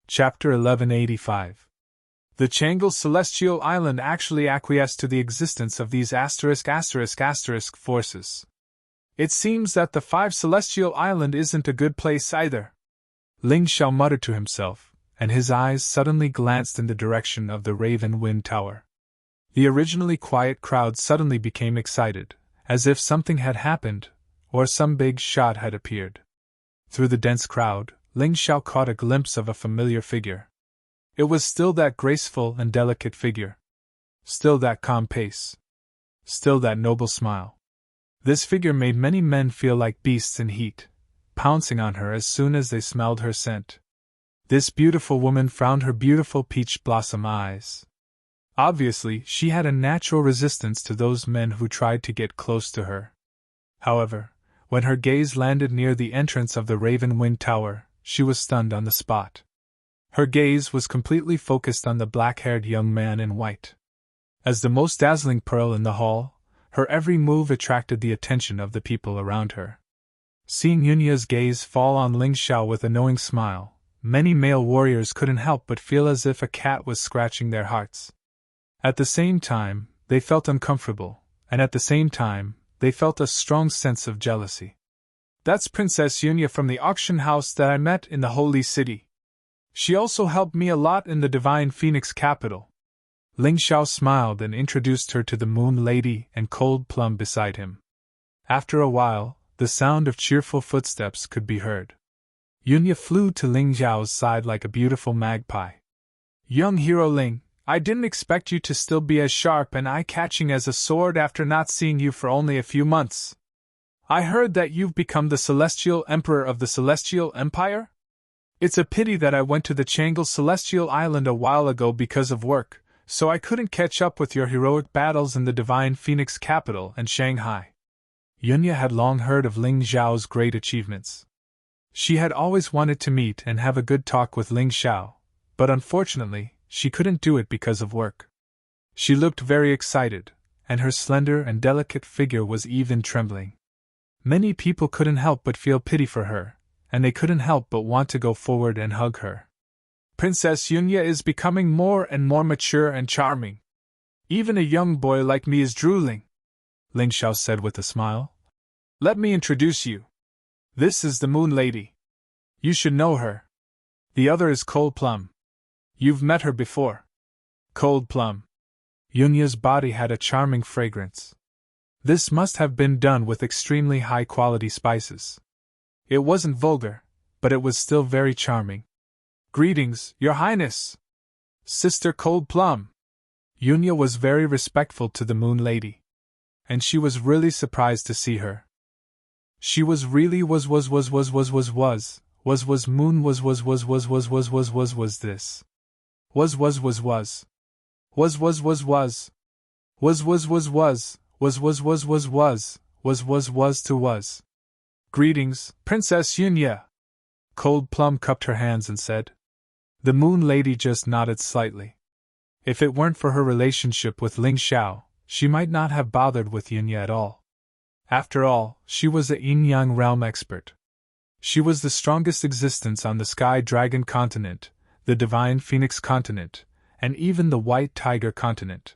Chapter 1185. The Changle Celestial Island actually acquiesced to the existence of these **** forces. It seems that the 5 Celestial Island isn't a good place either. Ling Xiao muttered to himself, and his eyes suddenly glanced in the direction of the Raven Wind Tower. The originally quiet crowd suddenly became excited, as if something had happened, or some big shot had appeared. Through the dense crowd, Ling Xiao caught a glimpse of a familiar figure. It was still that graceful and delicate figure. Still that calm pace. Still that noble smile. This figure made many men feel like beasts in heat, pouncing on her as soon as they smelled her scent. This beautiful woman frowned her beautiful peach blossom eyes. Obviously, she had a natural resistance to those men who tried to get close to her. However, when her gaze landed near the entrance of the Raven Wind Tower, she was stunned on the spot. Her gaze was completely focused on the black-haired young man in white. As the most dazzling pearl in the hall, her every move attracted the attention of the people around her. Seeing Yunya's gaze fall on Ling Xiao with a knowing smile, many male warriors couldn't help but feel as if a cat was scratching their hearts. At the same time, they felt uncomfortable, and at the same time, they felt a strong sense of jealousy. That's Princess Yunya from the auction house that I met in the Holy City. She also helped me a lot in the Divine Phoenix capital. Ling Xiao smiled and introduced her to the Moon Lady and Cold Plum beside him. After a while, the sound of cheerful footsteps could be heard. Yunya flew to Ling Xiao's side like a beautiful magpie. Young hero Ling, I didn't expect you to still be as sharp and eye-catching as a sword after not seeing you for only a few months. I heard that you've become the Celestial Emperor of the Celestial Empire? It's a pity that I went to the Changle Celestial Island a while ago because of work, so I couldn't catch up with your heroic battles in the Divine Phoenix capital and Shanghai. Yunya had long heard of Ling Xiao's great achievements. She had always wanted to meet and have a good talk with Ling Xiao, but unfortunately, she couldn't do it because of work. She looked very excited, and her slender and delicate figure was even trembling. Many people couldn't help but feel pity for her, and they couldn't help but want to go forward and hug her. Princess Yunya is becoming more and more mature and charming. Even a young boy like me is drooling, Ling Xiao said with a smile. Let me introduce you. This is the Moon Lady. You should know her. The other is Cold Plum. You've met her before. Cold Plum. Yunya's body had a charming fragrance. This must have been done with extremely high-quality spices. It wasn't vulgar, but it was still very charming. Greetings, Your Highness! Sister Cold Plum! Yunya was very respectful to the Moon Lady. And she was really surprised to see her. She was really moon this. Greetings, Princess Yunya! Cold Plum cupped her hands and said. The Moon Lady just nodded slightly. If it weren't for her relationship with Ling Xiao, she might not have bothered with Yunya at all. After all, she was a yin-yang realm expert. She was the strongest existence on the Sky Dragon continent, the Divine Phoenix continent, and even the White Tiger continent.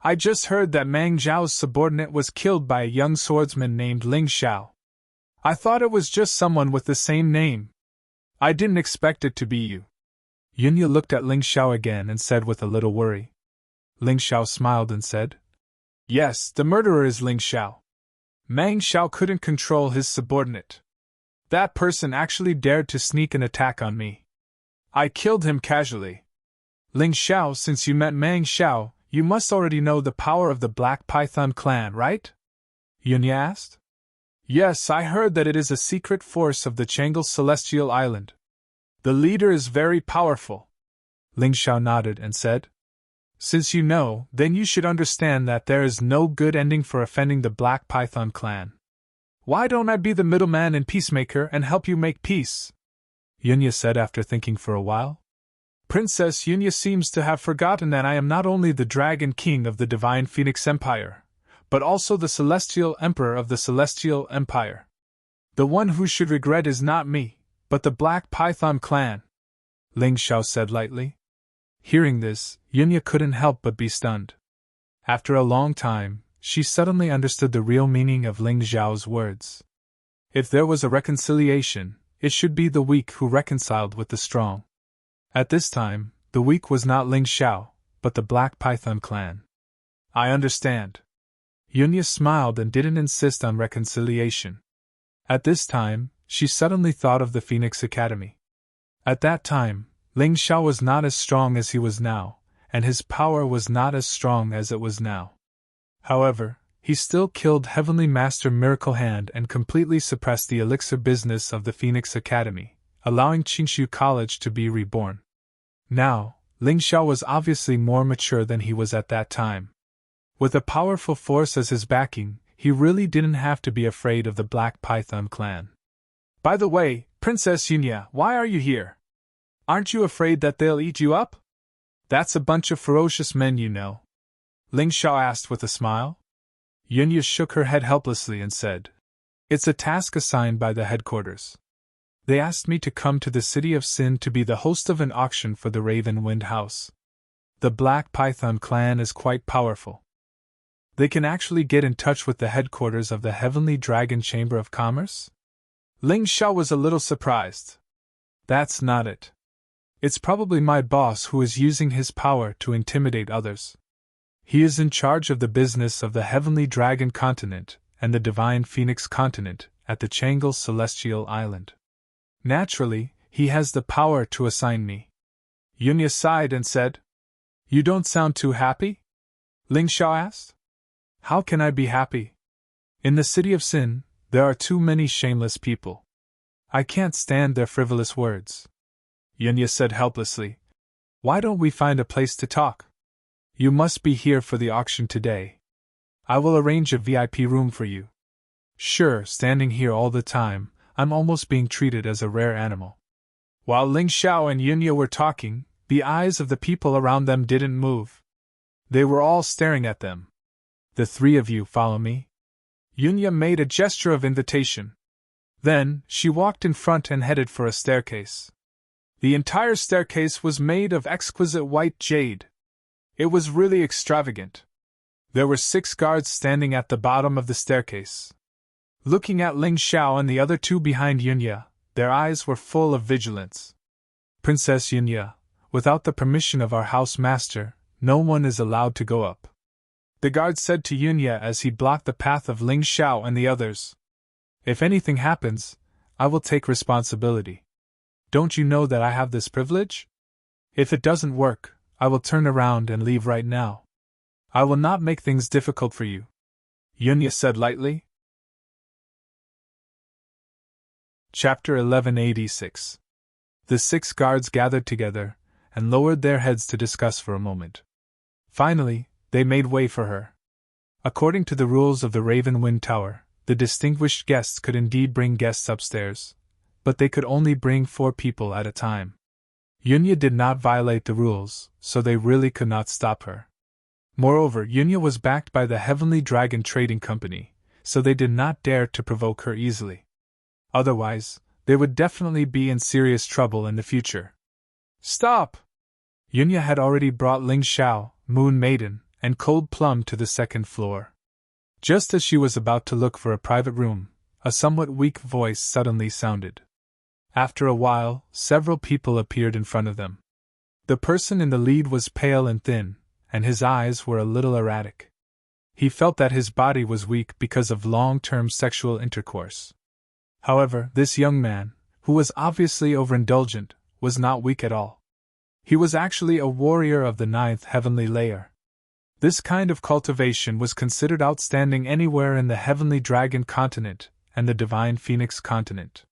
I just heard that Meng Zhao's subordinate was killed by a young swordsman named Ling Xiao. I thought it was just someone with the same name. I didn't expect it to be you. Yunya looked at Ling Xiao again and said with a little worry. Ling Xiao smiled and said, Yes, the murderer is Ling Xiao. Meng Xiao couldn't control his subordinate. That person actually dared to sneak an attack on me. I killed him casually. Ling Xiao, since you met Meng Xiao, you must already know the power of the Black Python clan, right? Yunya asked. Yes, I heard that it is a secret force of the Changle Celestial Island. The leader is very powerful. Ling Xiao nodded and said, Since you know, then you should understand that there is no good ending for offending the Black Python clan. Why don't I be the middleman and peacemaker and help you make peace? Yunya said after thinking for a while. Princess Yunya seems to have forgotten that I am not only the Dragon King of the Divine Phoenix Empire, but also the Celestial Emperor of the Celestial Empire. The one who should regret is not me, but the Black Python clan. Ling Xiao said lightly. Hearing this, Yunya couldn't help but be stunned. After a long time, she suddenly understood the real meaning of Ling Xiao's words. If there was a reconciliation, it should be the weak who reconciled with the strong. At this time, the weak was not Ling Xiao, but the Black Python clan. I understand. Yunya smiled and didn't insist on reconciliation. At this time, she suddenly thought of the Phoenix Academy. At that time, Ling Xiao was not as strong as he was now, and his power was not as strong as it was now. However, he still killed Heavenly Master Miracle Hand and completely suppressed the elixir business of the Phoenix Academy, allowing Qingshu College to be reborn. Now, Ling Xiao was obviously more mature than he was at that time. With a powerful force as his backing, he really didn't have to be afraid of the Black Python clan. By the way, Princess Yunya, why are you here? Aren't you afraid that they'll eat you up? That's a bunch of ferocious men, you know. Ling Xiao asked with a smile. Yunya shook her head helplessly and said, It's a task assigned by the headquarters. They asked me to come to the city of Sin to be the host of an auction for the Raven Wind House. The Black Python clan is quite powerful. They can actually get in touch with the headquarters of the Heavenly Dragon Chamber of Commerce? Ling Xiao was a little surprised. That's not it. It's probably my boss who is using his power to intimidate others. He is in charge of the business of the Heavenly Dragon Continent and the Divine Phoenix Continent at the Changle Celestial Island. Naturally, he has the power to assign me. Yunya sighed and said, You don't sound too happy? Ling Xiao asked. How can I be happy? In the city of Sin, there are too many shameless people. I can't stand their frivolous words. Yunya said helplessly, Why don't we find a place to talk? You must be here for the auction today. I will arrange a VIP room for you. Sure, standing here all the time, I'm almost being treated as a rare animal. While Ling Xiao and Yunya were talking, the eyes of the people around them didn't move. They were all staring at them. The three of you follow me? Yunya made a gesture of invitation. Then, she walked in front and headed for a staircase. The entire staircase was made of exquisite white jade. It was really extravagant. There were 6 guards standing at the bottom of the staircase. Looking at Ling Xiao and the other 2 behind Yunya, their eyes were full of vigilance. Princess Yunya, without the permission of our house master, no one is allowed to go up. The guard said to Yunya as he blocked the path of Ling Xiao and the others. If anything happens, I will take responsibility. Don't you know that I have this privilege? If it doesn't work, I will turn around and leave right now. I will not make things difficult for you. Yunya said lightly. Chapter 1186. The 6 guards gathered together and lowered their heads to discuss for a moment. Finally, they made way for her. According to the rules of the Raven Wind Tower, the distinguished guests could indeed bring guests upstairs, but they could only bring 4 people at a time. Yunya did not violate the rules, so they really could not stop her. Moreover, Yunya was backed by the Heavenly Dragon Trading Company, so they did not dare to provoke her easily. Otherwise, they would definitely be in serious trouble in the future. Stop! Yunya had already brought Ling Xiao, Moon Maiden, and Cold Plum to the 2nd floor. Just as she was about to look for a private room, a somewhat weak voice suddenly sounded. After a while, several people appeared in front of them. The person in the lead was pale and thin, and his eyes were a little erratic. He felt that his body was weak because of long-term sexual intercourse. However, this young man, who was obviously overindulgent, was not weak at all. He was actually a warrior of the 9th heavenly layer. This kind of cultivation was considered outstanding anywhere in the Heavenly Dragon Continent and the Divine Phoenix Continent.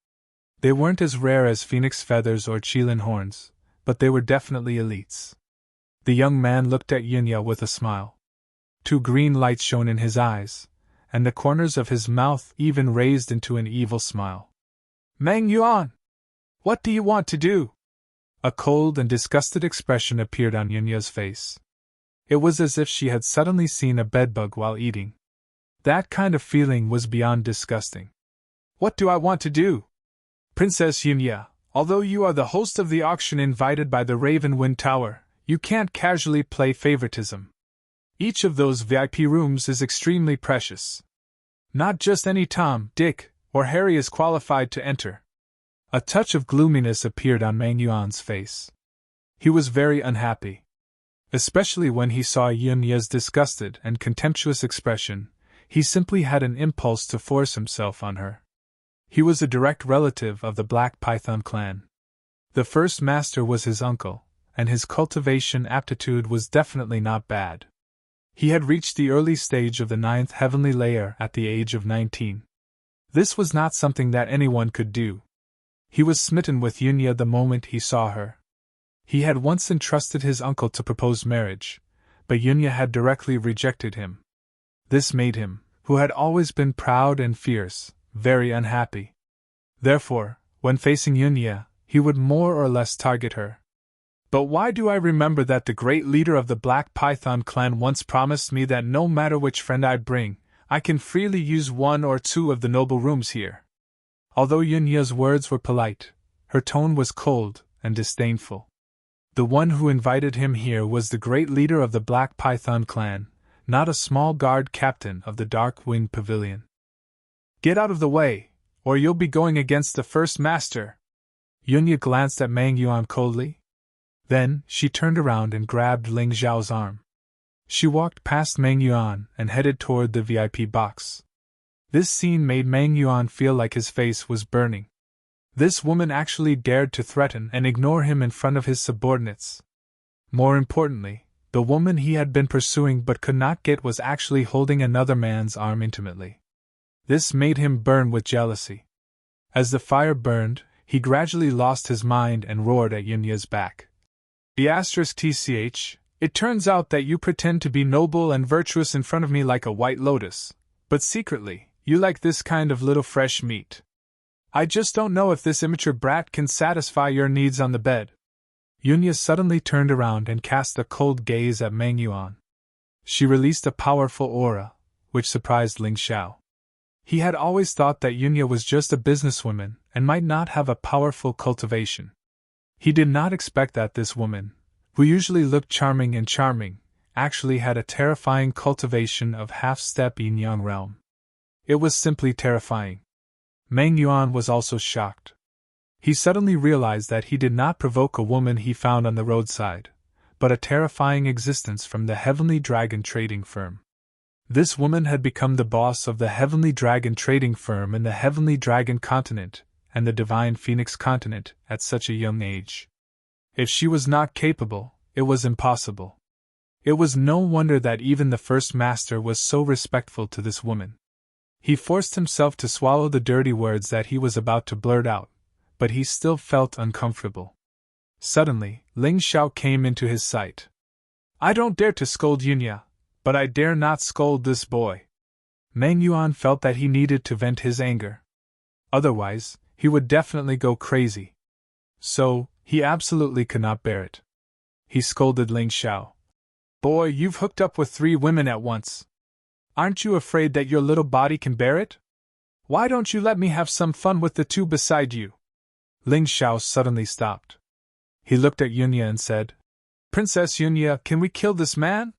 They weren't as rare as phoenix feathers or Qilin horns, but they were definitely elites. The young man looked at Yunya with a smile. 2 green lights shone in his eyes, and the corners of his mouth even raised into an evil smile. Meng Yuan! What do you want to do? A cold and disgusted expression appeared on Yunya's face. It was as if she had suddenly seen a bedbug while eating. That kind of feeling was beyond disgusting. What do I want to do? Princess Yunya, Although you are the host of the auction invited by the Ravenwind Tower, you can't casually play favoritism. Each of those VIP rooms is extremely precious. Not just any Tom, Dick, or Harry is qualified to enter. A touch of gloominess appeared on Mang Yuan's face. He was very unhappy. Especially when he saw Yunya's disgusted and contemptuous expression, he simply had an impulse to force himself on her. He was a direct relative of the Black Python clan. The first master was his uncle, and his cultivation aptitude was definitely not bad. He had reached the early stage of the 9th heavenly layer at the age of 19. This was not something that anyone could do. He was smitten with Yunya the moment he saw her. He had once entrusted his uncle to propose marriage, but Yunya had directly rejected him. This made him, who had always been proud and fierce, very unhappy. Therefore, when facing Yunya, he would more or less target her. But why do I remember that the great leader of the Black Python clan once promised me that no matter which friend I bring, I can freely use one or two of the noble rooms here? Although Yunya's words were polite, her tone was cold and disdainful. The one who invited him here was the great leader of the Black Python clan, not a small guard captain of the Dark Winged Pavilion. Get out of the way, or you'll be going against the first master. Yunya glanced at Mang Yuan coldly. Then, she turned around and grabbed Ling Xiao's arm. She walked past Mang Yuan and headed toward the VIP box. This scene made Mang Yuan feel like his face was burning. This woman actually dared to threaten and ignore him in front of his subordinates. More importantly, the woman he had been pursuing but could not get was actually holding another man's arm intimately. This made him burn with jealousy. As the fire burned, he gradually lost his mind and roared at Yunya's back. *TCH, it turns out that you pretend to be noble and virtuous in front of me like a white lotus, but secretly, you like this kind of little fresh meat. I just don't know if this immature brat can satisfy your needs on the bed. Yunya suddenly turned around and cast a cold gaze at Mang Yuan. She released a powerful aura, which surprised Ling Xiao. He had always thought that Yunya was just a businesswoman and might not have a powerful cultivation. He did not expect that this woman, who usually looked charming, actually had a terrifying cultivation of half-step yin-yang realm. It was simply terrifying. Mang Yuan was also shocked. He suddenly realized that he did not provoke a woman he found on the roadside, but a terrifying existence from the Heavenly Dragon trading firm. This woman had become the boss of the Heavenly Dragon trading firm in the Heavenly Dragon continent and the Divine Phoenix continent at such a young age. If she was not capable, it was impossible. It was no wonder that even the first master was so respectful to this woman. He forced himself to swallow the dirty words that he was about to blurt out, but he still felt uncomfortable. Suddenly, Ling Xiao came into his sight. I don't dare to scold Yunya, but I dare not scold this boy. Mang Yuan felt that he needed to vent his anger. Otherwise, he would definitely go crazy. So, he absolutely could not bear it. He scolded Ling Xiao. Boy, you've hooked up with 3 women at once. Aren't you afraid that your little body can bear it? Why don't you let me have some fun with the 2 beside you? Ling Xiao suddenly stopped. He looked at Yunya and said, Princess Yunya, can we kill this man?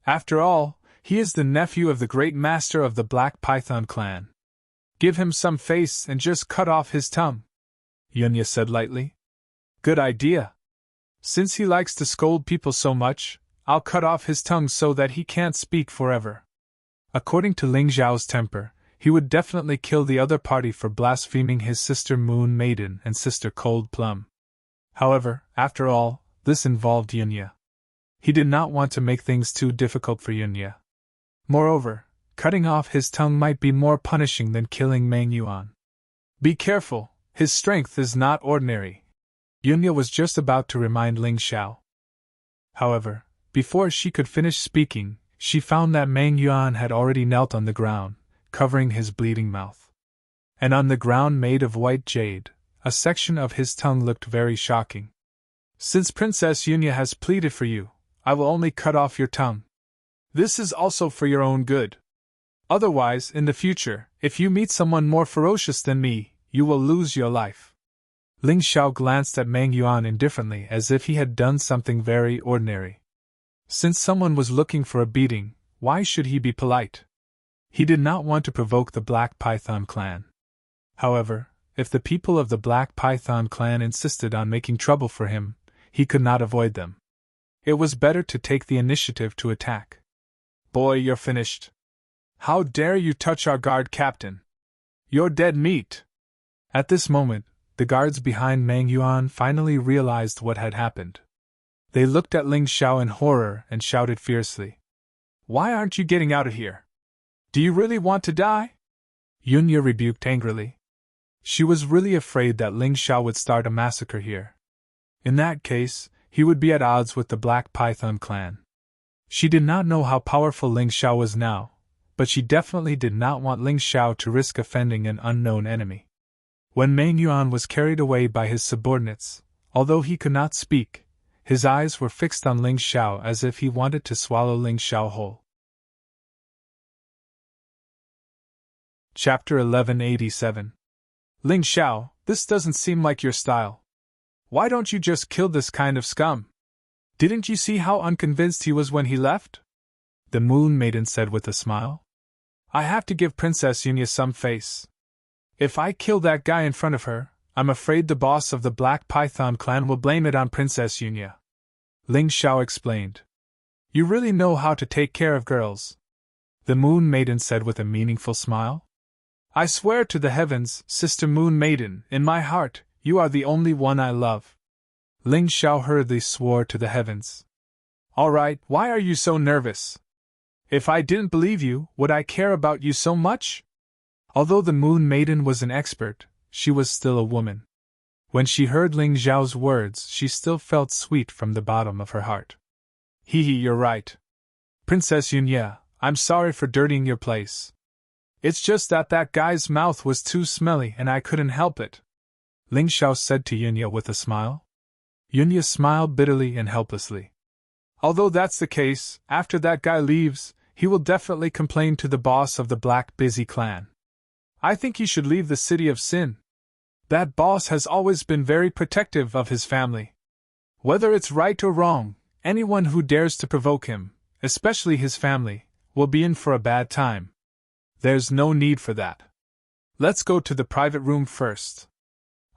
After all, he is the nephew of the great master of the Black Python clan. Give him some face and just cut off his tongue. Yunya said lightly. Good idea. Since he likes to scold people so much, I'll cut off his tongue so that he can't speak forever. According to Ling Xiao's temper, he would definitely kill the other party for blaspheming his sister Moon Maiden and sister Cold Plum. However, after all, this involved Yunya. He did not want to make things too difficult for Yunya. Moreover, cutting off his tongue might be more punishing than killing Mang Yuan. Be careful, his strength is not ordinary. Yunya was just about to remind Ling Xiao. However, before she could finish speaking, she found that Mang Yuan had already knelt on the ground, covering his bleeding mouth. And on the ground made of white jade, a section of his tongue looked very shocking. Since Princess Yunya has pleaded for you, I will only cut off your tongue. This is also for your own good. Otherwise, in the future, if you meet someone more ferocious than me, you will lose your life. Ling Xiao glanced at Meng Yuan indifferently as if he had done something very ordinary. Since someone was looking for a beating, why should he be polite? He did not want to provoke the Black Python clan. However, if the people of the Black Python clan insisted on making trouble for him, he could not avoid them. It was better to take the initiative to attack. Boy, you're finished. How dare you touch our guard captain? You're dead meat. At this moment, the guards behind Meng Yuan finally realized what had happened. They looked at Ling Xiao in horror and shouted fiercely. Why aren't you getting out of here? Do you really want to die? Yunya rebuked angrily. She was really afraid that Ling Xiao would start a massacre here. In that case, he would be at odds with the Black Python clan. She did not know how powerful Ling Xiao was now, but she definitely did not want Ling Xiao to risk offending an unknown enemy. When Meng Yuan was carried away by his subordinates, although he could not speak, his eyes were fixed on Ling Xiao as if he wanted to swallow Ling Xiao whole. Chapter 1187. Ling Xiao, this doesn't seem like your style. Why don't you just kill this kind of scum? Didn't you see how unconvinced he was when he left? The Moon Maiden said with a smile. I have to give Princess Yunya some face. If I kill that guy in front of her, I'm afraid the boss of the Black Python clan will blame it on Princess Yunya. Ling Xiao explained. You really know how to take care of girls. The Moon Maiden said with a meaningful smile. I swear to the heavens, Sister Moon Maiden, in my heart, you are the only one I love. Ling Xiao hurriedly swore to the heavens. All right, why are you so nervous? If I didn't believe you, would I care about you so much? Although the Moon Maiden was an expert, she was still a woman. When she heard Ling Xiao's words, she still felt sweet from the bottom of her heart. Hee, you're right. Princess Yunya, I'm sorry for dirtying your place. It's just that guy's mouth was too smelly and I couldn't help it. Ling Xiao said to Yunya with a smile. Yunya smiled bitterly and helplessly. Although that's the case, after that guy leaves, he will definitely complain to the boss of the Black Busy clan. I think he should leave the city of Sin. That boss has always been very protective of his family. Whether it's right or wrong, anyone who dares to provoke him, especially his family, will be in for a bad time. There's no need for that. Let's go to the private room first.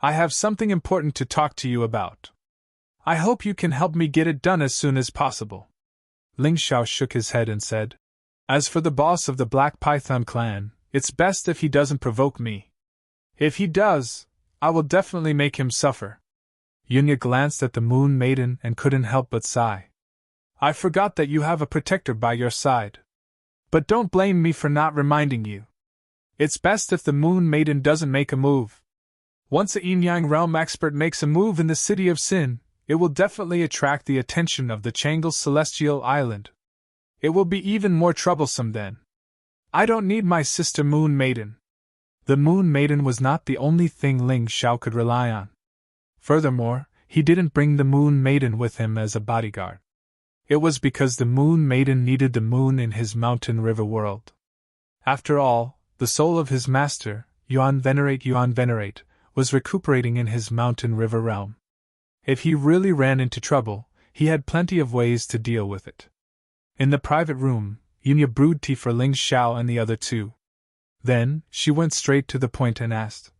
I have something important to talk to you about. I hope you can help me get it done as soon as possible. Ling Xiao shook his head and said, As for the boss of the Black Python clan, it's best if he doesn't provoke me. If he does, I will definitely make him suffer. Yunya glanced at the Moon Maiden and couldn't help but sigh. I forgot that you have a protector by your side. But don't blame me for not reminding you. It's best if the Moon Maiden doesn't make a move. Once a Yin-Yang realm expert makes a move in the city of Sin, it will definitely attract the attention of the Changle Celestial Island. It will be even more troublesome then. I don't need my sister Moon Maiden. The Moon Maiden was not the only thing Ling Xiao could rely on. Furthermore, he didn't bring the Moon Maiden with him as a bodyguard. It was because the Moon Maiden needed the moon in his mountain river world. After all, the soul of his master, Yuan Venerate, was recuperating in his mountain river realm. If he really ran into trouble, he had plenty of ways to deal with it. In the private room, Yunya brewed tea for Ling Xiao and the other two. Then, she went straight to the point and asked,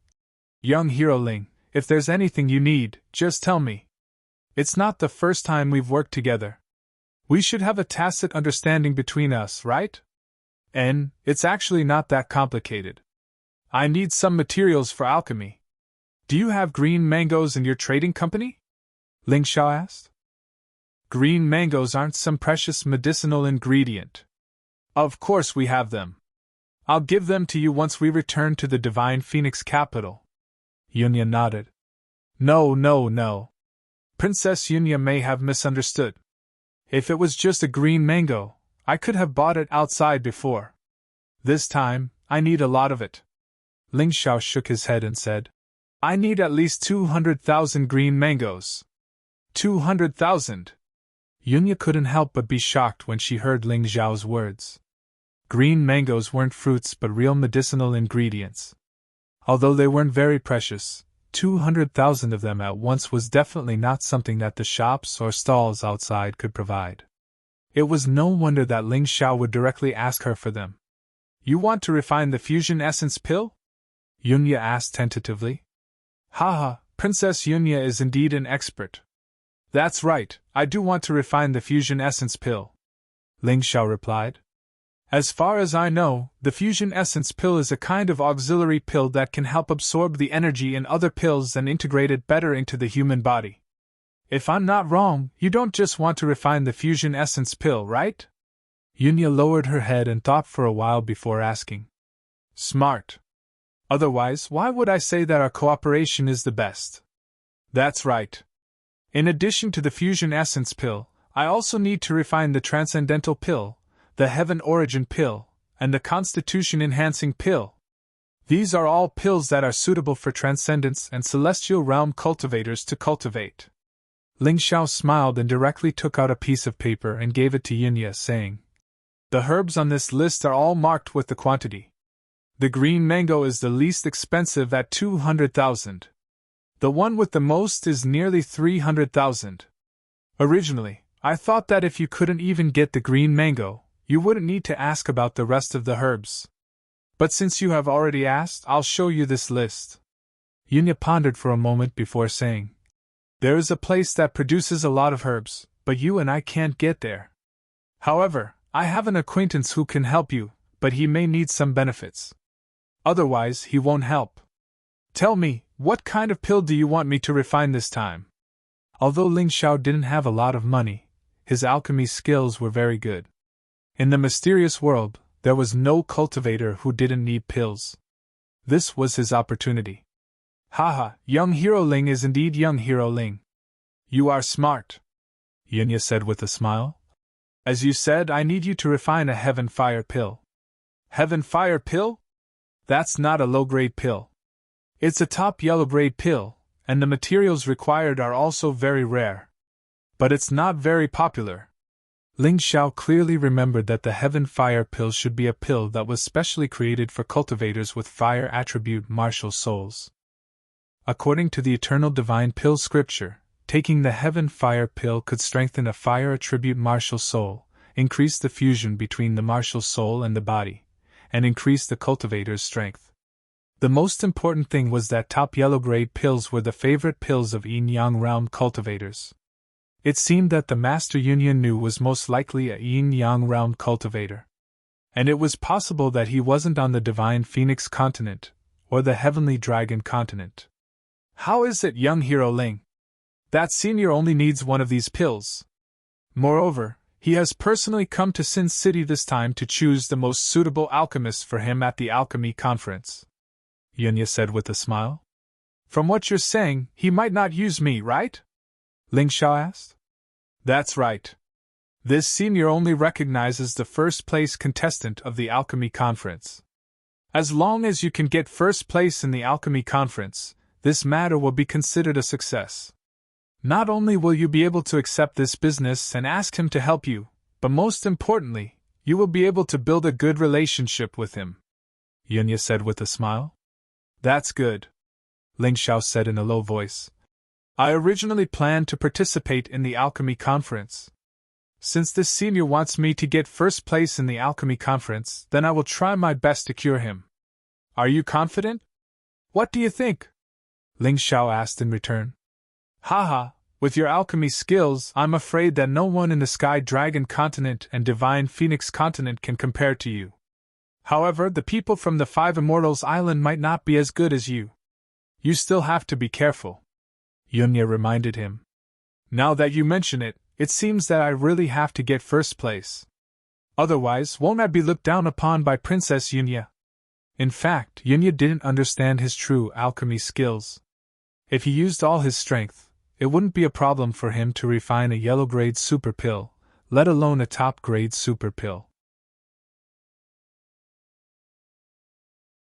Young Hero Ling, if there's anything you need, just tell me. It's not the first time we've worked together. We should have a tacit understanding between us, right? And it's actually not that complicated. I need some materials for alchemy. Do you have green mangoes in your trading company? Ling Xiao asked. Green mangoes aren't some precious medicinal ingredient. Of course we have them. I'll give them to you once we return to the Divine Phoenix capital. Yunya nodded. No. Princess Yunya may have misunderstood. If it was just a green mango, I could have bought it outside before. This time, I need a lot of it. Ling Xiao shook his head and said, I need at least 200,000 green mangoes. 200,000! Yunya couldn't help but be shocked when she heard Ling Xiao's words. Green mangoes weren't fruits but real medicinal ingredients. Although they weren't very precious, 200,000 of them at once was definitely not something that the shops or stalls outside could provide. It was no wonder that Ling Xiao would directly ask her for them. You want to refine the fusion essence pill? Yunya asked tentatively. Haha, Princess Yunya is indeed an expert. That's right, I do want to refine the fusion essence pill, Ling Xiao replied. As far as I know, the fusion essence pill is a kind of auxiliary pill that can help absorb the energy in other pills and integrate it better into the human body. If I'm not wrong, you don't just want to refine the fusion essence pill, right? Yunya lowered her head and thought for a while before asking. Smart. Otherwise, why would I say that our cooperation is the best? That's right. In addition to the fusion essence pill, I also need to refine the transcendental pill, the heaven origin pill, and the constitution enhancing pill. These are all pills that are suitable for transcendence and celestial realm cultivators to cultivate. Ling Xiao smiled and directly took out a piece of paper and gave it to Yunya, saying, The herbs on this list are all marked with the quantity. The green mango is the least expensive at 200,000. The one with the most is nearly 300,000. Originally, I thought that if you couldn't even get the green mango, you wouldn't need to ask about the rest of the herbs. But since you have already asked, I'll show you this list. Yunya pondered for a moment before saying, There is a place that produces a lot of herbs, but you and I can't get there. However, I have an acquaintance who can help you, but he may need some benefits. Otherwise, he won't help. Tell me, what kind of pill do you want me to refine this time? Although Ling Xiao didn't have a lot of money, his alchemy skills were very good. In the mysterious world, there was no cultivator who didn't need pills. This was his opportunity. Haha, young Hero Ling is indeed young Hero Ling. You are smart, Yunya said with a smile. As you said, I need you to refine a Heaven Fire pill. Heaven Fire pill? That's not a low-grade pill. It's a top yellow-grade pill, and the materials required are also very rare. But it's not very popular. Ling Xiao clearly remembered that the Heaven Fire pill should be a pill that was specially created for cultivators with fire attribute martial souls. According to the Eternal Divine Pill scripture, taking the Heaven Fire pill could strengthen a fire attribute martial soul, increase the fusion between the martial soul and the body, and increase the cultivator's strength. The most important thing was that top yellow-grade pills were the favorite pills of yin-yang realm cultivators. It seemed that the Master Yunya knew was most likely a yin-yang realm cultivator. And it was possible that he wasn't on the Divine Phoenix continent, or the Heavenly Dragon continent. How is it, young Hero Ling? That senior only needs one of these pills. Moreover, he has personally come to Sin City this time to choose the most suitable alchemist for him at the alchemy conference, Yunya said with a smile. From what you're saying, he might not use me, right? Ling Xiao asked. That's right. This senior only recognizes the first-place contestant of the alchemy conference. As long as you can get first place in the alchemy conference, this matter will be considered a success. Not only will you be able to accept this business and ask him to help you, but most importantly, you will be able to build a good relationship with him, Yunya said with a smile. That's good, Ling Xiao said in a low voice. I originally planned to participate in the alchemy conference. Since this senior wants me to get first place in the alchemy conference, then I will try my best to cure him. Are you confident? What do you think? Ling Xiao asked in return. Haha, with your alchemy skills, I'm afraid that no one in the Sky Dragon continent and Divine Phoenix continent can compare to you. However, the people from the Five Immortals Island might not be as good as you. You still have to be careful, Yunya reminded him. Now that you mention it, it seems that I really have to get first place. Otherwise, won't I be looked down upon by Princess Yunya? In fact, Yunya didn't understand his true alchemy skills. If he used all his strength, it wouldn't be a problem for him to refine a yellow-grade super pill, let alone a top-grade super pill.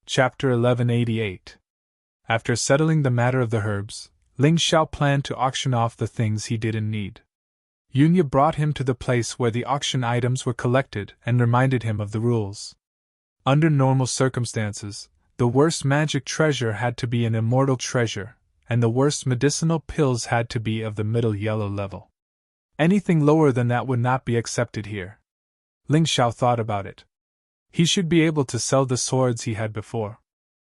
Chapter 1188. After settling the matter of the herbs, Ling Xiao planned to auction off the things he didn't need. Yunya brought him to the place where the auction items were collected and reminded him of the rules. Under normal circumstances, the worst magic treasure had to be an immortal treasure, and the worst medicinal pills had to be of the middle yellow level. Anything lower than that would not be accepted here. Ling Xiao thought about it. He should be able to sell the swords he had before.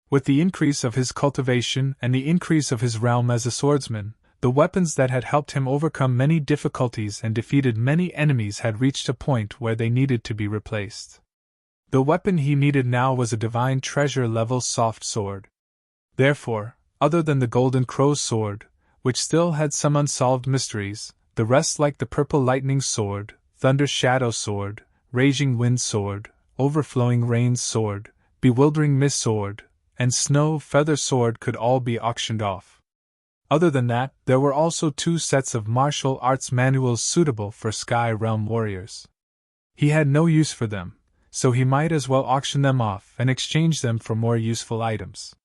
With the increase of his cultivation and the increase of his realm as a swordsman, the weapons that had helped him overcome many difficulties and defeated many enemies had reached a point where they needed to be replaced. The weapon he needed now was a divine treasure level soft sword. Therefore, other than the Golden Crow's sword, which still had some unsolved mysteries, the rest like the Purple Lightning sword, Thunder Shadow sword, Raging Wind sword, Overflowing Rain sword, Bewildering Mist sword, and Snow Feather sword could all be auctioned off. Other than that, there were also 2 sets of martial arts manuals suitable for Sky Realm warriors. He had no use for them, so he might as well auction them off and exchange them for more useful items.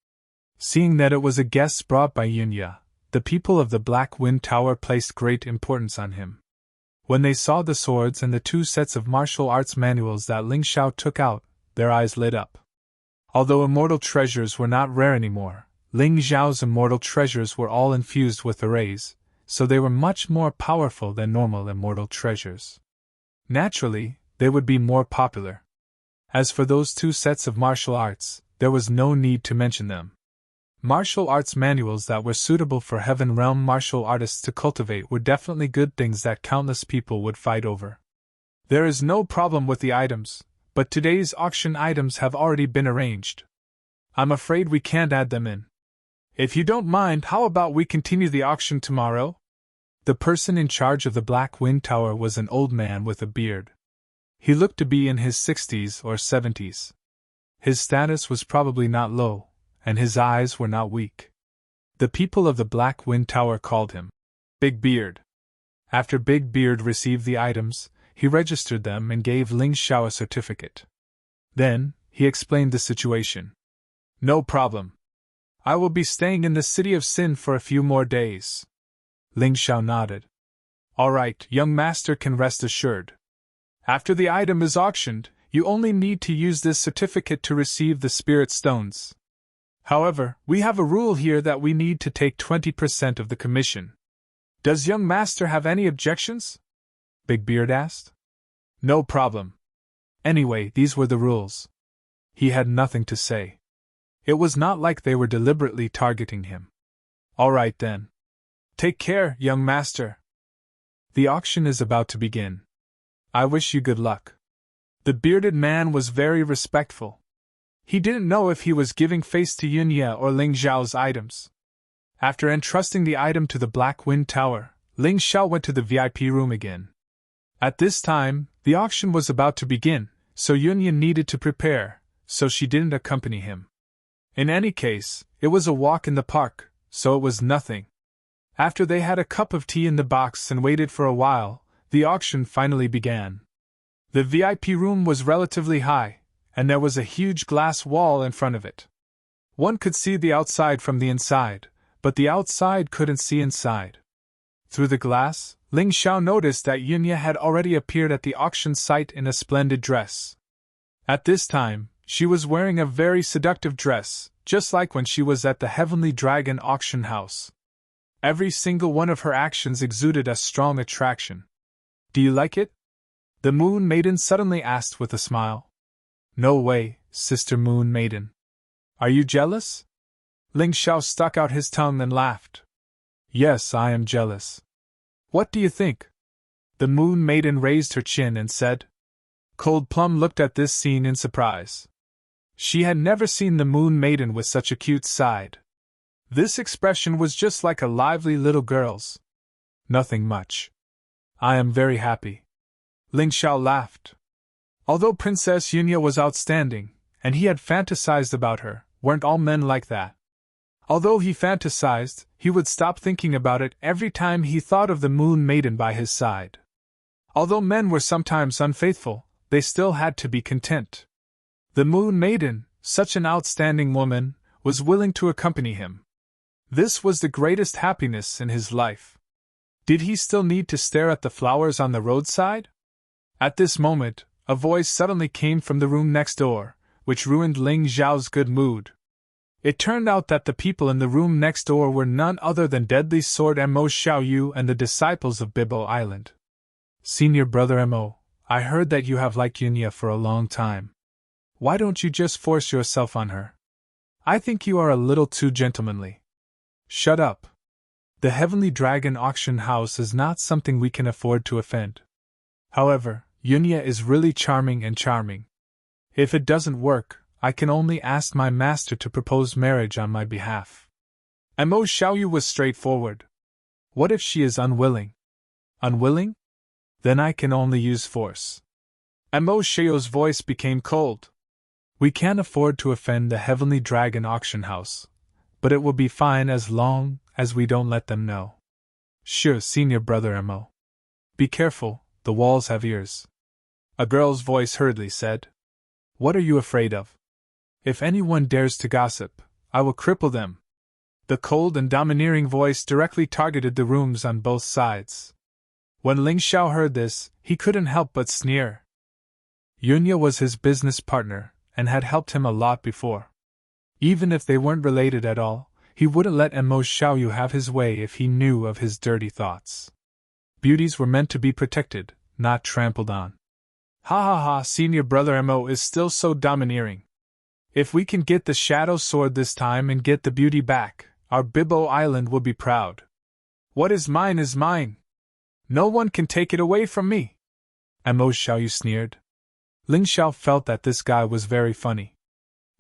Seeing that it was a guest brought by Yunya, the people of the Black Wind Tower placed great importance on him. When they saw the swords and the 2 sets of martial arts manuals that Ling Xiao took out, their eyes lit up. Although immortal treasures were not rare anymore, Ling Xiao's immortal treasures were all infused with arrays, so they were much more powerful than normal immortal treasures. Naturally, they would be more popular. As for those 2 sets of martial arts, there was no need to mention them. Martial arts manuals that were suitable for Heaven Realm martial artists to cultivate were definitely good things that countless people would fight over. There is no problem with the items, but today's auction items have already been arranged. I'm afraid we can't add them in. If you don't mind, how about we continue the auction tomorrow? The person in charge of the Black Wind Tower was an old man with a beard. He looked to be in his 60s or 70s. His status was probably not low, and his eyes were not weak. The people of the Black Wind Tower called him Big Beard. After Big Beard received the items, he registered them and gave Ling Xiao a certificate. Then, he explained the situation. No problem. I will be staying in the City of Sin for a few more days. Ling Xiao nodded. All right, young master can rest assured. After the item is auctioned, you only need to use this certificate to receive the spirit stones. However, we have a rule here that we need to take 20% of the commission. Does young master have any objections? Big Beard asked. No problem. Anyway, these were the rules. He had nothing to say. It was not like they were deliberately targeting him. All right then. Take care, young master. The auction is about to begin. I wish you good luck. The bearded man was very respectful. He didn't know if he was giving face to Yunya or Ling Xiao's items. After entrusting the item to the Black Wind Tower, Ling Xiao went to the VIP room again. At this time, the auction was about to begin, so Yunya needed to prepare, so she didn't accompany him. In any case, it was a walk in the park, so it was nothing. After they had a cup of tea in the box and waited for a while, the auction finally began. The VIP room was relatively high, and there was a huge glass wall in front of it. One could see the outside from the inside, but the outside couldn't see inside. Through the glass, Ling Xiao noticed that Yunya had already appeared at the auction site in a splendid dress. At this time, she was wearing a very seductive dress, just like when she was at the Heavenly Dragon auction house. Every single one of her actions exuded a strong attraction. Do you like it? The Moon Maiden suddenly asked with a smile. No way, Sister Moon Maiden. Are you jealous? Ling Xiao stuck out his tongue and laughed. Yes, I am jealous. What do you think? The Moon Maiden raised her chin and said. Cold Plum looked at this scene in surprise. She had never seen the Moon Maiden with such a cute side. This expression was just like a lively little girl's. Nothing much. I am very happy. Ling Xiao laughed. Although Princess Yunya was outstanding, and he had fantasized about her, weren't all men like that? Although he fantasized, he would stop thinking about it every time he thought of the Moon Maiden by his side. Although men were sometimes unfaithful, they still had to be content. The Moon Maiden, such an outstanding woman, was willing to accompany him. This was the greatest happiness in his life. Did he still need to stare at the flowers on the roadside? At this moment, a voice suddenly came from the room next door, which ruined Ling Xiao's good mood. It turned out that the people in the room next door were none other than Deadly Sword Mo Xiaoyu and the disciples of Bibo Island. Senior Brother Mo, I heard that you have liked Yunya for a long time. Why don't you just force yourself on her? I think you are a little too gentlemanly. Shut up. The Heavenly Dragon Auction House is not something we can afford to offend. However, Yunya is really charming and charming. If it doesn't work, I can only ask my master to propose marriage on my behalf. Mo Xiaoyu was straightforward. What if she is unwilling? Unwilling? Then I can only use force. Mo Xiaoyu's voice became cold. We can't afford to offend the Heavenly Dragon Auction House, but it will be fine as long as we don't let them know. Sure, Senior Brother Mo. Be careful, the walls have ears. A girl's voice hurriedly said. What are you afraid of? If anyone dares to gossip, I will cripple them. The cold and domineering voice directly targeted the rooms on both sides. When Ling Xiao heard this, he couldn't help but sneer. Yunya was his business partner, and had helped him a lot before. Even if they weren't related at all, he wouldn't let Mo Xiaoyu have his way if he knew of his dirty thoughts. Beauties were meant to be protected, not trampled on. Ha ha ha, Senior Brother Mo is still so domineering. If we can get the Shadow Sword this time and get the beauty back, our Bibo Island will be proud. What is mine is mine. No one can take it away from me. Mo Xiaoyu sneered. Ling Xiao felt that this guy was very funny.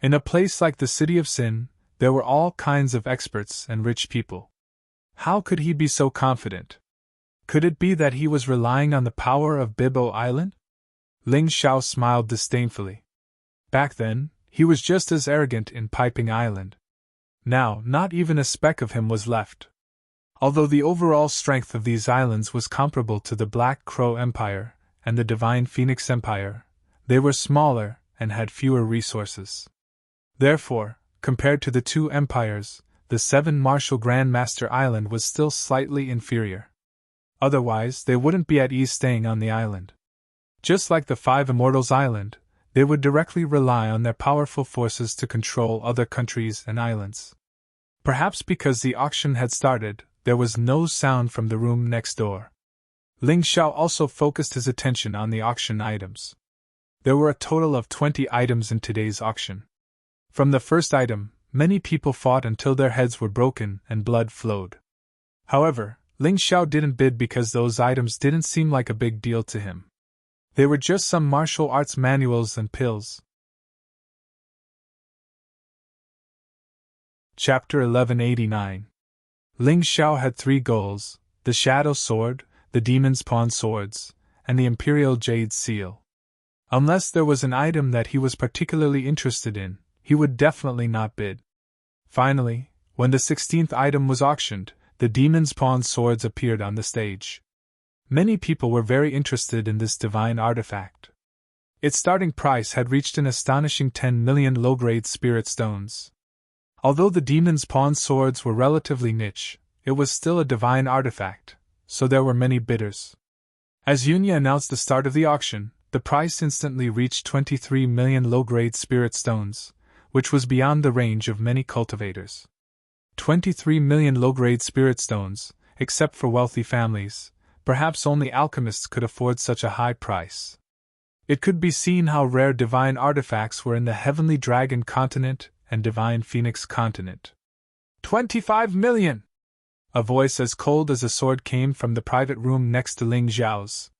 In a place like the City of Sin, there were all kinds of experts and rich people. How could he be so confident? Could it be that he was relying on the power of Bibo Island? Ling Xiao smiled disdainfully. Back then, he was just as arrogant in Piping Island. Now, not even a speck of him was left. Although the overall strength of these islands was comparable to the Black Crow Empire and the Divine Phoenix Empire, they were smaller and had fewer resources. Therefore, compared to the two empires, the Seven Martial Grand Master Island was still slightly inferior. Otherwise, they wouldn't be at ease staying on the island. Just like the Five Immortals Island, they would directly rely on their powerful forces to control other countries and islands. Perhaps because the auction had started, there was no sound from the room next door. Ling Xiao also focused his attention on the auction items. There were a total of 20 items in today's auction. From the first item, many people fought until their heads were broken and blood flowed. However, Ling Xiao didn't bid because those items didn't seem like a big deal to him. They were just some martial arts manuals and pills. Chapter 1189. Ling Xiao had 3 goals: the Shadow Sword, the Demon's Pawn Swords, and the Imperial Jade Seal. Unless there was an item that he was particularly interested in, he would definitely not bid. Finally, when the 16th item was auctioned, the Demon's Pawn Swords appeared on the stage. Many people were very interested in this divine artifact. Its starting price had reached an astonishing 10 million low-grade spirit stones. Although the Demon's Pawn Swords were relatively niche, it was still a divine artifact, so there were many bidders. As Yunya announced the start of the auction, the price instantly reached 23 million low-grade spirit stones, which was beyond the range of many cultivators. 23 million low-grade spirit stones, except for wealthy families. Perhaps only alchemists could afford such a high price. It could be seen how rare divine artifacts were in the Heavenly Dragon continent and Divine Phoenix continent. 25 million! A voice as cold as a sword came from the private room next to Ling Xiao's.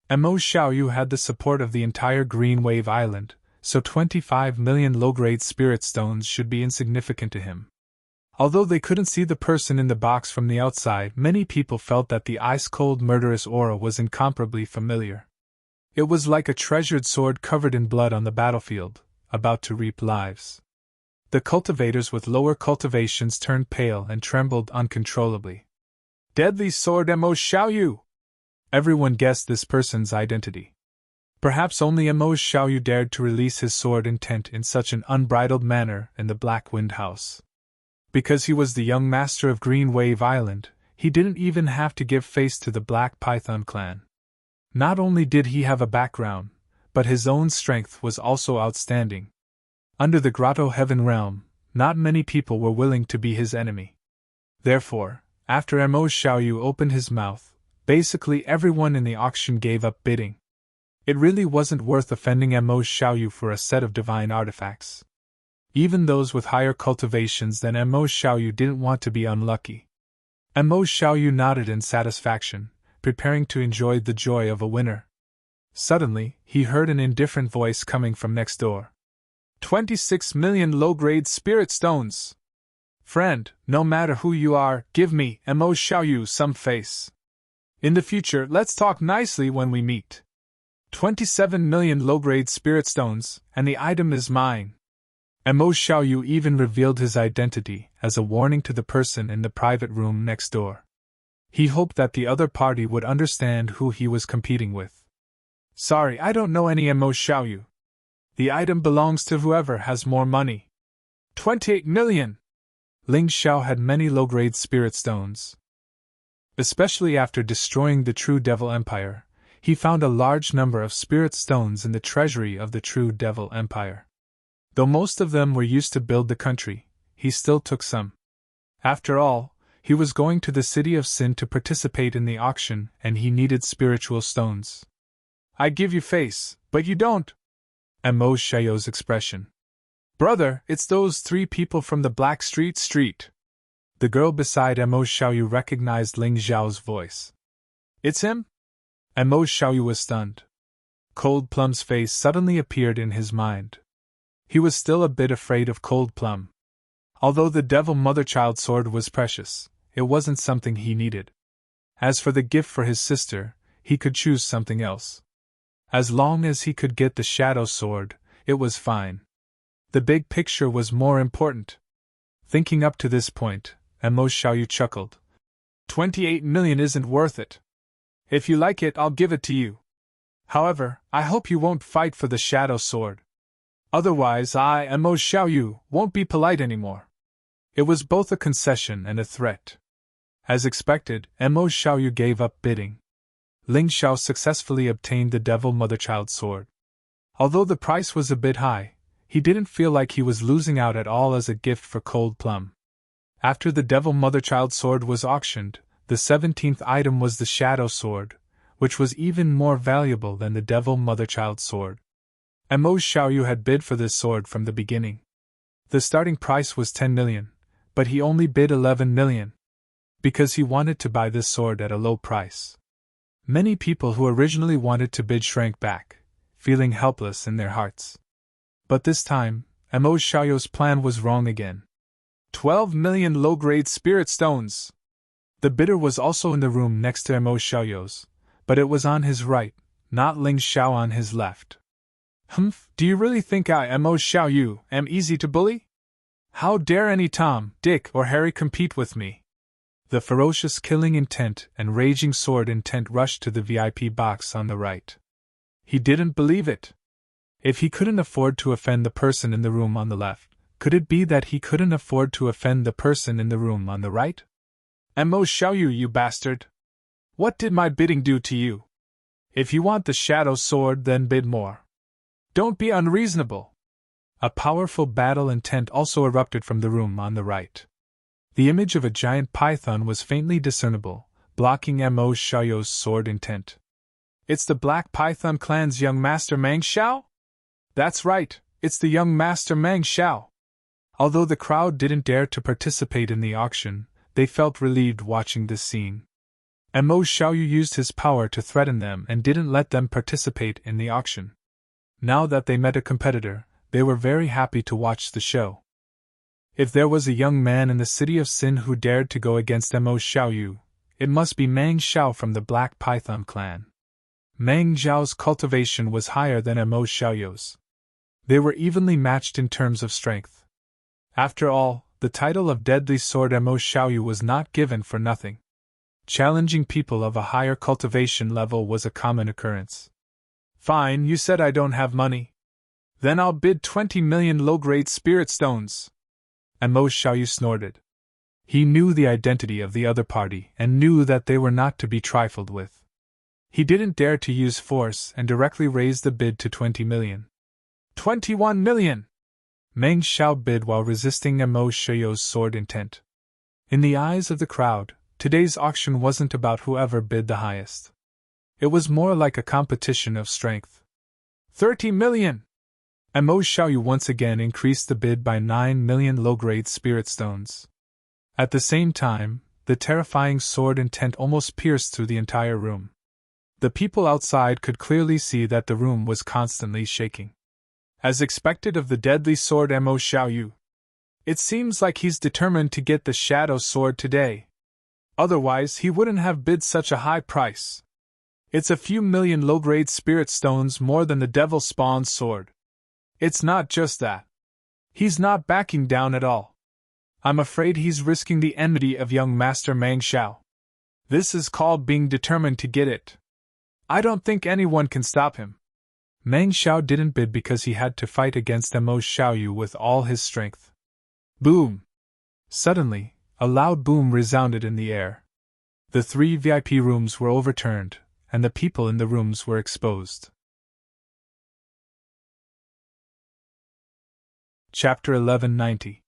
Mo Xiaoyu had the support of the entire Green Wave Island, so 25 million low-grade spirit stones should be insignificant to him. Although they couldn't see the person in the box from the outside, many people felt that the ice-cold murderous aura was incomparably familiar. It was like a treasured sword covered in blood on the battlefield, about to reap lives. The cultivators with lower cultivations turned pale and trembled uncontrollably. Deadly Sword Mo Xiaoyu! Everyone guessed this person's identity. Perhaps only Mo Xiaoyu dared to release his sword intent in such an unbridled manner in the Black Wind House. Because he was the young master of Green Wave Island, he didn't even have to give face to the Black Python clan. Not only did he have a background, but his own strength was also outstanding. Under the Grotto Heaven realm, not many people were willing to be his enemy. Therefore, after Mo Xiaoyu opened his mouth, basically everyone in the auction gave up bidding. It really wasn't worth offending Mo Xiaoyu for a set of divine artifacts. Even those with higher cultivations than Mo Xiaoyu didn't want to be unlucky. Mo Xiaoyu nodded in satisfaction, preparing to enjoy the joy of a winner. Suddenly, he heard an indifferent voice coming from next door. 26 million low-grade spirit stones! Friend, no matter who you are, give me, Mo Xiaoyu, some face. In the future, let's talk nicely when we meet. 27 million low-grade spirit stones, and the item is mine. Mo Xiaoyu even revealed his identity as a warning to the person in the private room next door. He hoped that the other party would understand who he was competing with. Sorry, I don't know any Mo Xiaoyu. The item belongs to whoever has more money. 28 million! Ling Xiao had many low-grade spirit stones. Especially after destroying the True Devil Empire, he found a large number of spirit stones in the treasury of the True Devil Empire. Though most of them were used to build the country, he still took some. After all, he was going to the city of Sin to participate in the auction, and he needed spiritual stones. I give you face, but you don't. Mo Xiaoyu's expression. Brother, it's those 3 people from the Black Street. The girl beside Mo Xiaoyu recognized Ling Xiao's voice. It's him? Mo Xiaoyu was stunned. Cold Plum's face suddenly appeared in his mind. He was still a bit afraid of Cold Plum. Although the Devil Mother-Child sword was precious, it wasn't something he needed. As for the gift for his sister, he could choose something else. As long as he could get the Shadow Sword, it was fine. The big picture was more important. Thinking up to this point, Mo Xiaoyu chuckled. 28 million isn't worth it. If you like it, I'll give it to you. However, I hope you won't fight for the Shadow Sword. Otherwise I, Mo Xiaoyu, won't be polite anymore. It was both a concession and a threat. As expected, Mo Xiaoyu gave up bidding. Ling Xiao successfully obtained the Devil Mother-Child sword. Although the price was a bit high, he didn't feel like he was losing out at all as a gift for Cold Plum. After the Devil Mother-Child sword was auctioned, the 17th item was the Shadow Sword, which was even more valuable than the Devil Mother-Child sword. Mo Xiaoyu had bid for this sword from the beginning. The starting price was 10 million, but he only bid 11 million. Because he wanted to buy this sword at a low price. Many people who originally wanted to bid shrank back, feeling helpless in their hearts. But this time, Mo Xiaoyu's plan was wrong again. 12 million low-grade spirit stones! The bidder was also in the room next to Mo Xiaoyu's, but it was on his right, not Ling Xiao on his left. Humph, do you really think I, Mo Xiaoyu, am easy to bully? How dare any Tom, Dick, or Harry compete with me? The ferocious killing intent and raging sword intent rushed to the VIP box on the right. He didn't believe it. If he couldn't afford to offend the person in the room on the left, could it be that he couldn't afford to offend the person in the room on the right? Mo Xiaoyu, you bastard! What did my bidding do to you? If you want the Shadow Sword, then bid more. Don't be unreasonable. A powerful battle intent also erupted from the room on the right. The image of a giant python was faintly discernible, blocking Mo Xiaoyu's sword intent. It's the Black Python clan's young master Mang Xiao? That's right, it's the young master Mang Xiao. Although the crowd didn't dare to participate in the auction, they felt relieved watching this scene. Mo Xiaoyu used his power to threaten them and didn't let them participate in the auction. Now that they met a competitor, they were very happy to watch the show. If there was a young man in the city of Sin who dared to go against Mo Xiaoyu, it must be Mang Xiao from the Black Python clan. Mang Xiao's cultivation was higher than Mo Xiaoyu's. They were evenly matched in terms of strength. After all, the title of Deadly Sword Mo Xiaoyu was not given for nothing. Challenging people of a higher cultivation level was a common occurrence. Fine, you said I don't have money. Then I'll bid 20 million low-grade spirit stones. Mo Xiaoyu snorted. He knew the identity of the other party and knew that they were not to be trifled with. He didn't dare to use force and directly raised the bid to 20 million. 21 million! Meng Xiao bid while resisting Mo Xiaoyu's sword intent. In the eyes of the crowd, today's auction wasn't about whoever bid the highest. It was more like a competition of strength. 30 million! Mo Xiaoyu once again increased the bid by 9 million low-grade spirit stones. At the same time, the terrifying sword intent almost pierced through the entire room. The people outside could clearly see that the room was constantly shaking. As expected of the deadly sword Mo Xiaoyu. It seems like he's determined to get the shadow sword today. Otherwise he wouldn't have bid such a high price. It's a few million low-grade spirit stones more than the devil spawn's sword. It's not just that. He's not backing down at all. I'm afraid he's risking the enmity of young Master Meng Xiao. This is called being determined to get it. I don't think anyone can stop him. Meng Xiao didn't bid because he had to fight against Mo Xiaoyu with all his strength. Boom! Suddenly, a loud boom resounded in the air. The 3 VIP rooms were overturned, and the people in the rooms were exposed. Chapter 1190.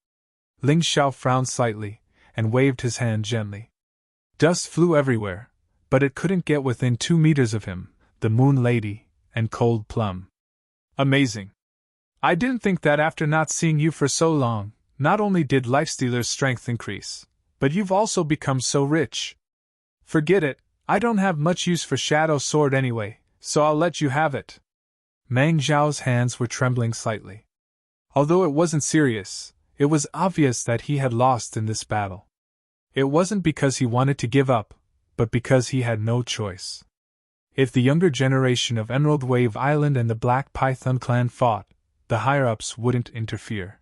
Ling Xiao frowned slightly, and waved his hand gently. Dust flew everywhere, but it couldn't get within 2 meters of him, the Moon Lady, and Cold Plum. Amazing. I didn't think that after not seeing you for so long, not only did Lifestealer's strength increase, but you've also become so rich. Forget it, I don't have much use for Shadow Sword anyway, so I'll let you have it. Meng Xiao's hands were trembling slightly. Although it wasn't serious, it was obvious that he had lost in this battle. It wasn't because he wanted to give up, but because he had no choice. If the younger generation of Emerald Wave Island and the Black Python clan fought, the higher-ups wouldn't interfere.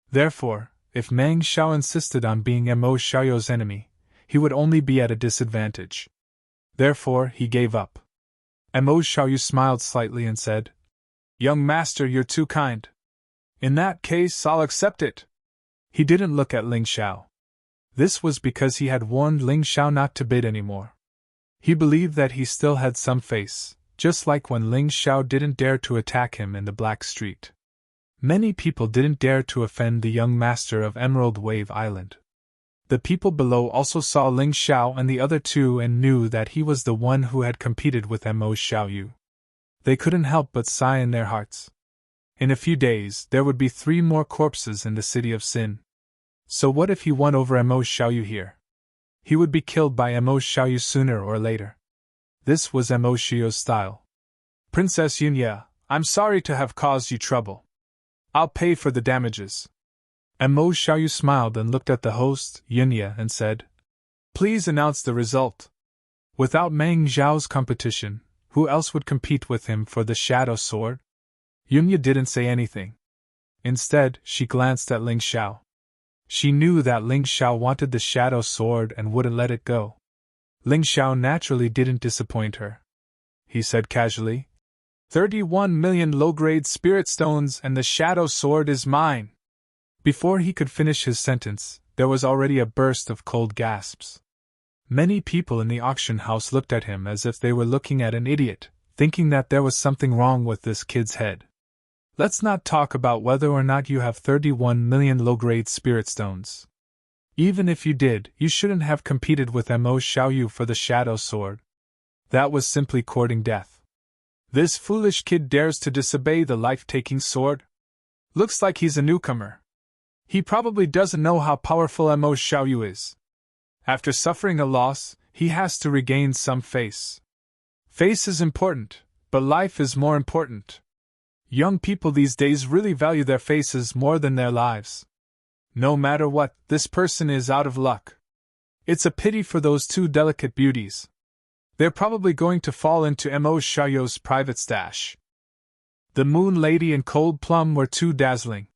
Therefore, if Meng Xiao insisted on being Mo Xiaoyu's enemy, he would only be at a disadvantage. Therefore, he gave up. Mo Xiaoyu smiled slightly and said, "Young master, you're too kind. In that case, I'll accept it." He didn't look at Ling Xiao. This was because he had warned Ling Xiao not to bid anymore. He believed that he still had some face, just like when Ling Xiao didn't dare to attack him in the Black Street. Many people didn't dare to offend the young master of Emerald Wave Island. The people below also saw Ling Xiao and the other two and knew that he was the one who had competed with Mo Xiaoyu. They couldn't help but sigh in their hearts. In a few days, there would be 3 more corpses in the city of Sin. So what if he won over Mo Xiaoyu here? He would be killed by Mo Xiaoyu sooner or later. This was Mo Xiaoyu's style. "Princess Yunya, I'm sorry to have caused you trouble. I'll pay for the damages." Mo Xiaoyu smiled and looked at the host, Yunya, and said, "Please announce the result." Without Meng Xiao's competition, who else would compete with him for the Shadow Sword? Yunya didn't say anything. Instead, she glanced at Ling Xiao. She knew that Ling Xiao wanted the Shadow Sword and wouldn't let it go. Ling Xiao naturally didn't disappoint her. He said casually, 31 million low-grade spirit stones and the Shadow Sword is mine." Before he could finish his sentence, there was already a burst of cold gasps. Many people in the auction house looked at him as if they were looking at an idiot, thinking that there was something wrong with this kid's head. Let's not talk about whether or not you have 31 million low-grade spirit stones. Even if you did, you shouldn't have competed with Mo Xiaoyu for the Shadow Sword. That was simply courting death. This foolish kid dares to disobey the life-taking sword? Looks like he's a newcomer. He probably doesn't know how powerful Mo Xiaoyu is. After suffering a loss, he has to regain some face. Face is important, but life is more important. Young people these days really value their faces more than their lives. No matter what, this person is out of luck. It's a pity for those 2 delicate beauties. They're probably going to fall into Mo Xiaoyu's private stash. The Moon Lady and Cold Plum were too dazzling.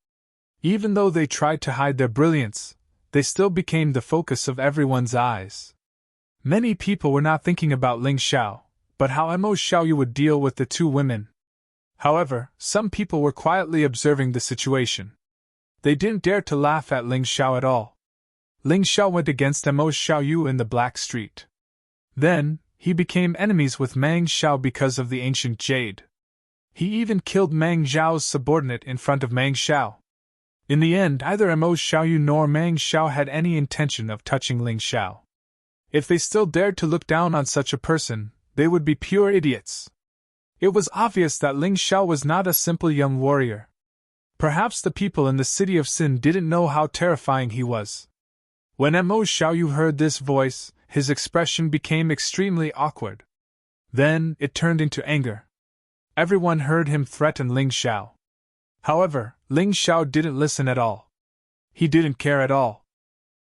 Even though they tried to hide their brilliance, they still became the focus of everyone's eyes. Many people were not thinking about Ling Xiao, but how Mo Xiaoyu would deal with the 2 women. However, some people were quietly observing the situation. They didn't dare to laugh at Ling Xiao at all. Ling Xiao went against Mo Xiaoyu in the Black Street. Then, he became enemies with Meng Xiao because of the ancient jade. He even killed Meng Xiao's subordinate in front of Meng Xiao. In the end, either Mo Xiaoyu nor Mang Xiao had any intention of touching Ling Xiao. If they still dared to look down on such a person, they would be pure idiots. It was obvious that Ling Xiao was not a simple young warrior. Perhaps the people in the city of Sin didn't know how terrifying he was. When Mo Xiaoyu heard this voice, his expression became extremely awkward. Then, it turned into anger. Everyone heard him threaten Ling Xiao. However, Ling Xiao didn't listen at all. He didn't care at all.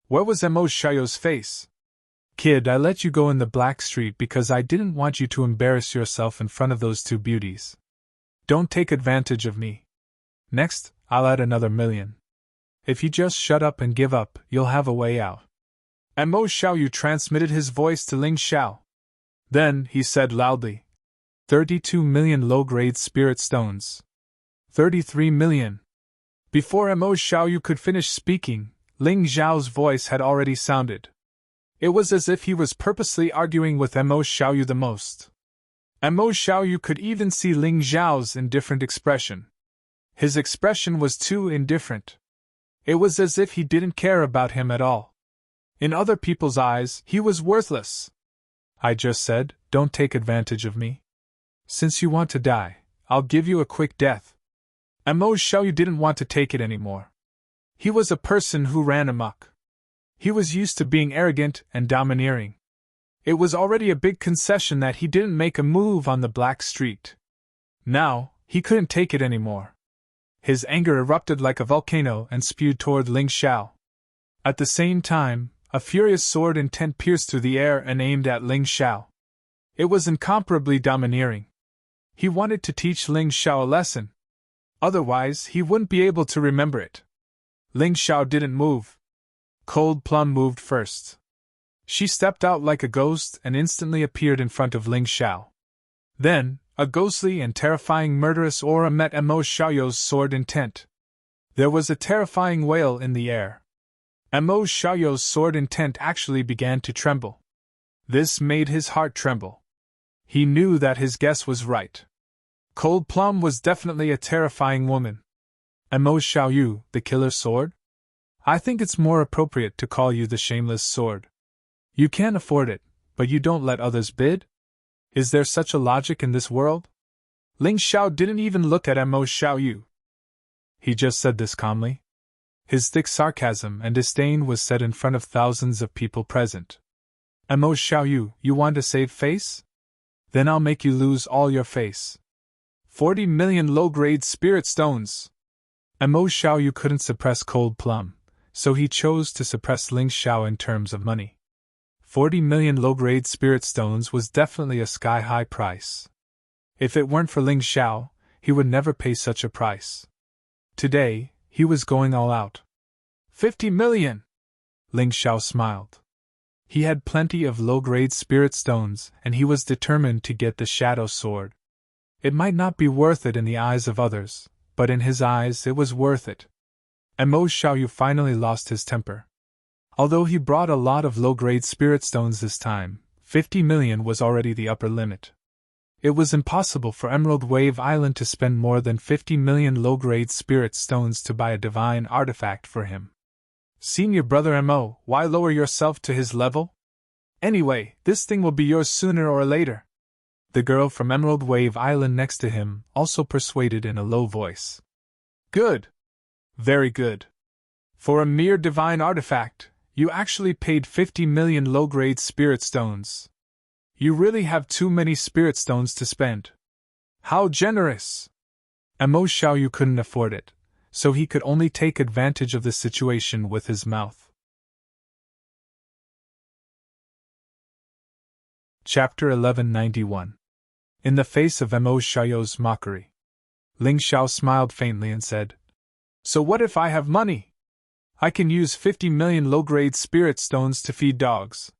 Where was Mo Xiaoyu's face? Kid, I let you go in the Black Street because I didn't want you to embarrass yourself in front of those two beauties. Don't take advantage of me. Next, I'll add another 1,000,000. If you just shut up and give up, you'll have a way out. Mo Xiaoyu transmitted his voice to Ling Xiao. Then, he said loudly, 32 million low-grade spirit stones. 33 million. Before Mo Xiaoyu could finish speaking, Ling Xiao's voice had already sounded. It was as if he was purposely arguing with Mo Xiaoyu the most. Mo Xiaoyu could even see Ling Xiao's indifferent expression. His expression was too indifferent. It was as if he didn't care about him at all. In other people's eyes, he was worthless. I just said, don't take advantage of me. Since you want to die, I'll give you a quick death. Mo Xiaoyu didn't want to take it anymore. He was a person who ran amok. He was used to being arrogant and domineering. It was already a big concession that he didn't make a move on the Black Street. Now, he couldn't take it anymore. His anger erupted like a volcano and spewed toward Ling Xiao. At the same time, a furious sword intent pierced through the air and aimed at Ling Xiao. It was incomparably domineering. He wanted to teach Ling Xiao a lesson. Otherwise, he wouldn't be able to remember it. Ling Xiao didn't move. Cold Plum moved first. She stepped out like a ghost and instantly appeared in front of Ling Xiao. Then, a ghostly and terrifying murderous aura met Mo Xiaoyu's sword intent. There was a terrifying wail in the air. Mo Xiaoyu's sword intent actually began to tremble. This made his heart tremble. He knew that his guess was right. Cold Plum was definitely a terrifying woman. Mo Xiaoyu, the killer sword? I think it's more appropriate to call you the shameless sword. You can't afford it, but you don't let others bid? Is there such a logic in this world? Ling Xiao didn't even look at Mo Xiaoyu. He just said this calmly. His thick sarcasm and disdain was said in front of thousands of people present. Mo Xiaoyu, you want to save face? Then I'll make you lose all your face. 40 million low-grade spirit stones. Mo Xiaoyu couldn't suppress Cold Plum, so he chose to suppress Ling Xiao in terms of money. 40 million low-grade spirit stones was definitely a sky-high price. If it weren't for Ling Xiao, he would never pay such a price. Today, he was going all out. 50 million! Ling Xiao smiled. He had plenty of low-grade spirit stones, and he was determined to get the Shadow Sword. It might not be worth it in the eyes of others, but in his eyes it was worth it. Mo Xiaoyu finally lost his temper. Although he brought a lot of low-grade spirit stones this time, 50 million was already the upper limit. It was impossible for Emerald Wave Island to spend more than 50 million low-grade spirit stones to buy a divine artifact for him. Senior brother Mo, why lower yourself to his level? Anyway, this thing will be yours sooner or later. The girl from Emerald Wave Island next to him also persuaded in a low voice. Good. Very good. For a mere divine artifact, you actually paid 50 million low-grade spirit stones. You really have too many spirit stones to spend. How generous! Mo Xiaoyu couldn't afford it, so he could only take advantage of the situation with his mouth. Chapter 1191. In the face of Mo Xiaoyu's mockery, Ling Xiao smiled faintly and said, So what if I have money? I can use 50 million low-grade spirit stones to feed dogs.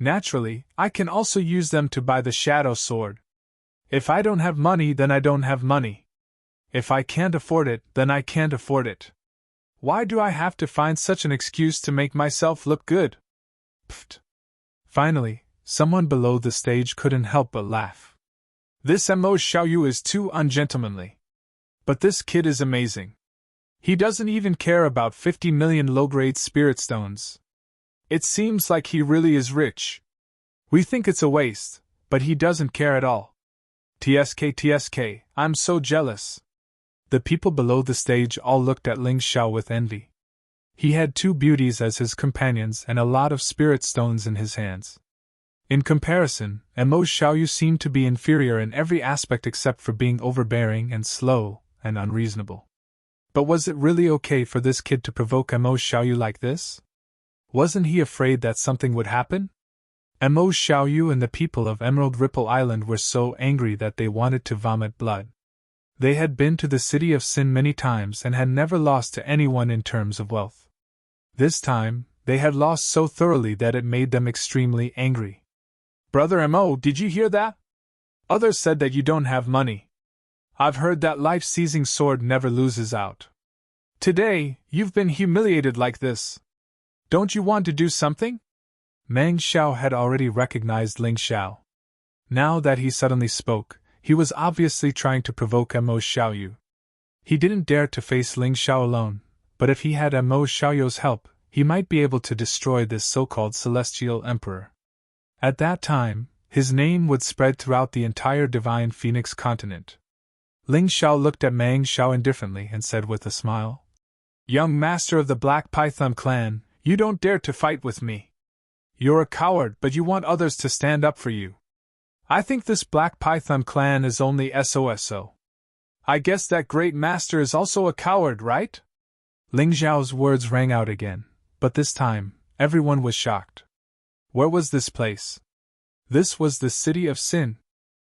Naturally, I can also use them to buy the Shadow Sword. If I don't have money, then I don't have money. If I can't afford it, then I can't afford it. Why do I have to find such an excuse to make myself look good? Pfft. Finally, someone below the stage couldn't help but laugh. This Mo Xiaoyu is too ungentlemanly. But this kid is amazing. He doesn't even care about 50 million low-grade spirit stones. It seems like he really is rich. We think it's a waste, but he doesn't care at all. TSK, I'm so jealous. The people below the stage all looked at Ling Xiao with envy. He had 2 beauties as his companions and a lot of spirit stones in his hands. In comparison, Mo Xiaoyu seemed to be inferior in every aspect except for being overbearing and slow and unreasonable. But was it really okay for this kid to provoke Mo Xiaoyu like this? Wasn't he afraid that something would happen? Mo Xiaoyu and the people of Emerald Ripple Island were so angry that they wanted to vomit blood. They had been to the City of Sin many times and had never lost to anyone in terms of wealth. This time, they had lost so thoroughly that it made them extremely angry. Brother Mo, did you hear that? Others said that you don't have money. I've heard that life-seizing sword never loses out. Today, you've been humiliated like this. Don't you want to do something? Meng Xiao had already recognized Ling Xiao. Now that he suddenly spoke, he was obviously trying to provoke Mo Xiaoyu. He didn't dare to face Ling Xiao alone, but if he had Mo Xiaoyu's help, he might be able to destroy this so-called Celestial Emperor. At that time, his name would spread throughout the entire Divine Phoenix continent. Ling Xiao looked at Meng Xiao indifferently and said with a smile, "Young master of the Black Python clan, you don't dare to fight with me. You're a coward, but you want others to stand up for you. I think this Black Python clan is only SOSO. I guess that great master is also a coward, right?" Ling Xiao's words rang out again, but this time, everyone was shocked. Where was this place? This was the City of Sin.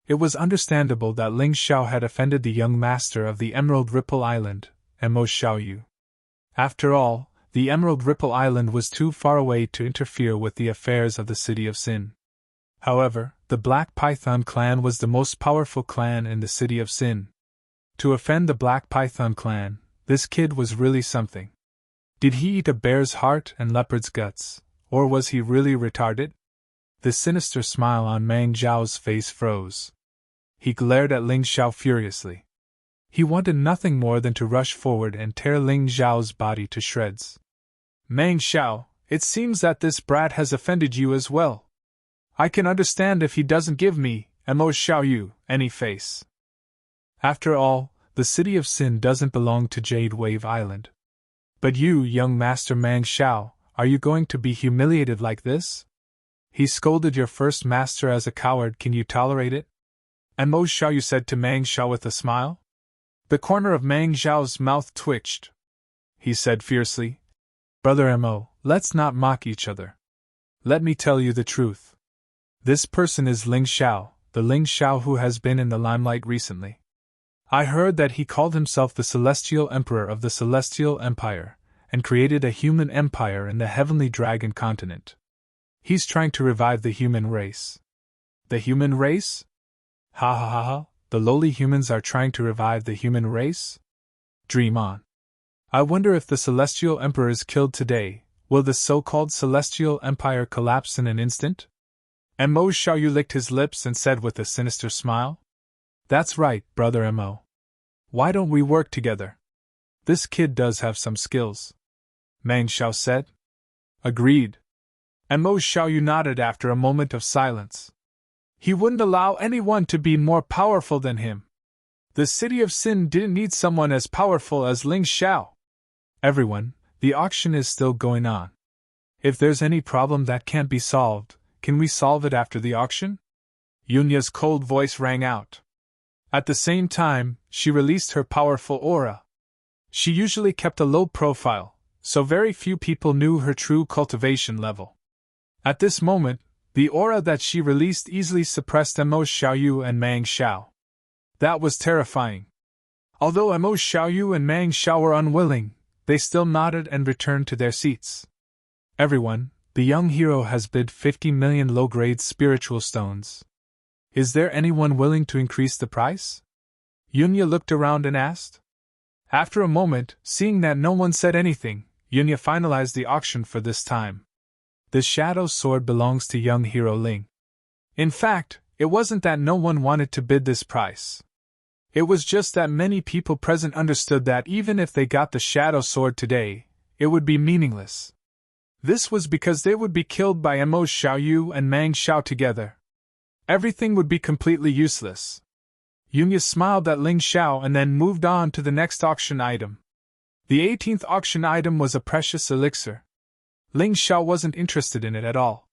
It was understandable that Ling Xiao had offended the young master of the Emerald Ripple Island, Mo Xiaoyu. After all, the Emerald Ripple Island was too far away to interfere with the affairs of the City of Sin. However, the Black Python clan was the most powerful clan in the City of Sin. To offend the Black Python clan, this kid was really something. Did he eat a bear's heart and leopard's guts, or was he really retarded? The sinister smile on Meng Xiao's face froze. He glared at Ling Xiao furiously. He wanted nothing more than to rush forward and tear Ling Xiao's body to shreds. "Meng Xiao, it seems that this brat has offended you as well. I can understand if he doesn't give me, Mo Xiaoyu, any face. After all, the City of Sin doesn't belong to Jade Wave Island. But you, young master Meng Xiao, are you going to be humiliated like this? He scolded your first master as a coward, can you tolerate it?" Mo Xiaoyu said to Meng Xiao with a smile. The corner of Meng Xiao's mouth twitched. He said fiercely, "Brother Mo, let's not mock each other. Let me tell you the truth. This person is Ling Xiao, the Ling Xiao who has been in the limelight recently. I heard that he called himself the Celestial Emperor of the Celestial Empire, and created a human empire in the Heavenly Dragon continent. He's trying to revive the human race." "The human race? Ha ha ha ha, the lowly humans are trying to revive the human race? Dream on. I wonder if the Celestial Emperor is killed today, will the so-called Celestial Empire collapse in an instant?" Mo Xiaoyu licked his lips and said with a sinister smile, "That's right, brother Mo. Why don't we work together? This kid does have some skills." Meng Xiao said. "Agreed." Mo Xiaoyu nodded after a moment of silence. He wouldn't allow anyone to be more powerful than him. The City of Sin didn't need someone as powerful as Ling Xiao. "Everyone, the auction is still going on. If there's any problem that can't be solved, can we solve it after the auction?" Yunya's cold voice rang out. At the same time, she released her powerful aura. She usually kept a low profile, so very few people knew her true cultivation level. At this moment, the aura that she released easily suppressed Mo Xiaoyu and Meng Xiao. That was terrifying. Although Mo Xiaoyu and Meng Xiao were unwilling, they still nodded and returned to their seats. "Everyone, the young hero has bid 50 million low-grade spiritual stones. Is there anyone willing to increase the price?" Yunya looked around and asked. After a moment, seeing that no one said anything, Yunya finalized the auction for this time. The Shadow Sword belongs to young hero Ling. In fact, it wasn't that no one wanted to bid this price. It was just that many people present understood that even if they got the Shadow Sword today, it would be meaningless. This was because they would be killed by Mo Xiaoyu and Mang Xiao together. Everything would be completely useless. Yunya smiled at Ling Xiao and then moved on to the next auction item. The 18th auction item was a precious elixir. Ling Xiao wasn't interested in it at all.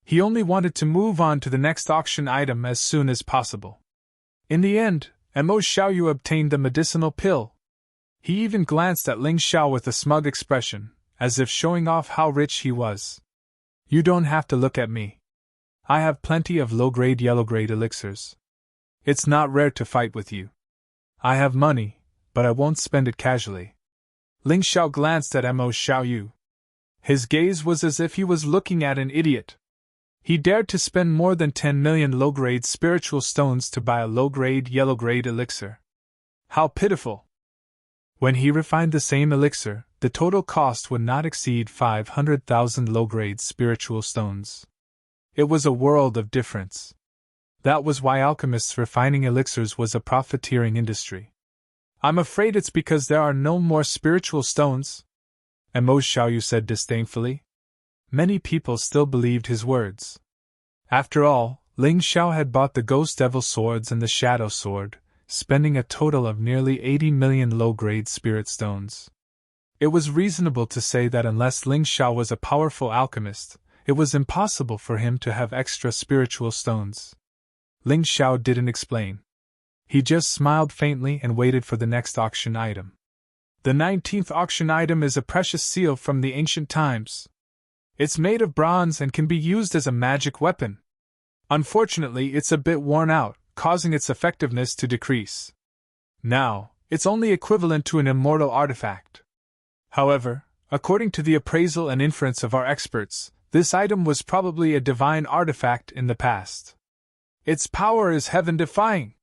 He only wanted to move on to the next auction item as soon as possible. In the end, Mo Xiaoyu obtained the medicinal pill. He even glanced at Ling Xiao with a smug expression, as if showing off how rich he was. You don't have to look at me. I have plenty of low-grade yellow-grade elixirs. It's not rare to fight with you. I have money, but I won't spend it casually. Ling Xiao glanced at Mo Xiaoyu. His gaze was as if he was looking at an idiot. He dared to spend more than 10 million low-grade spiritual stones to buy a low-grade yellow-grade elixir. How pitiful! When he refined the same elixir, the total cost would not exceed 500,000 low-grade spiritual stones. It was a world of difference. That was why alchemists refining elixirs was a profiteering industry. I'm afraid it's because there are no more spiritual stones, Mo Xiaoyu said disdainfully. Many people still believed his words. After all, Ling Xiao had bought the Ghost Devil swords and the Shadow Sword, spending a total of nearly 80 million low-grade spirit stones. It was reasonable to say that unless Ling Xiao was a powerful alchemist, it was impossible for him to have extra spiritual stones. Ling Xiao didn't explain. He just smiled faintly and waited for the next auction item. The 19th auction item is a precious seal from the ancient times. It's made of bronze and can be used as a magic weapon. Unfortunately, it's a bit worn out, causing its effectiveness to decrease. Now, it's only equivalent to an immortal artifact. However, according to the appraisal and inference of our experts, this item was probably a divine artifact in the past. Its power is heaven-defying.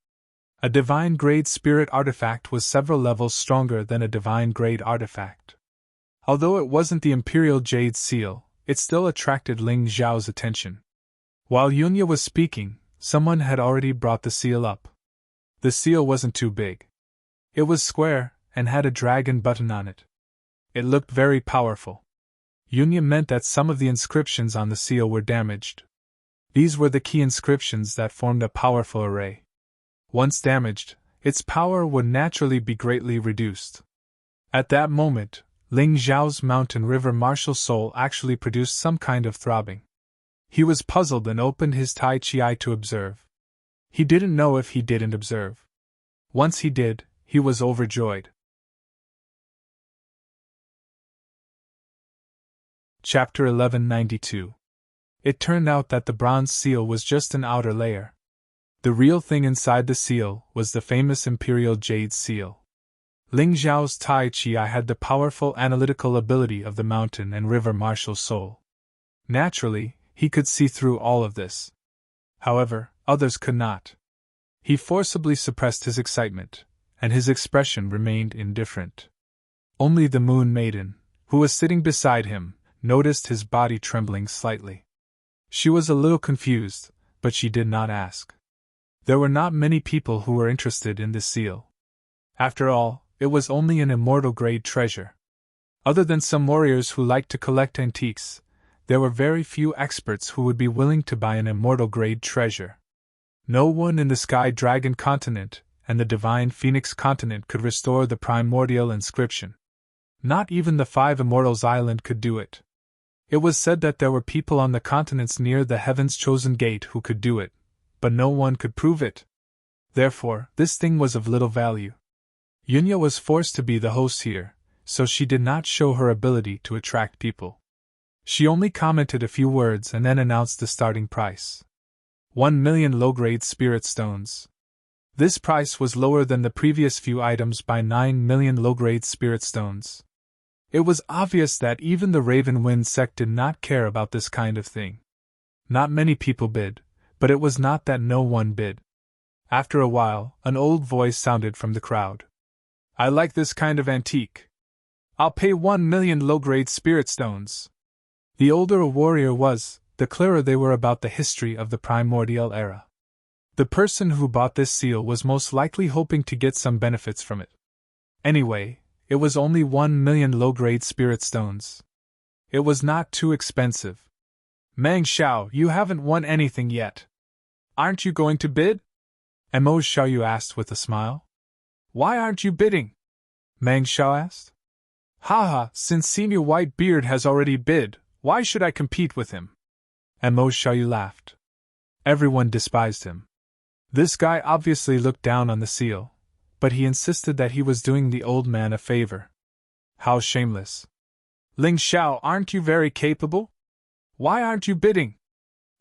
A divine-grade spirit artifact was several levels stronger than a divine-grade artifact. Although it wasn't the Imperial Jade Seal, it still attracted Ling Xiao's attention. While Yunya was speaking, someone had already brought the seal up. The seal wasn't too big. It was square, and had a dragon button on it. It looked very powerful. Yunya meant that some of the inscriptions on the seal were damaged. These were the key inscriptions that formed a powerful array. Once damaged, its power would naturally be greatly reduced. At that moment, Ling Xiao's mountain river martial soul actually produced some kind of throbbing. He was puzzled and opened his Tai Chi eye to observe. He didn't know if he didn't observe. Once he did, he was overjoyed. Chapter 1192. It turned out that the bronze seal was just an outer layer. The real thing inside the seal was the famous Imperial Jade Seal. Ling Xiao's Tai Chi had the powerful analytical ability of the mountain and river martial soul. Naturally, he could see through all of this. However, others could not. He forcibly suppressed his excitement, and his expression remained indifferent. Only the Moon Maiden, who was sitting beside him, noticed his body trembling slightly. She was a little confused, but she did not ask. There were not many people who were interested in this seal. After all, it was only an immortal-grade treasure. Other than some warriors who liked to collect antiques, there were very few experts who would be willing to buy an immortal-grade treasure. No one in the Sky Dragon continent and the Divine Phoenix continent could restore the primordial inscription. Not even the Five Immortals Island could do it. It was said that there were people on the continents near the Heaven's Chosen Gate who could do it, but no one could prove it. Therefore, this thing was of little value. Yunya was forced to be the host here, so she did not show her ability to attract people. She only commented a few words and then announced the starting price. 1 million low-grade spirit stones. This price was lower than the previous few items by 9 million low-grade spirit stones. It was obvious that even the Raven Wind sect did not care about this kind of thing. Not many people bid, but it was not that no one bid. After a while, an old voice sounded from the crowd. I like this kind of antique. I'll pay 1 million low-grade spirit stones. The older a warrior was, the clearer they were about the history of the primordial era. The person who bought this seal was most likely hoping to get some benefits from it. Anyway, it was only 1,000,000 low-grade spirit stones. It was not too expensive. Meng Xiao, you haven't won anything yet. Aren't you going to bid? Mo Xiaoyu asked with a smile. Why aren't you bidding? Meng Xiao asked. Haha, since Senior Whitebeard has already bid, why should I compete with him? Mo Xiaoyu laughed. Everyone despised him. This guy obviously looked down on the seal, but he insisted that he was doing the old man a favor. How shameless. Ling Xiao, aren't you very capable? Why aren't you bidding?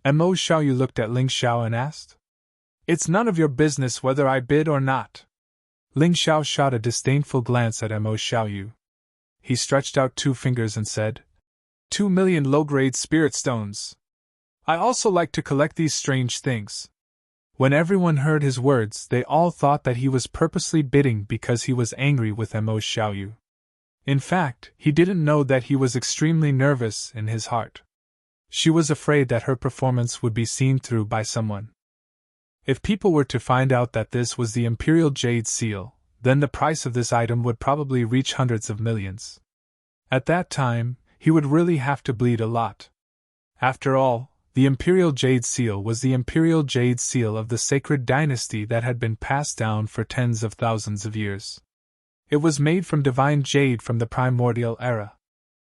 Mo Xiaoyu looked at Ling Xiao and asked. It's none of your business whether I bid or not. Ling Xiao shot a disdainful glance at Mo Xiaoyu. He stretched out 2 fingers and said, 2,000,000 low-grade spirit stones. I also like to collect these strange things. When everyone heard his words, they all thought that he was purposely bidding because he was angry with Mo Xiaoyu. In fact, he didn't know that he was extremely nervous in his heart. She was afraid that her performance would be seen through by someone. If people were to find out that this was the Imperial Jade Seal, then the price of this item would probably reach hundreds of millions. At that time, he would really have to bleed a lot. After all, the Imperial Jade Seal was the Imperial Jade Seal of the sacred dynasty that had been passed down for tens of thousands of years. It was made from divine jade from the primordial era.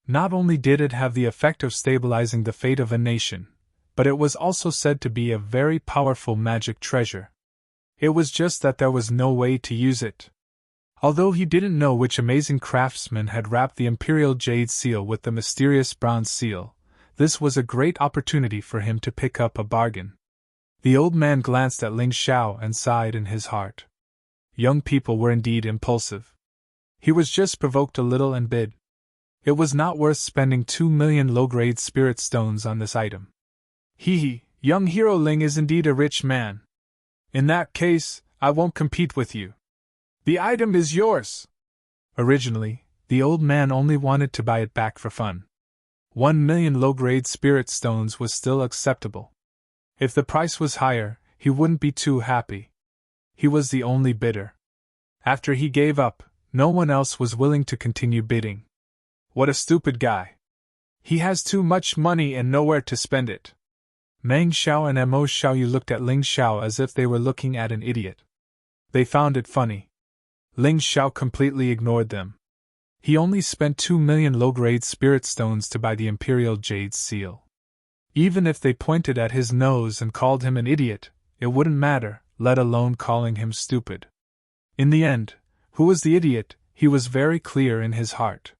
Not only did it have the effect of stabilizing the fate of a nation, but it was also said to be a very powerful magic treasure. It was just that there was no way to use it. Although he didn't know which amazing craftsman had wrapped the Imperial Jade Seal with the mysterious bronze seal, this was a great opportunity for him to pick up a bargain. The old man glanced at Ling Xiao and sighed in his heart. Young people were indeed impulsive. He was just provoked a little and bid. It was not worth spending 2,000,000 low-grade spirit stones on this item. Hee, young hero Ling is indeed a rich man. In that case, I won't compete with you. The item is yours. Originally, the old man only wanted to buy it back for fun. 1,000,000 low-grade spirit stones was still acceptable. If the price was higher, he wouldn't be too happy. He was the only bidder. After he gave up, no one else was willing to continue bidding. What a stupid guy. He has too much money and nowhere to spend it. Meng Xiao and Mo Xiaoyu looked at Ling Xiao as if they were looking at an idiot. They found it funny. Ling Xiao completely ignored them. He only spent 2,000,000 low-grade spirit stones to buy the Imperial Jade Seal. Even if they pointed at his nose and called him an idiot, it wouldn't matter, let alone calling him stupid. In the end, who was the idiot, he was very clear in his heart.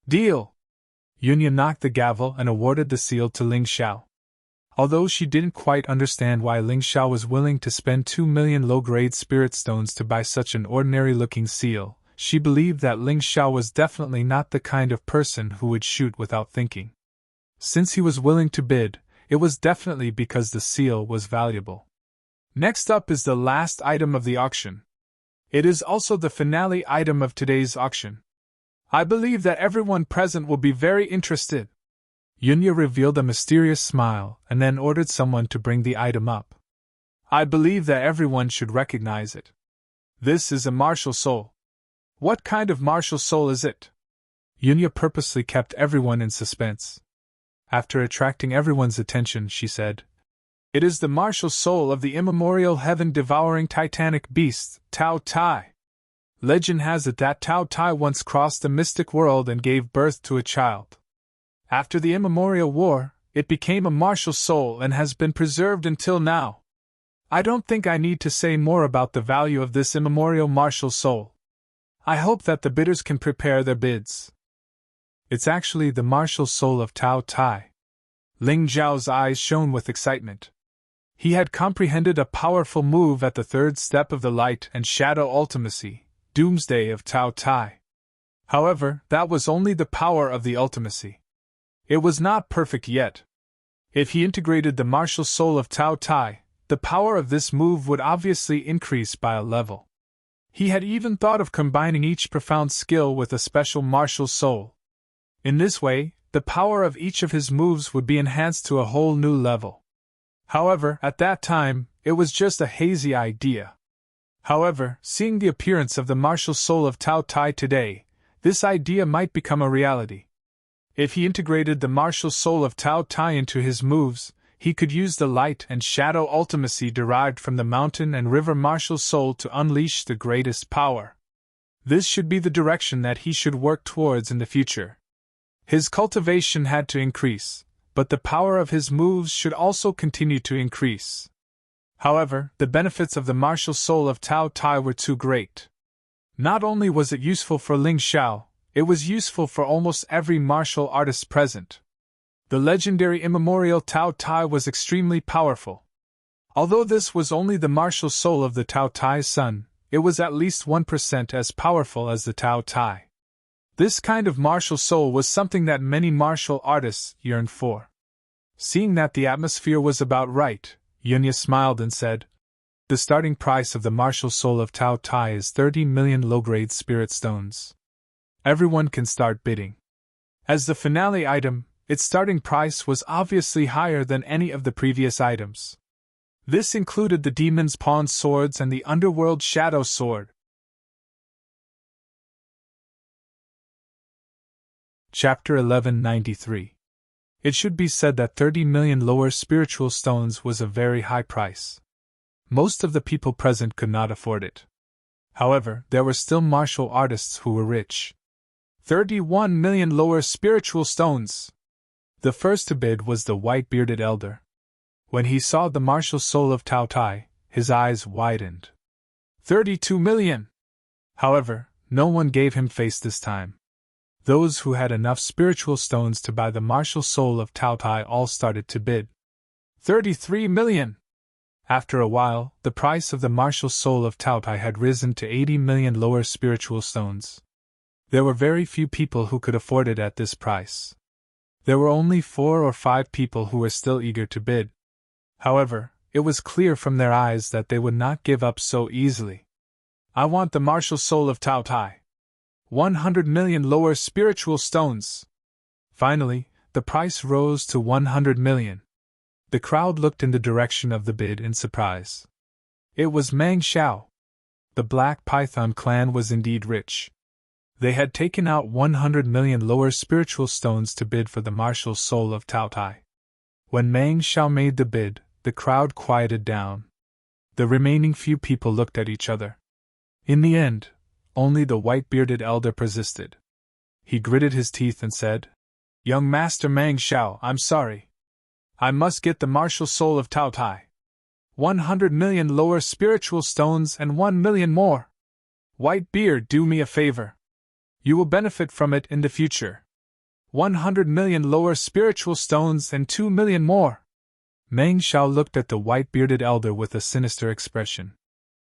Deal! Yunya knocked the gavel and awarded the seal to Ling Xiao. Although she didn't quite understand why Ling Xiao was willing to spend 2,000,000 low-grade spirit stones to buy such an ordinary-looking seal, she believed that Ling Xiao was definitely not the kind of person who would shoot without thinking. Since he was willing to bid, it was definitely because the seal was valuable. Next up is the last item of the auction. It is also the finale item of today's auction. I believe that everyone present will be very interested. Yunya revealed a mysterious smile and then ordered someone to bring the item up. I believe that everyone should recognize it. This is a martial soul. What kind of martial soul is it? Yunya purposely kept everyone in suspense. After attracting everyone's attention, she said, It is the martial soul of the immemorial heaven-devouring titanic beast, Tao Tai. Legend has it that Tao Tai once crossed the mystic world and gave birth to a child. After the immemorial war, it became a martial soul and has been preserved until now. I don't think I need to say more about the value of this immemorial martial soul. I hope that the bidders can prepare their bids. It's actually the martial soul of Tao Tai. Ling Zhao's eyes shone with excitement. He had comprehended a powerful move at the third step of the light and shadow ultimacy, Doomsday of Tao Tai. However, that was only the power of the ultimacy. It was not perfect yet. If he integrated the martial soul of Tao Tai, the power of this move would obviously increase by a level. He had even thought of combining each profound skill with a special martial soul. In this way, the power of each of his moves would be enhanced to a whole new level. However, at that time, it was just a hazy idea. However, seeing the appearance of the martial soul of Tao Tai today, this idea might become a reality. If he integrated the martial soul of Tao Tai into his moves, he could use the light and shadow ultimacy derived from the mountain and river martial soul to unleash the greatest power. This should be the direction that he should work towards in the future. His cultivation had to increase, but the power of his moves should also continue to increase. However, the benefits of the martial soul of Tao Tai were too great. Not only was it useful for Ling Xiao, it was useful for almost every martial artist present. The legendary immemorial Tao Tai was extremely powerful. Although this was only the martial soul of the Tao Tai's son, it was at least 1% as powerful as the Tao Tai. This kind of martial soul was something that many martial artists yearned for. Seeing that the atmosphere was about right, Yunya smiled and said, "The starting price of the martial soul of Tao Tai is 30 million low-grade spirit stones. Everyone can start bidding." As the finale item, its starting price was obviously higher than any of the previous items. This included the Demon's Pawn swords and the Underworld Shadow sword. Chapter 1193. It should be said that 30 million lower spiritual stones was a very high price. Most of the people present could not afford it. However, there were still martial artists who were rich. 31 million lower spiritual stones! The first to bid was the white-bearded elder. When he saw the martial soul of Tao Tai, his eyes widened. 32 million! However, no one gave him face this time. Those who had enough spiritual stones to buy the martial soul of Tao Tai all started to bid. 33 million! After a while, the price of the martial soul of Tao Tai had risen to 80 million lower spiritual stones. There were very few people who could afford it at this price. There were only 4 or 5 people who were still eager to bid. However, it was clear from their eyes that they would not give up so easily. "I want the martial soul of Tao Tai. 100 million lower spiritual stones." Finally, the price rose to 100 million. The crowd looked in the direction of the bid in surprise. It was Meng Xiao. The Black Python clan was indeed rich. They had taken out 100 million lower spiritual stones to bid for the martial soul of Tao Tai. When Meng Xiao made the bid, the crowd quieted down. The remaining few people looked at each other. In the end, only the white-bearded elder persisted. He gritted his teeth and said, "Young Master Meng Xiao, I'm sorry. I must get the martial soul of Tao Tai. 100 million lower spiritual stones and 1 million more. White Beard, do me a favor. You will benefit from it in the future. 100 million lower spiritual stones and 2 million more." Meng Xiao looked at the white-bearded elder with a sinister expression.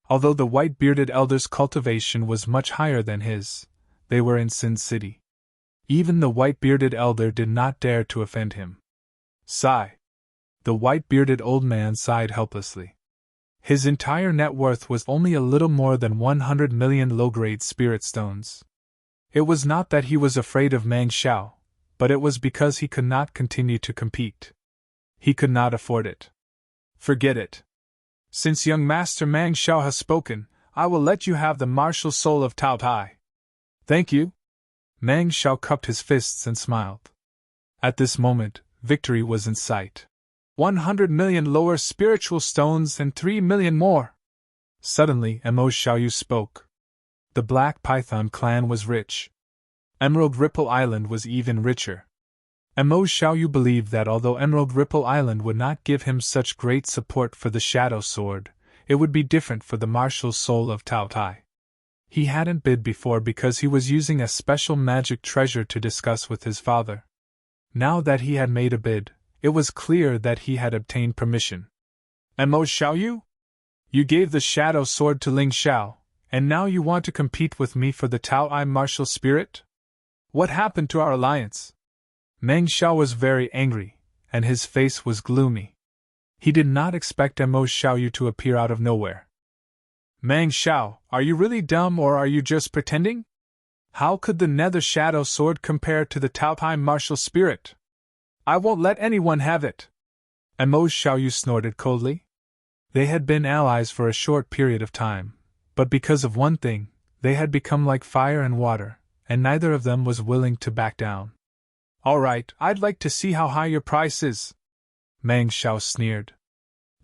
Although the white-bearded elder's cultivation was much higher than his, they were in Sin City. Even the white-bearded elder did not dare to offend him. Sigh. The white-bearded old man sighed helplessly. His entire net worth was only a little more than 100 million low-grade spirit stones. It was not that he was afraid of Meng Xiao, but it was because he could not continue to compete. He could not afford it. "Forget it. Since young Master Meng Xiao has spoken, I will let you have the martial soul of Tao Tai." "Thank you." Meng Xiao cupped his fists and smiled. At this moment, victory was in sight. 100 million lower spiritual stones and 3 million more. Suddenly, Mo Xiaoyu spoke. The Black Python clan was rich. Emerald Ripple Island was even richer. Mo Xiaoyu believed that although Emerald Ripple Island would not give him such great support for the Shadow Sword, it would be different for the martial soul of Tao Tai. He hadn't bid before because he was using a special magic treasure to discuss with his father. Now that he had made a bid, it was clear that he had obtained permission. "Mo Xiaoyu? You gave the Shadow Sword to Ling Xiao, and now you want to compete with me for the Tao I martial spirit? What happened to our alliance?" Meng Xiao was very angry, and his face was gloomy. He did not expect Mo Xiaoyu to appear out of nowhere. "Meng Xiao, are you really dumb or are you just pretending? How could the Nether Shadow Sword compare to the Tao Tai martial spirit? I won't let anyone have it." Mo Xiaoyu snorted coldly. They had been allies for a short period of time, but because of one thing, they had become like fire and water, and neither of them was willing to back down. All right, I'd like to see how high your price is, Meng Xiao sneered.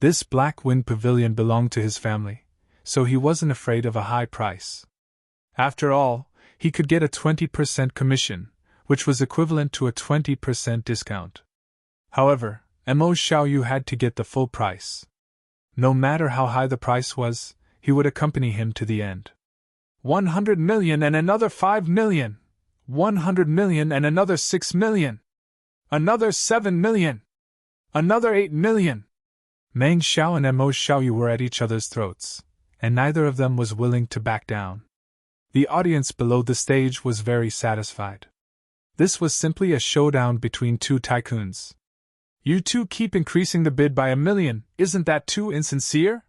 This Black Wind Pavilion belonged to his family, so he wasn't afraid of a high price. After all, he could get a 20% commission, which was equivalent to a 20% discount. However, Mo Xiaoyu had to get the full price. No matter how high the price was, he would accompany him to the end. 100 million and another 5 million. 100 million and another 6 million. Another 7 million. Another 8 million. Meng Xiao and Mo Xiaoyu were at each other's throats, and neither of them was willing to back down. The audience below the stage was very satisfied. This was simply a showdown between two tycoons. You two keep increasing the bid by 1 million, isn't that too insincere?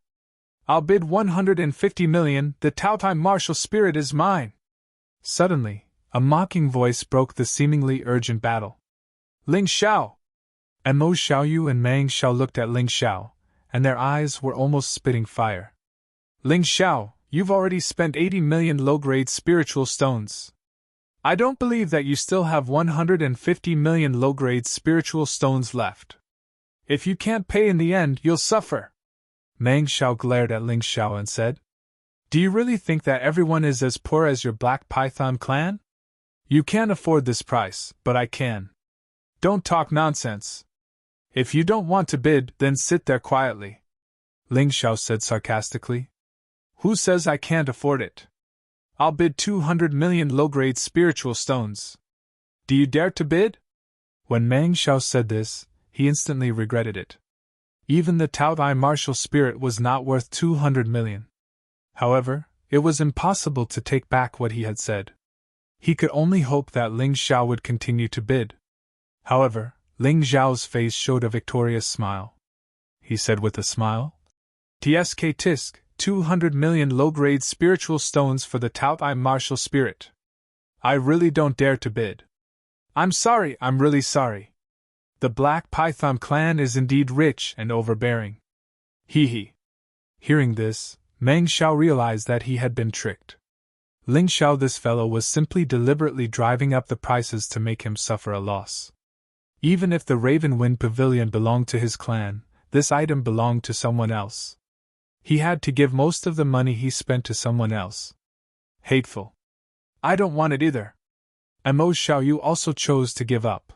I'll bid 150 million, the Taotai martial spirit is mine. Suddenly, a mocking voice broke the seemingly urgent battle. Ling Xiao! Mo Xiaoyu and Meng Xiao looked at Ling Xiao, and their eyes were almost spitting fire. Ling Xiao, you've already spent 80 million low-grade spiritual stones. I don't believe that you still have 150 million low-grade spiritual stones left. If you can't pay in the end, you'll suffer. Meng Xiao glared at Ling Xiao and said, Do you really think that everyone is as poor as your Black Python clan? You can't afford this price, but I can. Don't talk nonsense. If you don't want to bid, then sit there quietly. Ling Xiao said sarcastically. Who says I can't afford it? I'll bid 200 million low-grade spiritual stones. Do you dare to bid? When Meng Xiao said this, he instantly regretted it. Even the Taotai martial spirit was not worth 200 million. However, it was impossible to take back what he had said. He could only hope that Ling Xiao would continue to bid. However, Ling Xiao's face showed a victorious smile. He said with a smile, Tsk tisk, 200 million low-grade spiritual stones for the Taotai martial spirit. I really don't dare to bid. I'm really sorry. The Black Python clan is indeed rich and overbearing. Hee. Hearing this, Meng Xiao realized that he had been tricked. Ling Xiao, this fellow, was simply deliberately driving up the prices to make him suffer a loss. Even if the Raven Wind Pavilion belonged to his clan, this item belonged to someone else. He had to give most of the money he spent to someone else. Hateful. I don't want it either. Mo Xiaoyu also chose to give up.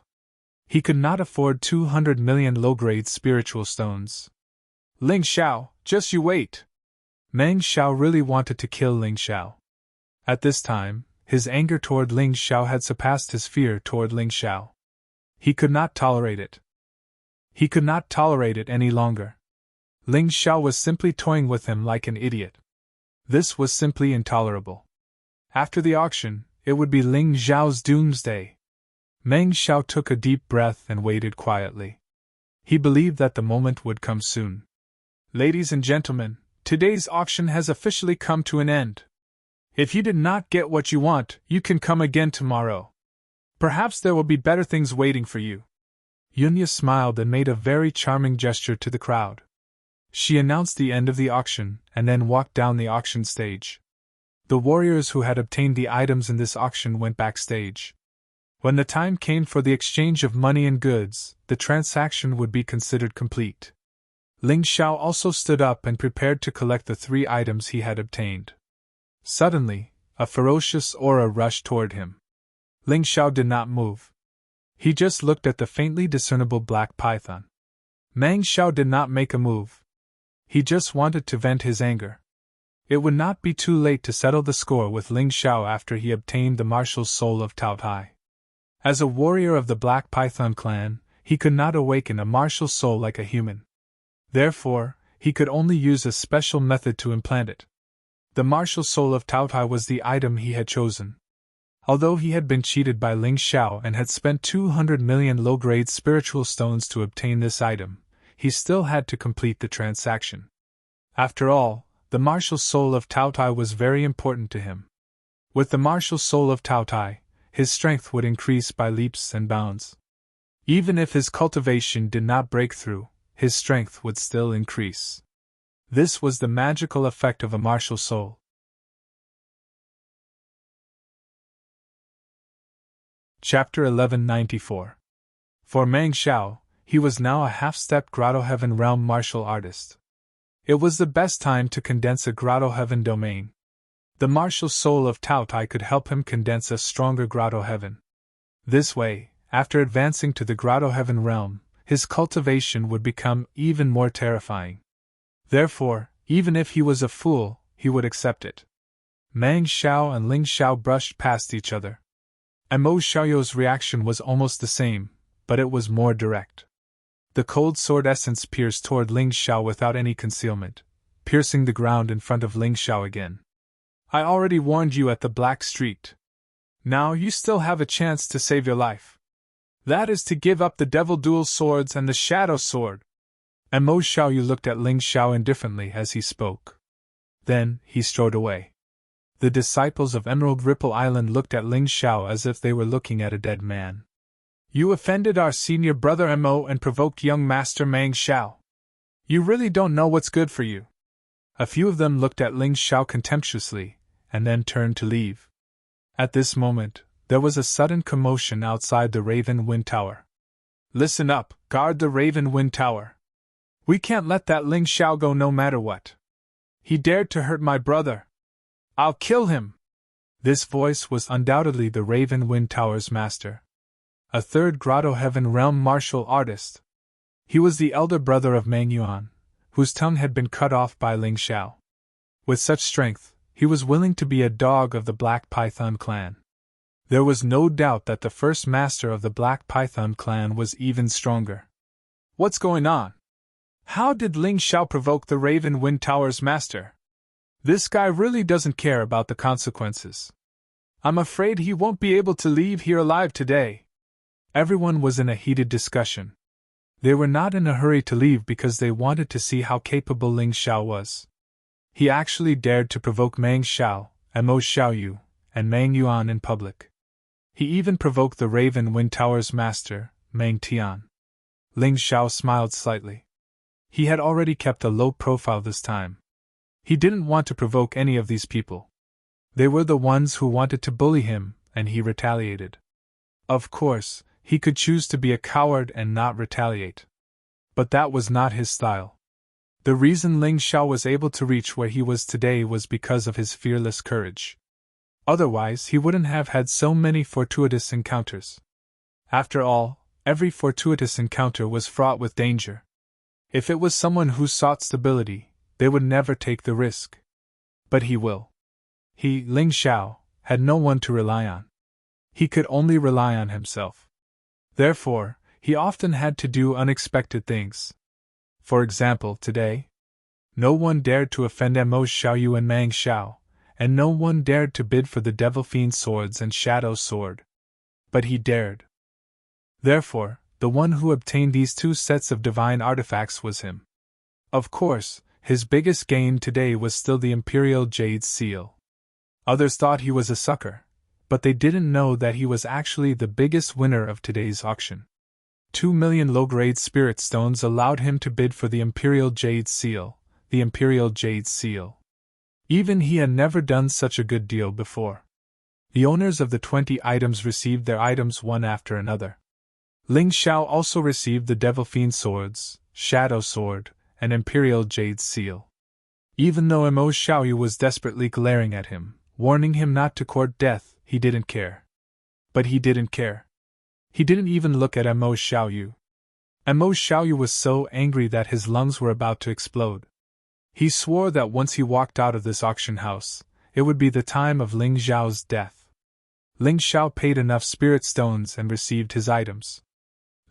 He could not afford 200 million low-grade spiritual stones. Ling Xiao, just you wait. Meng Xiao really wanted to kill Ling Xiao. At this time, his anger toward Ling Xiao had surpassed his fear toward Ling Xiao. He could not tolerate it. He could not tolerate it any longer. Ling Xiao was simply toying with him like an idiot. This was simply intolerable. After the auction, it would be Ling Xiao's doomsday. Meng Xiao took a deep breath and waited quietly. He believed that the moment would come soon. Ladies and gentlemen, today's auction has officially come to an end. If you did not get what you want, you can come again tomorrow. Perhaps there will be better things waiting for you. Yunya smiled and made a very charming gesture to the crowd. She announced the end of the auction and then walked down the auction stage. The warriors who had obtained the items in this auction went backstage. When the time came for the exchange of money and goods, the transaction would be considered complete. Ling Xiao also stood up and prepared to collect the 3 items he had obtained. Suddenly, a ferocious aura rushed toward him. Ling Xiao did not move. He just looked at the faintly discernible black python. Meng Xiao did not make a move. He just wanted to vent his anger. It would not be too late to settle the score with Ling Xiao after he obtained the martial soul of Tao Tai. As a warrior of the Black Python clan, he could not awaken a martial soul like a human. Therefore, he could only use a special method to implant it. The martial soul of Tao Tai was the item he had chosen. Although he had been cheated by Ling Xiao and had spent 200 million low-grade spiritual stones to obtain this item, he still had to complete the transaction. After all, the martial soul of Tao Tai was very important to him. With the martial soul of Tao Tai, his strength would increase by leaps and bounds. Even if his cultivation did not break through, his strength would still increase. This was the magical effect of a martial soul. Chapter 1194. For Meng Xiao, he was now a half-stepped Grotto Heaven realm martial artist. It was the best time to condense a Grotto Heaven domain. The martial soul of Tao Tai could help him condense a stronger Grotto Heaven. This way, after advancing to the Grotto Heaven realm, his cultivation would become even more terrifying. Therefore, even if he was a fool, he would accept it. Meng Xiao and Ling Xiao brushed past each other. Mo Xiaoyu's reaction was almost the same, but it was more direct. The cold sword essence pierced toward Ling Xiao without any concealment, piercing the ground in front of Ling Xiao again. I already warned you at the Black Street. Now you still have a chance to save your life. That is to give up the Devil Dual Swords and the Shadow Sword. Mo Xiaoyu looked at Ling Xiao indifferently as he spoke. Then, he strode away. The disciples of Emerald Ripple Island looked at Ling Xiao as if they were looking at a dead man. You offended our senior brother Mo and provoked young Master Meng Xiao. You really don't know what's good for you. A few of them looked at Ling Xiao contemptuously, and then turned to leave. At this moment, there was a sudden commotion outside the Raven Wind Tower. Listen up, guard the Raven Wind Tower. We can't let that Ling Xiao go no matter what. He dared to hurt my brother. I'll kill him! This voice was undoubtedly the Raven Wind Tower's master. A third Grotto Heaven realm martial artist. He was the elder brother of Meng Yuan, whose tongue had been cut off by Ling Xiao. With such strength, he was willing to be a dog of the Black Python clan. There was no doubt that the first master of the Black Python clan was even stronger. What's going on? How did Ling Xiao provoke the Raven Wind Tower's master? This guy really doesn't care about the consequences. I'm afraid he won't be able to leave here alive today. Everyone was in a heated discussion. They were not in a hurry to leave because they wanted to see how capable Ling Xiao was. He actually dared to provoke Meng Xiao, Mo Xiaoyu, and Meng Yuan in public. He even provoked the Raven Wind Tower's master, Meng Tian. Ling Xiao smiled slightly. He had already kept a low profile this time. He didn't want to provoke any of these people. They were the ones who wanted to bully him, and he retaliated. Of course, he could choose to be a coward and not retaliate. But that was not his style. The reason Ling Xiao was able to reach where he was today was because of his fearless courage. Otherwise, he wouldn't have had so many fortuitous encounters. After all, every fortuitous encounter was fraught with danger. If it was someone who sought stability, they would never take the risk. But he will. He, Ling Xiao, had no one to rely on. He could only rely on himself. Therefore, he often had to do unexpected things. For example, today, no one dared to offend Mo Xiaoyu and Meng Xiao, and no one dared to bid for the Devil Fiend Swords and Shadow Sword. But he dared. Therefore, the one who obtained these two sets of divine artifacts was him. Of course, his biggest gain today was still the Imperial Jade Seal. Others thought he was a sucker, but they didn't know that he was actually the biggest winner of today's auction. 2 million low-grade spirit stones allowed him to bid for the Imperial Jade Seal, the Imperial Jade Seal. Even he had never done such a good deal before. The owners of the 20 items received their items one after another. Ling Xiao also received the Devil Fiend Swords, Shadow Sword, and Imperial Jade Seal. Even though Mo Xiaoyu was desperately glaring at him, warning him not to court death, he didn't care. But he didn't care. He didn't even look at Mo Xiaoyu. Mo Xiaoyu was so angry that his lungs were about to explode. He swore that once he walked out of this auction house, it would be the time of Ling Xiao's death. Ling Xiao paid enough spirit stones and received his items.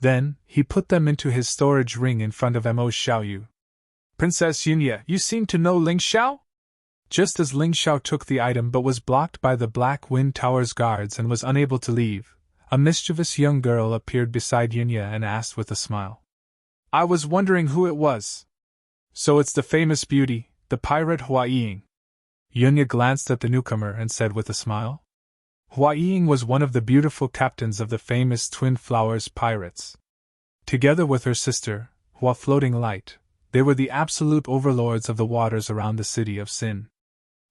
Then, he put them into his storage ring in front of Mo Xiaoyu. Princess Yunya, you seem to know Ling Xiao? Just as Ling Xiao took the item but was blocked by the Black Wind Tower's guards and was unable to leave, a mischievous young girl appeared beside Yunya and asked with a smile. I was wondering who it was. So it's the famous beauty, the pirate Hua Ying. Yunya glanced at the newcomer and said with a smile. Hua Ying was one of the beautiful captains of the famous Twin Flowers pirates. Together with her sister, Hua Floating Light, They were the absolute overlords of the waters around the city of Sin.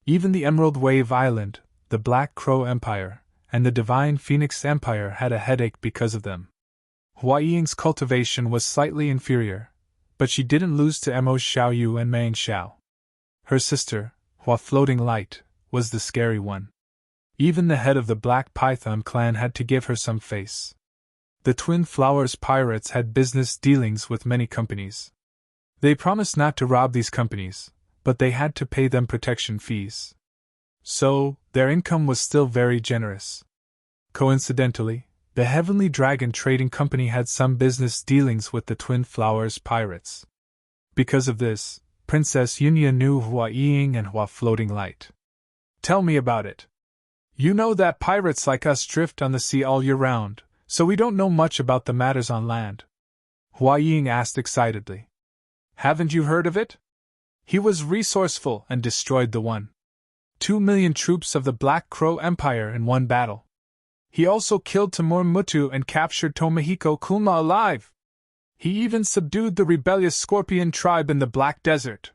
Even the Emerald Wave Island, the Black Crow Empire, and the Divine Phoenix Empire had a headache because of them. Hua Ying's cultivation was slightly inferior, but she didn't lose to Mo Xiaoyu and Meng Xiao. Her sister, Hua Floating Light, was the scary one. Even the head of the Black Python clan had to give her some face. The Twin Flowers pirates had business dealings with many companies. They promised not to rob these companies, but they had to pay them protection fees. So, their income was still very generous. Coincidentally, the Heavenly Dragon Trading Company had some business dealings with the Twin Flowers pirates. Because of this, Princess Yunya knew Hua Ying and Hua Floating Light. Tell me about it. You know that pirates like us drift on the sea all year round, so we don't know much about the matters on land. Hua Ying asked excitedly. Haven't you heard of it? He was resourceful and destroyed the 1.2 million troops of the Black Crow Empire in one battle. He also killed Timur Mutu and captured Tomahiko Kulma alive. He even subdued the rebellious Scorpion tribe in the Black Desert.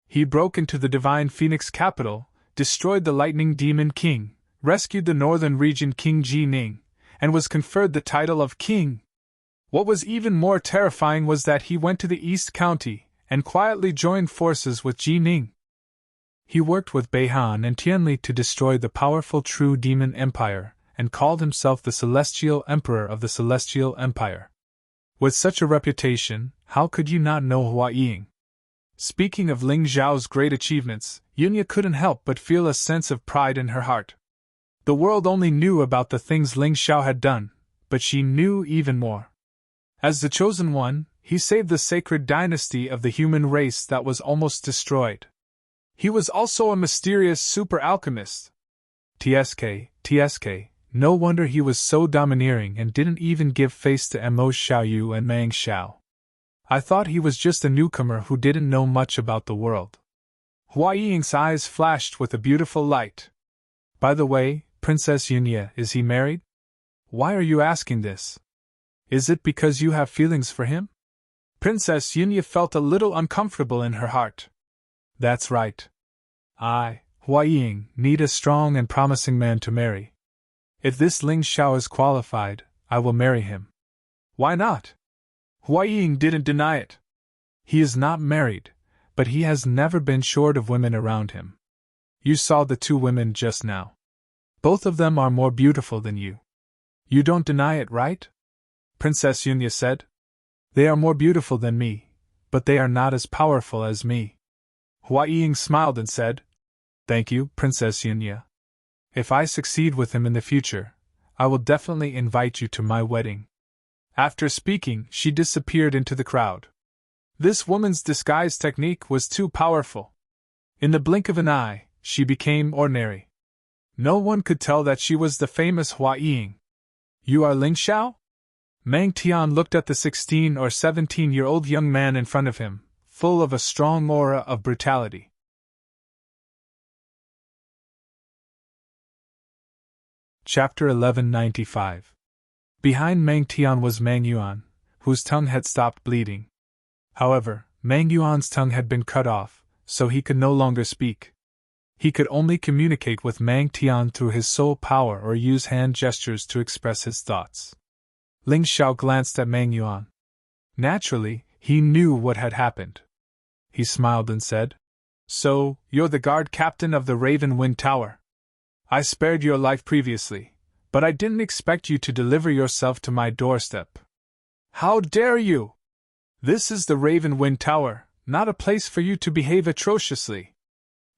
He broke into the Divine Phoenix capital, destroyed the Lightning Demon King, rescued the northern region King Ji Ning, and was conferred the title of King. What was even more terrifying was that he went to the East County and quietly joined forces with Ji Ning. He worked with Beihan and Tianli to destroy the powerful True Demon Empire, and called himself the Celestial Emperor of the Celestial Empire. With such a reputation, how could you not know Hua Ying? Speaking of Ling Zhao's great achievements, Yunya couldn't help but feel a sense of pride in her heart. The world only knew about the things Ling Zhao had done, but she knew even more. As the Chosen One, he saved the sacred dynasty of the human race that was almost destroyed. He was also a mysterious super alchemist. TSK, no wonder he was so domineering and didn't even give face to Mo Xiaoyu and Meng Xiao. I thought he was just a newcomer who didn't know much about the world. Hua Ying's eyes flashed with a beautiful light. By the way, Princess Yunya, is he married? Why are you asking this? Is it because you have feelings for him? Princess Yunya felt a little uncomfortable in her heart. That's right. I, Hua Ying, need a strong and promising man to marry. If this Ling Xiao is qualified, I will marry him. Why not? Hua Ying didn't deny it. He is not married, but he has never been short of women around him. You saw the two women just now. Both of them are more beautiful than you. You don't deny it, right? Princess Yunya said. They are more beautiful than me, but they are not as powerful as me. Hua Ying smiled and said, Thank you, Princess Yunya. If I succeed with him in the future, I will definitely invite you to my wedding. After speaking, she disappeared into the crowd. This woman's disguise technique was too powerful. In the blink of an eye, she became ordinary. No one could tell that she was the famous Hua Ying. You are Ling Xiao? Meng Tian looked at the 16 or 17-year-old young man in front of him, full of a strong aura of brutality. Chapter 1195. Behind Meng Tian was Meng Yuan, whose tongue had stopped bleeding. However, Meng Yuan's tongue had been cut off, so he could no longer speak. He could only communicate with Meng Tian through his soul power or use hand gestures to express his thoughts. Ling Xiao glanced at Meng Yuan. Naturally, he knew what had happened. He smiled and said, So, you're the guard captain of the Raven Wind Tower. I spared your life previously, but I didn't expect you to deliver yourself to my doorstep. How dare you! This is the Raven Wind Tower, not a place for you to behave atrociously.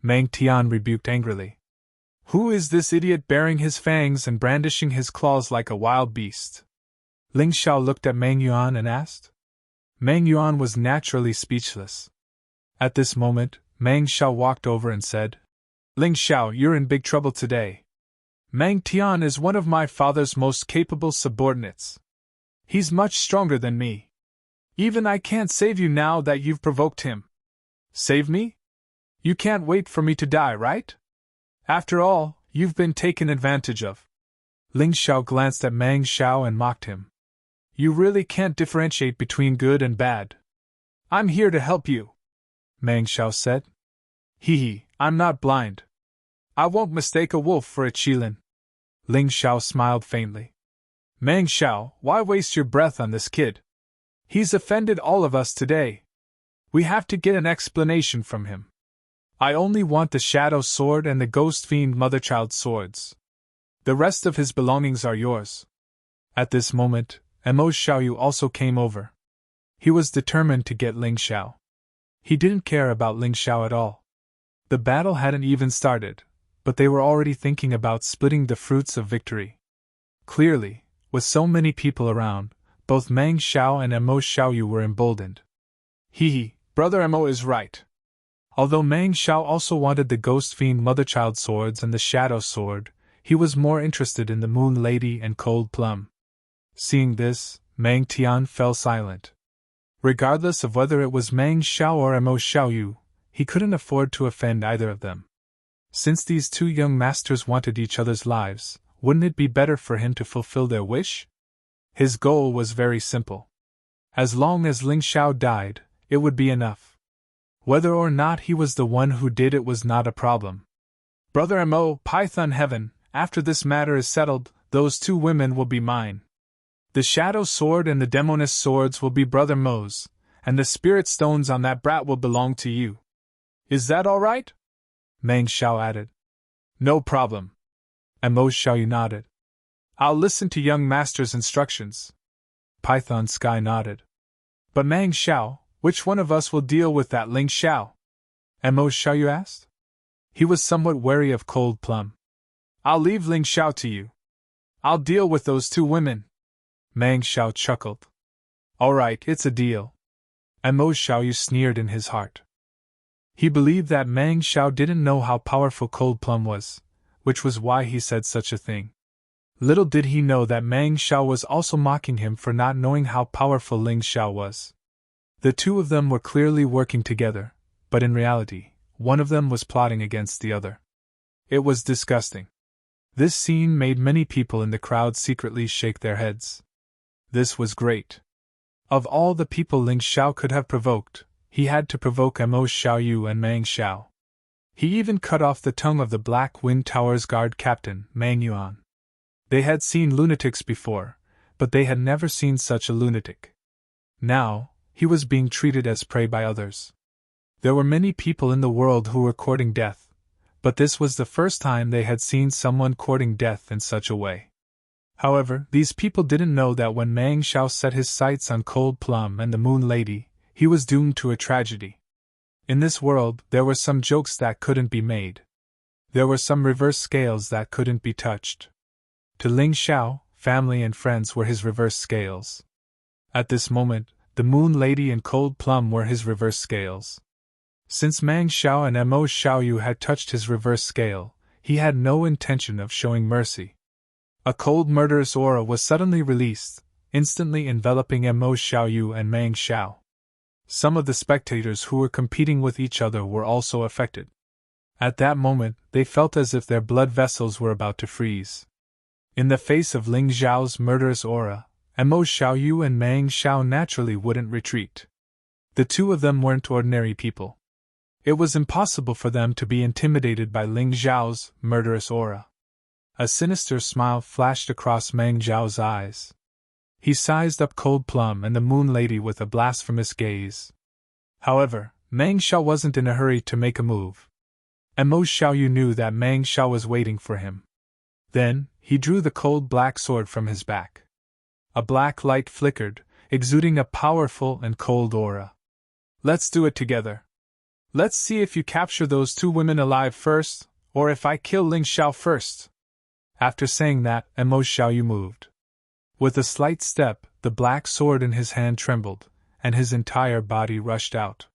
Meng Tian rebuked angrily. Who is this idiot baring his fangs and brandishing his claws like a wild beast? Ling Xiao looked at Meng Yuan and asked. Meng Yuan was naturally speechless. At this moment, Meng Xiao walked over and said, Ling Xiao, you're in big trouble today. Meng Tian is one of my father's most capable subordinates. He's much stronger than me. Even I can't save you now that you've provoked him. Save me? You can't wait for me to die, right? After all, you've been taken advantage of. Ling Xiao glanced at Meng Xiao and mocked him. You really can't differentiate between good and bad. I'm here to help you, Meng Xiao said. Hee, I'm not blind. I won't mistake a wolf for a qilin. Ling Xiao smiled faintly. Meng Xiao, why waste your breath on this kid? He's offended all of us today. We have to get an explanation from him. I only want the Shadow Sword and the Ghost Fiend Motherchild swords. The rest of his belongings are yours. At this moment, Mo Xiaoyu also came over. He was determined to get Ling Xiao. He didn't care about Ling Xiao at all. The battle hadn't even started, but they were already thinking about splitting the fruits of victory. Clearly, with so many people around, both Meng Xiao and Mo Xiaoyu were emboldened. Brother Mo is right. Although Meng Xiao also wanted the Ghost Fiend Motherchild swords and the Shadow Sword, he was more interested in the Moon Lady and Cold Plum. Seeing this, Meng Tian fell silent. Regardless of whether it was Meng Xiao or Mo Xiaoyu, he couldn't afford to offend either of them. Since these two young masters wanted each other's lives, wouldn't it be better for him to fulfill their wish? His goal was very simple. As long as Ling Xiao died, it would be enough. Whether or not he was the one who did it was not a problem. Brother Mo, Python Heaven, after this matter is settled, those two women will be mine. The Shadow Sword and the Demoness swords will be Brother Mo's, and the Spirit Stones on that brat will belong to you. Is that all right? Meng Xiao added. No problem. And Mo Xiaoyu nodded. I'll listen to young master's instructions. Python Sky nodded. But Meng Xiao, which one of us will deal with that Ling Xiao? Mo Xiaoyu asked. He was somewhat wary of Cold Plum. I'll leave Ling Xiao to you. I'll deal with those two women. Meng Xiao chuckled. All right, it's a deal. Mo Xiaoyu sneered in his heart. He believed that Meng Xiao didn't know how powerful Cold Plum was, which was why he said such a thing. Little did he know that Meng Xiao was also mocking him for not knowing how powerful Ling Xiao was. The two of them were clearly working together, but in reality, one of them was plotting against the other. It was disgusting. This scene made many people in the crowd secretly shake their heads. This was great. Of all the people Ling Xiao could have provoked, he had to provoke Mo Xiaoyu and Meng Xiao. He even cut off the tongue of the Black Wind Tower's guard captain, Meng Yuan. They had seen lunatics before, but they had never seen such a lunatic. Now, he was being treated as prey by others. There were many people in the world who were courting death, but this was the first time they had seen someone courting death in such a way. However, these people didn't know that when Meng Xiao set his sights on Cold Plum and the Moon Lady, he was doomed to a tragedy. In this world, there were some jokes that couldn't be made. There were some reverse scales that couldn't be touched. To Ling Xiao, family and friends were his reverse scales. At this moment, the Moon Lady and Cold Plum were his reverse scales. Since Meng Xiao and Mo Xiaoyu had touched his reverse scale, he had no intention of showing mercy. A cold murderous aura was suddenly released, instantly enveloping Mo Xiaoyu and Meng Xiao. Some of the spectators who were competing with each other were also affected. At that moment, they felt as if their blood vessels were about to freeze. In the face of Ling Xiao's murderous aura, Mo Xiaoyu and Meng Xiao naturally wouldn't retreat. The two of them weren't ordinary people. It was impossible for them to be intimidated by Ling Xiao's murderous aura. A sinister smile flashed across Meng Xiao's eyes. He sized up Cold Plum and the Moon Lady with a blasphemous gaze. However, Meng Xiao wasn't in a hurry to make a move. Mo Xiaoyu knew that Meng Xiao was waiting for him. Then, he drew the cold black sword from his back. A black light flickered, exuding a powerful and cold aura. Let's do it together. Let's see if you capture those two women alive first, or if I kill Ling Xiao first. After saying that, Mo Xiaoyu moved. With a slight step, the black sword in his hand trembled, and his entire body rushed out.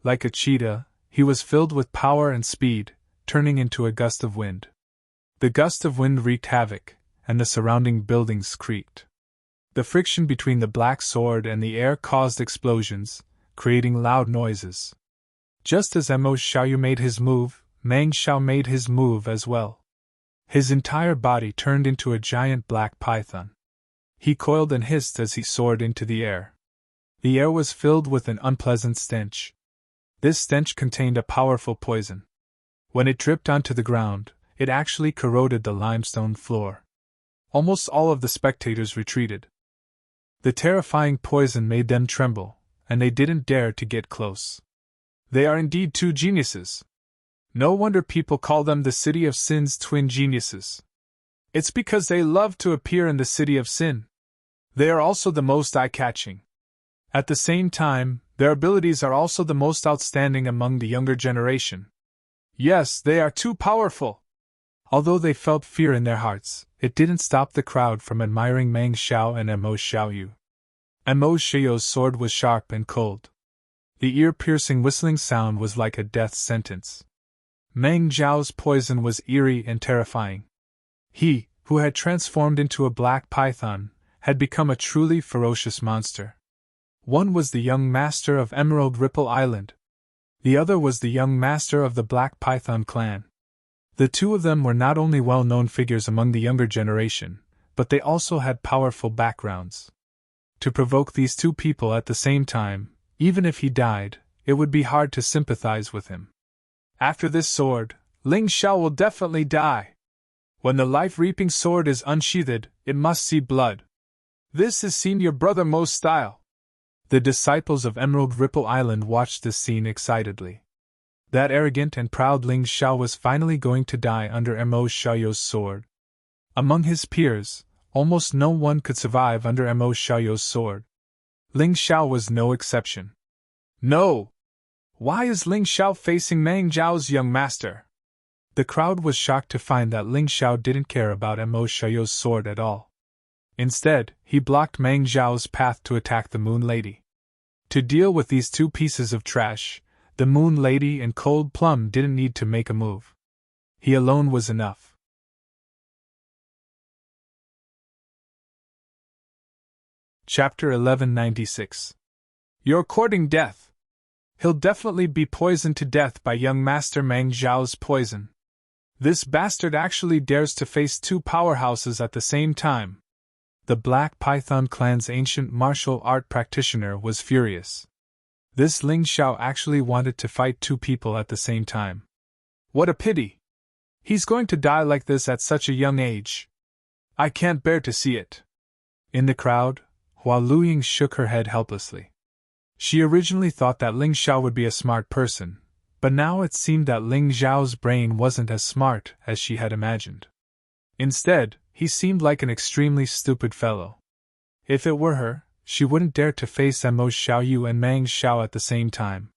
Like a cheetah, he was filled with power and speed, turning into a gust of wind. The gust of wind wreaked havoc, and the surrounding buildings creaked. The friction between the black sword and the air caused explosions, creating loud noises. Just as Mo Xiaoyu made his move, Meng Xiao made his move as well. His entire body turned into a giant black python. He coiled and hissed as he soared into the air. The air was filled with an unpleasant stench. This stench contained a powerful poison. When it dripped onto the ground, it actually corroded the limestone floor. Almost all of the spectators retreated. The terrifying poison made them tremble, and they didn't dare to get close. They are indeed two geniuses. No wonder people call them the City of Sin's twin geniuses. It's because they love to appear in the City of Sin. They are also the most eye-catching. At the same time, their abilities are also the most outstanding among the younger generation. Yes, they are too powerful. Although they felt fear in their hearts, it didn't stop the crowd from admiring Meng Xiao and Mo Xiaoyu. Mo Xiaoyu's sword was sharp and cold. The ear-piercing whistling sound was like a death sentence. Meng Xiao's poison was eerie and terrifying. He, who had transformed into a black python, had become a truly ferocious monster. One was the young master of Emerald Ripple Island. The other was the young master of the Black Python clan. The two of them were not only well-known figures among the younger generation, but they also had powerful backgrounds. To provoke these two people at the same time, even if he died, it would be hard to sympathize with him. After this sword, Ling Xiao will definitely die. When the life-reaping sword is unsheathed, it must see blood. This is Senior Brother Mo's style. The disciples of Emerald Ripple Island watched this scene excitedly. That arrogant and proud Ling Xiao was finally going to die under Mo Xiaoyu's sword. Among his peers, almost no one could survive under Mo Xiaoyu's sword. Ling Xiao was no exception. No! Why is Ling Xiao facing Meng Xiao's young master? The crowd was shocked to find that Ling Xiao didn't care about Mo Xiaoyu's sword at all. Instead, he blocked Meng Xiao's path to attack the Moon Lady. To deal with these two pieces of trash, the Moon Lady and Cold Plum didn't need to make a move. He alone was enough. Chapter 1196. You're courting death. He'll definitely be poisoned to death by young Master Meng Xiao's poison. This bastard actually dares to face two powerhouses at the same time. The Black Python clan's ancient martial art practitioner was furious. This Ling Xiao actually wanted to fight two people at the same time. What a pity! He's going to die like this at such a young age. I can't bear to see it. In the crowd, Hua Luying shook her head helplessly. She originally thought that Ling Xiao would be a smart person, but now it seemed that Ling Xiao's brain wasn't as smart as she had imagined. Instead, he seemed like an extremely stupid fellow. If it were her, she wouldn't dare to face Mo Xiaoyu and Meng Xiao at the same time.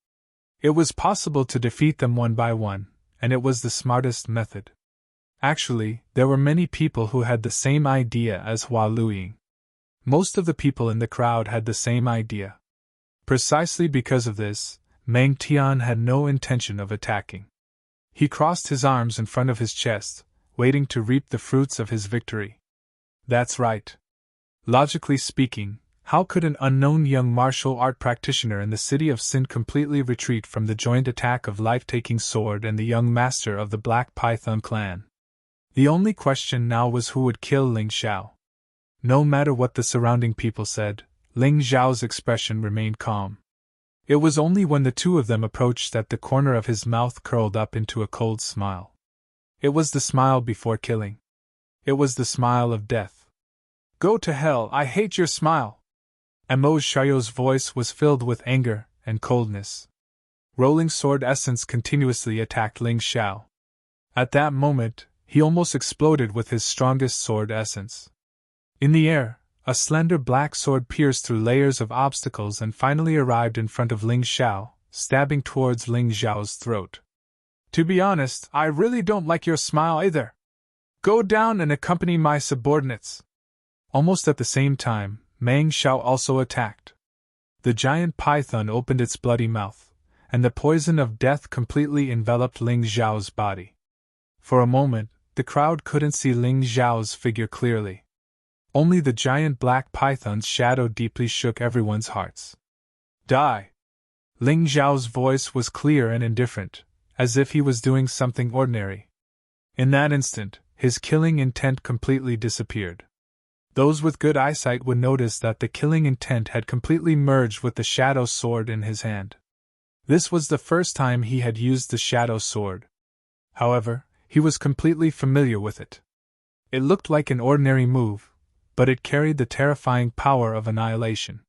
It was possible to defeat them one by one, and it was the smartest method. Actually, there were many people who had the same idea as Hua Luying. Most of the people in the crowd had the same idea. Precisely because of this, Meng Tian had no intention of attacking. He crossed his arms in front of his chest, waiting to reap the fruits of his victory. That's right. Logically speaking, how could an unknown young martial art practitioner in the City of Sin completely retreat from the joint attack of Life-Taking Sword and the young master of the Black Python clan? The only question now was who would kill Ling Xiao. No matter what the surrounding people said, Ling Xiao's expression remained calm. It was only when the two of them approached that the corner of his mouth curled up into a cold smile. It was the smile before killing. It was the smile of death. Go to hell, I hate your smile. Mo Xiaoyu's voice was filled with anger and coldness. Rolling sword essence continuously attacked Ling Xiao. At that moment, he almost exploded with his strongest sword essence. In the air, a slender black sword pierced through layers of obstacles and finally arrived in front of Ling Xiao, stabbing towards Ling Xiao's throat. To be honest, I really don't like your smile either. Go down and accompany my subordinates. Almost at the same time, Meng Xiao also attacked. The giant python opened its bloody mouth, and the poison of death completely enveloped Ling Xiao's body. For a moment, the crowd couldn't see Ling Xiao's figure clearly. Only the giant black python's shadow deeply shook everyone's hearts. Die! Ling Xiao's voice was clear and indifferent, as if he was doing something ordinary. In that instant, his killing intent completely disappeared. Those with good eyesight would notice that the killing intent had completely merged with the shadow sword in his hand. This was the first time he had used the shadow sword. However, he was completely familiar with it. It looked like an ordinary move, but it carried the terrifying power of annihilation.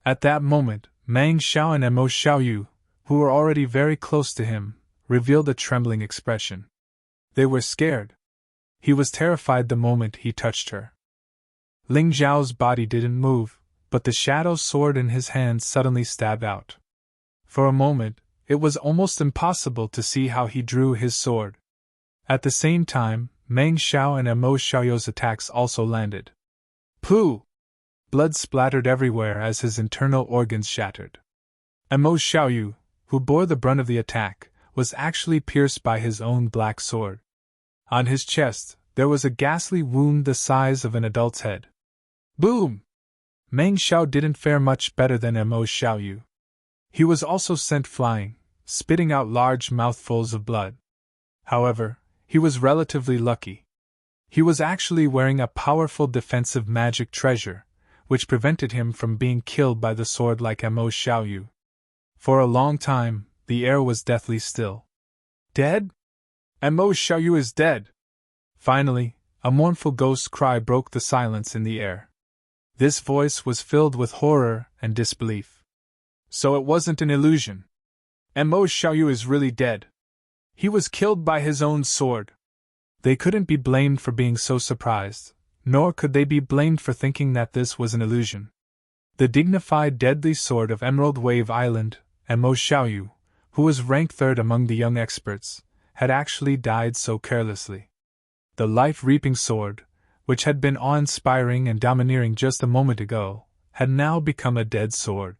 At that moment, Meng Xiao and Mo Xiaoyu, who were already very close to him, revealed a trembling expression. They were scared. He was terrified the moment he touched her. Ling Zhao's body didn't move, but the shadow sword in his hand suddenly stabbed out. For a moment, it was almost impossible to see how he drew his sword. At the same time, Meng Xiao and Mo Xiaoyu's attacks also landed. Pooh! Blood splattered everywhere as his internal organs shattered. Mo Xiaoyu, who bore the brunt of the attack, was actually pierced by his own black sword. On his chest, there was a ghastly wound the size of an adult's head. Boom! Meng Xiao didn't fare much better than Mo Xiaoyu. He was also sent flying, spitting out large mouthfuls of blood. However, he was relatively lucky. He was actually wearing a powerful defensive magic treasure, which prevented him from being killed by the sword like Mo Xiaoyu. For a long time, the air was deathly still. Dead? Mo Xiaoyu is dead! Finally, a mournful ghost cry broke the silence in the air. This voice was filled with horror and disbelief. So it wasn't an illusion. Mo Xiaoyu is really dead. He was killed by his own sword. They couldn't be blamed for being so surprised, nor could they be blamed for thinking that this was an illusion. The dignified deadly sword of Emerald Wave Island, Mo Xiaoyu, who was ranked third among the young experts, had actually died so carelessly. The life-reaping sword, which had been awe-inspiring and domineering just a moment ago, had now become a dead sword.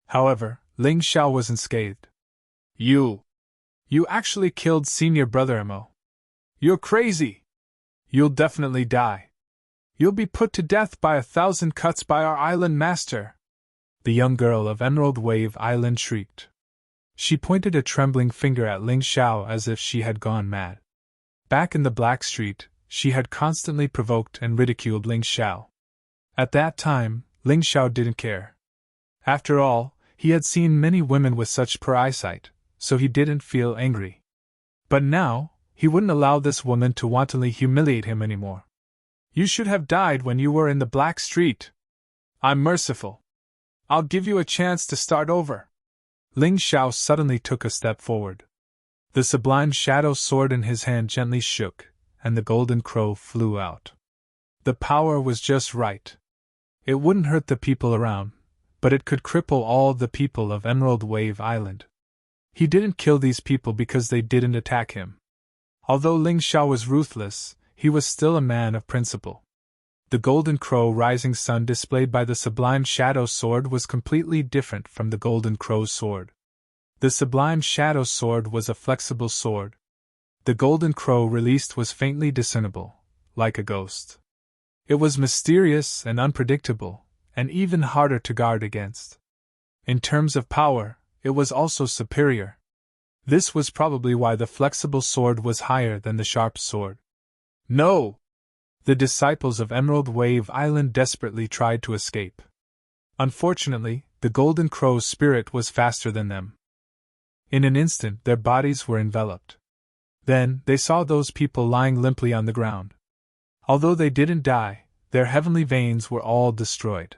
However, Ling Xiao was unscathed. You actually killed senior brother Mo. You're crazy! You'll definitely die. You'll be put to death by 1,000 cuts by our island master! The young girl of Emerald Wave Island shrieked. She pointed a trembling finger at Ling Xiao as if she had gone mad. Back in the Black Street, she had constantly provoked and ridiculed Ling Xiao. At that time, Ling Xiao didn't care. After all, he had seen many women with such poor eyesight, so he didn't feel angry. But now, he wouldn't allow this woman to wantonly humiliate him anymore. You should have died when you were in the Black Street. I'm merciful. I'll give you a chance to start over. Ling Xiao suddenly took a step forward. The sublime shadow sword in his hand gently shook, and the golden crow flew out. The power was just right. It wouldn't hurt the people around, but it could cripple all the people of Emerald Wave Island. He didn't kill these people because they didn't attack him. Although Ling Xiao was ruthless, he was still a man of principle. The golden crow rising sun displayed by the sublime shadow sword was completely different from the golden crow's sword. The sublime shadow sword was a flexible sword. The golden crow released was faintly discernible, like a ghost. It was mysterious and unpredictable, and even harder to guard against. In terms of power, it was also superior. This was probably why the flexible sword was higher than the sharp sword. No! The disciples of Emerald Wave Island desperately tried to escape. Unfortunately, the golden crow's spirit was faster than them. In an instant, their bodies were enveloped. Then, they saw those people lying limply on the ground. Although they didn't die, their heavenly veins were all destroyed.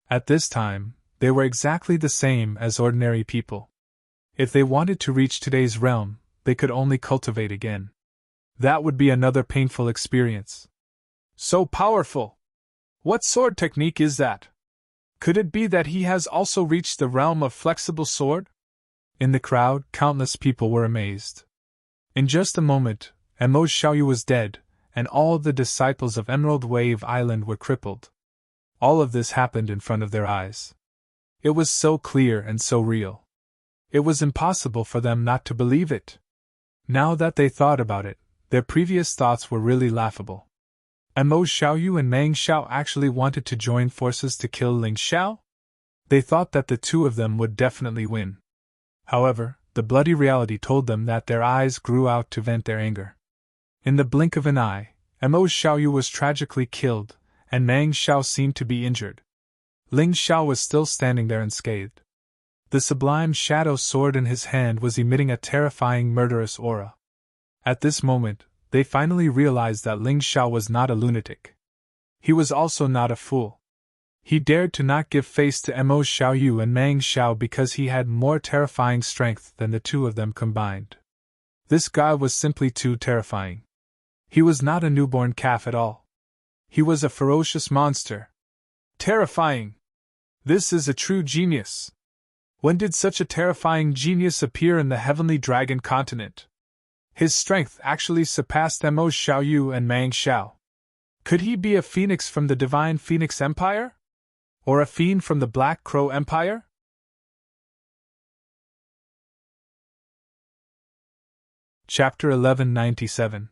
At this time, they were exactly the same as ordinary people. If they wanted to reach today's realm, they could only cultivate again. That would be another painful experience. So powerful! What sword technique is that? Could it be that he has also reached the realm of flexible sword? In the crowd, countless people were amazed. In just a moment, Mo Xiaoyu was dead, and all the disciples of Emerald Wave Island were crippled. All of this happened in front of their eyes. It was so clear and so real. It was impossible for them not to believe it. Now that they thought about it, their previous thoughts were really laughable. Mo Xiaoyu and Meng Xiao actually wanted to join forces to kill Ling Xiao? They thought that the two of them would definitely win. However, the bloody reality told them that their eyes grew out to vent their anger. In the blink of an eye, Mo Xiaoyu was tragically killed, and Meng Xiao seemed to be injured. Ling Xiao was still standing there unscathed. The sublime shadow sword in his hand was emitting a terrifying murderous aura. At this moment, they finally realized that Ling Xiao was not a lunatic. He was also not a fool. He dared to not give face to Mo Xiaoyu and Meng Xiao because he had more terrifying strength than the two of them combined. This guy was simply too terrifying. He was not a newborn calf at all. He was a ferocious monster. Terrifying! This is a true genius. When did such a terrifying genius appear in the heavenly dragon continent? His strength actually surpassed Mo Xiaoyu and Meng Xiao. Could he be a phoenix from the divine Phoenix Empire? Or a fiend from the Black Crow Empire? Chapter 1197.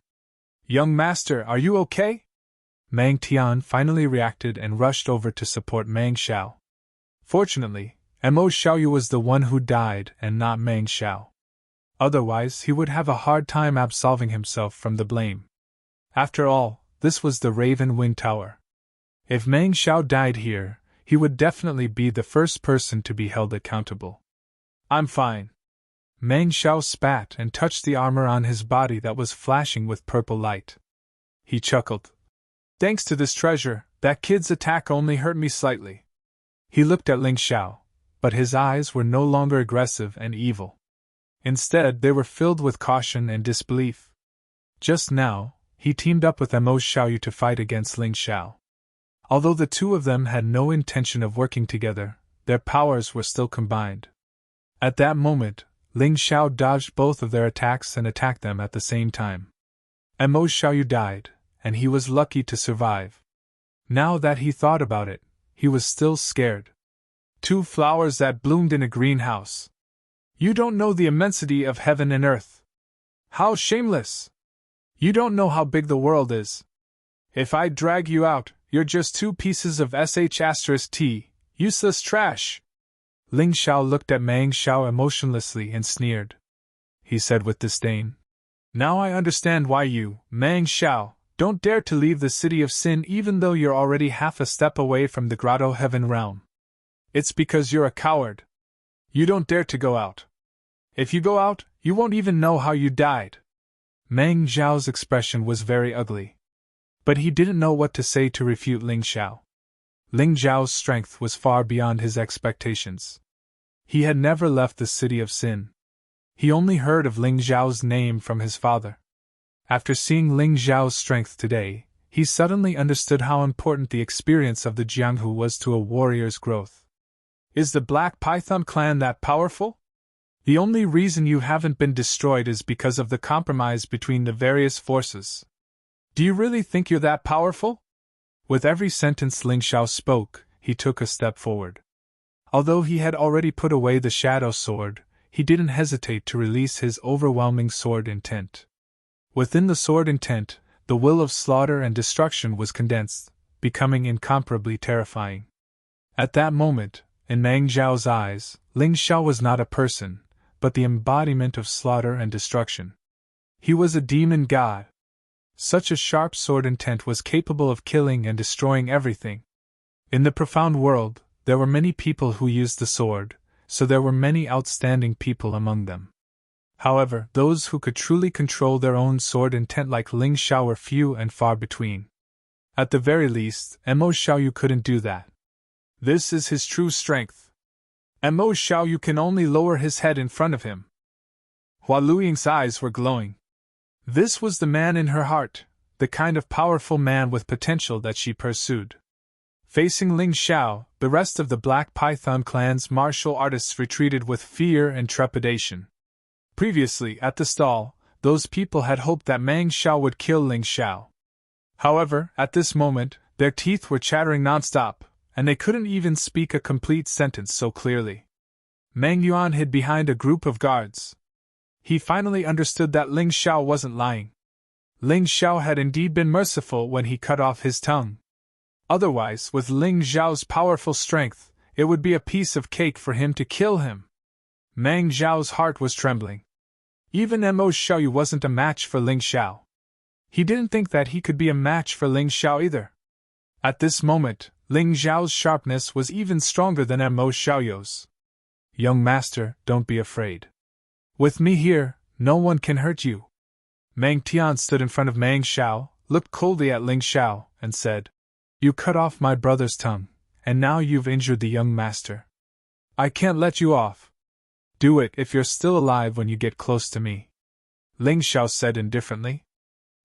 Young Master, are you okay? Meng Tian finally reacted and rushed over to support Meng Xiao. Fortunately, Mo Xiaoyu was the one who died and not Meng Xiao. Otherwise, he would have a hard time absolving himself from the blame. After all, this was the Raven Wing Tower. If Meng Xiao died here, he would definitely be the first person to be held accountable. I'm fine. Meng Xiao spat and touched the armor on his body that was flashing with purple light. He chuckled. Thanks to this treasure, that kid's attack only hurt me slightly. He looked at Ling Xiao, but his eyes were no longer aggressive and evil. Instead, they were filled with caution and disbelief. Just now, he teamed up with Mo Xiaoyu to fight against Ling Xiao. Although the two of them had no intention of working together, their powers were still combined. At that moment, Ling Xiao dodged both of their attacks and attacked them at the same time. Mo Xiaoyu died, and he was lucky to survive. Now that he thought about it, he was still scared. Two flowers that bloomed in a greenhouse. You don't know the immensity of heaven and earth. How shameless! You don't know how big the world is. If I drag you out, you're just two pieces of sh*t, useless trash. Ling Xiao looked at Meng Xiao emotionlessly and sneered. He said with disdain. Now I understand why you, Meng Xiao, don't dare to leave the city of sin even though you're already half a step away from the Grotto Heaven realm. It's because you're a coward. You don't dare to go out. If you go out, you won't even know how you died. Meng Xiao's expression was very ugly. But he didn't know what to say to refute Ling Xiao. Ling Xiao's strength was far beyond his expectations. He had never left the city of sin. He only heard of Ling Xiao's name from his father. After seeing Ling Xiao's strength today, he suddenly understood how important the experience of the Jianghu was to a warrior's growth. Is the Black Python clan that powerful? The only reason you haven't been destroyed is because of the compromise between the various forces. Do you really think you're that powerful? With every sentence Ling Xiao spoke, he took a step forward. Although he had already put away the shadow sword, he didn't hesitate to release his overwhelming sword intent. Within the sword intent, the will of slaughter and destruction was condensed, becoming incomparably terrifying. At that moment, in Meng Xiao's eyes, Ling Xiao was not a person, but the embodiment of slaughter and destruction. He was a demon god. Such a sharp sword intent was capable of killing and destroying everything. In the profound world, there were many people who used the sword, so there were many outstanding people among them. However, those who could truly control their own sword intent like Ling Xiao were few and far between. At the very least, Mo Xiaoyu couldn't do that. This is his true strength. Mo Xiaoyu can only lower his head in front of him. Hua Luiying's eyes were glowing. This was the man in her heart, the kind of powerful man with potential that she pursued. Facing Ling Xiao, the rest of the Black Python clan's martial artists retreated with fear and trepidation. Previously, at the stall, those people had hoped that Meng Xiao would kill Ling Xiao. However, at this moment, their teeth were chattering nonstop, and they couldn't even speak a complete sentence so clearly. Meng Yuan hid behind a group of guards. He finally understood that Ling Xiao wasn't lying. Ling Xiao had indeed been merciful when he cut off his tongue. Otherwise, with Ling Xiao's powerful strength, it would be a piece of cake for him to kill him. Meng Xiao's heart was trembling. Even Mo Xiaoyu wasn't a match for Ling Xiao. He didn't think that he could be a match for Ling Xiao either. At this moment, Ling Xiao's sharpness was even stronger than Mo Xiaoyou's. Young master, don't be afraid. With me here, no one can hurt you. Meng Tian stood in front of Meng Xiao, looked coldly at Ling Xiao, and said, You cut off my brother's tongue, and now you've injured the young master. I can't let you off. Do it if you're still alive when you get close to me. Ling Xiao said indifferently.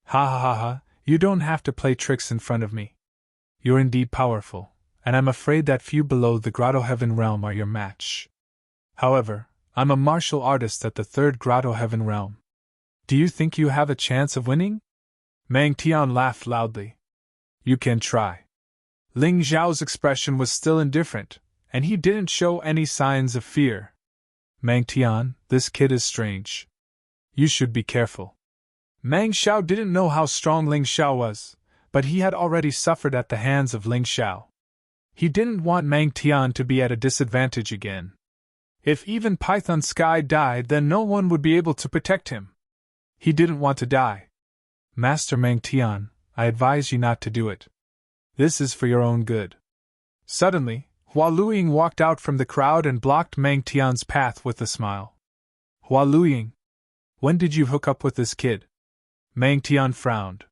Ha ha ha ha, you don't have to play tricks in front of me. You're indeed powerful, and I'm afraid that few below the Grotto Heaven realm are your match. However, I'm a martial artist at the 3rd Grotto Heaven realm. Do you think you have a chance of winning? Meng Tian laughed loudly. You can try. Ling Xiao's expression was still indifferent, and he didn't show any signs of fear. Meng Tian, this kid is strange. You should be careful. Meng Xiao didn't know how strong Ling Xiao was, but he had already suffered at the hands of Ling Xiao. He didn't want Meng Tian to be at a disadvantage again. If even Python Sky died, then no one would be able to protect him. He didn't want to die. Master Meng Tian, I advise you not to do it. This is for your own good. Suddenly, Hua Luiying walked out from the crowd and blocked Meng Tian's path with a smile. Hua Luiying, when did you hook up with this kid? Meng Tian frowned.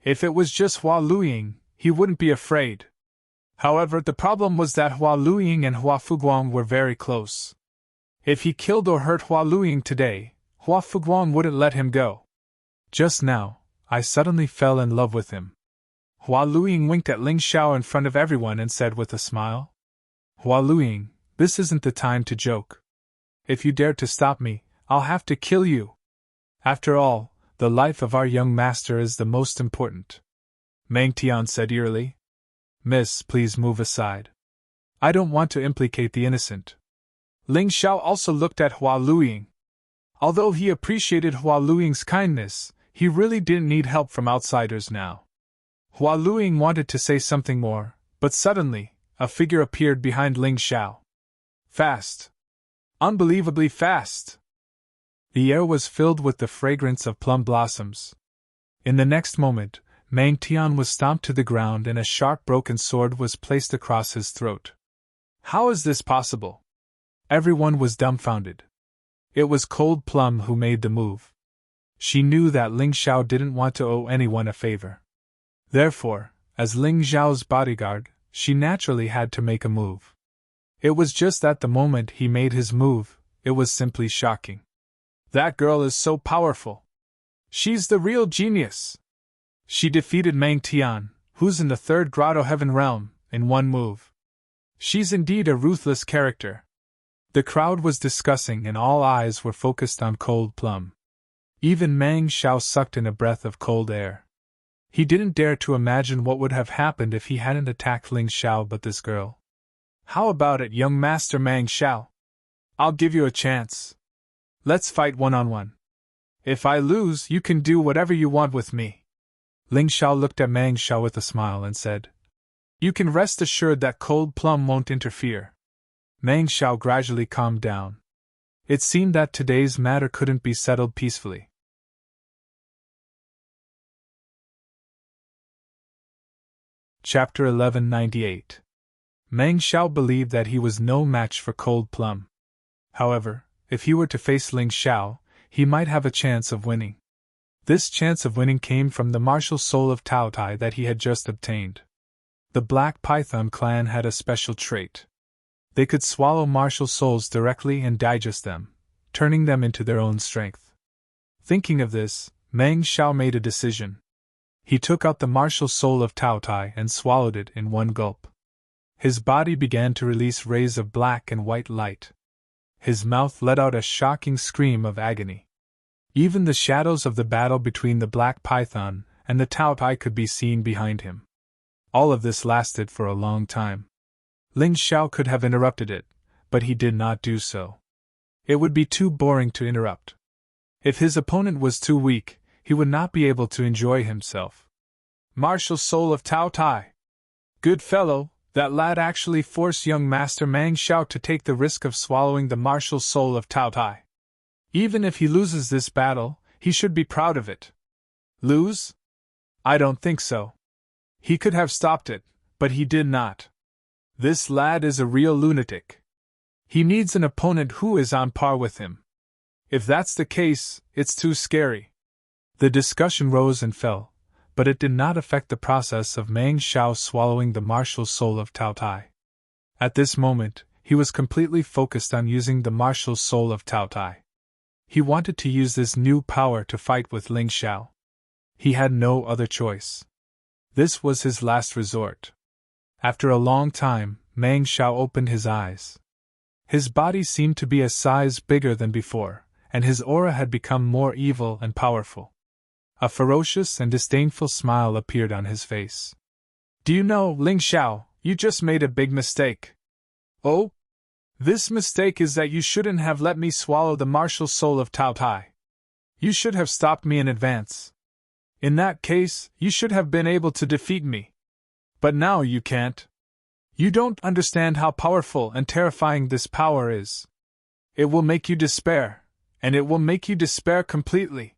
If it was just Hua Luiying, he wouldn't be afraid. However, the problem was that Hua Luiying and Hua Fuguang were very close. If he killed or hurt Hua Luiying today, Hua Fuguang wouldn't let him go. Just now, I suddenly fell in love with him. Hua Luiying winked at Ling Xiao in front of everyone and said with a smile, Hua Luiying, this isn't the time to joke. If you dare to stop me, I'll have to kill you. After all, the life of our young master is the most important. Meng Tian said eerily. Miss, please move aside. I don't want to implicate the innocent. Ling Xiao also looked at Hua Luiying. Although he appreciated Hua Luiying's kindness, he really didn't need help from outsiders now. Hua Luiying wanted to say something more, but suddenly, a figure appeared behind Ling Xiao. Fast. Unbelievably fast. The air was filled with the fragrance of plum blossoms. In the next moment, Meng Tian was stomped to the ground and a sharp broken sword was placed across his throat. How is this possible? Everyone was dumbfounded. It was Cold Plum who made the move. She knew that Ling Xiao didn't want to owe anyone a favor. Therefore, as Ling Xiao's bodyguard, she naturally had to make a move. It was just at the moment he made his move, it was simply shocking. That girl is so powerful. She's the real genius. She defeated Meng Tian, who's in the 3rd Grotto Heaven realm, in one move. She's indeed a ruthless character. The crowd was discussing and all eyes were focused on Cold Plum. Even Meng Xiao sucked in a breath of cold air. He didn't dare to imagine what would have happened if he hadn't attacked Ling Xiao but this girl. How about it, young Master Meng Xiao? I'll give you a chance. Let's fight one-on-one. If I lose, you can do whatever you want with me. Ling Xiao looked at Meng Xiao with a smile and said, You can rest assured that Cold Plum won't interfere. Meng Xiao gradually calmed down. It seemed that today's matter couldn't be settled peacefully. Chapter 1198. Meng Xiao believed that he was no match for Cold Plum. However, if he were to face Ling Xiao, he might have a chance of winning. This chance of winning came from the martial soul of Tao Tai that he had just obtained. The Black Python clan had a special trait. They could swallow martial souls directly and digest them, turning them into their own strength. Thinking of this, Meng Xiao made a decision. He took out the martial soul of Tao Tai and swallowed it in one gulp. His body began to release rays of black and white light. His mouth let out a shocking scream of agony. Even the shadows of the battle between the Black Python and the Tao Tai could be seen behind him. All of this lasted for a long time. Ling Xiao could have interrupted it, but he did not do so. It would be too boring to interrupt. If his opponent was too weak, he would not be able to enjoy himself. Martial soul of Tao Tai. Good fellow, that lad actually forced young Master Meng Xiao to take the risk of swallowing the martial soul of Tao Tai. Even if he loses this battle, he should be proud of it. Lose? I don't think so. He could have stopped it, but he did not. This lad is a real lunatic. He needs an opponent who is on par with him. If that's the case, it's too scary. The discussion rose and fell, but it did not affect the process of Meng Xiao swallowing the martial soul of Tao Tai. At this moment, he was completely focused on using the martial soul of Tao Tai. He wanted to use this new power to fight with Ling Xiao. He had no other choice. This was his last resort. After a long time, Meng Xiao opened his eyes. His body seemed to be a size bigger than before, and his aura had become more evil and powerful. A ferocious and disdainful smile appeared on his face. Do you know, Ling Xiao, you just made a big mistake. Oh? This mistake is that you shouldn't have let me swallow the martial soul of Tao Tai. You should have stopped me in advance. In that case, you should have been able to defeat me. But now you can't. You don't understand how powerful and terrifying this power is. It will make you despair, and it will make you despair completely.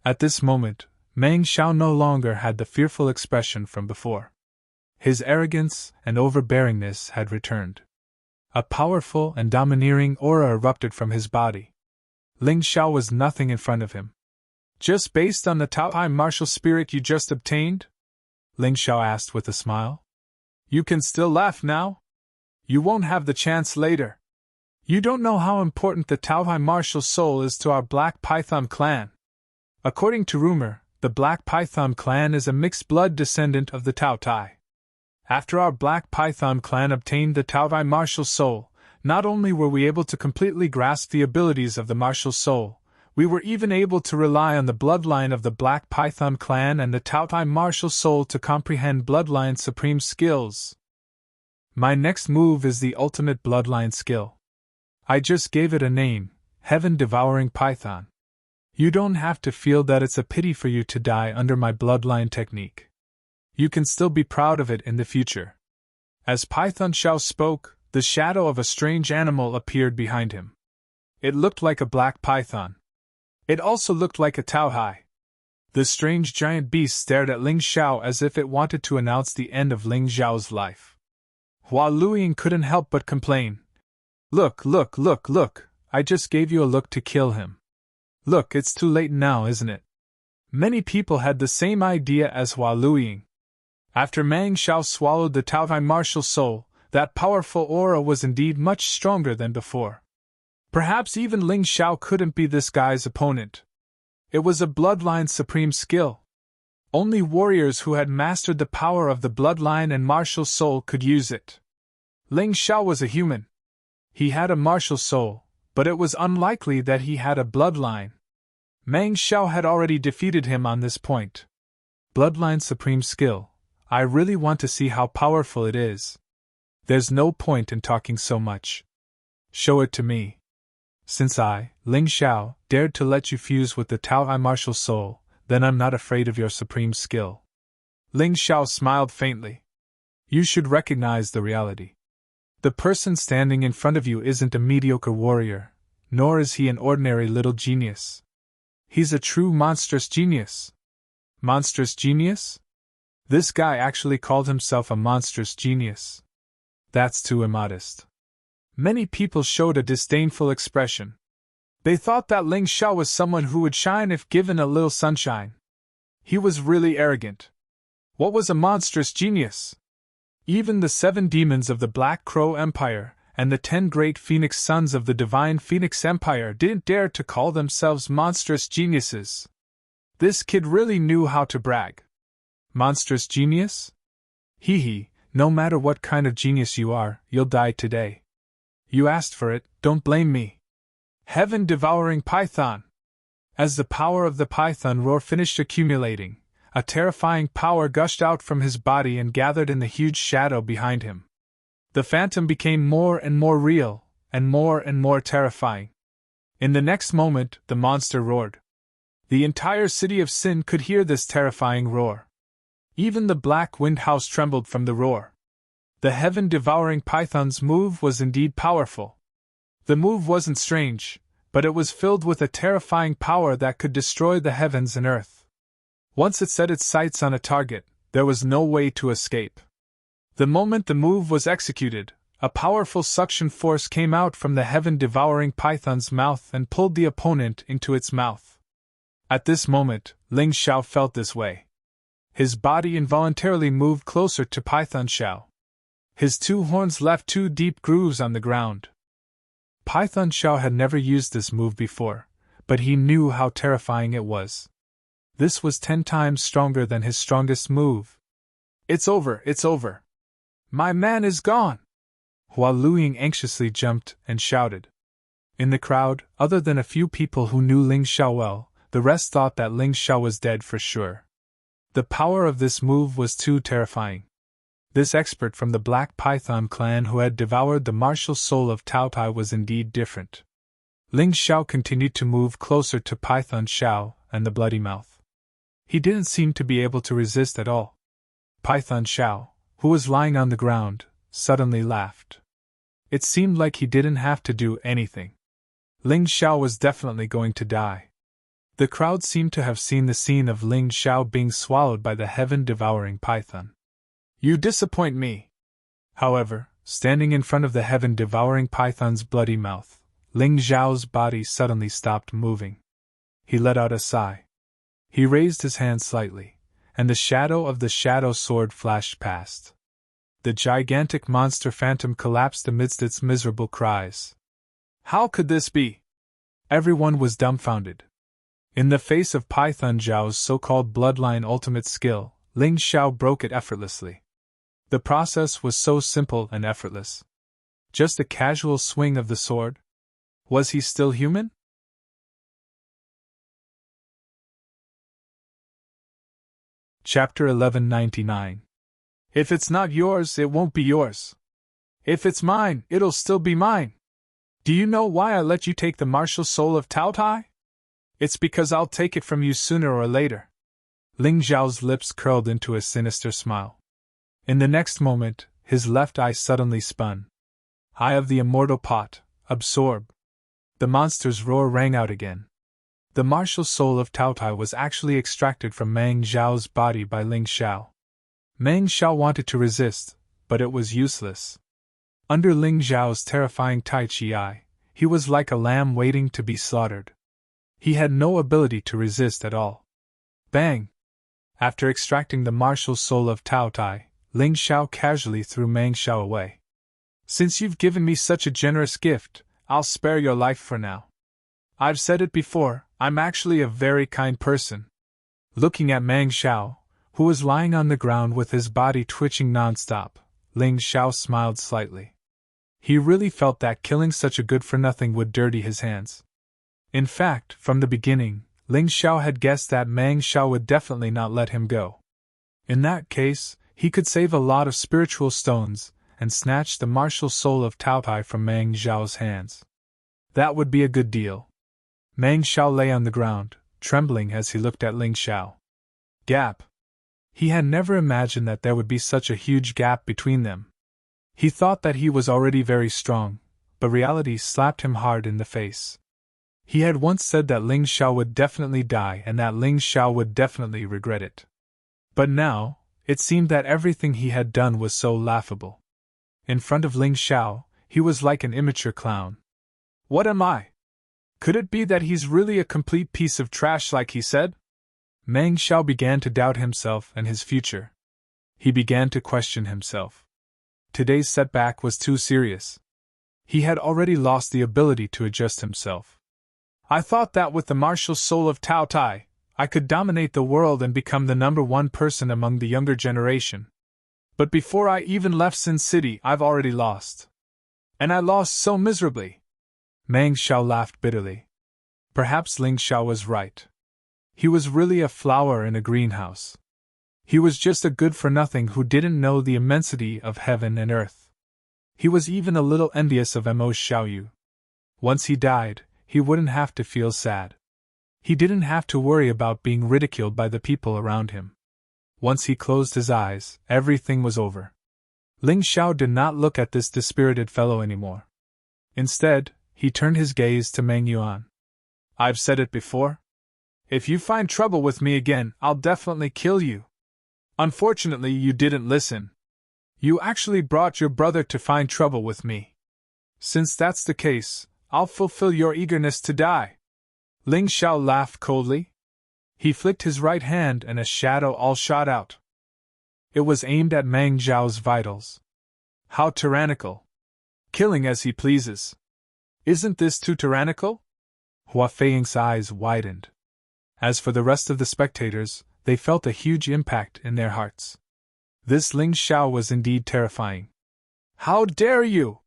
At this moment, Meng Xiao no longer had the fearful expression from before. His arrogance and overbearingness had returned. A powerful and domineering aura erupted from his body. Ling Xiao was nothing in front of him. Just based on the Tao Tai martial spirit you just obtained? Ling Xiao asked with a smile. You can still laugh now? You won't have the chance later. You don't know how important the Tao Tai martial soul is to our Black Python clan. According to rumor, the Black Python clan is a mixed-blood descendant of the Tao Tai. After our Black Python clan obtained the Tao Tai martial soul, not only were we able to completely grasp the abilities of the martial soul, we were even able to rely on the bloodline of the Black Python clan and the Tao Tai martial soul to comprehend bloodline supreme skills. My next move is the ultimate bloodline skill. I just gave it a name, Heaven Devouring Python. You don't have to feel that it's a pity for you to die under my bloodline technique. You can still be proud of it in the future. As Python Xiao spoke, the shadow of a strange animal appeared behind him. It looked like a black python. It also looked like a Tao Tai. The strange giant beast stared at Ling Xiao as if it wanted to announce the end of Ling Xiao's life. Hua Luiying couldn't help but complain. Look, I just gave you a look to kill him. Look, it's too late now, isn't it? Many people had the same idea as Hua Luiying. After Meng Xiao swallowed the Tao Tai martial soul, that powerful aura was indeed much stronger than before. Perhaps even Ling Xiao couldn't be this guy's opponent. It was a bloodline supreme skill. Only warriors who had mastered the power of the bloodline and martial soul could use it. Ling Xiao was a human. He had a martial soul, but it was unlikely that he had a bloodline. Meng Xiao had already defeated him on this point. Bloodline supreme skill. I really want to see how powerful it is. There's no point in talking so much. Show it to me. Since I, Ling Xiao, dared to let you fuse with the Tao Tai martial soul, then I'm not afraid of your supreme skill. Ling Xiao smiled faintly. You should recognize the reality. The person standing in front of you isn't a mediocre warrior, nor is he an ordinary little genius. He's a true monstrous genius. Monstrous genius? This guy actually called himself a monstrous genius. That's too immodest. Many people showed a disdainful expression. They thought that Ling Xiao was someone who would shine if given a little sunshine. He was really arrogant. What was a monstrous genius? Even the 7 demons of the Black Crow Empire and the 10 great Phoenix sons of the Divine Phoenix Empire didn't dare to call themselves monstrous geniuses. This kid really knew how to brag. Monstrous genius? Hee hee, no matter what kind of genius you are, you'll die today. You asked for it, don't blame me. Heaven Devouring Python! As the power of the python roar finished accumulating, a terrifying power gushed out from his body and gathered in the huge shadow behind him. The phantom became more and more real, and more terrifying. In the next moment, the monster roared. The entire city of Sin could hear this terrifying roar. Even the Black Wind House trembled from the roar. The heaven-devouring python's move was indeed powerful. The move wasn't strange, but it was filled with a terrifying power that could destroy the heavens and earth. Once it set its sights on a target, there was no way to escape. The moment the move was executed, a powerful suction force came out from the heaven-devouring python's mouth and pulled the opponent into its mouth. At this moment, Ling Xiao felt this way. His body involuntarily moved closer to Python Xiao. His two horns left two deep grooves on the ground. Python Xiao had never used this move before, but he knew how terrifying it was. This was 10 times stronger than his strongest move. It's over, it's over. My man is gone! Hua Luying anxiously jumped and shouted. In the crowd, other than a few people who knew Ling Xiao well, the rest thought that Ling Xiao was dead for sure. The power of this move was too terrifying. This expert from the Black Python clan who had devoured the martial soul of Tao Tai was indeed different. Ling Xiao continued to move closer to Python Xiao and the bloody mouth. He didn't seem to be able to resist at all. Python Xiao, who was lying on the ground, suddenly laughed. It seemed like he didn't have to do anything. Ling Xiao was definitely going to die. The crowd seemed to have seen the scene of Ling Xiao being swallowed by the heaven-devouring python. You disappoint me. However, standing in front of the heaven-devouring python's bloody mouth, Ling Xiao's body suddenly stopped moving. He let out a sigh. He raised his hand slightly, and the shadow of the shadow sword flashed past. The gigantic monster phantom collapsed amidst its miserable cries. How could this be? Everyone was dumbfounded. In the face of Python Zhao's so-called bloodline ultimate skill, Ling Xiao broke it effortlessly. The process was so simple and effortless. Just a casual swing of the sword? Was he still human? Chapter 1199. If it's not yours, it won't be yours. If it's mine, it'll still be mine. Do you know why I let you take the martial soul of Tao Tai? It's because I'll take it from you sooner or later. Ling Xiao's lips curled into a sinister smile. In the next moment, his left eye suddenly spun. Eye of the immortal pot, absorb. The monster's roar rang out again. The martial soul of Tao Tai was actually extracted from Meng Zhao's body by Ling Xiao. Meng Xiao wanted to resist, but it was useless. Under Ling Zhao's terrifying Tai Chi eye, he was like a lamb waiting to be slaughtered. He had no ability to resist at all. Bang! After extracting the martial soul of Tao Tai, Ling Xiao casually threw Meng Xiao away. Since you've given me such a generous gift, I'll spare your life for now. I've said it before, I'm actually a very kind person. Looking at Meng Xiao, who was lying on the ground with his body twitching non-stop, Ling Xiao smiled slightly. He really felt that killing such a good-for-nothing would dirty his hands. In fact, from the beginning, Ling Xiao had guessed that Meng Xiao would definitely not let him go. In that case, he could save a lot of spiritual stones and snatch the martial soul of Tao Tai from Meng Xiao's hands. That would be a good deal. Meng Xiao lay on the ground, trembling as he looked at Ling Xiao. Gap. He had never imagined that there would be such a huge gap between them. He thought that he was already very strong, but reality slapped him hard in the face. He had once said that Ling Xiao would definitely die and that Ling Xiao would definitely regret it. But now, it seemed that everything he had done was so laughable. In front of Ling Xiao, he was like an immature clown. What am I? Could it be that he's really a complete piece of trash like he said? Meng Xiao began to doubt himself and his future. He began to question himself. Today's setback was too serious. He had already lost the ability to adjust himself. I thought that with the martial soul of Tao Tai, I could dominate the world and become the #1 person among the younger generation. But before I even left Sin City, I've already lost. And I lost so miserably. Meng Xiao laughed bitterly. Perhaps Ling Xiao was right. He was really a flower in a greenhouse. He was just a good-for-nothing who didn't know the immensity of heaven and earth. He was even a little envious of Mo Xiaoyu. Once he died, he wouldn't have to feel sad. He didn't have to worry about being ridiculed by the people around him. Once he closed his eyes, everything was over. Ling Xiao did not look at this dispirited fellow anymore. Instead, he turned his gaze to Meng Yuan. I've said it before. If you find trouble with me again, I'll definitely kill you. Unfortunately, you didn't listen. You actually brought your brother to find trouble with me. Since that's the case, I'll fulfill your eagerness to die. Ling Xiao laughed coldly. He flicked his right hand and a shadow all shot out. It was aimed at Meng Zhao's vitals. How tyrannical! Killing as he pleases. Isn't this too tyrannical? Hua Feiying's eyes widened. As for the rest of the spectators, they felt a huge impact in their hearts. This Ling Xiao was indeed terrifying. How dare you!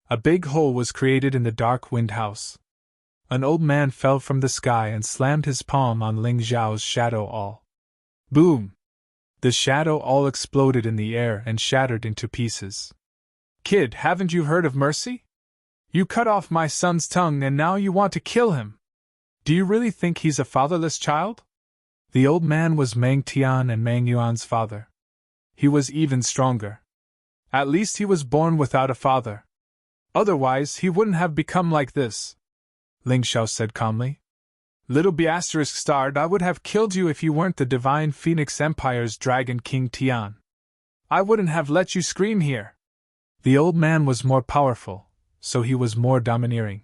A big hole was created in the dark wind house. An old man fell from the sky and slammed his palm on Ling Xiao's shadow all. Boom! The shadow all exploded in the air and shattered into pieces. Kid, haven't you heard of mercy? You cut off my son's tongue and now you want to kill him. Do you really think he's a fatherless child? The old man was Meng Tian and Meng Yuan's father. He was even stronger. At least he was born without a father. Otherwise, he wouldn't have become like this, Ling Xiao said calmly. Little B****, I would have killed you if you weren't the divine Phoenix Empire's Dragon King Tian. I wouldn't have let you scream here. The old man was more powerful, so he was more domineering.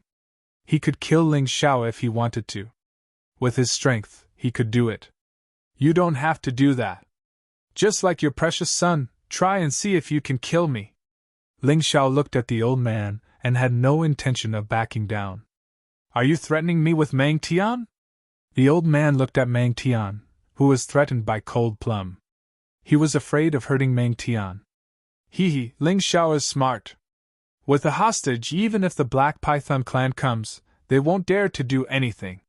He could kill Ling Xiao if he wanted to. With his strength, he could do it. You don't have to do that. Just like your precious son, try and see if you can kill me. Ling Xiao looked at the old man and had no intention of backing down. Are you threatening me with Meng Tian? The old man looked at Meng Tian, who was threatened by Cold Plum. He was afraid of hurting Meng Tian. Hee, Ling Xiao is smart. With a hostage, even if the Black Python clan comes, they won't dare to do anything.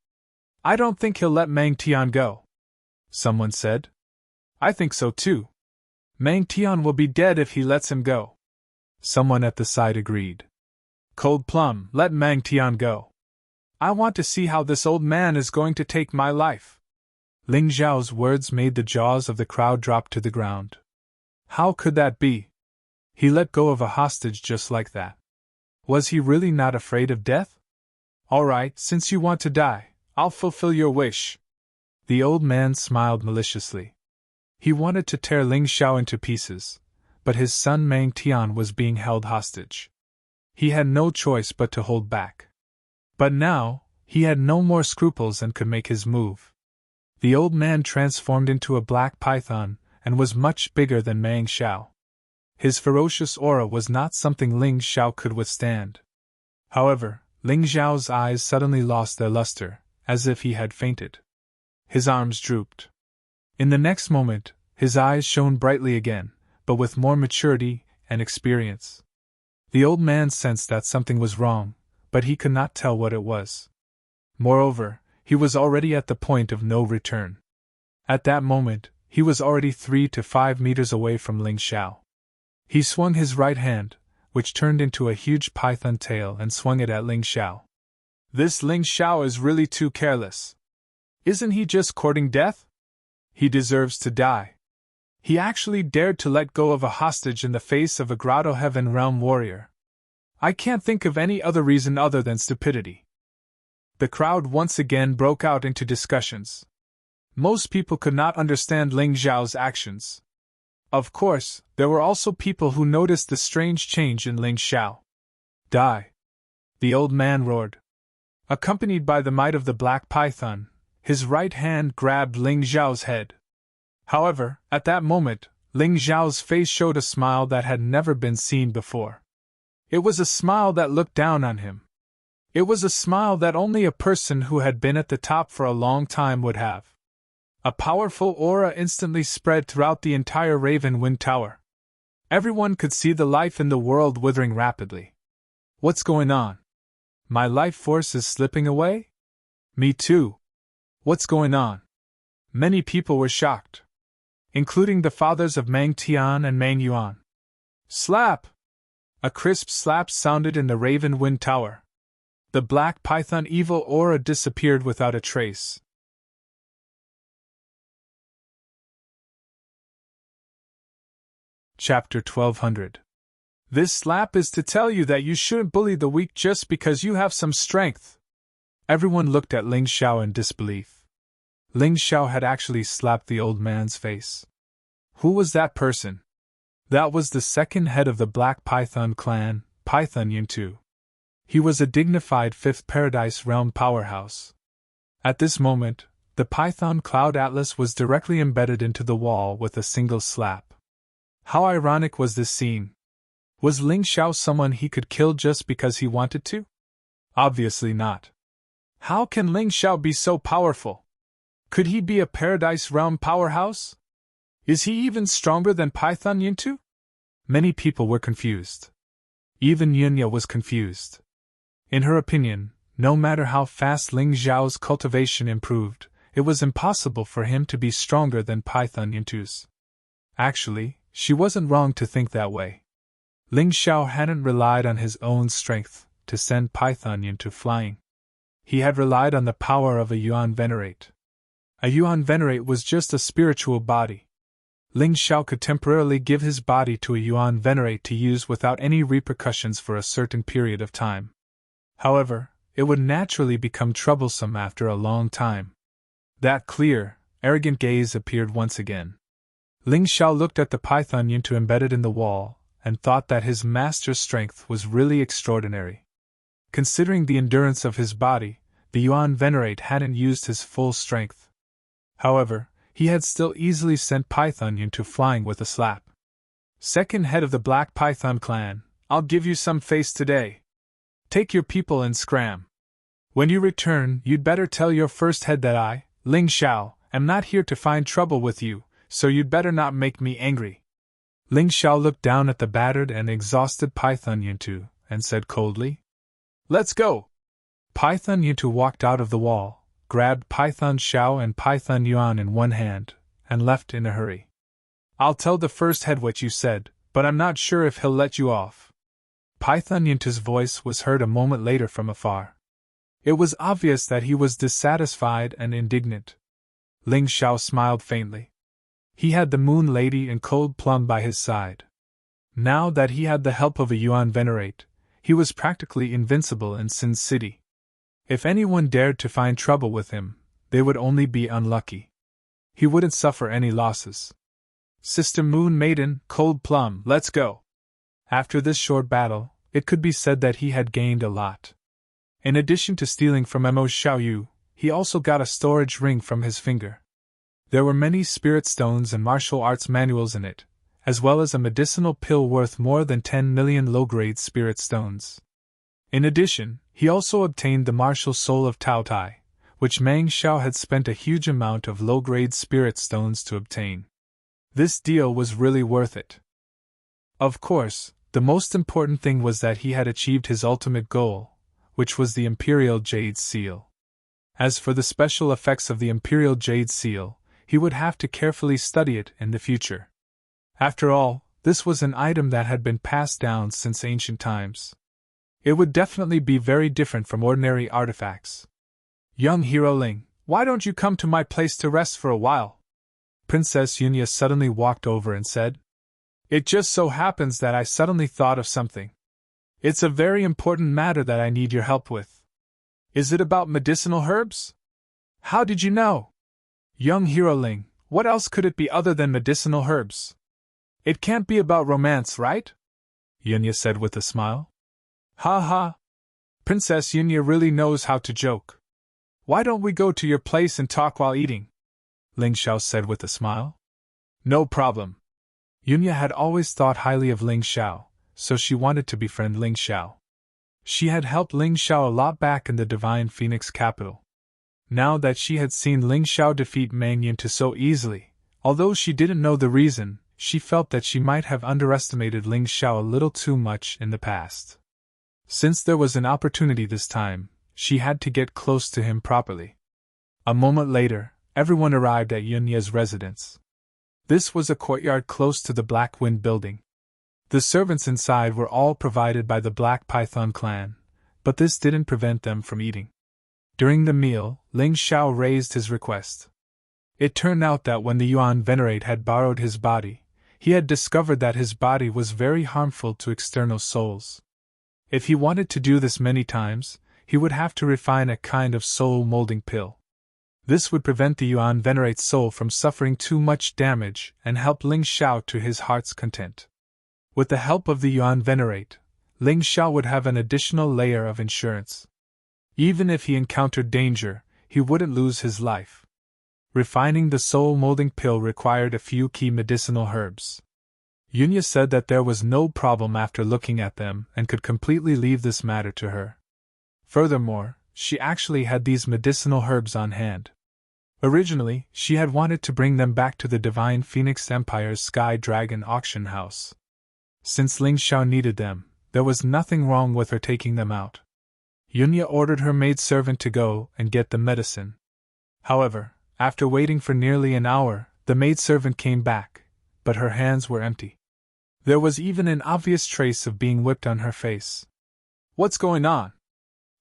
I don't think he'll let Meng Tian go, someone said. I think so too. Meng Tian will be dead if he lets him go. Someone at the side agreed. Cold Plum, let Meng Tian go. I want to see how this old man is going to take my life. Ling Xiao's words made the jaws of the crowd drop to the ground. How could that be? He let go of a hostage just like that. Was he really not afraid of death? All right, since you want to die, I'll fulfill your wish. The old man smiled maliciously. He wanted to tear Ling Xiao into pieces, but his son Meng Tian was being held hostage. He had no choice but to hold back. But now, he had no more scruples and could make his move. The old man transformed into a black python and was much bigger than Meng Xiao. His ferocious aura was not something Ling Xiao could withstand. However, Ling Xiao's eyes suddenly lost their luster, as if he had fainted. His arms drooped. In the next moment, his eyes shone brightly again, but with more maturity and experience. The old man sensed that something was wrong, but he could not tell what it was. Moreover, he was already at the point of no return. At that moment, he was already 3 to 5 meters away from Ling Xiao. He swung his right hand, which turned into a huge python tail, and swung it at Ling Xiao. This Ling Xiao is really too careless. Isn't he just courting death? He deserves to die. He actually dared to let go of a hostage in the face of a Grotto Heaven Realm warrior. I can't think of any other reason other than stupidity. The crowd once again broke out into discussions. Most people could not understand Ling Xiao's actions. Of course, there were also people who noticed the strange change in Ling Xiao. Die! The old man roared. Accompanied by the might of the black python, his right hand grabbed Ling Xiao's head. However, at that moment, Ling Xiao's face showed a smile that had never been seen before. It was a smile that looked down on him. It was a smile that only a person who had been at the top for a long time would have. A powerful aura instantly spread throughout the entire Raven Wind Tower. Everyone could see the life in the world withering rapidly. What's going on? My life force is slipping away? Me too. What's going on? Many people were shocked, including the fathers of Meng Tian and Meng Yuan. Slap! A crisp slap sounded in the Raven Wind Tower. The black python evil aura disappeared without a trace. Chapter 1200. This slap is to tell you that you shouldn't bully the weak just because you have some strength. Everyone looked at Ling Xiao in disbelief. Ling Xiao had actually slapped the old man's face. Who was that person? That was the second head of the Black Python clan, Python Yuntu. He was a dignified fifth Paradise Realm powerhouse. At this moment, the Python Cloud Atlas was directly embedded into the wall with a single slap. How ironic was this scene? Was Ling Xiao someone he could kill just because he wanted to? Obviously not. How can Ling Xiao be so powerful? Could he be a Paradise Realm powerhouse? Is he even stronger than Python Yuntu? Many people were confused. Even Yunya was confused. In her opinion, no matter how fast Ling Xiao's cultivation improved, it was impossible for him to be stronger than Python Yuntu's. Actually, she wasn't wrong to think that way. Ling Xiao hadn't relied on his own strength to send Python Yuntu flying. He had relied on the power of a Yuan Venerate. A Yuan Venerate was just a spiritual body. Ling Xiao could temporarily give his body to a Yuan Venerate to use without any repercussions for a certain period of time. However, it would naturally become troublesome after a long time. That clear, arrogant gaze appeared once again. Ling Xiao looked at the Python Yuntu embedded in the wall, and thought that his master's strength was really extraordinary. Considering the endurance of his body, the Yuan Venerate hadn't used his full strength. However, he had still easily sent Python Yuntu flying with a slap. Second head of the Black Python clan, I'll give you some face today. Take your people and scram. When you return, you'd better tell your first head that I, Ling Xiao, am not here to find trouble with you, so you'd better not make me angry. Ling Xiao looked down at the battered and exhausted Python Yuntu, and said coldly, "Let's go!" Python Yuntu walked out of the wall, grabbed Python Xiao and Python Yuan in one hand, and left in a hurry. "I'll tell the first head what you said, but I'm not sure if he'll let you off." Python Yuntu's voice was heard a moment later from afar. It was obvious that he was dissatisfied and indignant. Ling Xiao smiled faintly. He had the Moon Lady and Cold Plum by his side. Now that he had the help of a Yuan Venerate, he was practically invincible in Sin City. If anyone dared to find trouble with him, they would only be unlucky. He wouldn't suffer any losses. "Sister Moon Maiden, Cold Plum, let's go!" After this short battle, it could be said that he had gained a lot. In addition to stealing from Mo Xiaoyu, he also got a storage ring from his finger. There were many spirit stones and martial arts manuals in it, as well as a medicinal pill worth more than 10 million low-grade spirit stones. In addition, he also obtained the martial soul of Tao Tai, which Meng Xiao had spent a huge amount of low-grade spirit stones to obtain. This deal was really worth it. Of course, the most important thing was that he had achieved his ultimate goal, which was the Imperial Jade Seal. As for the special effects of the Imperial Jade Seal, he would have to carefully study it in the future. After all, this was an item that had been passed down since ancient times. It would definitely be very different from ordinary artifacts. "Young Hero Ling, why don't you come to my place to rest for a while?" Princess Yunya suddenly walked over and said. "It just so happens that I suddenly thought of something. It's a very important matter that I need your help with." "Is it about medicinal herbs?" "How did you know?" "Young Hero Ling, what else could it be other than medicinal herbs? It can't be about romance, right?" Yunya said with a smile. "Ha ha! Princess Yunya really knows how to joke. Why don't we go to your place and talk while eating?" Ling Xiao said with a smile. "No problem." Yunya had always thought highly of Ling Xiao, so she wanted to befriend Ling Xiao. She had helped Ling Xiao a lot back in the Divine Phoenix capital. Now that she had seen Ling Xiao defeat Meng Yuntu so easily, although she didn't know the reason, she felt that she might have underestimated Ling Xiao a little too much in the past. Since there was an opportunity this time, she had to get close to him properly. A moment later, everyone arrived at Yunya's residence. This was a courtyard close to the Black Wind building. The servants inside were all provided by the Black Python clan, but this didn't prevent them from eating. During the meal, Ling Xiao raised his request. It turned out that when the Yuan Venerate had borrowed his body, he had discovered that his body was very harmful to external souls. If he wanted to do this many times, he would have to refine a kind of soul-molding pill. This would prevent the Yuan Venerate's soul from suffering too much damage and help Ling Xiao to his heart's content. With the help of the Yuan Venerate, Ling Xiao would have an additional layer of insurance. Even if he encountered danger, he wouldn't lose his life. Refining the soul-molding pill required a few key medicinal herbs. Yunya said that there was no problem after looking at them and could completely leave this matter to her. Furthermore, she actually had these medicinal herbs on hand. Originally, she had wanted to bring them back to the Divine Phoenix Empire's Sky Dragon auction house. Since Ling Xiao needed them, there was nothing wrong with her taking them out. Yunya ordered her maidservant to go and get the medicine. However, after waiting for nearly an hour, the maidservant came back, but her hands were empty. There was even an obvious trace of being whipped on her face. "What's going on?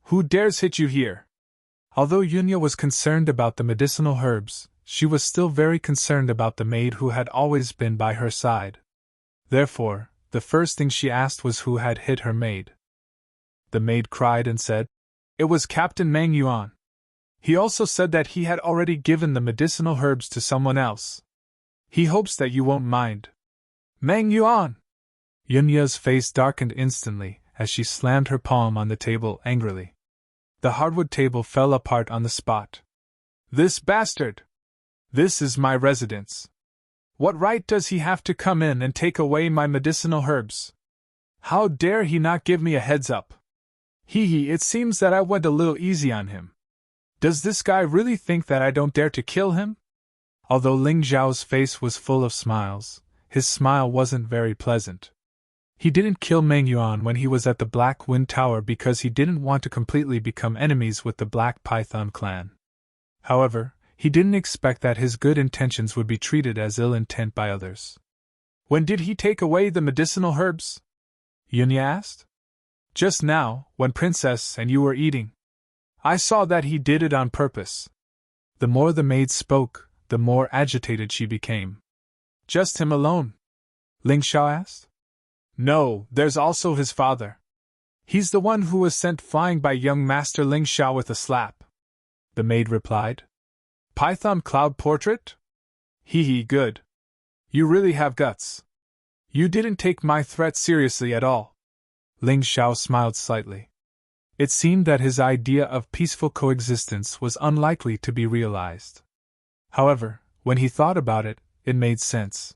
Who dares hit you here?" Although Yunya was concerned about the medicinal herbs, she was still very concerned about the maid who had always been by her side. Therefore, the first thing she asked was who had hit her maid. The maid cried and said, "It was Captain Mang Yuan. He also said that he had already given the medicinal herbs to someone else. He hopes that you won't mind." "Mang Yuan!" Yunya's face darkened instantly as she slammed her palm on the table angrily. The hardwood table fell apart on the spot. "This bastard! This is my residence. What right does he have to come in and take away my medicinal herbs? How dare he not give me a heads up? It seems that I went a little easy on him. Does this guy really think that I don't dare to kill him?" Although Ling Zhao's face was full of smiles, his smile wasn't very pleasant. He didn't kill Meng Yuan when he was at the Black Wind Tower because he didn't want to completely become enemies with the Black Python clan. However, he didn't expect that his good intentions would be treated as ill intent by others. "When did he take away the medicinal herbs?" Yunya asked. "Just now, when Princess and you were eating. I saw that he did it on purpose." The more the maid spoke, the more agitated she became. "Just him alone?" Ling Xiao asked. "No, there's also his father. He's the one who was sent flying by young Master Ling Xiao with a slap," the maid replied. "Python Cloud Portrait? Good. You really have guts. You didn't take my threat seriously at all." Ling Xiao smiled slightly. It seemed that his idea of peaceful coexistence was unlikely to be realized. However, when he thought about it, it made sense.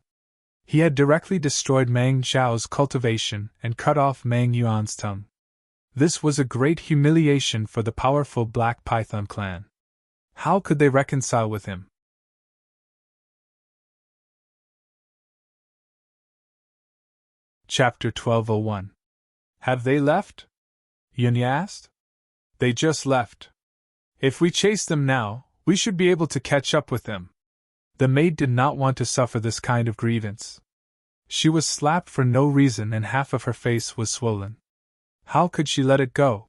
He had directly destroyed Mang Zhao's cultivation and cut off Mang Yuan's tongue. This was a great humiliation for the powerful Black Python clan. How could they reconcile with him? Chapter 1201. Have they left? Yunya asked. They just left. If we chase them now, we should be able to catch up with them. The maid did not want to suffer this kind of grievance. She was slapped for no reason and half of her face was swollen. How could she let it go?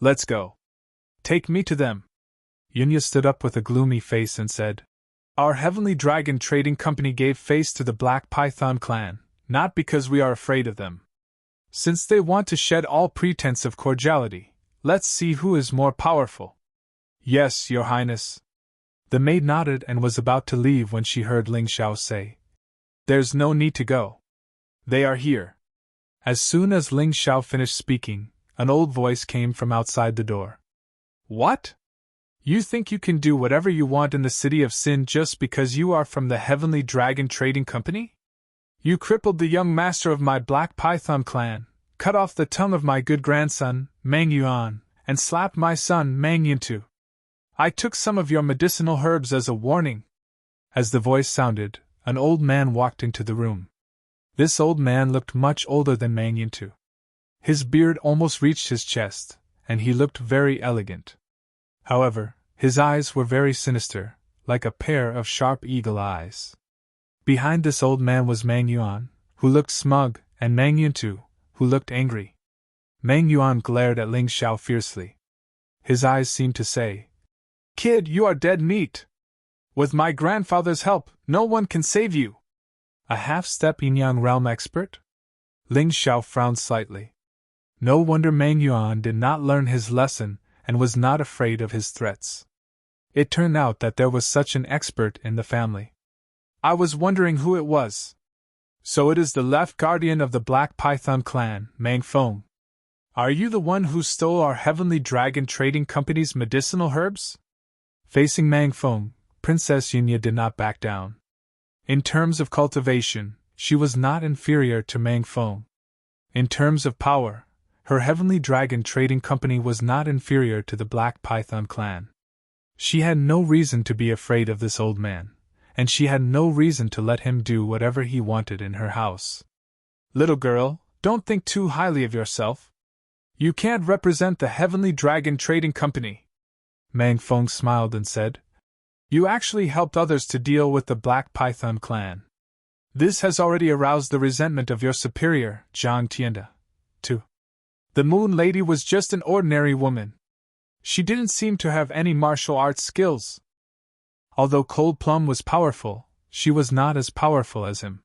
"Let's go. Take me to them." Yunya stood up with a gloomy face and said, "Our Heavenly Dragon Trading Company gave face to the Black Python clan, not because we are afraid of them. Since they want to shed all pretense of cordiality, let's see who is more powerful." "Yes, Your Highness." The maid nodded and was about to leave when she heard Ling Xiao say, "There's no need to go. They are here." As soon as Ling Xiao finished speaking, an old voice came from outside the door. "What? You think you can do whatever you want in the city of Sin just because you are from the Heavenly Dragon Trading Company? You crippled the young master of my Black Python clan, cut off the tongue of my good grandson, Mang Yuan, and slapped my son, Mang Yintu. I took some of your medicinal herbs as a warning." As the voice sounded, an old man walked into the room. This old man looked much older than Mang Yintu. His beard almost reached his chest, and he looked very elegant. However, his eyes were very sinister, like a pair of sharp eagle eyes. Behind this old man was Mang Yuan, who looked smug, and Mang Yintu, who looked angry. Mang Yuan glared at Ling Xiao fiercely. His eyes seemed to say, "Kid, you are dead meat. With my grandfather's help, no one can save you." A half-step Yin-Yang realm expert? Ling Xiao frowned slightly. No wonder Mang Yuan did not learn his lesson and was not afraid of his threats. It turned out that there was such an expert in the family. "I was wondering who it was." So it is the left guardian of the Black Python clan, Mang Feng. Are you the one who stole our Heavenly Dragon Trading Company's medicinal herbs? Facing Mang Feng, Princess Yunya did not back down. In terms of cultivation, she was not inferior to Mang Feng. In terms of power, her Heavenly Dragon Trading Company was not inferior to the Black Python clan. She had no reason to be afraid of this old man, and she had no reason to let him do whatever he wanted in her house. Little girl, don't think too highly of yourself. You can't represent the Heavenly Dragon Trading Company. Mang Feng smiled and said, You actually helped others to deal with the Black Python clan. This has already aroused the resentment of your superior, Jiang Tianda. 2. The Moon Lady was just an ordinary woman. She didn't seem to have any martial arts skills. Although Cold Plum was powerful, she was not as powerful as him.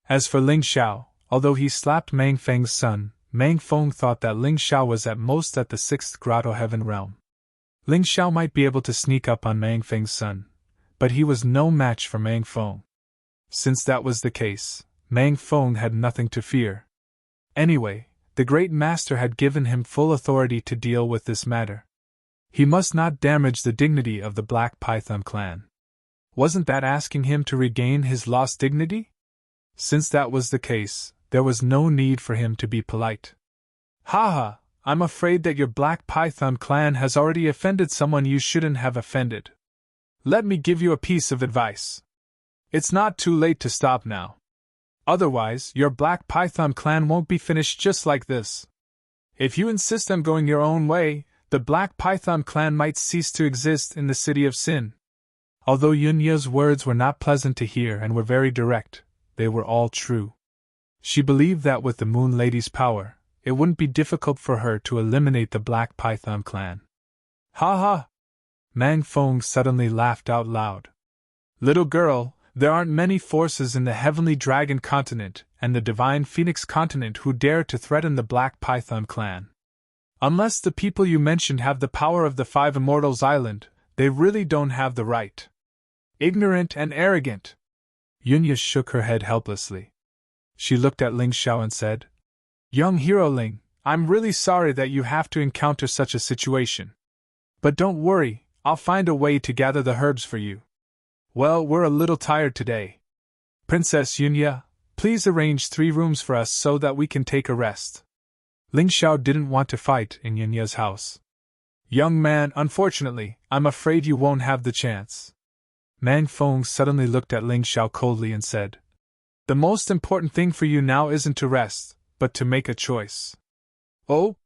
As for Ling Xiao, although he slapped Mang Feng's son, Mang Feng thought that Ling Xiao was at most at the 6th Grotto Heaven realm. Ling Xiao might be able to sneak up on Mang Feng's son, but he was no match for Mang Feng. Since that was the case, Mang Feng had nothing to fear. Anyway, the Great Master had given him full authority to deal with this matter. He must not damage the dignity of the Black Python clan. Wasn't that asking him to regain his lost dignity? Since that was the case, there was no need for him to be polite. Haha, I'm afraid that your Black Python clan has already offended someone you shouldn't have offended. Let me give you a piece of advice. It's not too late to stop now. Otherwise, your Black Python clan won't be finished just like this. If you insist on going your own way, the Black Python clan might cease to exist in the City of Sin. Although Yunya's words were not pleasant to hear and were very direct, they were all true. She believed that with the Moon Lady's power, it wouldn't be difficult for her to eliminate the Black Python clan. Ha ha! Mang Feng suddenly laughed out loud. Little girl, there aren't many forces in the Heavenly Dragon Continent and the Divine Phoenix Continent who dare to threaten the Black Python clan. Unless the people you mentioned have the power of the 5 Immortals Island, they really don't have the right. Ignorant and arrogant. Yunya shook her head helplessly. She looked at Ling Xiao and said, Young Hero Ling, I'm really sorry that you have to encounter such a situation. But don't worry, I'll find a way to gather the herbs for you. Well, we're a little tired today. Princess Yunya, please arrange 3 rooms for us so that we can take a rest. Ling Xiao didn't want to fight in Yunya's house. Young man, unfortunately, I'm afraid you won't have the chance. Mang Feng suddenly looked at Ling Xiao coldly and said, The most important thing for you now isn't to rest, but to make a choice. Oh?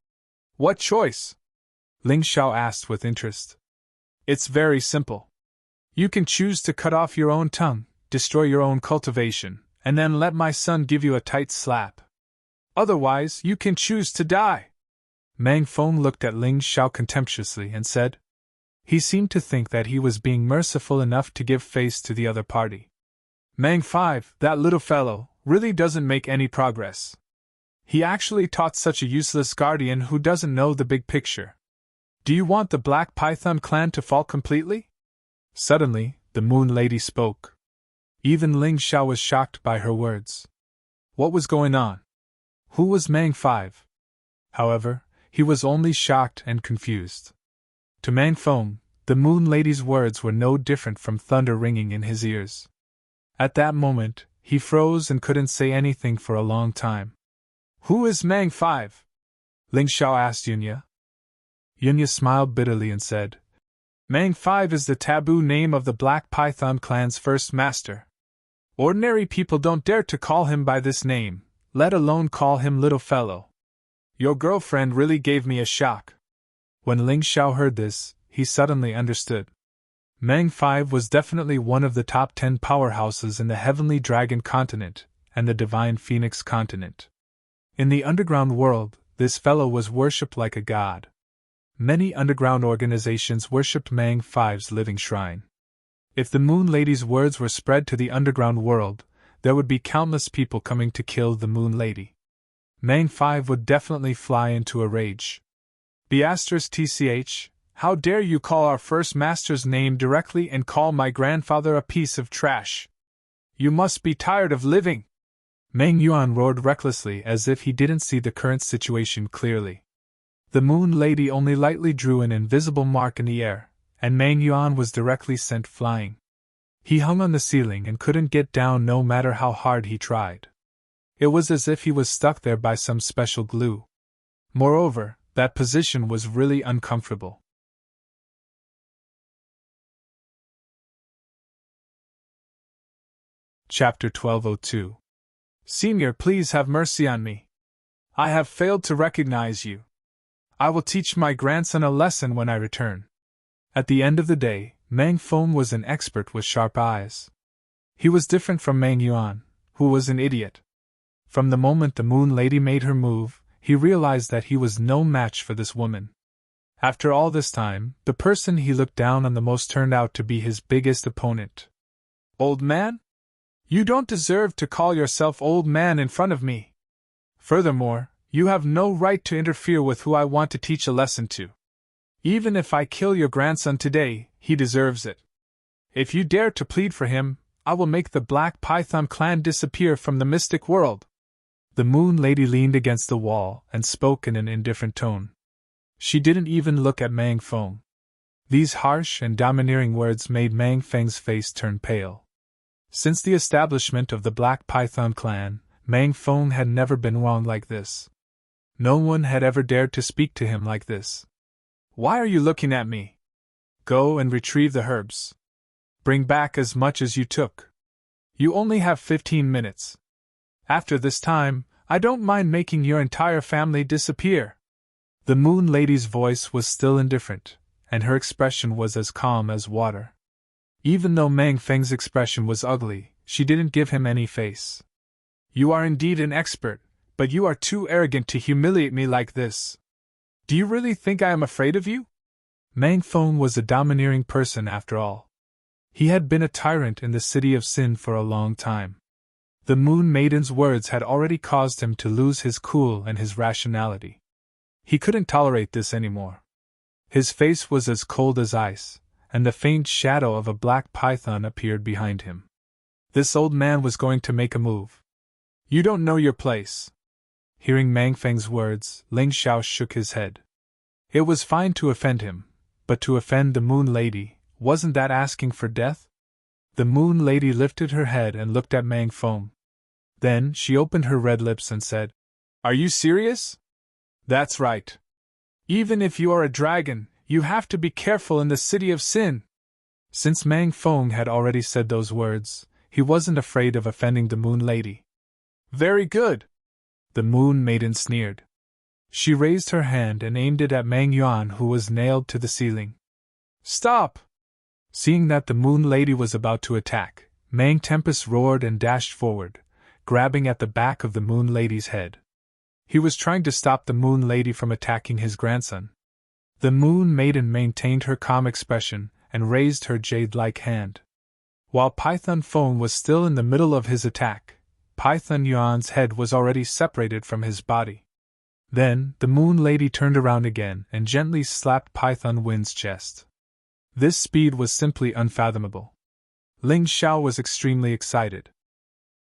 What choice? Ling Xiao asked with interest. It's very simple. You can choose to cut off your own tongue, destroy your own cultivation, and then let my son give you a tight slap. Otherwise, you can choose to die. Mang Feng looked at Ling Xiao contemptuously and said. He seemed to think that he was being merciful enough to give face to the other party. Mang 5, that little fellow, really doesn't make any progress. He actually taught such a useless guardian who doesn't know the big picture. Do you want the Black Python clan to fall completely? Suddenly, the Moon Lady spoke. Even Ling Xiao was shocked by her words. What was going on? Who was Mang 5? However, he was only shocked and confused. To Mang Feng, the Moon Lady's words were no different from thunder ringing in his ears. At that moment, he froze and couldn't say anything for a long time. Who is Mang 5? Ling Xiao asked Yunya. Yunya smiled bitterly and said, Mang 5 is the taboo name of the Black Python clan's first master. Ordinary people don't dare to call him by this name, let alone call him little fellow. Your girlfriend really gave me a shock. When Ling Xiao heard this, he suddenly understood. Mang 5 was definitely one of the top 10 powerhouses in the Heavenly Dragon Continent and the Divine Phoenix Continent. In the underground world, this fellow was worshipped like a god. Many underground organizations worshipped Mang 5's living shrine. If the Moon Lady's words were spread to the underground world, there would be countless people coming to kill the Moon Lady. Mang 5 would definitely fly into a rage. *TCH, how dare you call our first master's name directly and call my grandfather a piece of trash? You must be tired of living! Meng Yuan roared recklessly as if he didn't see the current situation clearly. The Moon Lady only lightly drew an invisible mark in the air, and Meng Yuan was directly sent flying. He hung on the ceiling and couldn't get down no matter how hard he tried. It was as if he was stuck there by some special glue. Moreover, that position was really uncomfortable. Chapter 1202. Senior, please have mercy on me. I have failed to recognize you. I will teach my grandson a lesson when I return. At the end of the day, Meng Feng was an expert with sharp eyes. He was different from Meng Yuan, who was an idiot. From the moment the Moon Lady made her move, he realized that he was no match for this woman. After all this time, the person he looked down on the most turned out to be his biggest opponent. Old man? You don't deserve to call yourself old man in front of me. Furthermore, you have no right to interfere with who I want to teach a lesson to. Even if I kill your grandson today, he deserves it. If you dare to plead for him, I will make the Black Python clan disappear from the mystic world. The Moon Lady leaned against the wall and spoke in an indifferent tone. She didn't even look at Meng Feng. These harsh and domineering words made Meng Feng's face turn pale. Since the establishment of the Black Python clan, Meng Feng had never been wronged like this. No one had ever dared to speak to him like this. Why are you looking at me? Go and retrieve the herbs. Bring back as much as you took. You only have 15 minutes. After this time, I don't mind making your entire family disappear. The Moon Lady's voice was still indifferent, and her expression was as calm as water. Even though Meng Feng's expression was ugly, she didn't give him any face. You are indeed an expert, but you are too arrogant to humiliate me like this. Do you really think I am afraid of you? Meng Feng was a domineering person after all. He had been a tyrant in the city of Sin for a long time. The Moon Maiden's words had already caused him to lose his cool and his rationality. He couldn't tolerate this anymore. His face was as cold as ice, and the faint shadow of a black python appeared behind him. This old man was going to make a move. You don't know your place. Hearing Meng Feng's words, Ling Xiao shook his head. It was fine to offend him, but to offend the Moon Lady, wasn't that asking for death? The Moon Lady lifted her head and looked at Meng Feng. Then she opened her red lips and said, Are you serious? That's right. Even if you are a dragon, you have to be careful in the city of Sin. Since Meng Feng had already said those words, he wasn't afraid of offending the Moon Lady. Very good. The Moon Maiden sneered. She raised her hand and aimed it at Meng Yuan, who was nailed to the ceiling. Stop! Seeing that the Moon Lady was about to attack, Meng Tempest roared and dashed forward, grabbing at the back of the Moon Lady's head. He was trying to stop the Moon Lady from attacking his grandson. The Moon Maiden maintained her calm expression and raised her jade-like hand. While Python Feng was still in the middle of his attack, Python Yuan's head was already separated from his body. Then, the Moon Lady turned around again and gently slapped Python Wind's chest. This speed was simply unfathomable. Ling Xiao was extremely excited.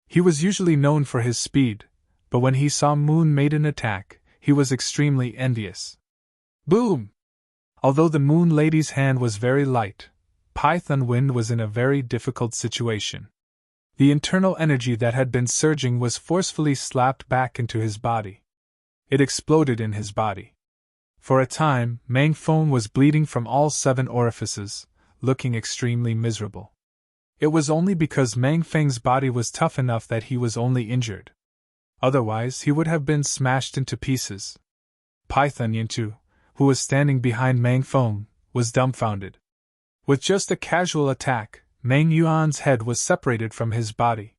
He was usually known for his speed, but when he saw Moon Maiden attack, he was extremely envious. Boom! Although the Moon Lady's hand was very light, Python Wind was in a very difficult situation. The internal energy that had been surging was forcefully slapped back into his body. It exploded in his body. For a time, Meng Feng was bleeding from all 7 orifices, looking extremely miserable. It was only because Meng Feng's body was tough enough that he was only injured. Otherwise, he would have been smashed into pieces. Python Yin too, who was standing behind Meng Feng, was dumbfounded. With just a casual attack, Meng Yuan's head was separated from his body.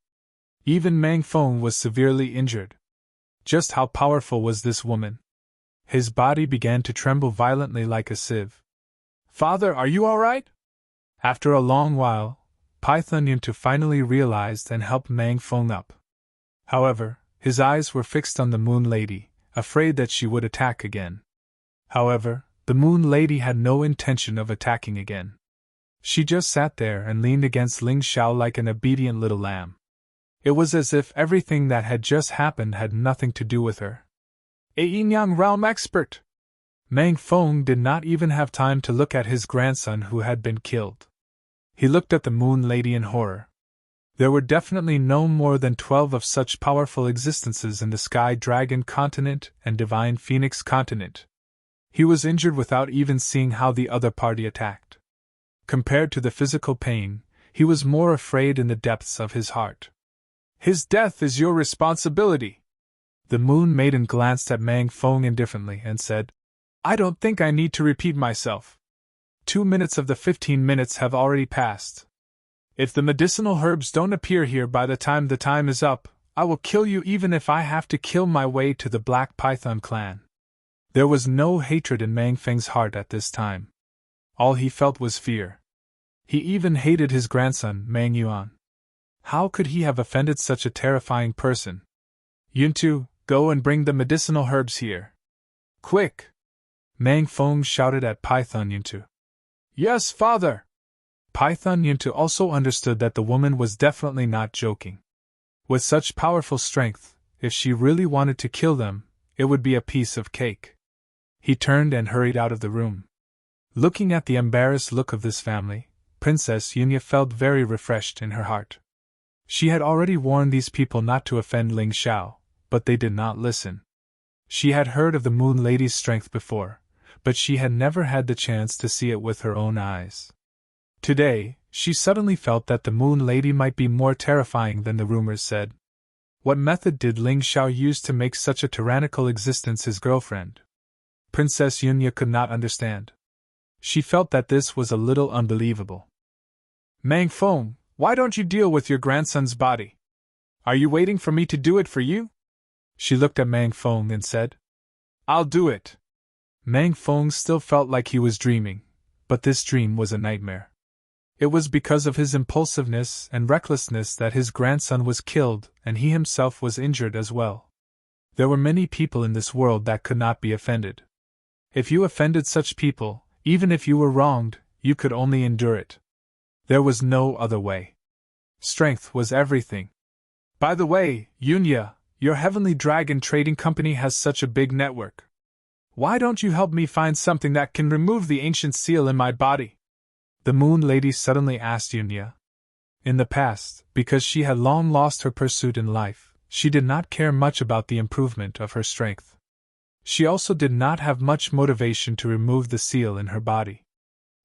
Even Meng Feng was severely injured. Just how powerful was this woman? His body began to tremble violently like a sieve. Father, are you all right? After a long while, Python Yuntu finally realized and helped Meng Feng up. However, his eyes were fixed on the Moon Lady, afraid that she would attack again. However, the Moon Lady had no intention of attacking again. She just sat there and leaned against Ling Xiao like an obedient little lamb. It was as if everything that had just happened had nothing to do with her. A Yin-Yang realm expert! Mang Feng did not even have time to look at his grandson who had been killed. He looked at the Moon Lady in horror. There were definitely no more than 12 of such powerful existences in the Sky Dragon continent and Divine Phoenix continent. He was injured without even seeing how the other party attacked. Compared to the physical pain, he was more afraid in the depths of his heart. His death is your responsibility. The Moon Maiden glanced at Mang Feng indifferently and said, I don't think I need to repeat myself. 2 minutes of the 15 minutes have already passed. If the medicinal herbs don't appear here by the time is up, I will kill you even if I have to kill my way to the Black Python clan. There was no hatred in Mang Feng's heart at this time. All he felt was fear. He even hated his grandson, Mang Yuan. How could he have offended such a terrifying person? Yuntu, go and bring the medicinal herbs here. Quick! Mang Feng shouted at Python Yuntu. Yes, father! Python Yuntu also understood that the woman was definitely not joking. With such powerful strength, if she really wanted to kill them, it would be a piece of cake. He turned and hurried out of the room. Looking at the embarrassed look of this family, Princess Yunya felt very refreshed in her heart. She had already warned these people not to offend Ling Xiao, but they did not listen. She had heard of the Moon Lady's strength before, but she had never had the chance to see it with her own eyes. Today, she suddenly felt that the Moon Lady might be more terrifying than the rumors said. What method did Ling Xiao use to make such a tyrannical existence his girlfriend? Princess Yunya could not understand. She felt that this was a little unbelievable. Mang Feng, why don't you deal with your grandson's body? Are you waiting for me to do it for you? She looked at Mang Feng and said, I'll do it. Mang Feng still felt like he was dreaming, but this dream was a nightmare. It was because of his impulsiveness and recklessness that his grandson was killed and he himself was injured as well. There were many people in this world that could not be offended. If you offended such people, even if you were wronged, you could only endure it. There was no other way. Strength was everything. By the way, Yunya, your Heavenly Dragon Trading Company has such a big network. Why don't you help me find something that can remove the ancient seal in my body? The Moon Lady suddenly asked Yunya. In the past, because she had long lost her pursuit in life, she did not care much about the improvement of her strength. She also did not have much motivation to remove the seal in her body.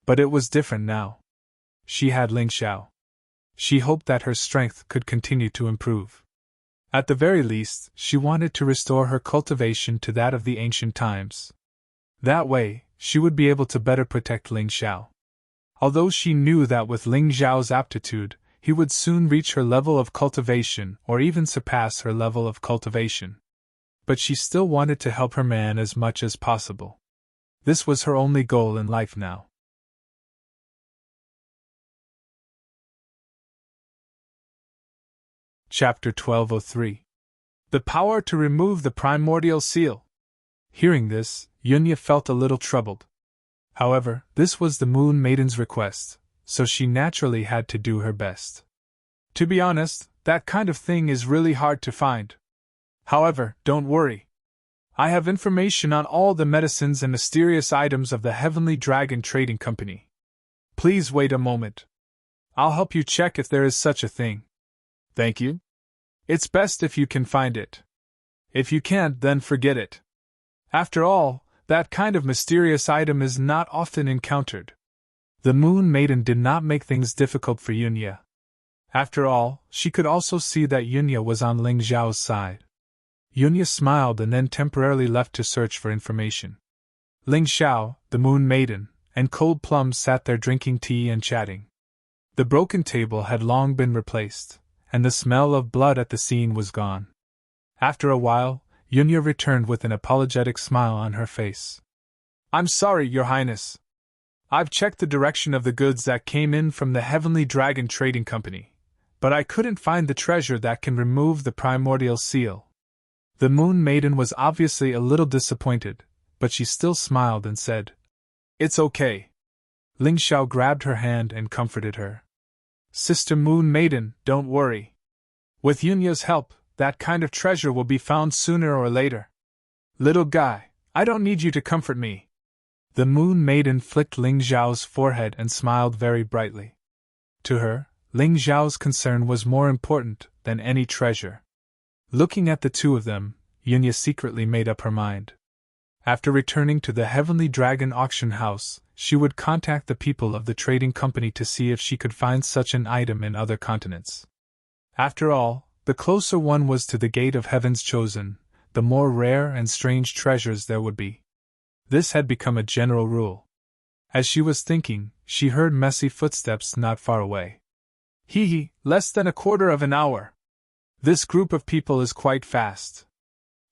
But it was different now. She had Ling Xiao. She hoped that her strength could continue to improve. At the very least, she wanted to restore her cultivation to that of the ancient times. That way, she would be able to better protect Ling Xiao. Although she knew that with Ling Xiao's aptitude, he would soon reach her level of cultivation or even surpass her level of cultivation. But she still wanted to help her man as much as possible. This was her only goal in life now. Chapter 1203. The Power to Remove the Primordial Seal. Hearing this, Yunya felt a little troubled. However, this was the Moon Maiden's request, so she naturally had to do her best. To be honest, that kind of thing is really hard to find. However, don't worry. I have information on all the medicines and mysterious items of the Heavenly Dragon Trading Company. Please wait a moment. I'll help you check if there is such a thing. Thank you. It's best if you can find it. If you can't, then forget it. After all, that kind of mysterious item is not often encountered. The Moon Maiden did not make things difficult for Yunya. After all, she could also see that Yunya was on Ling Xiao's side. Yunya smiled and then temporarily left to search for information. Ling Xiao, the Moon Maiden, and Cold Plum sat there drinking tea and chatting. The broken table had long been replaced, and the smell of blood at the scene was gone. After a while, Yunya returned with an apologetic smile on her face. I'm sorry, Your Highness. I've checked the direction of the goods that came in from the Heavenly Dragon Trading Company, but I couldn't find the treasure that can remove the primordial seal. The Moon Maiden was obviously a little disappointed, but she still smiled and said, It's okay. Ling Xiao grabbed her hand and comforted her. Sister Moon Maiden, don't worry. With Yunya's help, that kind of treasure will be found sooner or later. Little guy, I don't need you to comfort me. The Moon Maiden flicked Ling Zhao's forehead and smiled very brightly. To her, Ling Zhao's concern was more important than any treasure. Looking at the two of them, Yunya secretly made up her mind. After returning to the Heavenly Dragon auction house, she would contact the people of the trading company to see if she could find such an item in other continents. After all, the closer one was to the Gate of Heaven's Chosen, the more rare and strange treasures there would be. This had become a general rule. As she was thinking, she heard messy footsteps not far away. Hee, less than a quarter of an hour. This group of people is quite fast.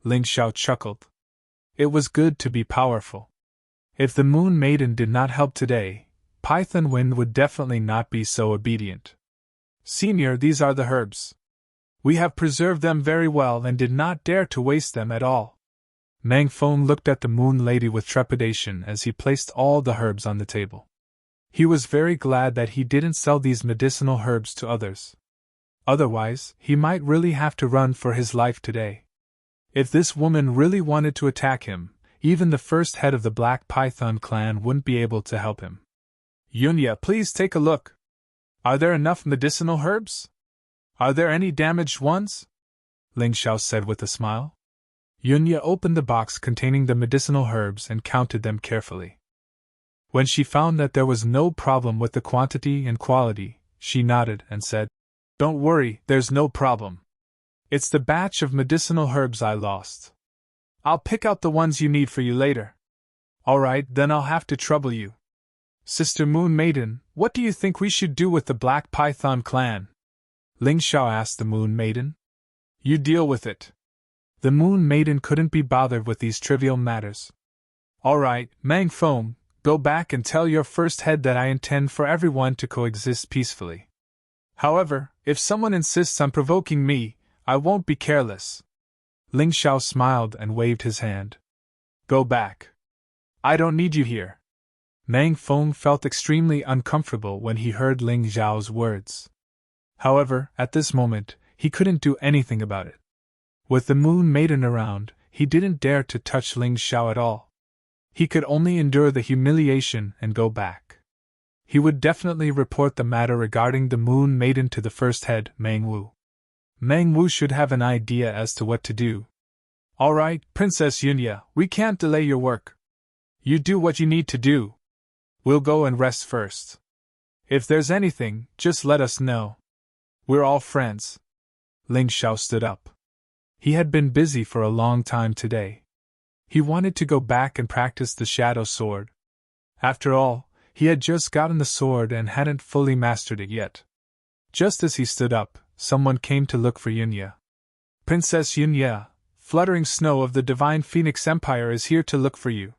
Ling Xiao chuckled. It was good to be powerful. If the Moon Maiden did not help today, Python Wind would definitely not be so obedient. Senior, these are the herbs. We have preserved them very well and did not dare to waste them at all. Mang Feng looked at the Moon Lady with trepidation as he placed all the herbs on the table. He was very glad that he didn't sell these medicinal herbs to others. Otherwise, he might really have to run for his life today. If this woman really wanted to attack him, even the first head of the Black Python clan wouldn't be able to help him. Yunya, please take a look. Are there enough medicinal herbs? Are there any damaged ones? Ling Xiao said with a smile. Yunya opened the box containing the medicinal herbs and counted them carefully. When she found that there was no problem with the quantity and quality, she nodded and said, Don't worry, there's no problem. It's the batch of medicinal herbs I lost. I'll pick out the ones you need for you later. Alright, then I'll have to trouble you. Sister Moon Maiden, what do you think we should do with the Black Python clan? Ling Xiao asked the Moon Maiden. You deal with it. The Moon Maiden couldn't be bothered with these trivial matters. Alright, Mang Feng, go back and tell your first head that I intend for everyone to coexist peacefully. However, if someone insists on provoking me, I won't be careless. Ling Xiao smiled and waved his hand. Go back. I don't need you here. Mang Feng felt extremely uncomfortable when he heard Ling Xiao's words. However, at this moment, he couldn't do anything about it. With the Moon Maiden around, he didn't dare to touch Ling Xiao at all. He could only endure the humiliation and go back. He would definitely report the matter regarding the Moon Maiden to the first head, Mang Wu. Mang Wu should have an idea as to what to do. Alright, Princess Yunya, we can't delay your work. You do what you need to do. We'll go and rest first. If there's anything, just let us know. We're all friends. Ling Xiao stood up. He had been busy for a long time today. He wanted to go back and practice the Shadow Sword. After all, he had just gotten the sword and hadn't fully mastered it yet. Just as he stood up, someone came to look for Yunya. Princess Yunya, Fluttering Snow of the Divine Phoenix Empire is here to look for you.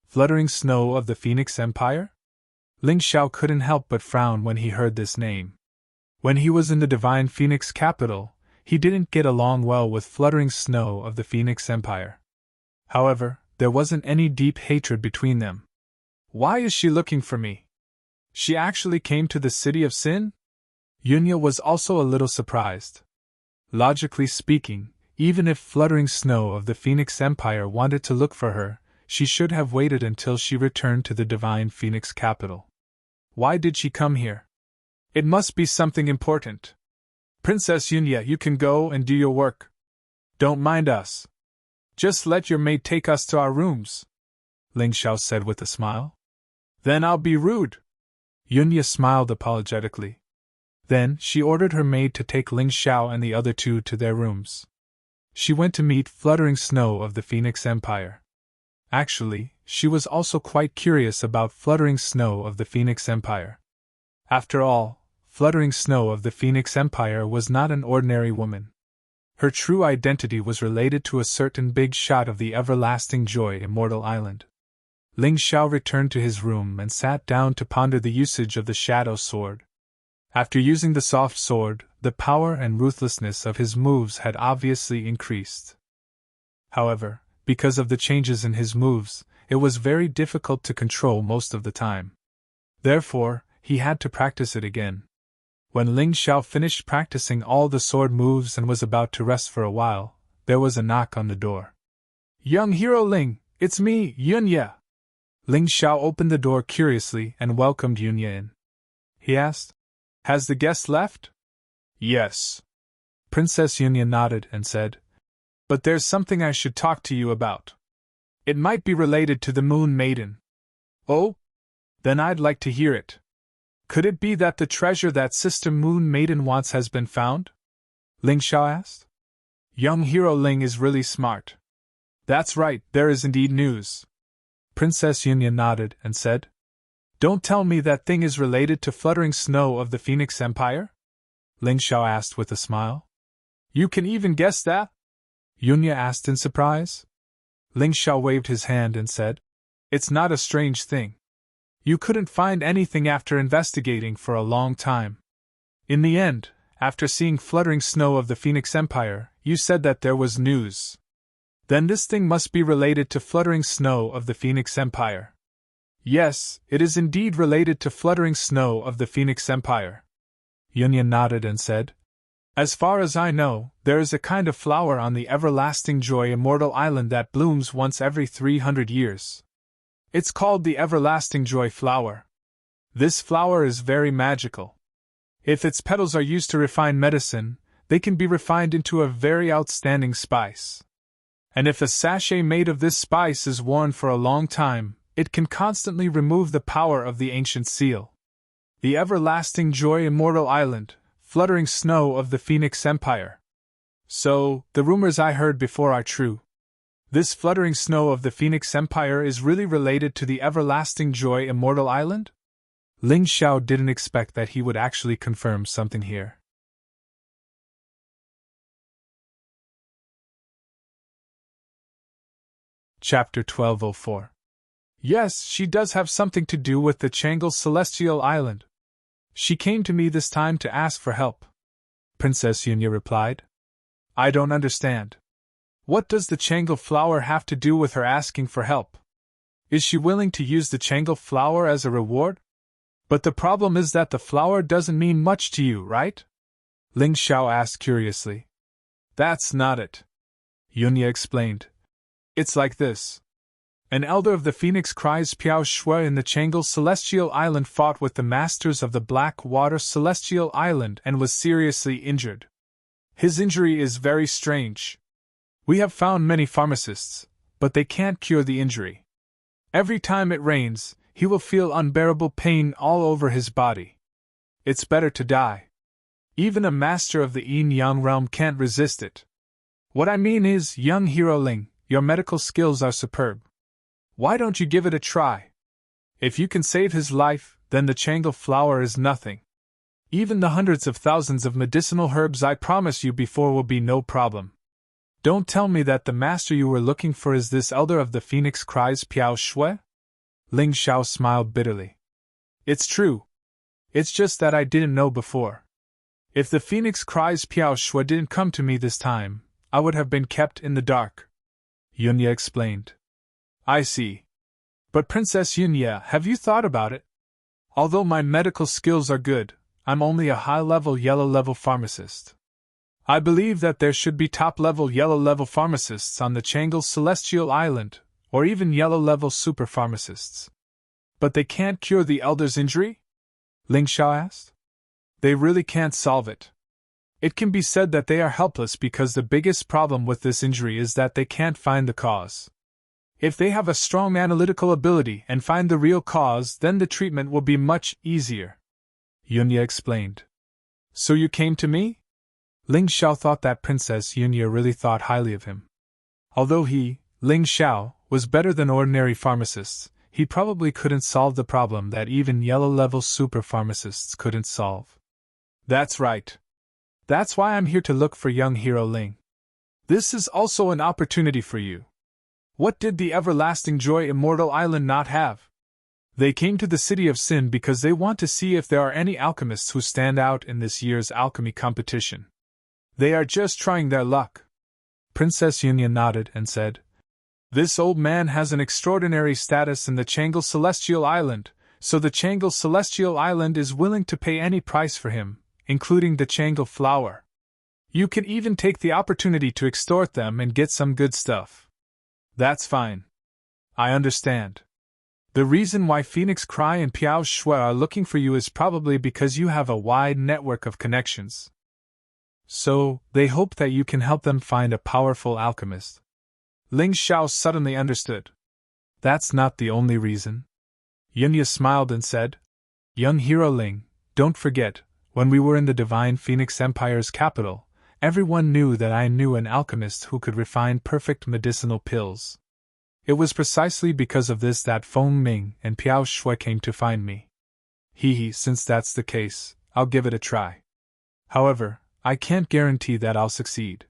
Fluttering Snow of the Phoenix Empire? Ling Xiao couldn't help but frown when he heard this name. When he was in the Divine Phoenix capital, he didn't get along well with Fluttering Snow of the Phoenix Empire. However, there wasn't any deep hatred between them. Why is she looking for me? She actually came to the City of Sin? Yunya was also a little surprised. Logically speaking, even if Fluttering Snow of the Phoenix Empire wanted to look for her, she should have waited until she returned to the Divine Phoenix capital. Why did she come here? It must be something important. Princess Yunya, you can go and do your work. Don't mind us. Just let your maid take us to our rooms, Ling Xiao said with a smile. Then I'll be rude. Yunya smiled apologetically. Then she ordered her maid to take Ling Xiao and the other two to their rooms. She went to meet Fluttering Snow of the Phoenix Empire. Actually, she was also quite curious about Fluttering Snow of the Phoenix Empire. After all, Fluttering Snow of the Phoenix Empire was not an ordinary woman. Her true identity was related to a certain big shot of the Everlasting Joy Immortal Island. Ling Xiao returned to his room and sat down to ponder the usage of the Shadow Sword. After using the soft sword, the power and ruthlessness of his moves had obviously increased. However, because of the changes in his moves, it was very difficult to control most of the time. Therefore, he had to practice it again. When Ling Xiao finished practicing all the sword moves and was about to rest for a while, there was a knock on the door. Young hero Ling, it's me, Yunya. Ling Xiao opened the door curiously and welcomed Yunya in. He asked, Has the guest left? Yes. Princess Yunya nodded and said, But there's something I should talk to you about. It might be related to the Moon Maiden. Oh? Then I'd like to hear it. Could it be that the treasure that Sister Moon Maiden wants has been found? Ling Xiao asked. Young hero Ling is really smart. That's right, there is indeed news. Princess Yunya nodded and said, Don't tell me that thing is related to fluttering snow of the Phoenix Empire? Ling Xiao asked with a smile. You can even guess that? Yunya asked in surprise. Ling Xiao waved his hand and said, It's not a strange thing. You couldn't find anything after investigating for a long time. In the end, after seeing fluttering snow of the Phoenix Empire, you said that there was news. Then this thing must be related to fluttering snow of the Phoenix Empire. Yes, it is indeed related to fluttering snow of the Phoenix Empire. Yunya nodded and said, As far as I know, there is a kind of flower on the Everlasting Joy Immortal Island that blooms once every 300 years. It's called the Everlasting Joy Flower. This flower is very magical. If its petals are used to refine medicine, they can be refined into a very outstanding spice. And if a sachet made of this spice is worn for a long time, it can constantly remove the power of the ancient seal. The Everlasting Joy Immortal Island, fluttering snow of the Phoenix Empire. So, the rumors I heard before are true. This fluttering snow of the Phoenix Empire is really related to the Everlasting Joy Immortal Island? Ling Xiao didn't expect that he would actually confirm something here. Chapter 1204. Yes, she does have something to do with the Changle Celestial Island. She came to me this time to ask for help. Princess Yunya replied. I don't understand. What does the Changle flower have to do with her asking for help? Is she willing to use the Changle flower as a reward? But the problem is that the flower doesn't mean much to you, right? Ling Xiao asked curiously. That's not it. Yunya explained. It's like this. An elder of the Phoenix Cries Piao Shui in the Changle Celestial Island fought with the masters of the Black Water Celestial Island and was seriously injured. His injury is very strange. We have found many pharmacists, but they can't cure the injury. Every time it rains, he will feel unbearable pain all over his body. It's better to die. Even a master of the yin-yang realm can't resist it. What I mean is, young hero Ling, your medical skills are superb. Why don't you give it a try? If you can save his life, then the Changle flower is nothing. Even the hundreds of thousands of medicinal herbs I promised you before will be no problem. Don't tell me that the master you were looking for is this elder of the Phoenix Cries Piao Shui? Ling Xiao smiled bitterly. It's true. It's just that I didn't know before. If the Phoenix Cries Piao Shui didn't come to me this time, I would have been kept in the dark. Yunya explained. I see. But Princess Yunya, have you thought about it? Although my medical skills are good, I'm only a high-level yellow-level pharmacist. I believe that there should be top-level yellow-level pharmacists on the Changle Celestial Island, or even yellow-level super-pharmacists. But they can't cure the elder's injury? Ling Xiao asked. They really can't solve it. It can be said that they are helpless because the biggest problem with this injury is that they can't find the cause. If they have a strong analytical ability and find the real cause, then the treatment will be much easier. Yunya explained. So you came to me? Ling Xiao thought that Princess Yunya really thought highly of him. Although he, Ling Xiao, was better than ordinary pharmacists, he probably couldn't solve the problem that even yellow-level super-pharmacists couldn't solve. That's right. That's why I'm here to look for young hero Ling. This is also an opportunity for you. What did the Everlasting Joy Immortal Island not have? They came to the City of Sin because they want to see if there are any alchemists who stand out in this year's alchemy competition. They are just trying their luck. Princess Yunya nodded and said, This old man has an extraordinary status in the Changle Celestial Island, so the Changle Celestial Island is willing to pay any price for him, including the Changle flower. You can even take the opportunity to extort them and get some good stuff. That's fine. I understand. The reason why Phoenix Cry and Piao Shui are looking for you is probably because you have a wide network of connections. So, they hope that you can help them find a powerful alchemist. Ling Xiao suddenly understood. That's not the only reason. Yunya smiled and said, Young hero Ling, don't forget, when we were in the Divine Phoenix Empire's capital, everyone knew that I knew an alchemist who could refine perfect medicinal pills. It was precisely because of this that Feng Ming and Piao Shui came to find me. Since that's the case, I'll give it a try. However, I can't guarantee that I'll succeed.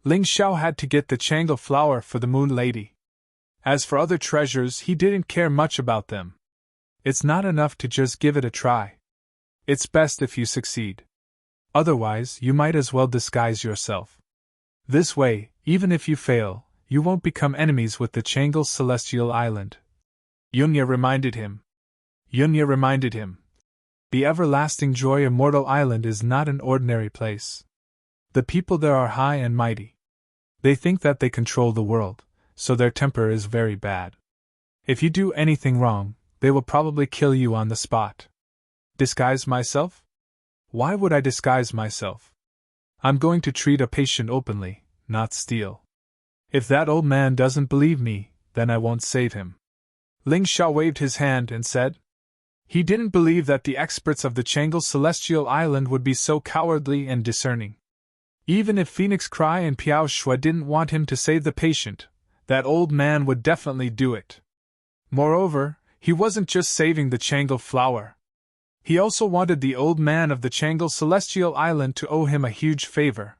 Ling Xiao had to get the Changle flower for the Moon Lady. As for other treasures, he didn't care much about them. It's not enough to just give it a try. It's best if you succeed. Otherwise, you might as well disguise yourself. This way, even if you fail, you won't become enemies with the Changle Celestial Island. Yunya reminded him. The Everlasting Joy Immortal Island is not an ordinary place. The people there are high and mighty. They think that they control the world, so their temper is very bad. If you do anything wrong, they will probably kill you on the spot. Disguise myself? Why would I disguise myself? I'm going to treat a patient openly, not steal. If that old man doesn't believe me, then I won't save him. Ling Xiao waved his hand and said. He didn't believe that the experts of the Changle Celestial Island would be so cowardly and discerning. Even if Phoenix Cry and Piao Shui didn't want him to save the patient, that old man would definitely do it. Moreover, he wasn't just saving the Changle flower. He also wanted the old man of the Changle Celestial Island to owe him a huge favor.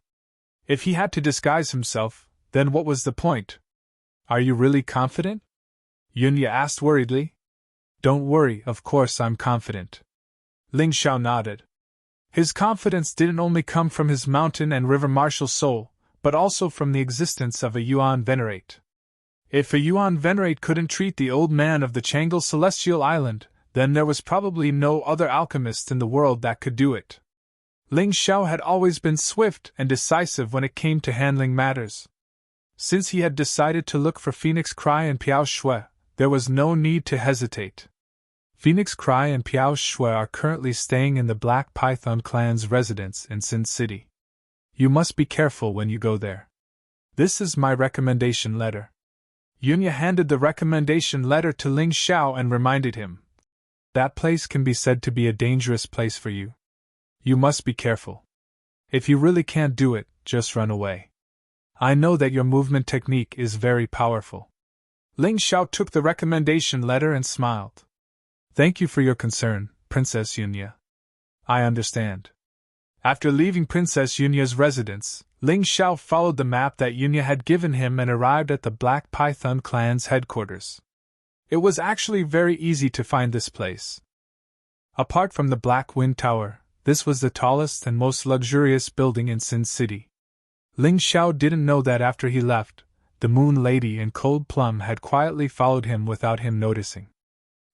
If he had to disguise himself, then what was the point? Are you really confident? Yunya asked worriedly. Don't worry, of course I'm confident. Ling Xiao nodded. His confidence didn't only come from his mountain and river martial soul, but also from the existence of a Yuan Venerate. If a Yuan Venerate couldn't treat the old man of the Changle Celestial Island, then there was probably no other alchemist in the world that could do it. Ling Xiao had always been swift and decisive when it came to handling matters. Since he had decided to look for Phoenix Cry and Piao Shui, there was no need to hesitate. Phoenix Cry and Piao Shui are currently staying in the Black Python clan's residence in Sin City. You must be careful when you go there. This is my recommendation letter. Yunya handed the recommendation letter to Ling Xiao and reminded him. That place can be said to be a dangerous place for you. You must be careful. If you really can't do it, just run away. I know that your movement technique is very powerful. Ling Xiao took the recommendation letter and smiled. Thank you for your concern, Princess Yunya. I understand. After leaving Princess Yunya's residence, Ling Xiao followed the map that Yunya had given him and arrived at the Black Python clan's headquarters. It was actually very easy to find this place. Apart from the Black Wind Tower, this was the tallest and most luxurious building in Sin City. Ling Xiao didn't know that after he left, the Moon Lady and Cold Plum had quietly followed him without him noticing.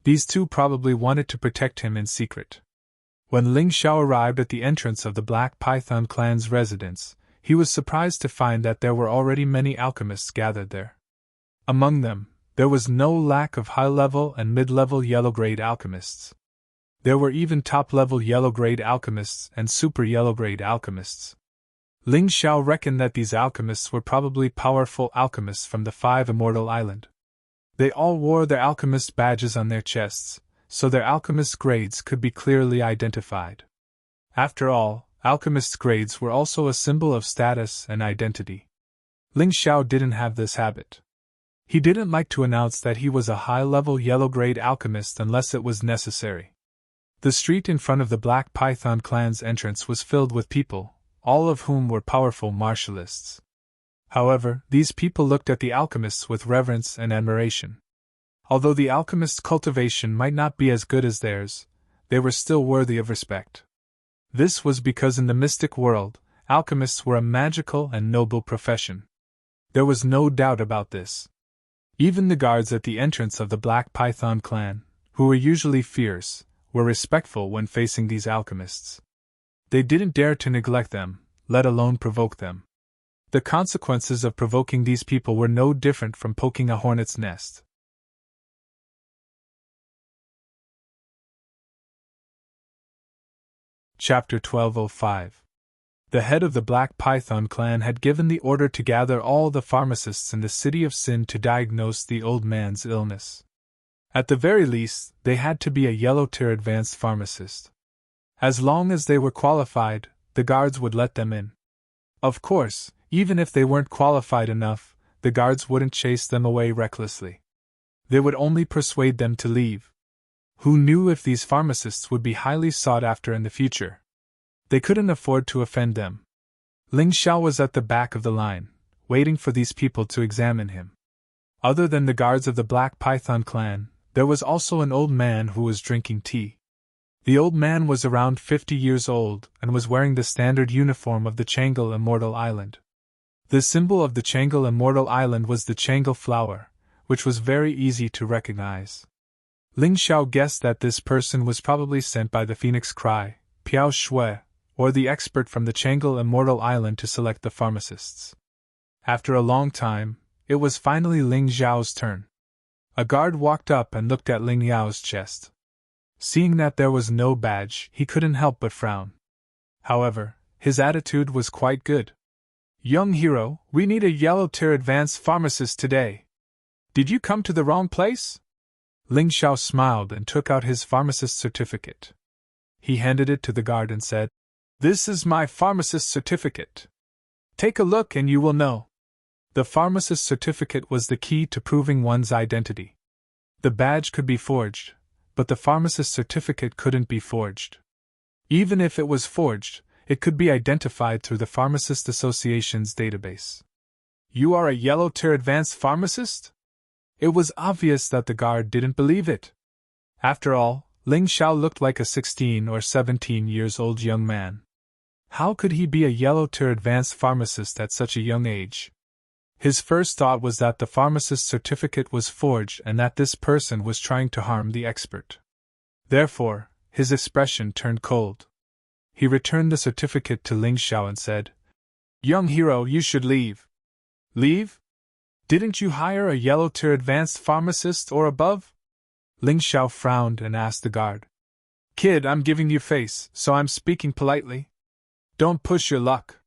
These two probably wanted to protect him in secret. When Ling Xiao arrived at the entrance of the Black Python clan's residence, he was surprised to find that there were already many alchemists gathered there. Among them, there was no lack of high-level and mid-level yellow-grade alchemists. There were even top-level yellow-grade alchemists and super yellow-grade alchemists. Ling Xiao reckoned that these alchemists were probably powerful alchemists from the Five Immortal Island. They all wore their alchemist badges on their chests, so their alchemist grades could be clearly identified. After all, alchemist grades were also a symbol of status and identity. Ling Xiao didn't have this habit. He didn't like to announce that he was a high-level yellow-grade alchemist unless it was necessary. The street in front of the Black Python clan's entrance was filled with people, all of whom were powerful martialists. However, these people looked at the alchemists with reverence and admiration. Although the alchemists' cultivation might not be as good as theirs, they were still worthy of respect. This was because in the mystic world, alchemists were a magical and noble profession. There was no doubt about this. Even the guards at the entrance of the Black Python clan, who were usually fierce, were respectful when facing these alchemists. They didn't dare to neglect them, let alone provoke them. The consequences of provoking these people were no different from poking a hornet's nest. Chapter 1205. The head of the Black Python clan had given the order to gather all the pharmacists in the city of Sin to diagnose the old man's illness. At the very least, they had to be a yellow-tier advanced pharmacist. As long as they were qualified, the guards would let them in. Of course, even if they weren't qualified enough, the guards wouldn't chase them away recklessly. They would only persuade them to leave. Who knew if these pharmacists would be highly sought after in the future? They couldn't afford to offend them. Ling Xiao was at the back of the line, waiting for these people to examine him. Other than the guards of the Black Python clan, there was also an old man who was drinking tea. The old man was around 50 years old and was wearing the standard uniform of the Changle Immortal Island. The symbol of the Changle Immortal Island was the Changle flower, which was very easy to recognize. Ling Xiao guessed that this person was probably sent by the Phoenix Cry, Piao Shui, or the expert from the Changle Immortal Island to select the pharmacists. After a long time, it was finally Ling Xiao's turn. A guard walked up and looked at Ling Xiao's chest. Seeing that there was no badge, he couldn't help but frown. However, his attitude was quite good. "Young hero, we need a yellow-tier advanced pharmacist today. Did you come to the wrong place?" Ling Xiao smiled and took out his pharmacist certificate. He handed it to the guard and said, "This is my pharmacist certificate. Take a look and you will know." The pharmacist certificate was the key to proving one's identity. The badge could be forged, but the pharmacist certificate couldn't be forged. Even if it was forged, it could be identified through the Pharmacist Association's database. "You are a yellow-tier advanced pharmacist?" It was obvious that the guard didn't believe it. After all, Ling Xiao looked like a 16 or 17 years old young man. How could he be a yellow-tier advanced pharmacist at such a young age? His first thought was that the pharmacist's certificate was forged and that this person was trying to harm the expert. Therefore, his expression turned cold. He returned the certificate to Ling Xiao and said, "Young hero, you should leave." "Leave? Didn't you hire a yellow-tier advanced pharmacist or above?" Ling Xiao frowned and asked the guard. "Kid, I'm giving you face, so I'm speaking politely. Don't push your luck.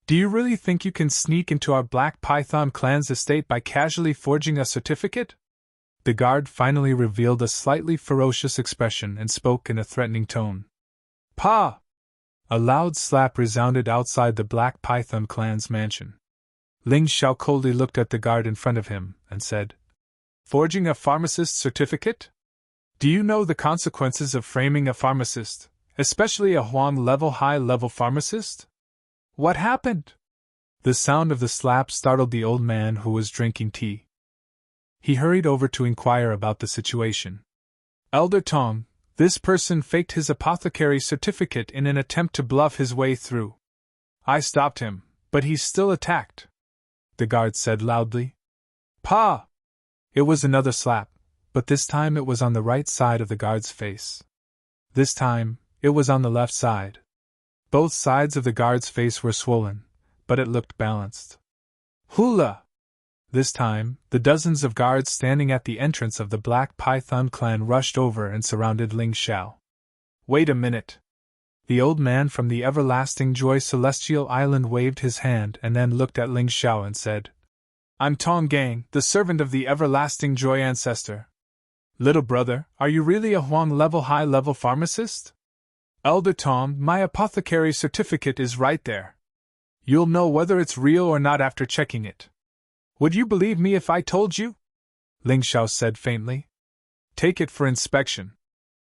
Do you really think you can sneak into our Black Python clan's estate by casually forging a certificate?" The guard finally revealed a slightly ferocious expression and spoke in a threatening tone. "Pa!" A loud slap resounded outside the Black Python clan's mansion. Ling Xiao coldly looked at the guard in front of him and said, "Forging a pharmacist's certificate? Do you know the consequences of framing a pharmacist, especially a Huang-level high-level pharmacist?" "What happened?" The sound of the slap startled the old man who was drinking tea. He hurried over to inquire about the situation. "Elder Tong, this person faked his apothecary certificate in an attempt to bluff his way through. I stopped him, but he still attacked," the guard said loudly. "Pa!" It was another slap, but this time it was on the right side of the guard's face. This time, it was on the left side. Both sides of the guard's face were swollen, but it looked balanced. "Hula!" This time, the dozens of guards standing at the entrance of the Black Python clan rushed over and surrounded Ling Xiao. "Wait a minute." The old man from the Everlasting Joy Celestial Island waved his hand and then looked at Ling Xiao and said, "I'm Tong Gang, the servant of the Everlasting Joy Ancestor. Little brother, are you really a Huang-level high-level pharmacist?" "Elder Tong, my apothecary certificate is right there. You'll know whether it's real or not after checking it. Would you believe me if I told you?" Ling Xiao said faintly. "Take it for inspection."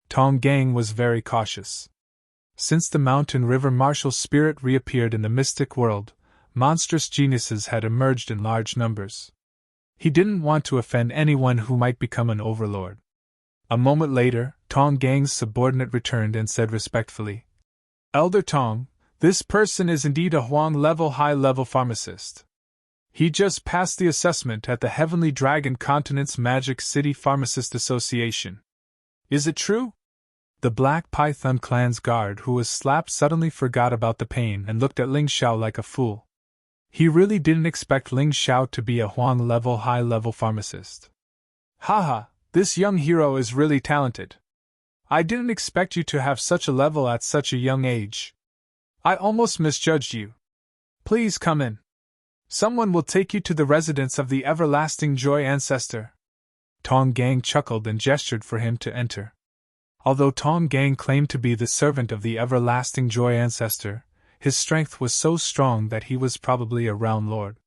Tong Gang was very cautious. Since the mountain river martial spirit reappeared in the mystic world, monstrous geniuses had emerged in large numbers. He didn't want to offend anyone who might become an overlord. A moment later, Tong Gang's subordinate returned and said respectfully, "Elder Tong, this person is indeed a Huang-level high-level pharmacist. He just passed the assessment at the Heavenly Dragon Continent's Magic City Pharmacist Association. Is it true?" The Black Python clan's guard who was slapped suddenly forgot about the pain and looked at Ling Xiao like a fool. He really didn't expect Ling Xiao to be a Huang-level high-level pharmacist. Haha, this young hero is really talented. I didn't expect you to have such a level at such a young age. I almost misjudged you. Please come in. Someone will take you to the residence of the everlasting joy ancestor. Tong Gang chuckled and gestured for him to enter. Although Tong Gang claimed to be the servant of the everlasting joy ancestor, his strength was so strong that he was probably a realm lord.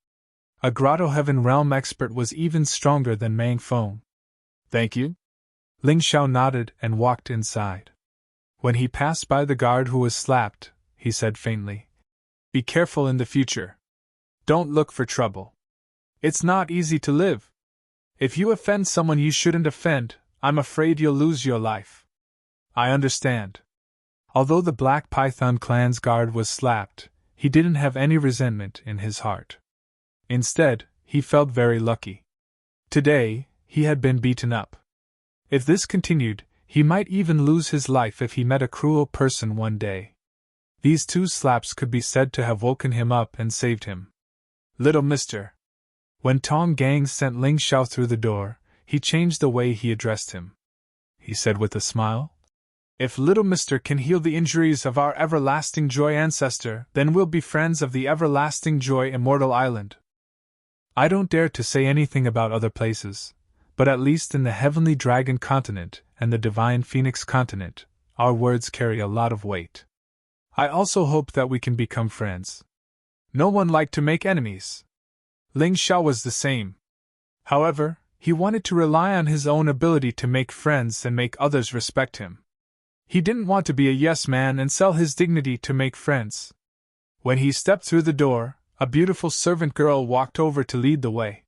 A Grotto Heaven realm expert was even stronger than Mang Feng. Thank you? Ling Xiao nodded and walked inside. When he passed by the guard who was slapped, he said faintly, "Be careful in the future. Don't look for trouble. It's not easy to live. If you offend someone you shouldn't offend, I'm afraid you'll lose your life." I understand. Although the Black Python clan's guard was slapped, he didn't have any resentment in his heart. Instead, he felt very lucky. Today, he had been beaten up. If this continued, he might even lose his life if he met a cruel person one day. These 2 slaps could be said to have woken him up and saved him. Little mister. When Tong Gang sent Ling Xiao through the door, he changed the way he addressed him. He said with a smile, "If little mister can heal the injuries of our everlasting joy ancestor, then we'll be friends of the everlasting joy immortal island." I don't dare to say anything about other places, but at least in the Heavenly Dragon continent and the Divine Phoenix continent, our words carry a lot of weight. I also hope that we can become friends. No one liked to make enemies. Ling Xiao was the same. However, he wanted to rely on his own ability to make friends and make others respect him. He didn't want to be a yes man and sell his dignity to make friends. When he stepped through the door, a beautiful servant girl walked over to lead the way.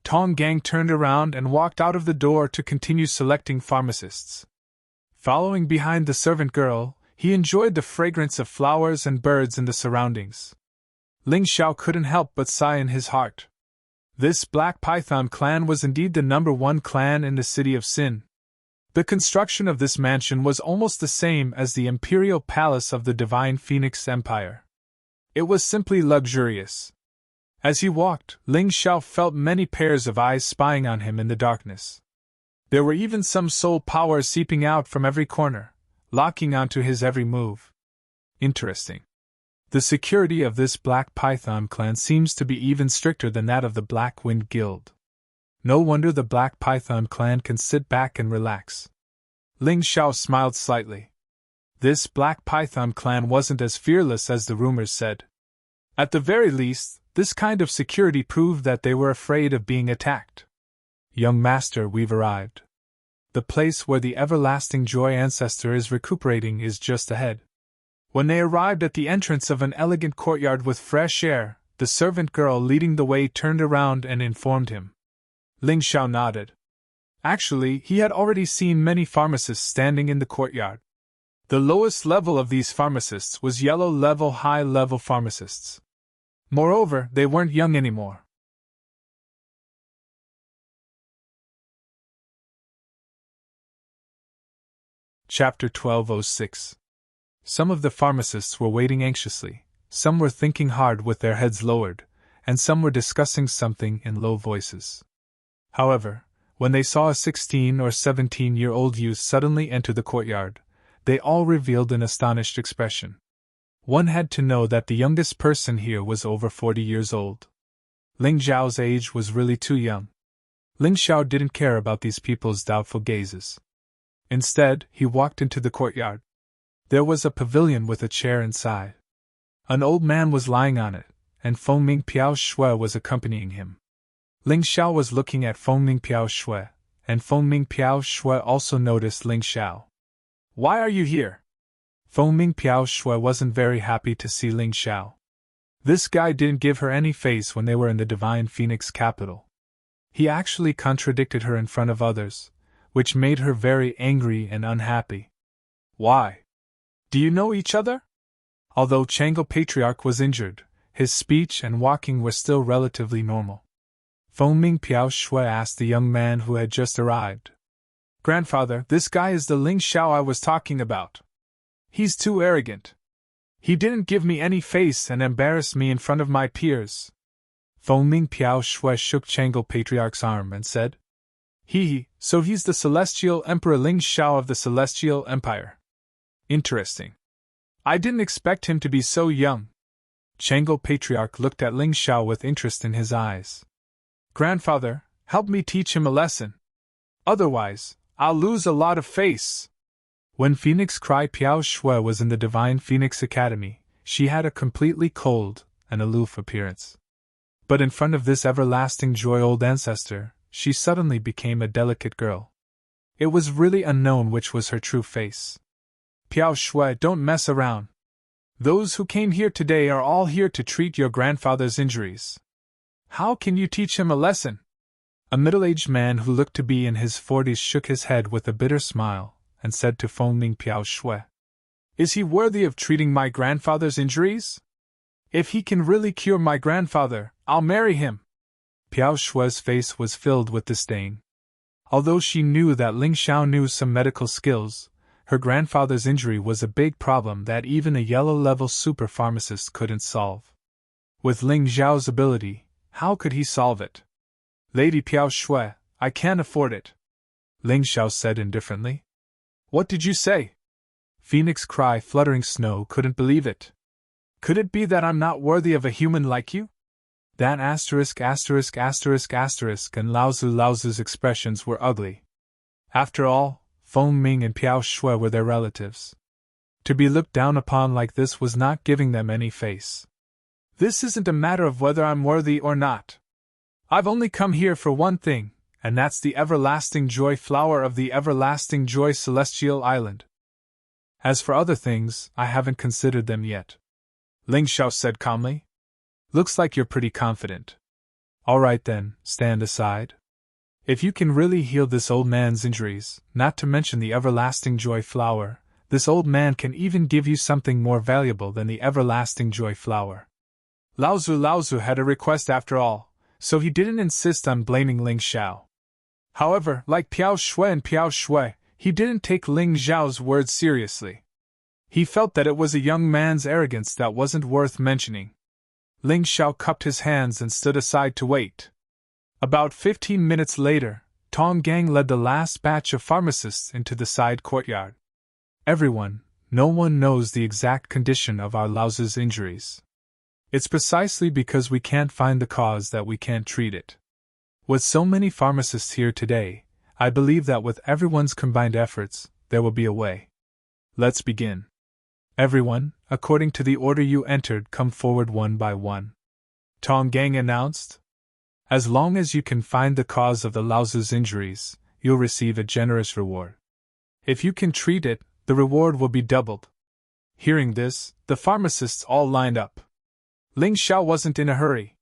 Tong Gang turned around and walked out of the door to continue selecting pharmacists. Following behind the servant girl, he enjoyed the fragrance of flowers and birds in the surroundings. Ling Xiao couldn't help but sigh in his heart. This Black Python clan was indeed the #1 clan in the city of Sin. The construction of this mansion was almost the same as the imperial palace of the Divine Phoenix Empire. It was simply luxurious. As he walked, Ling Xiao felt many pairs of eyes spying on him in the darkness. There were even some soul powers seeping out from every corner, locking onto his every move. Interesting. The security of this Black Python clan seems to be even stricter than that of the Black Wind Guild. No wonder the Black Python clan can sit back and relax. Ling Xiao smiled slightly. This Black Python clan wasn't as fearless as the rumors said. At the very least, this kind of security proved that they were afraid of being attacked. Young Master, we've arrived. The place where the everlasting joy ancestor is recuperating is just ahead. When they arrived at the entrance of an elegant courtyard with fresh air, the servant girl leading the way turned around and informed him. Ling Xiao nodded. Actually, he had already seen many pharmacists standing in the courtyard. The lowest level of these pharmacists was yellow-level high-level pharmacists. Moreover, they weren't young anymore. Chapter 1206. Some of the pharmacists were waiting anxiously, some were thinking hard with their heads lowered, and some were discussing something in low voices. However, when they saw a 16 or 17-year-old youth suddenly enter the courtyard, they all revealed an astonished expression. One had to know that the youngest person here was over 40 years old. Ling Zhao's age was really too young. Ling Xiao didn't care about these people's doubtful gazes. Instead, he walked into the courtyard. There was a pavilion with a chair inside. An old man was lying on it, and Fengming Piao Shui was accompanying him. Ling Xiao was looking at Fengming Piao Shui, and Fengming Piao Shui also noticed Ling Xiao. "Why are you here?" Fengming Piao Shui wasn't very happy to see Ling Xiao. This guy didn't give her any face when they were in the Divine Phoenix capital. He actually contradicted her in front of others, which made her very angry and unhappy. "Why? Do you know each other?" Although Chang'e Patriarch was injured, his speech and walking were still relatively normal. Fengming Piao Shui asked the young man who had just arrived. Grandfather, this guy is the Ling Xiao I was talking about. He's too arrogant. He didn't give me any face and embarrassed me in front of my peers. Fengming Piao Shui shook Changle Patriarch's arm and said, So he's the Celestial Emperor Ling Xiao of the Celestial Empire. Interesting. I didn't expect him to be so young. Changle Patriarch looked at Ling Xiao with interest in his eyes. Grandfather, help me teach him a lesson. Otherwise, I'll lose a lot of face. When Phoenix Cry Piao Shui was in the Divine Phoenix Academy, she had a completely cold and aloof appearance. But in front of this everlasting joy old ancestor, she suddenly became a delicate girl. It was really unknown which was her true face. Piao Shui, don't mess around. Those who came here today are all here to treat your grandfather's injuries. How can you teach him a lesson? A middle-aged man who looked to be in his 40s shook his head with a bitter smile and said to Fengming Piao Shui, Is he worthy of treating my grandfather's injuries? If he can really cure my grandfather, I'll marry him. Piao Shui's face was filled with disdain. Although she knew that Ling Xiao knew some medical skills, her grandfather's injury was a big problem that even a yellow-level super pharmacist couldn't solve. With Ling Xiao's ability, how could he solve it? Lady Piao Shui, I can't afford it, Ling Xiao said indifferently. What did you say? Phoenix Cry Fluttering Snow couldn't believe it. Could it be that I'm not worthy of a human like you? That and Laozu's expressions were ugly. After all, Fengming and Piao Shui were their relatives. To be looked down upon like this was not giving them any face. This isn't a matter of whether I'm worthy or not. I've only come here for one thing, and that's the everlasting joy flower of the everlasting joy celestial island. As for other things, I haven't considered them yet, Ling Xiao said calmly. Looks like you're pretty confident. All right then, stand aside. If you can really heal this old man's injuries, not to mention the everlasting joy flower, this old man can even give you something more valuable than the everlasting joy flower. Laozu had a request after all, so he didn't insist on blaming Ling Xiao. However, like Piao Shui, he didn't take Ling Xiao's words seriously. He felt that it was a young man's arrogance that wasn't worth mentioning. Ling Xiao cupped his hands and stood aside to wait. About 15 minutes later, Tong Gang led the last batch of pharmacists into the side courtyard. No one knows the exact condition of our Laozu's injuries. It's precisely because we can't find the cause that we can't treat it. With so many pharmacists here today, I believe that with everyone's combined efforts, there will be a way. Let's begin. Everyone, according to the order you entered, come forward one by one, Tong Gang announced. As long as you can find the cause of the Laozu's injuries, you'll receive a generous reward. If you can treat it, the reward will be doubled. Hearing this, the pharmacists all lined up. Ling Xiao wasn't in a hurry.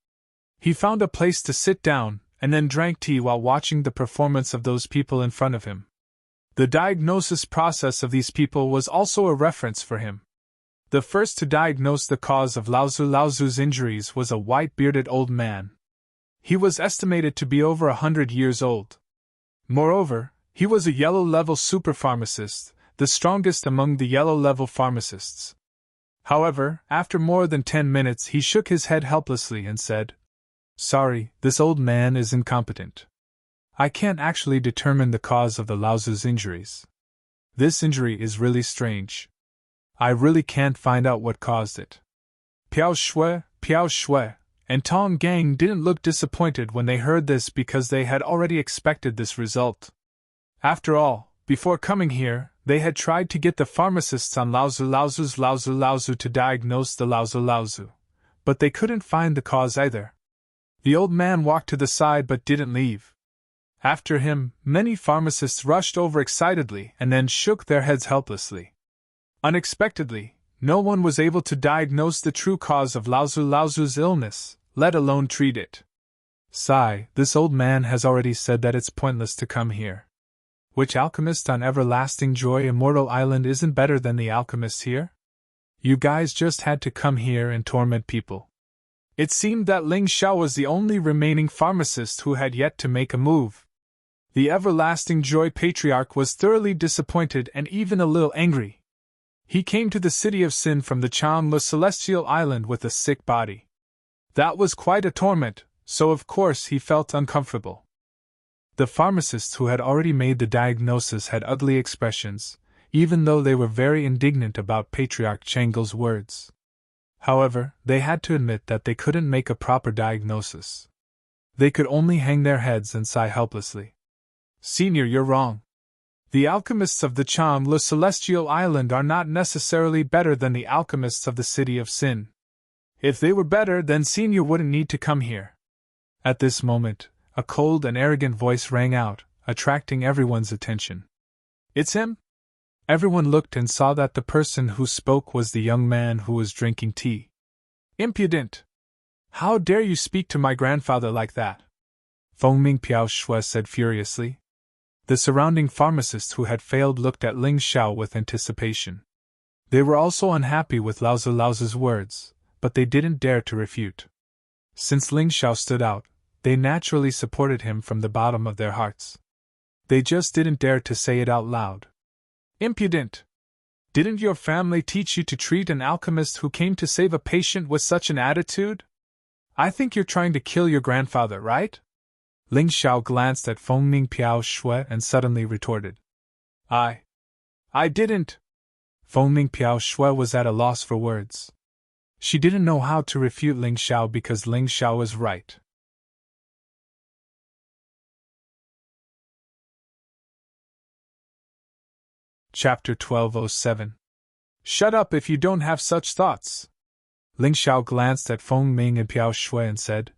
He found a place to sit down, and then drank tea while watching the performance of those people in front of him. The diagnosis process of these people was also a reference for him. The first to diagnose the cause of Laozu's injuries was a white-bearded old man. He was estimated to be over 100 years old. Moreover, he was a yellow-level super pharmacist, the strongest among the yellow-level pharmacists. However, after more than 10 minutes he shook his head helplessly and said, Sorry, this old man is incompetent. I can't actually determine the cause of the Laozu's injuries. This injury is really strange. I really can't find out what caused it. Piao Shui, and Tong Gang didn't look disappointed when they heard this because they had already expected this result. After all, before coming here, they had tried to get the pharmacists on Laozu to diagnose the Laozu, but they couldn't find the cause either. The old man walked to the side but didn't leave. After him, many pharmacists rushed over excitedly and then shook their heads helplessly. Unexpectedly, no one was able to diagnose the true cause of Laozu's illness, let alone treat it. Sigh, this old man has already said that it's pointless to come here. Which alchemist on Everlasting Joy Immortal Island isn't better than the alchemists here? You guys just had to come here and torment people. It seemed that Ling Xiao was the only remaining pharmacist who had yet to make a move. The everlasting joy patriarch was thoroughly disappointed and even a little angry. He came to the city of sin from the charmless celestial island with a sick body. That was quite a torment, so of course he felt uncomfortable. The pharmacists who had already made the diagnosis had ugly expressions, even though they were very indignant about Patriarch Changle's words. However, they had to admit that they couldn't make a proper diagnosis. They could only hang their heads and sigh helplessly. Senior, you're wrong. The alchemists of the charmless celestial island are not necessarily better than the alchemists of the city of sin. If they were better, then Senior wouldn't need to come here. At this moment, a cold and arrogant voice rang out, attracting everyone's attention. It's him? Everyone looked and saw that the person who spoke was the young man who was drinking tea. Impudent! How dare you speak to my grandfather like that? Fengming Piao Shui said furiously. The surrounding pharmacists who had failed looked at Ling Xiao with anticipation. They were also unhappy with Lao's words, but they didn't dare to refute. Since Ling Xiao stood out, they naturally supported him from the bottom of their hearts. They just didn't dare to say it out loud. Impudent! Didn't your family teach you to treat an alchemist who came to save a patient with such an attitude? I think you're trying to kill your grandfather, right? Ling Xiao glanced at Fengming Piao Shui and suddenly retorted. I didn't. Fengming Piao Shui was at a loss for words. She didn't know how to refute Ling Xiao because Ling Xiao was right. Chapter 1207. Shut up if you don't have such thoughts. Ling Xiao glanced at Fengming and Piao Shui and said,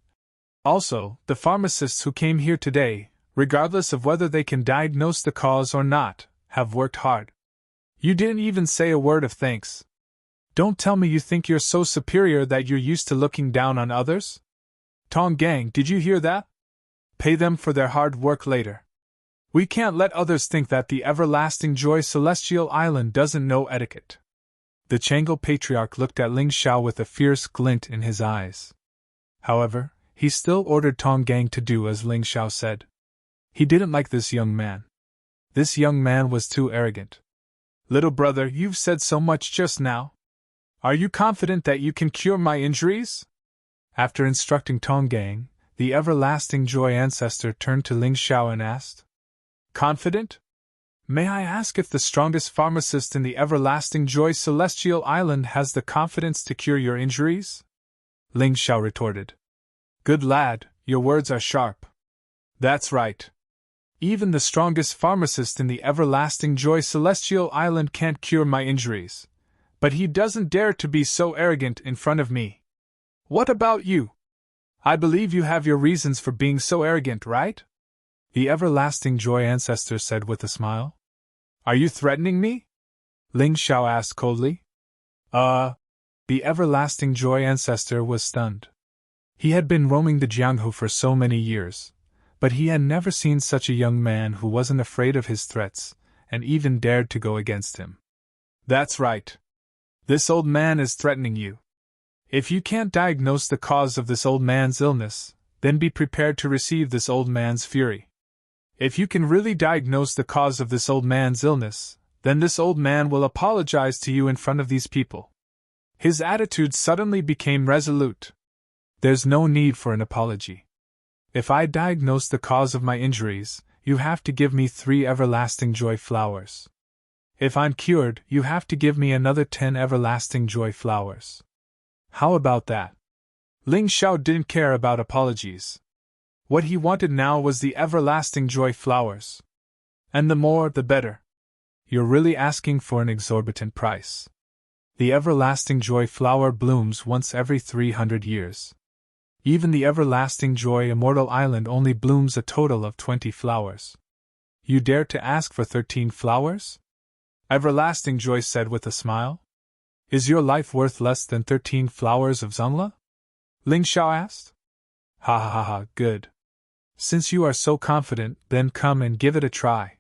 Also, the pharmacists who came here today, regardless of whether they can diagnose the cause or not, have worked hard. You didn't even say a word of thanks. Don't tell me you think you're so superior that you're used to looking down on others? Tong Gang, did you hear that? Pay them for their hard work later. We can't let others think that the everlasting joy celestial island doesn't know etiquette. The Changle Patriarch looked at Ling Xiao with a fierce glint in his eyes. However, he still ordered Tong Gang to do as Ling Xiao said. He didn't like this young man. This young man was too arrogant. Little brother, you've said so much just now. Are you confident that you can cure my injuries? After instructing Tong Gang, the everlasting joy ancestor turned to Ling Xiao and asked, Confident? May I ask if the strongest pharmacist in the everlasting joy celestial island has the confidence to cure your injuries? Ling Xiao retorted. Good lad, your words are sharp. That's right. Even the strongest pharmacist in the everlasting joy celestial island can't cure my injuries. But he doesn't dare to be so arrogant in front of me. What about you? I believe you have your reasons for being so arrogant, right? The everlasting joy ancestor said with a smile. Are you threatening me? Ling Xiao asked coldly. The everlasting joy ancestor was stunned. He had been roaming the Jianghu for so many years, but he had never seen such a young man who wasn't afraid of his threats, and even dared to go against him. That's right. This old man is threatening you. If you can't diagnose the cause of this old man's illness, then be prepared to receive this old man's fury. If you can really diagnose the cause of this old man's illness, then this old man will apologize to you in front of these people. His attitude suddenly became resolute. There's no need for an apology. If I diagnose the cause of my injuries, you have to give me 3 everlasting joy flowers. If I'm cured, you have to give me another 10 everlasting joy flowers. How about that? Ling Xiao didn't care about apologies. What he wanted now was the everlasting joy flowers. And the more, the better. You're really asking for an exorbitant price. The everlasting joy flower blooms once every 300 years. Even the everlasting joy immortal island only blooms a total of 20 flowers. You dare to ask for 13 flowers? Everlasting joy said with a smile. Is your life worth less than 13 flowers of Zhongla? Ling Xiao asked. Ha ha ha ha, good. Since you are so confident, then come and give it a try.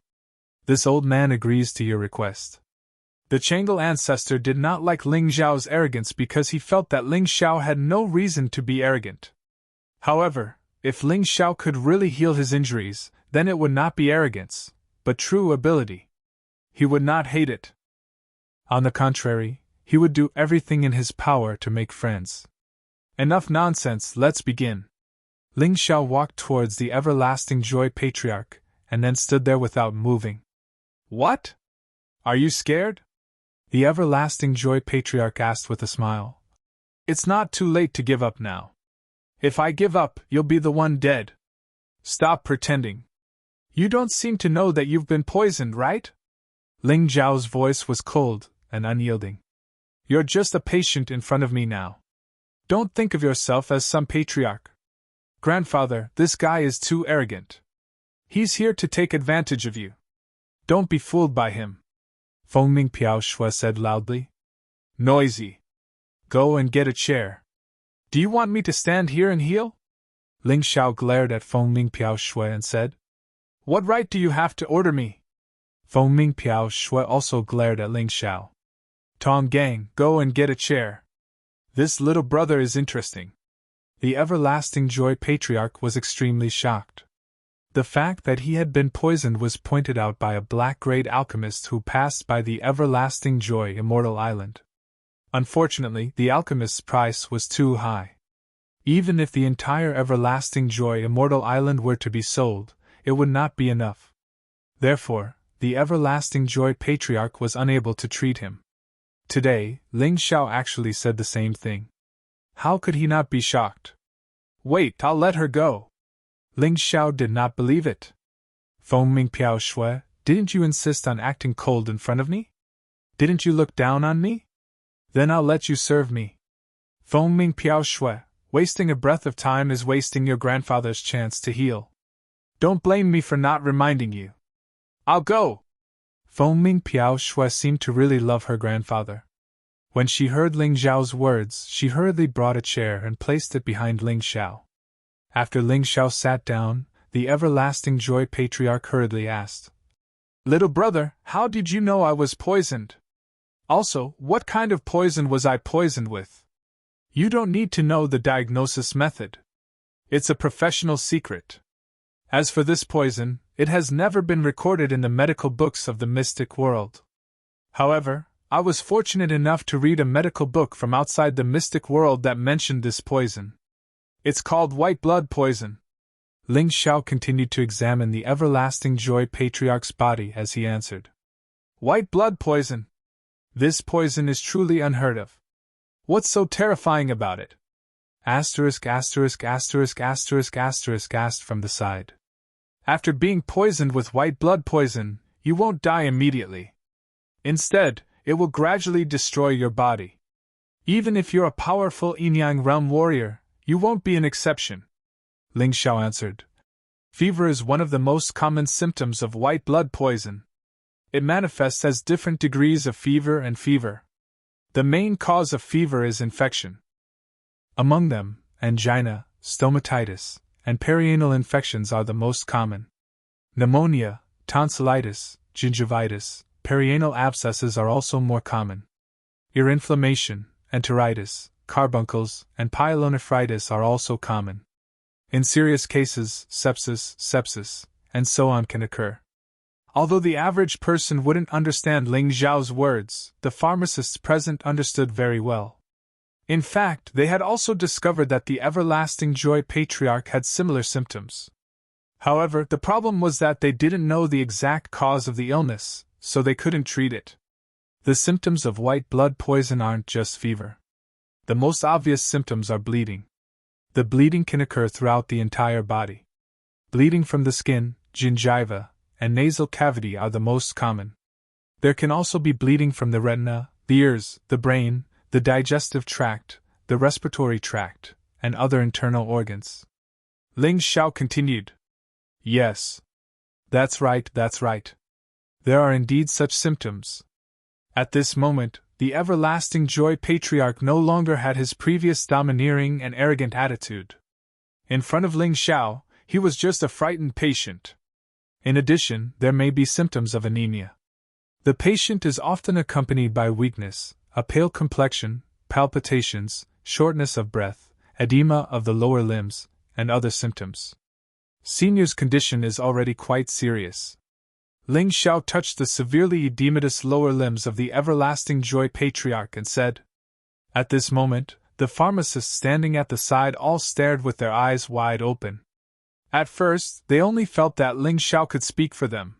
This old man agrees to your request. The Changle ancestor did not like Ling Xiao's arrogance because he felt that Ling Xiao had no reason to be arrogant. However, if Ling Xiao could really heal his injuries, then it would not be arrogance, but true ability. He would not hate it. On the contrary, he would do everything in his power to make friends. Enough nonsense, let's begin. Ling Xiao walked towards the everlasting joy patriarch, and then stood there without moving. What? Are you scared? The everlasting joy patriarch asked with a smile. It's not too late to give up now. If I give up, you'll be the one dead. Stop pretending. You don't seem to know that you've been poisoned, right? Ling Zhao's voice was cold and unyielding. You're just a patient in front of me now. Don't think of yourself as some patriarch. Grandfather, this guy is too arrogant. He's here to take advantage of you. Don't be fooled by him. Fengming Piaoshui said loudly. Noisy. Go and get a chair. Do you want me to stand here and heal? Ling Xiao glared at Fengming Piaoshui and said. What right do you have to order me? Fengming Piaoshui also glared at Ling Xiao. Tong Gang, go and get a chair. This little brother is interesting. The everlasting joy patriarch was extremely shocked. The fact that he had been poisoned was pointed out by a black-grade alchemist who passed by the everlasting joy immortal island. Unfortunately, the alchemist's price was too high. Even if the entire everlasting joy immortal island were to be sold, it would not be enough. Therefore, the everlasting joy patriarch was unable to treat him. Today, Ling Xiao actually said the same thing. How could he not be shocked? Wait, I'll let her go. Ling Xiao did not believe it. Fengming Piaoshui, didn't you insist on acting cold in front of me? Didn't you look down on me? Then I'll let you serve me. Fengming Piaoshui, wasting a breath of time is wasting your grandfather's chance to heal. Don't blame me for not reminding you. I'll go. Fengming Piaoshui seemed to really love her grandfather. When she heard Ling Xiao's words, she hurriedly brought a chair and placed it behind Ling Xiao. After Ling Xiao sat down, the everlasting joy patriarch hurriedly asked, Little brother, how did you know I was poisoned? Also, what kind of poison was I poisoned with? You don't need to know the diagnosis method. It's a professional secret. As for this poison, it has never been recorded in the medical books of the mystic world. However, I was fortunate enough to read a medical book from outside the mystic world that mentioned this poison. It's called white blood poison. Ling Xiao continued to examine the everlasting joy patriarch's body as he answered. White blood poison. This poison is truly unheard of. What's so terrifying about it? Asked from the side. After being poisoned with white blood poison, you won't die immediately. Instead, it will gradually destroy your body. Even if you're a powerful Yin-Yang realm warrior, you won't be an exception. Ling Xiao answered. Fever is one of the most common symptoms of white blood poison. It manifests as different degrees of fever and fever. The main cause of fever is infection. Among them, angina, stomatitis, and perianal infections are the most common. Pneumonia, tonsillitis, gingivitis, perianal abscesses are also more common. Ear inflammation, enteritis, carbuncles, and pyelonephritis are also common. In serious cases, sepsis, and so on can occur. Although the average person wouldn't understand Ling Zhao's words, the pharmacists present understood very well. In fact, they had also discovered that the everlasting joy patriarch had similar symptoms. However, the problem was that they didn't know the exact cause of the illness, so they couldn't treat it. The symptoms of white blood poison aren't just fever. The most obvious symptoms are bleeding. The bleeding can occur throughout the entire body. Bleeding from the skin, gingiva, and nasal cavity are the most common. There can also be bleeding from the retina, the ears, the brain, the digestive tract, the respiratory tract, and other internal organs. Ling Xiao continued. Yes. That's right. There are indeed such symptoms. At this moment, the everlasting joy patriarch no longer had his previous domineering and arrogant attitude. In front of Ling Xiao, he was just a frightened patient. In addition, there may be symptoms of anemia. The patient is often accompanied by weakness, a pale complexion, palpitations, shortness of breath, edema of the lower limbs, and other symptoms. Senior's condition is already quite serious. Ling Xiao touched the severely edematous lower limbs of the everlasting joy patriarch and said. At this moment, the pharmacists standing at the side all stared with their eyes wide open. At first, they only felt that Ling Xiao could speak for them.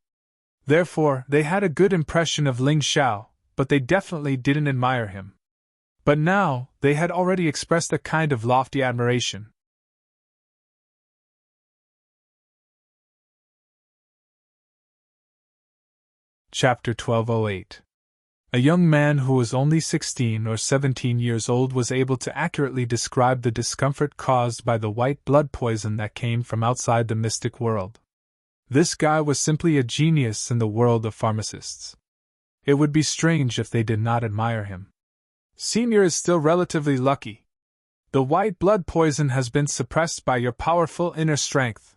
Therefore, they had a good impression of Ling Xiao, but they definitely didn't admire him. But now, they had already expressed a kind of lofty admiration. Chapter 1208. A young man who was only 16 or 17 years old was able to accurately describe the discomfort caused by the white blood poison that came from outside the mystic world. This guy was simply a genius in the world of pharmacists. It would be strange if they did not admire him. Senior is still relatively lucky. The white blood poison has been suppressed by your powerful inner strength.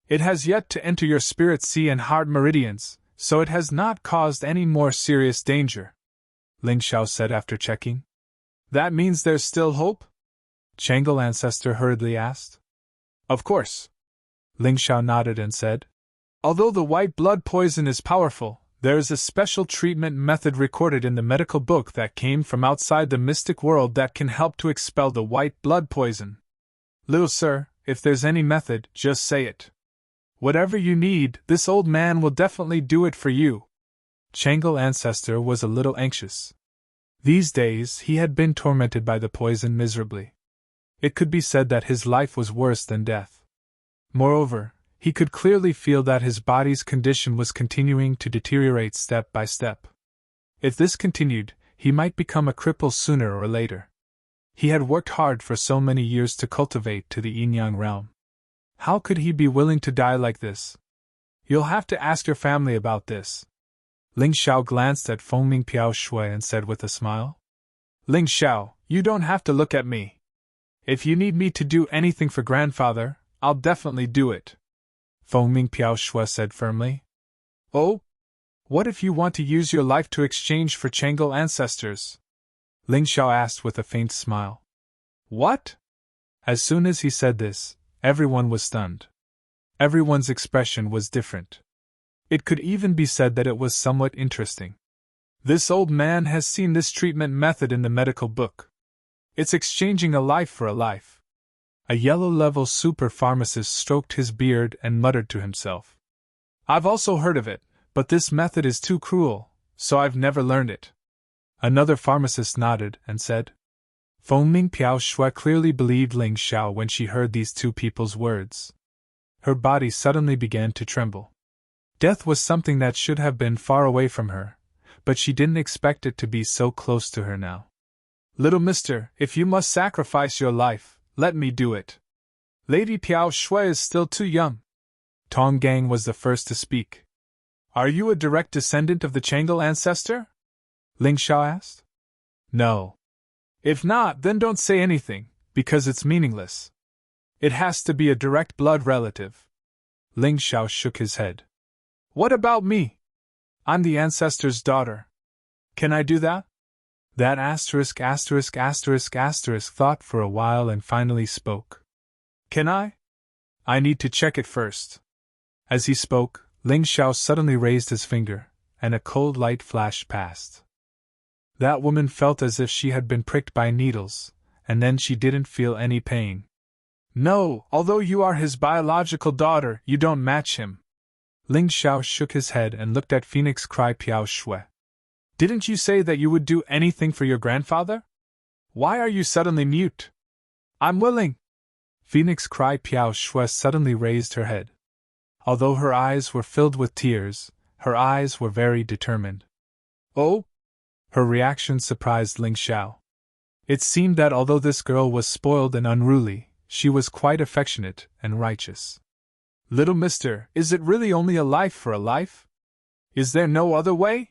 It has yet to enter your spirit sea and heart meridians, so it has not caused any more serious danger, Ling Xiao said after checking. That means there's still hope? Changel Ancestor hurriedly asked. Of course. Ling Xiao nodded and said. Although the white blood poison is powerful, there is a special treatment method recorded in the medical book that came from outside the mystic world that can help to expel the white blood poison. Little sir, if there's any method, just say it. Whatever you need, this old man will definitely do it for you. Changel Ancestor was a little anxious. These days, he had been tormented by the poison miserably. It could be said that his life was worse than death. Moreover, he could clearly feel that his body's condition was continuing to deteriorate step by step. If this continued, he might become a cripple sooner or later. He had worked hard for so many years to cultivate to the yin-yang realm. How could he be willing to die like this? You'll have to ask your family about this. Ling Xiao glanced at Fengming Piao Shui and said with a smile. Ling Xiao, you don't have to look at me. If you need me to do anything for grandfather, I'll definitely do it. Fengming Piao Shui said firmly. Oh? What if you want to use your life to exchange for Changel ancestors? Ling Xiao asked with a faint smile. What? As soon as he said this, everyone was stunned. Everyone's expression was different. It could even be said that it was somewhat interesting. This old man has seen this treatment method in the medical book. It's exchanging a life for a life. A yellow-level super pharmacist stroked his beard and muttered to himself. I've also heard of it, but this method is too cruel, so I've never learned it. Another pharmacist nodded and said. Fengming Piao Shui clearly believed Ling Xiao when she heard these two people's words. Her body suddenly began to tremble. Death was something that should have been far away from her, but she didn't expect it to be so close to her now. Little mister, if you must sacrifice your life, let me do it. Lady Piao Shui is still too young. Tong Gang was the first to speak. Are you a direct descendant of the Changel ancestor? Ling Xiao asked. No. If not, then don't say anything, because it's meaningless. It has to be a direct blood relative. Ling Xiao shook his head. What about me? I'm the ancestor's daughter. Can I do that? That asterisk thought for a while and finally spoke. Can I? I need to check it first. As he spoke, Ling Xiao suddenly raised his finger, and a cold light flashed past. That woman felt as if she had been pricked by needles, and then she didn't feel any pain. No, although you are his biological daughter, you don't match him. Ling Xiao shook his head and looked at Phoenix Cry Piao Shui. Didn't you say that you would do anything for your grandfather? Why are you suddenly mute? I'm willing. Phoenix Cry Piao Shui suddenly raised her head. Although her eyes were filled with tears, her eyes were very determined. Oh? Her reaction surprised Ling Xiao. It seemed that although this girl was spoiled and unruly, she was quite affectionate and righteous. Little mister, is it really only a life for a life? Is there no other way?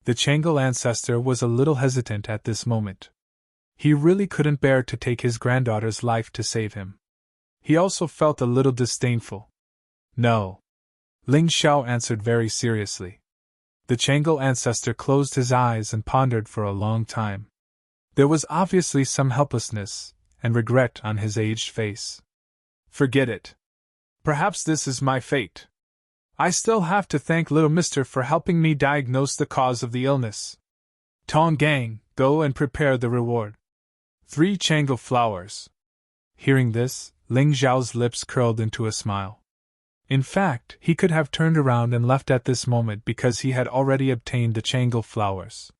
The Changel ancestor was a little hesitant at this moment. He really couldn't bear to take his granddaughter's life to save him. He also felt a little disdainful. No. Ling Xiao answered very seriously. The Changel ancestor closed his eyes and pondered for a long time. There was obviously some helplessness and regret on his aged face. Forget it. Perhaps this is my fate. I still have to thank little mister for helping me diagnose the cause of the illness. Tong Gang, go and prepare the reward. 3 Changle flowers. Hearing this, Ling Xiao's lips curled into a smile. In fact, he could have turned around and left at this moment because he had already obtained the Changle flowers.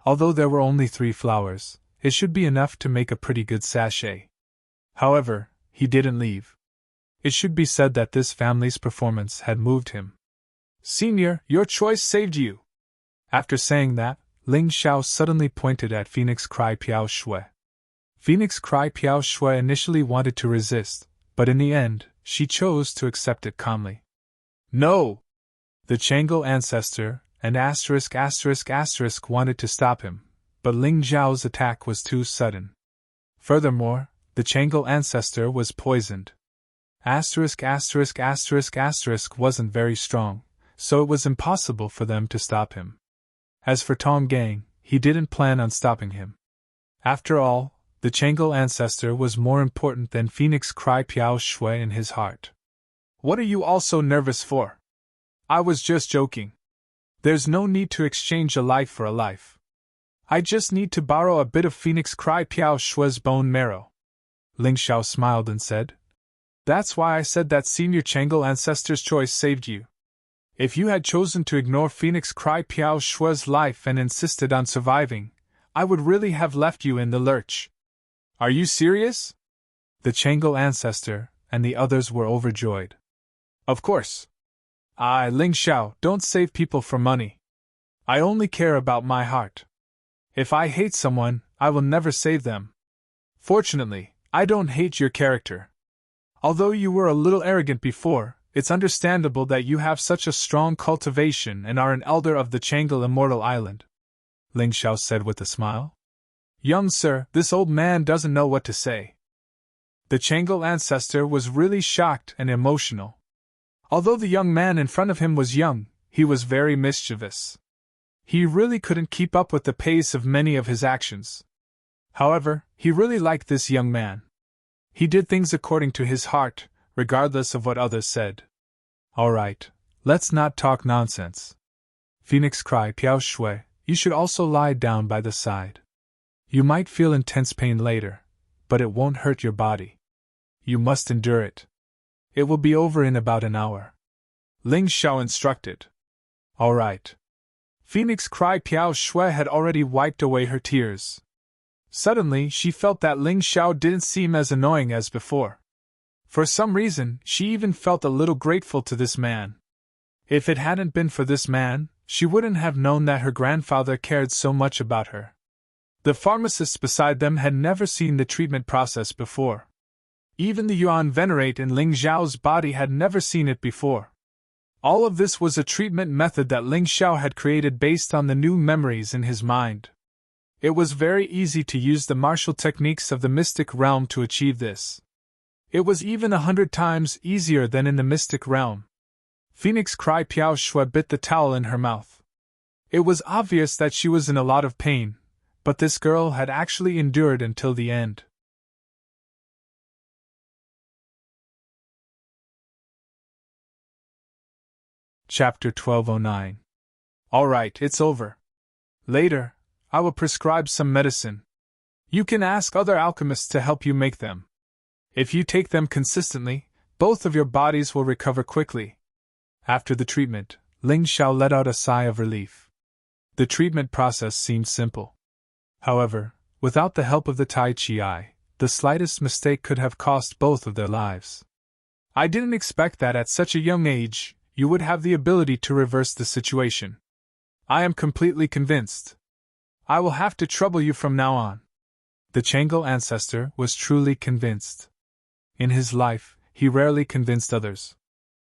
Although there were only 3 flowers, it should be enough to make a pretty good sachet. However, he didn't leave. It should be said that this family's performance had moved him. Senior, your choice saved you. After saying that, Ling Xiao suddenly pointed at Phoenix Cry Piao Shui. Phoenix Cry Piao Shui initially wanted to resist, but in the end, she chose to accept it calmly. No! The Changle ancestor and **** wanted to stop him, but Ling Xiao's attack was too sudden. Furthermore, the Changle ancestor was poisoned. **** wasn't very strong, so it was impossible for them to stop him. As for Tong Gang, he didn't plan on stopping him. After all, the Changle ancestor was more important than Phoenix Cry Piao Shui in his heart. What are you all so nervous for? I was just joking. There's no need to exchange a life for a life. I just need to borrow a bit of Phoenix Cry Piao Shui's bone marrow. Ling Xiao smiled and said, That's why I said that Senior Changle ancestor's choice saved you. If you had chosen to ignore Phoenix Cry Piao Shui's life and insisted on surviving, I would really have left you in the lurch. Are you serious? The Changle ancestor and the others were overjoyed. Of course. Ling Xiao, don't save people for money. I only care about my heart. If I hate someone, I will never save them. Fortunately, I don't hate your character. Although you were a little arrogant before, it's understandable that you have such a strong cultivation and are an elder of the Changle Immortal Island. Ling Xiao said with a smile. Young sir, this old man doesn't know what to say. The Changle ancestor was really shocked and emotional. Although the young man in front of him was young, he was very mischievous. He really couldn't keep up with the pace of many of his actions. However, he really liked this young man. He did things according to his heart, regardless of what others said. Alright, let's not talk nonsense. Phoenix Cry Piao Shui, you should also lie down by the side. You might feel intense pain later, but it won't hurt your body. You must endure it. It will be over in about an hour. Ling Xiao instructed. Alright. Phoenix Cry Piao Shui had already wiped away her tears. Suddenly, she felt that Ling Xiao didn't seem as annoying as before. For some reason, she even felt a little grateful to this man. If it hadn't been for this man, she wouldn't have known that her grandfather cared so much about her. The pharmacists beside them had never seen the treatment process before. Even the Yuan Venerate in Ling Xiao's body had never seen it before. All of this was a treatment method that Ling Xiao had created based on the new memories in his mind. It was very easy to use the martial techniques of the mystic realm to achieve this. It was even 100 times easier than in the mystic realm. Phoenix Cry Piao Shui bit the towel in her mouth. It was obvious that she was in a lot of pain, but this girl had actually endured until the end. Chapter 1209. Alright, it's over. Later, I will prescribe some medicine. You can ask other alchemists to help you make them. If you take them consistently, both of your bodies will recover quickly. After the treatment, Ling Xiao let out a sigh of relief. The treatment process seemed simple. However, without the help of the Tai Chi Eye, the slightest mistake could have cost both of their lives. I didn't expect that at such a young age, you would have the ability to reverse the situation. I am completely convinced. I will have to trouble you from now on. The Changle ancestor was truly convinced. In his life, he rarely convinced others.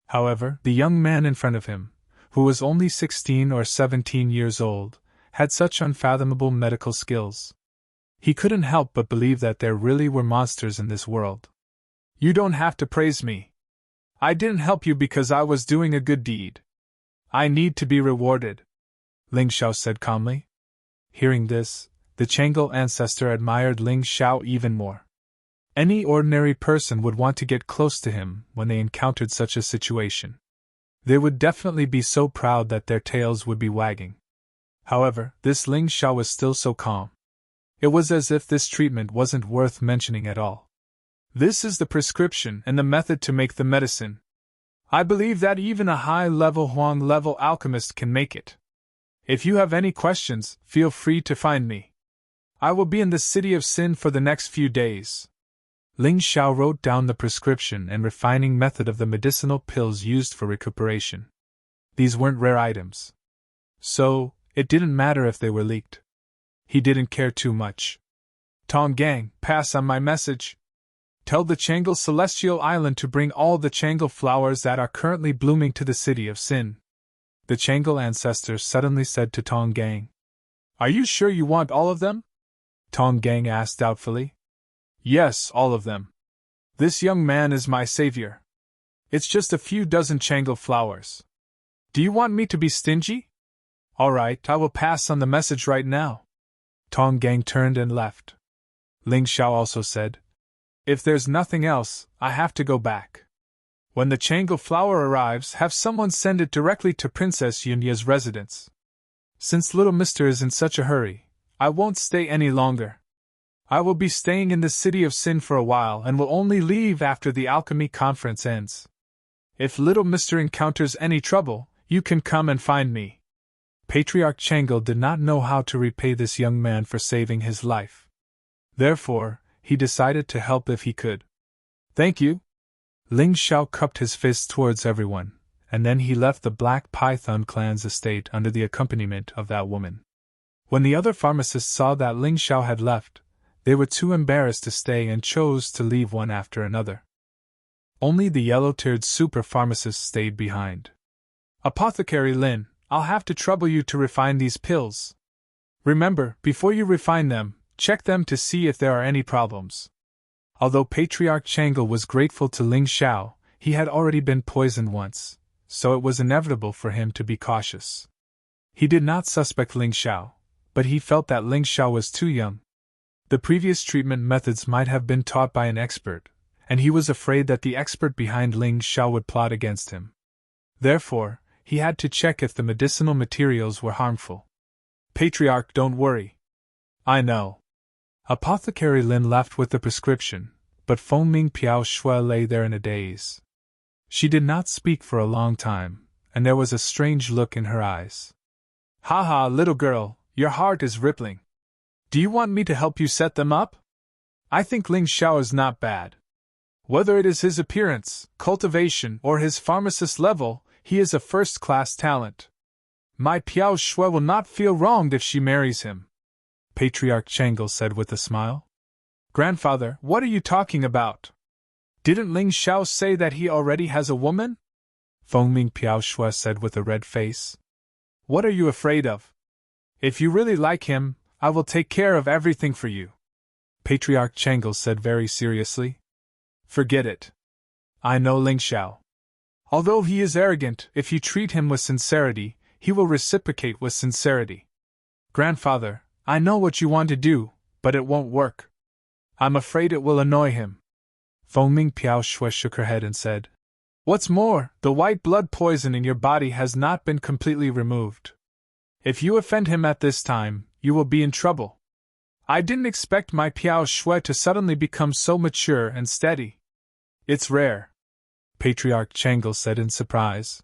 However, the young man in front of him, who was only 16 or 17 years old, had such unfathomable medical skills. He couldn't help but believe that there really were monsters in this world. You don't have to praise me. I didn't help you because I was doing a good deed. I need to be rewarded, Ling Xiao said calmly. Hearing this, the Changle ancestor admired Ling Xiao even more. Any ordinary person would want to get close to him when they encountered such a situation. They would definitely be so proud that their tails would be wagging. However, this Ling Xiao was still so calm. It was as if this treatment wasn't worth mentioning at all. This is the prescription and the method to make the medicine. I believe that even a high-level Huang-level alchemist can make it. If you have any questions, feel free to find me. I will be in the city of Sin for the next few days. Ling Xiao wrote down the prescription and refining method of the medicinal pills used for recuperation. These weren't rare items. So, it didn't matter if they were leaked. He didn't care too much. Tong Gang, pass on my message. Tell the Changle Celestial Island to bring all the Changle flowers that are currently blooming to the city of Sin. The Changle ancestor suddenly said to Tong Gang. Are you sure you want all of them? Tong Gang asked doubtfully. Yes, all of them. This young man is my savior. It's just a few dozen Changle flowers. Do you want me to be stingy? All right, I will pass on the message right now. Tong Gang turned and left. Ling Xiao also said, if there's nothing else, I have to go back. When the Changle flower arrives, have someone send it directly to Princess Yunya's residence. Since little mister is in such a hurry, I won't stay any longer. I will be staying in the city of Sin for a while and will only leave after the alchemy conference ends. If little mister encounters any trouble, you can come and find me. Patriarch Changle did not know how to repay this young man for saving his life. Therefore, he decided to help if he could. Thank you. Ling Xiao cupped his fist towards everyone, and then he left the Black Python clan's estate under the accompaniment of that woman. When the other pharmacists saw that Ling Xiao had left, they were too embarrassed to stay and chose to leave one after another. Only the yellow-tiered super-pharmacist stayed behind. Apothecary Lin, I'll have to trouble you to refine these pills. Remember, before you refine them, check them to see if there are any problems. Although Patriarch Changle was grateful to Ling Xiao, he had already been poisoned once, so it was inevitable for him to be cautious. He did not suspect Ling Xiao, but he felt that Ling Xiao was too young. The previous treatment methods might have been taught by an expert, and he was afraid that the expert behind Ling Xiao would plot against him. Therefore, he had to check if the medicinal materials were harmful. Patriarch, don't worry. I know. Apothecary Lin left with the prescription, but Fengming Piao Shui lay there in a daze. She did not speak for a long time, and there was a strange look in her eyes. Ha ha, little girl, your heart is rippling. Do you want me to help you set them up? I think Ling Xiao is not bad. Whether it is his appearance, cultivation, or his pharmacist level, he is a first-class talent. My Piao Shui will not feel wronged if she marries him. Patriarch Changle said with a smile. Grandfather, what are you talking about? Didn't Ling Xiao say that he already has a woman? Fengming Piao Shui said with a red face. What are you afraid of? If you really like him, I will take care of everything for you. Patriarch Changle said very seriously. Forget it. I know Ling Xiao. Although he is arrogant, if you treat him with sincerity, he will reciprocate with sincerity. Grandfather, I know what you want to do, but it won't work. I'm afraid it will annoy him. Fengming Piao Shui shook her head and said, What's more, the white blood poison in your body has not been completely removed. If you offend him at this time, you will be in trouble. I didn't expect my Piao Shui to suddenly become so mature and steady. It's rare. Patriarch Changle said in surprise.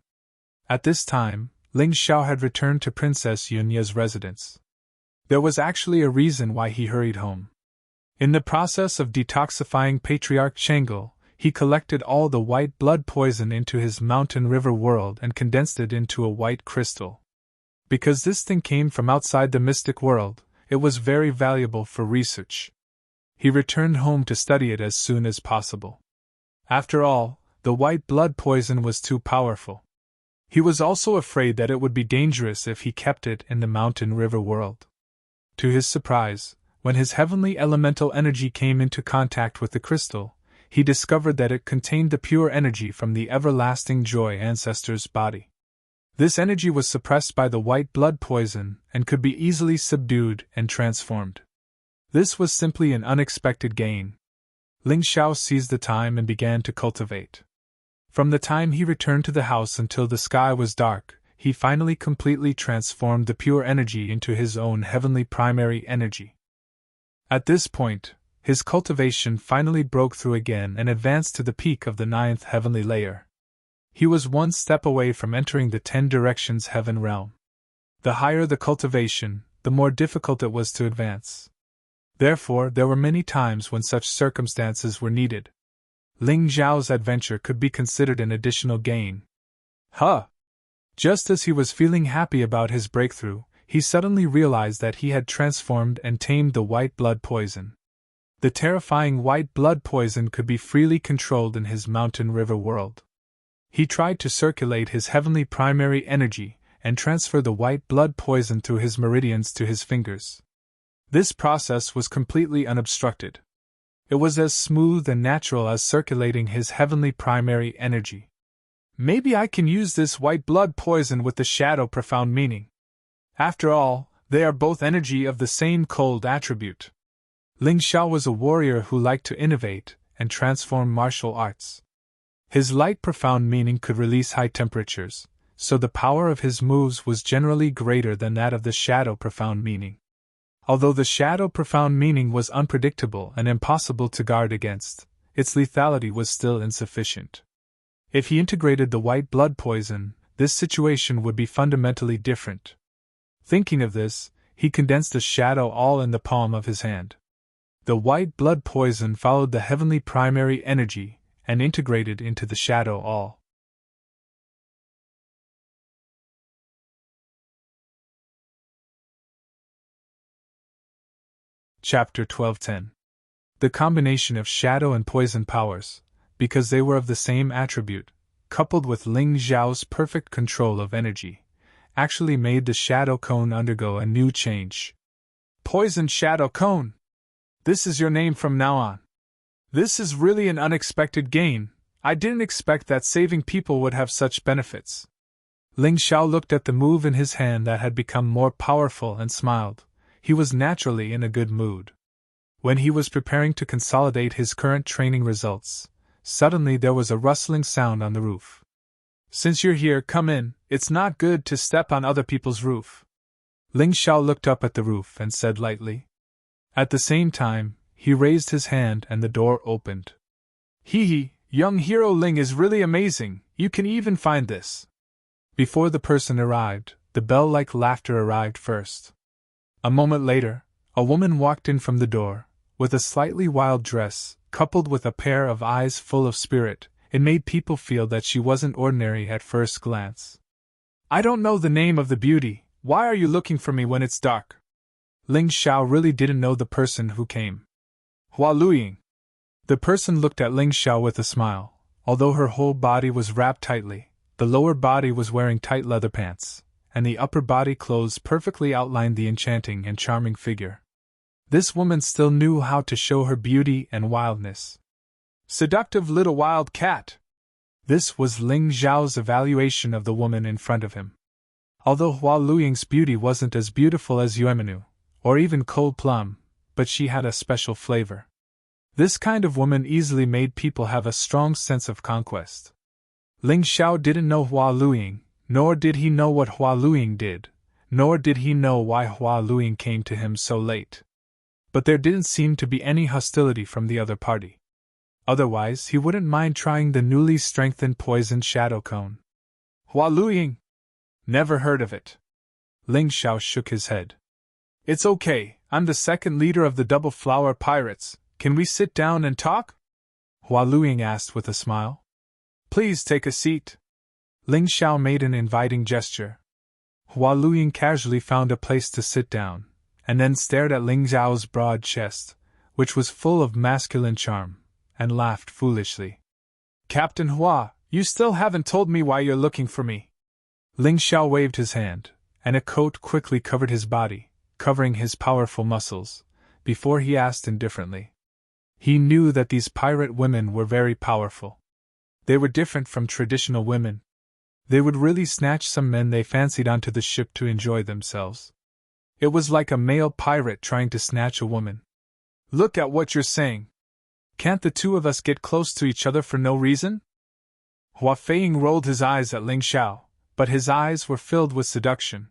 At this time, Ling Xiao had returned to Princess Yunya's residence. There was actually a reason why he hurried home. In the process of detoxifying Patriarch Changle, he collected all the white blood poison into his mountain river world and condensed it into a white crystal. Because this thing came from outside the mystic world, it was very valuable for research. He returned home to study it as soon as possible. After all, the white blood poison was too powerful. He was also afraid that it would be dangerous if he kept it in the mountain river world. To his surprise, when his heavenly elemental energy came into contact with the crystal, he discovered that it contained the pure energy from the everlasting joy ancestor's body. This energy was suppressed by the white blood poison and could be easily subdued and transformed. This was simply an unexpected gain. Ling Xiao seized the time and began to cultivate. From the time he returned to the house until the sky was dark, he finally completely transformed the pure energy into his own heavenly primary energy. At this point, his cultivation finally broke through again and advanced to the peak of the 9th heavenly layer. He was one step away from entering the 10 directions heaven realm. The higher the cultivation, the more difficult it was to advance. Therefore, there were many times when such circumstances were needed. Ling Zhao's adventure could be considered an additional gain. Just as he was feeling happy about his breakthrough, he suddenly realized that he had transformed and tamed the white blood poison. The terrifying white blood poison could be freely controlled in his mountain river world. He tried to circulate his heavenly primary energy and transfer the white blood poison through his meridians to his fingers. This process was completely unobstructed. It was as smooth and natural as circulating his heavenly primary energy. Maybe I can use this white blood poison with the shadow profound meaning. After all, they are both energy of the same cold attribute. Ling Xiao was a warrior who liked to innovate and transform martial arts. His light profound meaning could release high temperatures, so the power of his moves was generally greater than that of the shadow profound meaning. Although the shadow profound meaning was unpredictable and impossible to guard against, its lethality was still insufficient. If he integrated the white blood poison, this situation would be fundamentally different. Thinking of this, he condensed the shadow all in the palm of his hand. The white blood poison followed the heavenly primary energy and integrated into the shadow all. Chapter 12:10. The combination of shadow and poison powers, because they were of the same attribute, coupled with Ling Zhao's perfect control of energy, actually made the shadow cone undergo a new change. Poison Shadow Cone! This is your name from now on. This is really an unexpected gain. I didn't expect that saving people would have such benefits. Ling Xiao looked at the move in his hand that had become more powerful and smiled. He was naturally in a good mood. When he was preparing to consolidate his current training results, suddenly there was a rustling sound on the roof. Since you're here, come in. It's not good to step on other people's roof. Ling Xiao looked up at the roof and said lightly. At the same time, he raised his hand and the door opened. Hee, young hero Ling is really amazing. You can even find this. Before the person arrived, the bell-like laughter arrived first. A moment later, a woman walked in from the door, with a slightly wild dress, coupled with a pair of eyes full of spirit. It made people feel that she wasn't ordinary at first glance. I don't know the name of the beauty. Why are you looking for me when it's dark? Ling Xiao really didn't know the person who came. Hua Luying. The person looked at Ling Xiao with a smile. Although her whole body was wrapped tightly, the lower body was wearing tight leather pants, and the upper body clothes perfectly outlined the enchanting and charming figure. This woman still knew how to show her beauty and wildness. Seductive little wild cat! This was Ling Zhao's evaluation of the woman in front of him. Although Hua Luying's beauty wasn't as beautiful as Yuemenu, or even Cold Plum, but she had a special flavor. This kind of woman easily made people have a strong sense of conquest. Ling Xiao didn't know Hua Luying, nor did he know what Hua Luying did, nor did he know why Hua Luying came to him so late. But there didn't seem to be any hostility from the other party. Otherwise, he wouldn't mind trying the newly strengthened poison shadow cone. Hua Luying? Never heard of it. Ling Xiao shook his head. It's okay, I'm the second leader of the Double Flower Pirates. Can we sit down and talk? Hua Luying asked with a smile. Please take a seat. Ling Xiao made an inviting gesture. Hua Luying casually found a place to sit down, and then stared at Ling Xiao's broad chest, which was full of masculine charm, and laughed foolishly. Captain Hua, you still haven't told me why you're looking for me. Ling Xiao waved his hand, and a coat quickly covered his body, covering his powerful muscles, before he asked indifferently. He knew that these pirate women were very powerful. They were different from traditional women. They would really snatch some men they fancied onto the ship to enjoy themselves. It was like a male pirate trying to snatch a woman. Look at what you're saying. Can't the two of us get close to each other for no reason? Hua Feiying rolled his eyes at Ling Xiao, but his eyes were filled with seduction.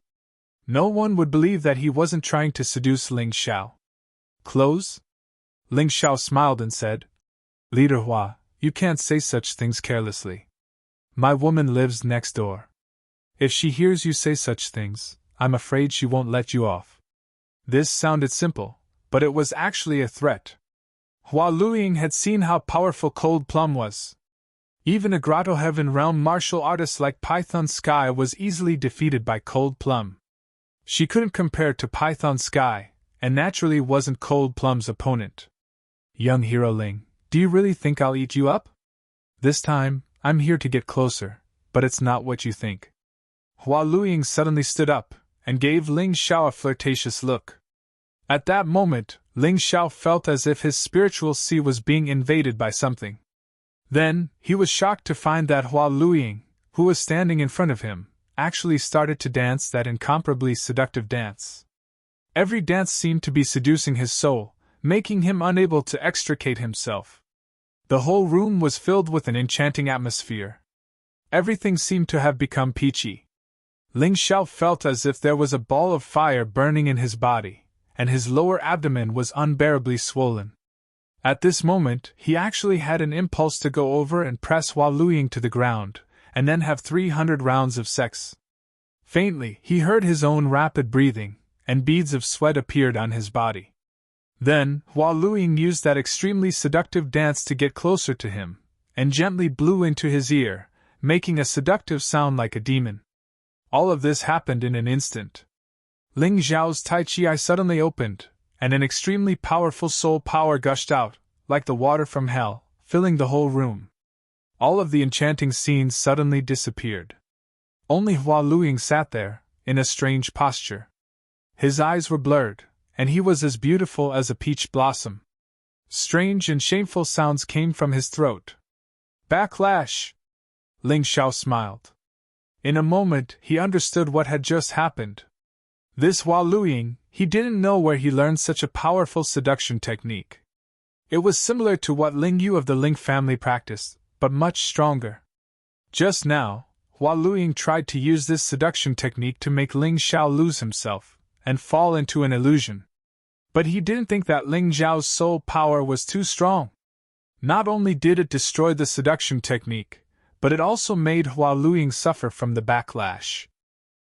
No one would believe that he wasn't trying to seduce Ling Xiao. Clothes? Ling Xiao smiled and said, Leader Hua, you can't say such things carelessly. My woman lives next door. If she hears you say such things, I'm afraid she won't let you off. This sounded simple, but it was actually a threat. Hua Luiying had seen how powerful Cold Plum was. Even a Grotto Heaven realm martial artist like Python Sky was easily defeated by Cold Plum. She couldn't compare to Python Sky, and naturally wasn't Cold Plum's opponent. Young Hero Ling, do you really think I'll eat you up? This time, I'm here to get closer, but it's not what you think. Hua Luiying suddenly stood up, and gave Ling Xiao a flirtatious look. At that moment, Ling Xiao felt as if his spiritual sea was being invaded by something. Then, he was shocked to find that Hua Luiying, who was standing in front of him, actually started to dance that incomparably seductive dance. Every dance seemed to be seducing his soul, making him unable to extricate himself. The whole room was filled with an enchanting atmosphere. Everything seemed to have become peachy. Ling Xiao felt as if there was a ball of fire burning in his body, and his lower abdomen was unbearably swollen. At this moment, he actually had an impulse to go over and press Hua Luiying to the ground, and then have 300 rounds of sex. Faintly, he heard his own rapid breathing, and beads of sweat appeared on his body. Then, Hua Luiying used that extremely seductive dance to get closer to him, and gently blew into his ear, making a seductive sound like a demon. All of this happened in an instant. Ling Xiao's Tai Chi eye suddenly opened, and an extremely powerful soul power gushed out, like the water from hell, filling the whole room. All of the enchanting scenes suddenly disappeared. Only Hua Luiying sat there, in a strange posture. His eyes were blurred, and he was as beautiful as a peach blossom. Strange and shameful sounds came from his throat. Backlash! Ling Xiao smiled. In a moment, he understood what had just happened. This Hua Luiying, he didn't know where he learned such a powerful seduction technique. It was similar to what Ling Yu of the Ling family practiced, but much stronger. Just now, Hua Luiying tried to use this seduction technique to make Ling Xiao lose himself, and fall into an illusion. But he didn't think that Ling Xiao's soul power was too strong. Not only did it destroy the seduction technique, but it also made Hua Luiying suffer from the backlash.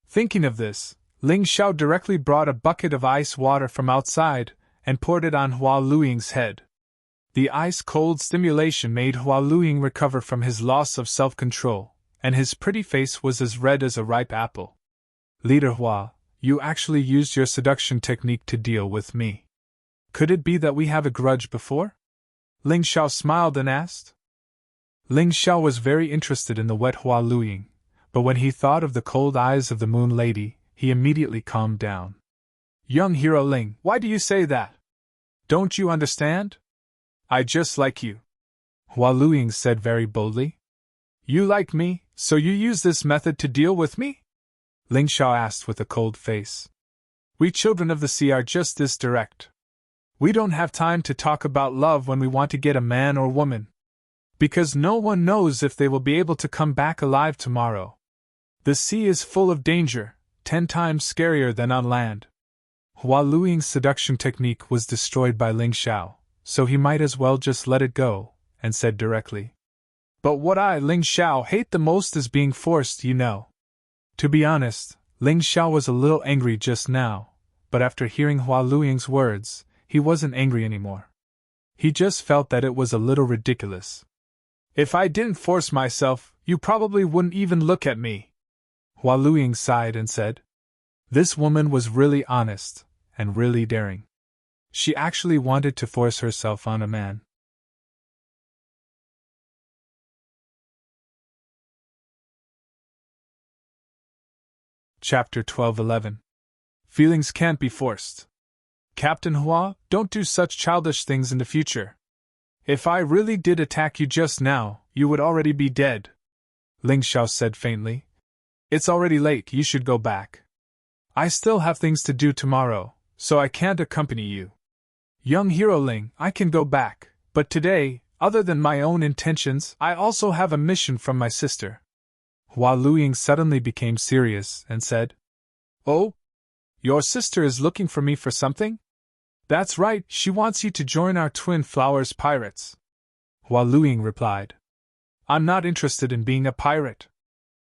Thinking of this, Ling Xiao directly brought a bucket of ice water from outside and poured it on Hua Luiying's head. The ice-cold stimulation made Hua Luiying recover from his loss of self-control, and his pretty face was as red as a ripe apple. Leader Hua, you actually used your seduction technique to deal with me. Could it be that we have a grudge before? Ling Xiao smiled and asked. Ling Xiao was very interested in the wet Hua Luiying, but when he thought of the cold eyes of the Moon Lady, he immediately calmed down. Young Hero Ling, why do you say that? Don't you understand? I just like you. Hua Luiying said very boldly. You like me, so you use this method to deal with me? Ling Xiao asked with a cold face. We children of the sea are just this direct. We don't have time to talk about love when we want to get a man or woman. Because no one knows if they will be able to come back alive tomorrow. The sea is full of danger, 10 times scarier than on land. Hua Luiying's seduction technique was destroyed by Ling Xiao, so he might as well just let it go, and said directly. But what I, Ling Xiao, hate the most is being forced, you know. To be honest, Ling Xiao was a little angry just now, but after hearing Hua Luiying's words, he wasn't angry anymore. He just felt that it was a little ridiculous. If I didn't force myself, you probably wouldn't even look at me. Hua Luiying sighed and said. This woman was really honest, and really daring. She actually wanted to force herself on a man. Chapter 12:11. Feelings can't be forced. Captain Hua, don't do such childish things in the future. If I really did attack you just now, you would already be dead. Ling Xiao said faintly. It's already late, you should go back. I still have things to do tomorrow, so I can't accompany you. Young Hero Ling, I can go back, But today, other than my own intentions, I also have a mission from my sister. Hua Luiying suddenly became serious and said, "Oh? Your sister is looking for me for something?" "That's right, she wants you to join our Twin Flowers pirates." Hua Luiying replied, "I'm not interested in being a pirate."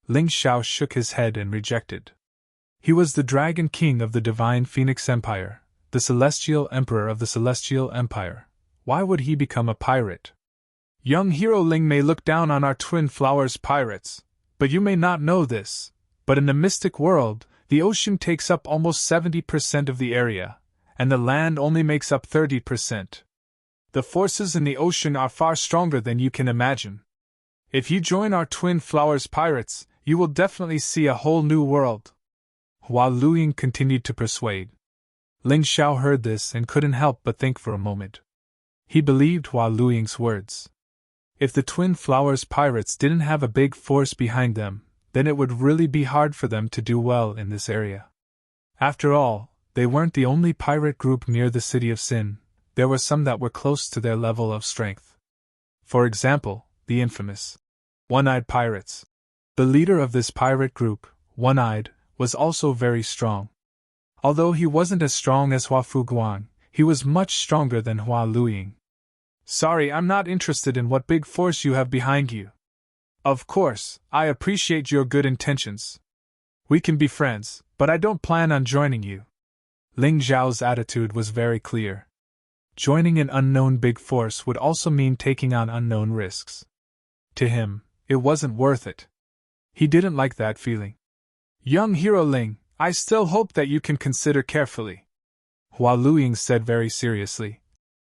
Ling Xiao shook his head and rejected. He was the Dragon King of the Divine Phoenix Empire, the Celestial Emperor of the Celestial Empire. Why would he become a pirate? "Young Hero Ling may look down on our Twin Flowers pirates, but you may not know this, but in the mystic world, the ocean takes up almost 70% of the area, and the land only makes up 30%. The forces in the ocean are far stronger than you can imagine. If you join our Twin Flowers pirates, you will definitely see a whole new world." Hua Luiying continued to persuade. Ling Xiao heard this and couldn't help but think for a moment. He believed Hua Luiying's words. If the Twin Flowers pirates didn't have a big force behind them, then it would really be hard for them to do well in this area. After all, they weren't the only pirate group near the City of Sin. There were some that were close to their level of strength. For example, the infamous One-Eyed Pirates. The leader of this pirate group, One-Eyed, was also very strong. Although he wasn't as strong as Hua Fuguang, he was much stronger than Hua Luiying. "Sorry, I'm not interested in what big force you have behind you. Of course, I appreciate your good intentions. We can be friends, but I don't plan on joining you." Ling Zhao's attitude was very clear. Joining an unknown big force would also mean taking on unknown risks. To him, it wasn't worth it. He didn't like that feeling. "Young Hero Ling, I still hope that you can consider carefully," Hua Luiying said very seriously.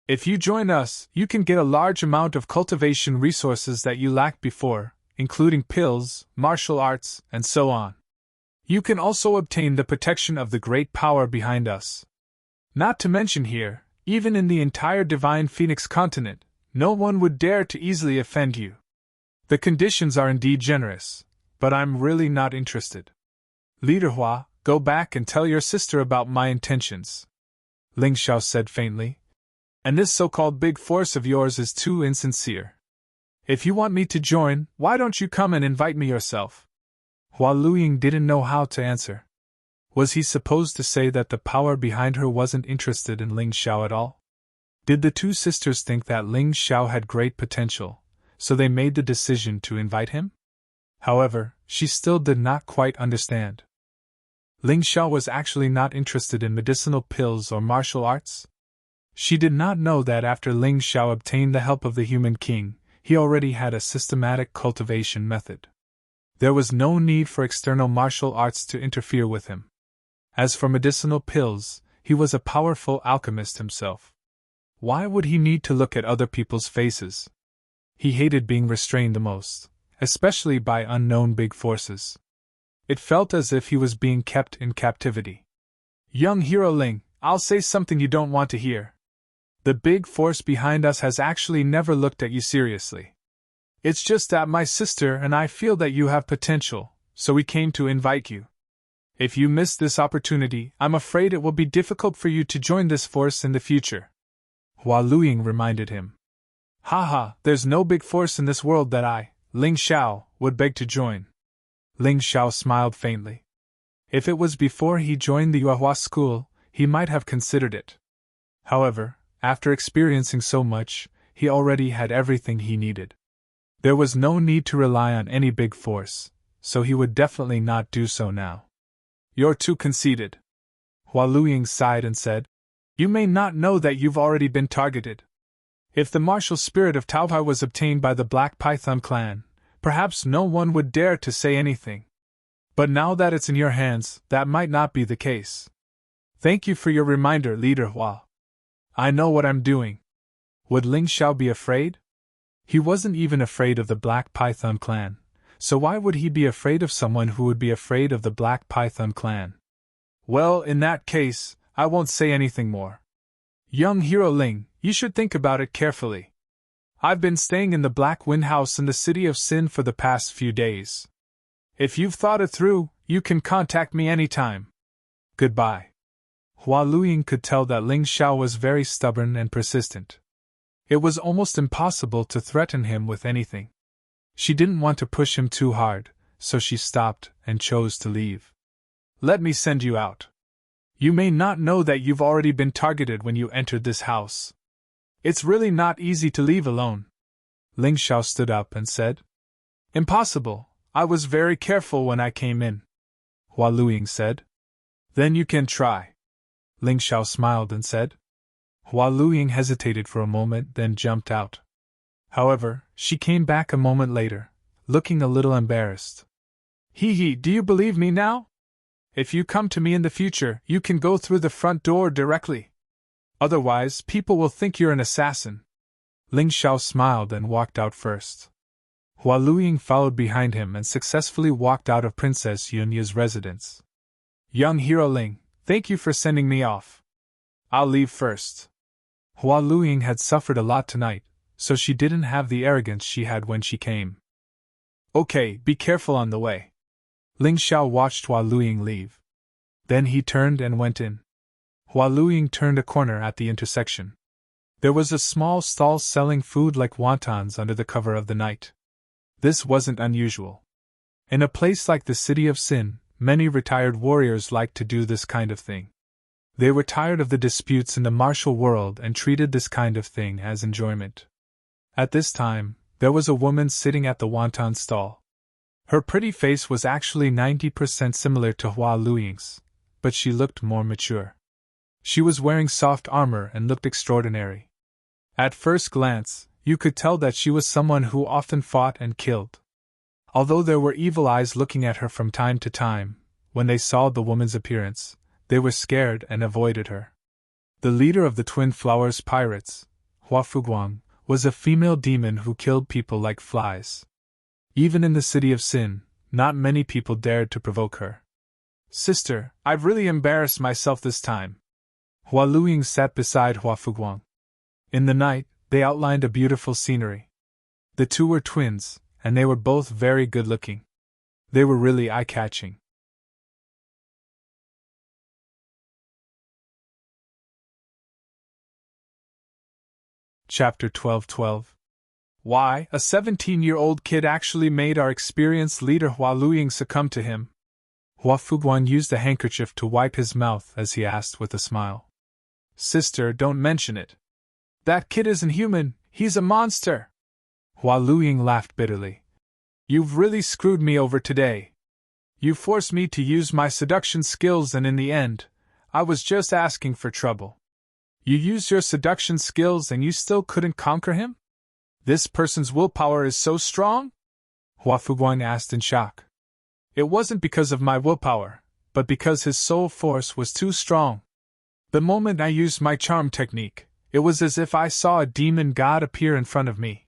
"If you join us, you can get a large amount of cultivation resources that you lacked before, including pills, martial arts, and so on. You can also obtain the protection of the great power behind us. Not to mention here, even in the entire Divine Phoenix continent, no one would dare to easily offend you. The conditions are indeed generous, but I'm really not interested. Leader Hua, go back and tell your sister about my intentions," Ling Xiao said faintly. "And this so-called big force of yours is too insincere. If you want me to join, why don't you come and invite me yourself?" Hua Luiying didn't know how to answer. Was he supposed to say that the power behind her wasn't interested in Ling Xiao at all? Did the two sisters think that Ling Xiao had great potential, so they made the decision to invite him? However, she still did not quite understand. Ling Xiao was actually not interested in medicinal pills or martial arts? She did not know that after Ling Xiao obtained the help of the Human King, he already had a systematic cultivation method. There was no need for external martial arts to interfere with him. As for medicinal pills, he was a powerful alchemist himself. Why would he need to look at other people's faces? He hated being restrained the most, especially by unknown big forces. It felt as if he was being kept in captivity. "Young Hero Ling, I'll say something you don't want to hear. The big force behind us has actually never looked at you seriously. It's just that my sister and I feel that you have potential, so we came to invite you. If you miss this opportunity, I'm afraid it will be difficult for you to join this force in the future," Hua Luiying reminded him. "Haha, there's no big force in this world that I, Ling Xiao, would beg to join." Ling Xiao smiled faintly. If it was before he joined the Yuehua school, he might have considered it. However, after experiencing so much, he already had everything he needed. There was no need to rely on any big force, so he would definitely not do so now. "You're too conceited," Hua Luiying sighed and said. "You may not know that you've already been targeted. If the martial spirit of Taobai was obtained by the Black Python clan, perhaps no one would dare to say anything. But now that it's in your hands, that might not be the case. Thank you for your reminder, Leader Hua. I know what I'm doing." Would Ling Xiao be afraid? He wasn't even afraid of the Black Python clan, so why would he be afraid of someone who would be afraid of the Black Python clan? "Well, in that case, I won't say anything more. Young Hero Ling, you should think about it carefully. I've been staying in the Black Wind House in the City of Sin for the past few days. If you've thought it through, you can contact me anytime. Goodbye." Hua Luiying could tell that Ling Xiao was very stubborn and persistent. It was almost impossible to threaten him with anything. She didn't want to push him too hard, so she stopped and chose to leave. Let me send you out. You may not know that you've already been targeted when you entered this house. It's really not easy to leave alone. Ling Xiao stood up and said. Impossible, I was very careful when I came in. Hua Luiying said. Then you can try. Ling Xiao smiled and said. Hua Luiying hesitated for a moment, then jumped out. However, she came back a moment later, looking a little embarrassed. Hee, do you believe me now? If you come to me in the future, you can go through the front door directly. Otherwise, people will think you're an assassin. Ling Xiao smiled and walked out first. Hua Luiying followed behind him and successfully walked out of Princess Yunya's residence. Young hero Ling, thank you for sending me off. I'll leave first. Hua Luiying had suffered a lot tonight, so she didn't have the arrogance she had when she came. Okay, be careful on the way. Ling Xiao watched Hua Luiying leave. Then he turned and went in. Hua Luiying turned a corner at the intersection. There was a small stall selling food like wontons under the cover of the night. This wasn't unusual. In a place like the City of Sin, many retired warriors liked to do this kind of thing. They were tired of the disputes in the martial world and treated this kind of thing as enjoyment. At this time, there was a woman sitting at the wonton stall. Her pretty face was actually 90% similar to Hua Luiying's, but she looked more mature. She was wearing soft armor and looked extraordinary. At first glance, you could tell that she was someone who often fought and killed. Although there were evil eyes looking at her from time to time, when they saw the woman's appearance, they were scared and avoided her. The leader of the Twin Flowers Pirates, Hua Fuguang, was a female demon who killed people like flies. Even in the City of Sin, not many people dared to provoke her. Sister, I've really embarrassed myself this time. Hua Luiying sat beside Hua Fuguang. In the night, they outlined a beautiful scenery. The two were twins, and they were both very good-looking. They were really eye-catching. Chapter 12:12. Why, a 17-year-old kid actually made our experienced leader Hua Luiying succumb to him. Hua Fuguang used a handkerchief to wipe his mouth as he asked with a smile. Sister, don't mention it. That kid isn't human, he's a monster. Hua Luiying laughed bitterly. You've really screwed me over today. You forced me to use my seduction skills and in the end, I was just asking for trouble. You used your seduction skills and you still couldn't conquer him? This person's willpower is so strong? Hua Fuguang asked in shock. It wasn't because of my willpower, but because his soul force was too strong. The moment I used my charm technique, it was as if I saw a demon god appear in front of me.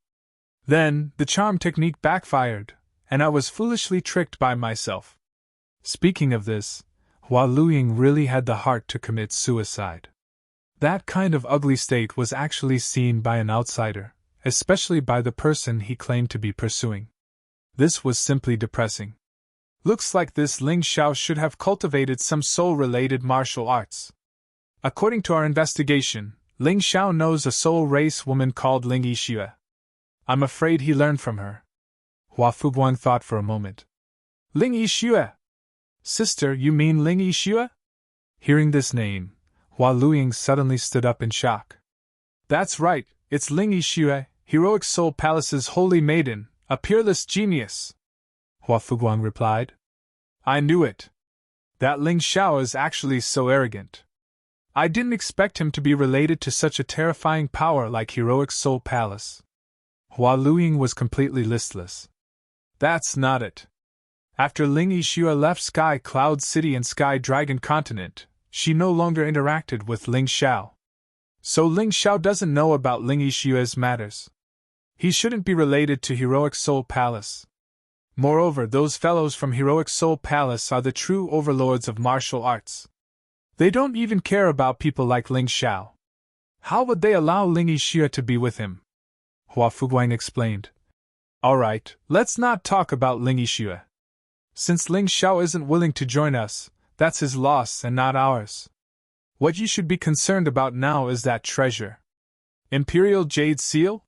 Then, the charm technique backfired, and I was foolishly tricked by myself. Speaking of this, Hua Luiying really had the heart to commit suicide. That kind of ugly state was actually seen by an outsider, especially by the person he claimed to be pursuing. This was simply depressing. Looks like this Ling Xiao should have cultivated some soul-related martial arts. According to our investigation, Ling Xiao knows a soul race woman called Ling Yixue. I'm afraid he learned from her. Hua Fuguang thought for a moment. Ling Yixue? Sister, you mean Ling Yixue? Hearing this name, Hua Luiying suddenly stood up in shock. That's right, it's Ling Yixue, Heroic Soul Palace's holy maiden, a peerless genius. Hua Fuguang replied. I knew it. That Ling Xiao is actually so arrogant. I didn't expect him to be related to such a terrifying power like Heroic Soul Palace. Hua Luiying was completely listless. That's not it. After Ling Yixue left Sky Cloud City and Sky Dragon Continent, she no longer interacted with Ling Xiao. So Ling Xiao doesn't know about Ling Yixue's matters. He shouldn't be related to Heroic Soul Palace. Moreover, those fellows from Heroic Soul Palace are the true overlords of martial arts. They don't even care about people like Ling Xiao. How would they allow Ling Yixue to be with him? Hua Fuguang explained. Alright, let's not talk about Ling Yixue. Since Ling Xiao isn't willing to join us, that's his loss and not ours. What you should be concerned about now is that treasure. Imperial Jade Seal?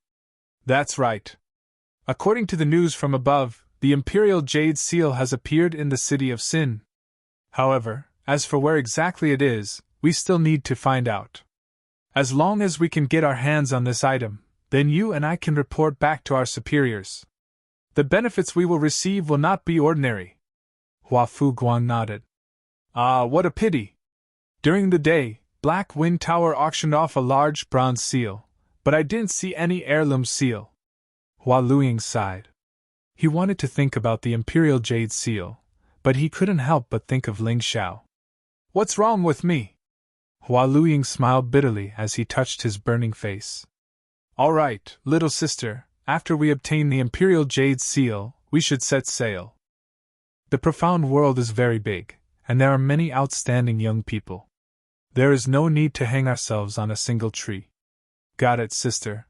That's right. According to the news from above, the Imperial Jade Seal has appeared in the city of Sin. However, as for where exactly it is, we still need to find out. As long as we can get our hands on this item, then you and I can report back to our superiors. The benefits we will receive will not be ordinary. Hua Fu Guang nodded. Ah, what a pity. During the day, Black Wind Tower auctioned off a large bronze seal, but I didn't see any heirloom seal. Hua Luiying sighed. He wanted to think about the Imperial Jade Seal, but he couldn't help but think of Ling Xiao. What's wrong with me? Hua Luiying smiled bitterly as he touched his burning face. All right, little sister, after we obtain the Imperial Jade Seal, we should set sail. The profound world is very big, and there are many outstanding young people. There is no need to hang ourselves on a single tree. Got it, sister.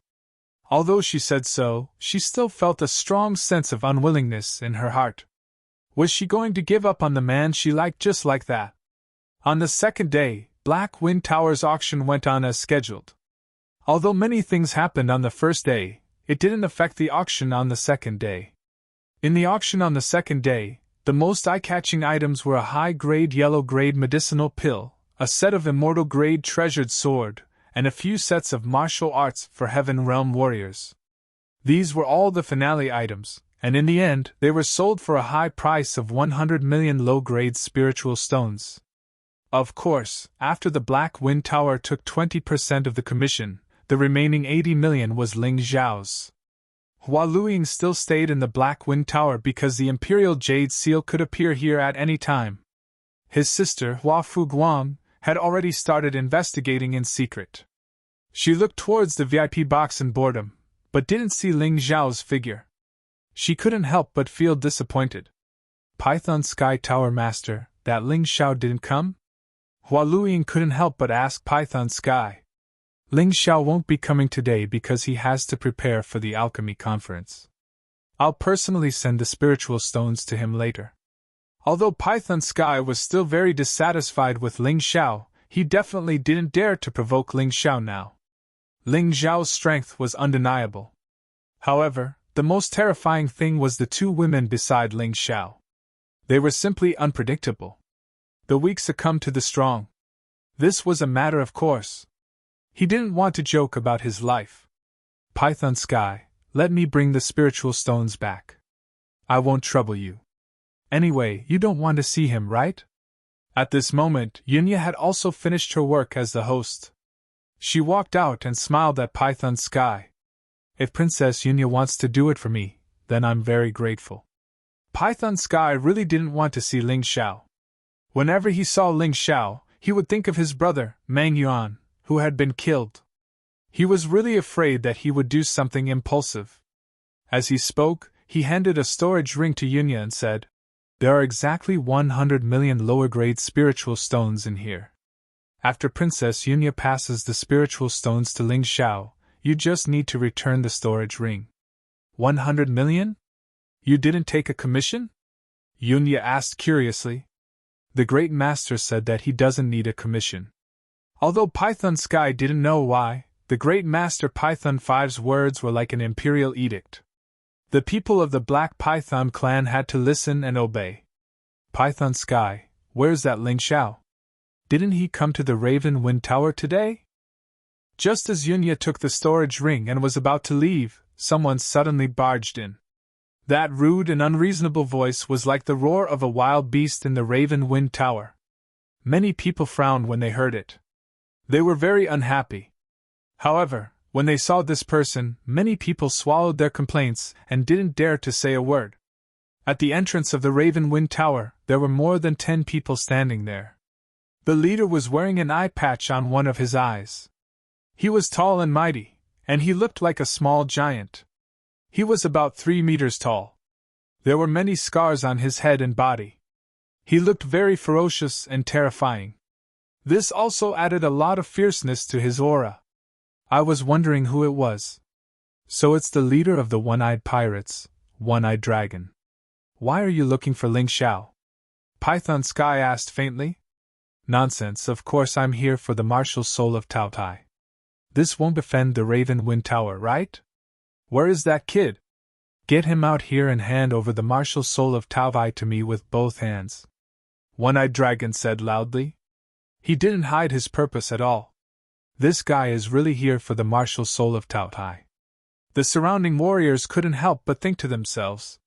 Although she said so, she still felt a strong sense of unwillingness in her heart. Was she going to give up on the man she liked just like that? On the second day, Black Wind Tower's auction went on as scheduled. Although many things happened on the first day, it didn't affect the auction on the second day. In the auction on the second day, the most eye-catching items were a high-grade yellow-grade medicinal pill, a set of immortal-grade treasured sword, and a few sets of martial arts for Heaven Realm warriors. These were all the finale items, and in the end they were sold for a high price of 100 million low-grade spiritual stones. Of course, after the Black Wind Tower took 20% of the commission, the remaining 80 million was Ling Xiao's. Hua Luiying still stayed in the Black Wind Tower because the Imperial Jade Seal could appear here at any time. His sister, Hua Fu Guang, had already started investigating in secret. She looked towards the VIP box in boredom, but didn't see Ling Xiao's figure. She couldn't help but feel disappointed. Python Sky Tower Master, that Ling Xiao didn't come? Hua Luiying couldn't help but ask Python Sky. Ling Xiao won't be coming today because he has to prepare for the alchemy conference. I'll personally send the spiritual stones to him later. Although Python Sky was still very dissatisfied with Ling Xiao, he definitely didn't dare to provoke Ling Xiao now. Ling Xiao's strength was undeniable. However, the most terrifying thing was the two women beside Ling Xiao. They were simply unpredictable. The weak succumbed to the strong. This was a matter of course. He didn't want to joke about his life. Python Sky, let me bring the spiritual stones back. I won't trouble you. Anyway, you don't want to see him, right? At this moment, Yunya had also finished her work as the host. She walked out and smiled at Python Sky. If Princess Yunya wants to do it for me, then I'm very grateful. Python Sky really didn't want to see Ling Xiao. Whenever he saw Ling Xiao, he would think of his brother, Mang Yuan, who had been killed. He was really afraid that he would do something impulsive. As he spoke, he handed a storage ring to Yunya and said, There are exactly 100 million lower-grade spiritual stones in here. After Princess Yunya passes the spiritual stones to Ling Xiao, you just need to return the storage ring. 100 million? You didn't take a commission? Yunya asked curiously. The Great Master said that he doesn't need a commission. Although Python Sky didn't know why, the Great Master Python 5's words were like an imperial edict. The people of the Black Python clan had to listen and obey. Python Sky, where's that Ling Xiao? Didn't he come to the Raven Wind Tower today? Just as Yunya took the storage ring and was about to leave, someone suddenly barged in. That rude and unreasonable voice was like the roar of a wild beast in the Raven Wind Tower. Many people frowned when they heard it. They were very unhappy. However, when they saw this person, many people swallowed their complaints and didn't dare to say a word. At the entrance of the Raven Wind Tower, there were more than 10 people standing there. The leader was wearing an eye patch on one of his eyes. He was tall and mighty, and he looked like a small giant. He was about 3 meters tall. There were many scars on his head and body. He looked very ferocious and terrifying. This also added a lot of fierceness to his aura. I was wondering who it was. So it's the leader of the One-Eyed Pirates, One-Eyed Dragon. Why are you looking for Ling Xiao? Python Sky asked faintly. Nonsense, of course I'm here for the martial soul of Tao Tai. This won't offend the Raven Wind Tower, right? Where is that kid? Get him out here and hand over the martial soul of Taotai to me with both hands. One-Eyed Dragon said loudly. He didn't hide his purpose at all. This guy is really here for the martial soul of Taotai. The surrounding warriors couldn't help but think to themselves.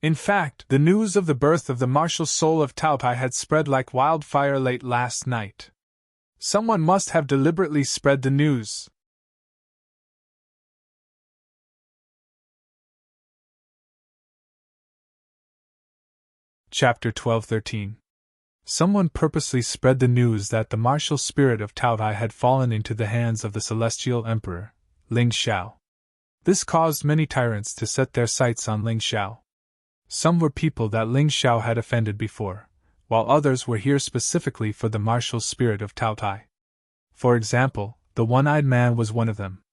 In fact, the news of the birth of the martial soul of Taotai had spread like wildfire late last night. Someone must have deliberately spread the news. Chapter 12-13. Someone purposely spread the news that the martial spirit of Taotai had fallen into the hands of the celestial emperor, Ling Xiao. This caused many tyrants to set their sights on Ling Xiao. Some were people that Ling Xiao had offended before, while others were here specifically for the martial spirit of Taotai. For example, the One-Eyed Man was one of them.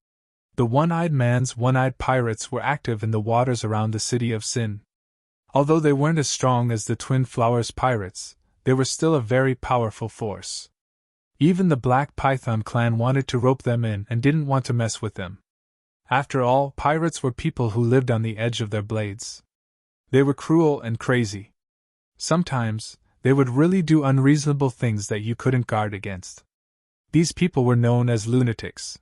The One-Eyed Man's one-eyed pirates were active in the waters around the city of Sin. Although they weren't as strong as the Twin Flowers pirates, they were still a very powerful force. Even the Black Python clan wanted to rope them in and didn't want to mess with them. After all, pirates were people who lived on the edge of their blades. They were cruel and crazy. Sometimes, they would really do unreasonable things that you couldn't guard against. These people were known as lunatics.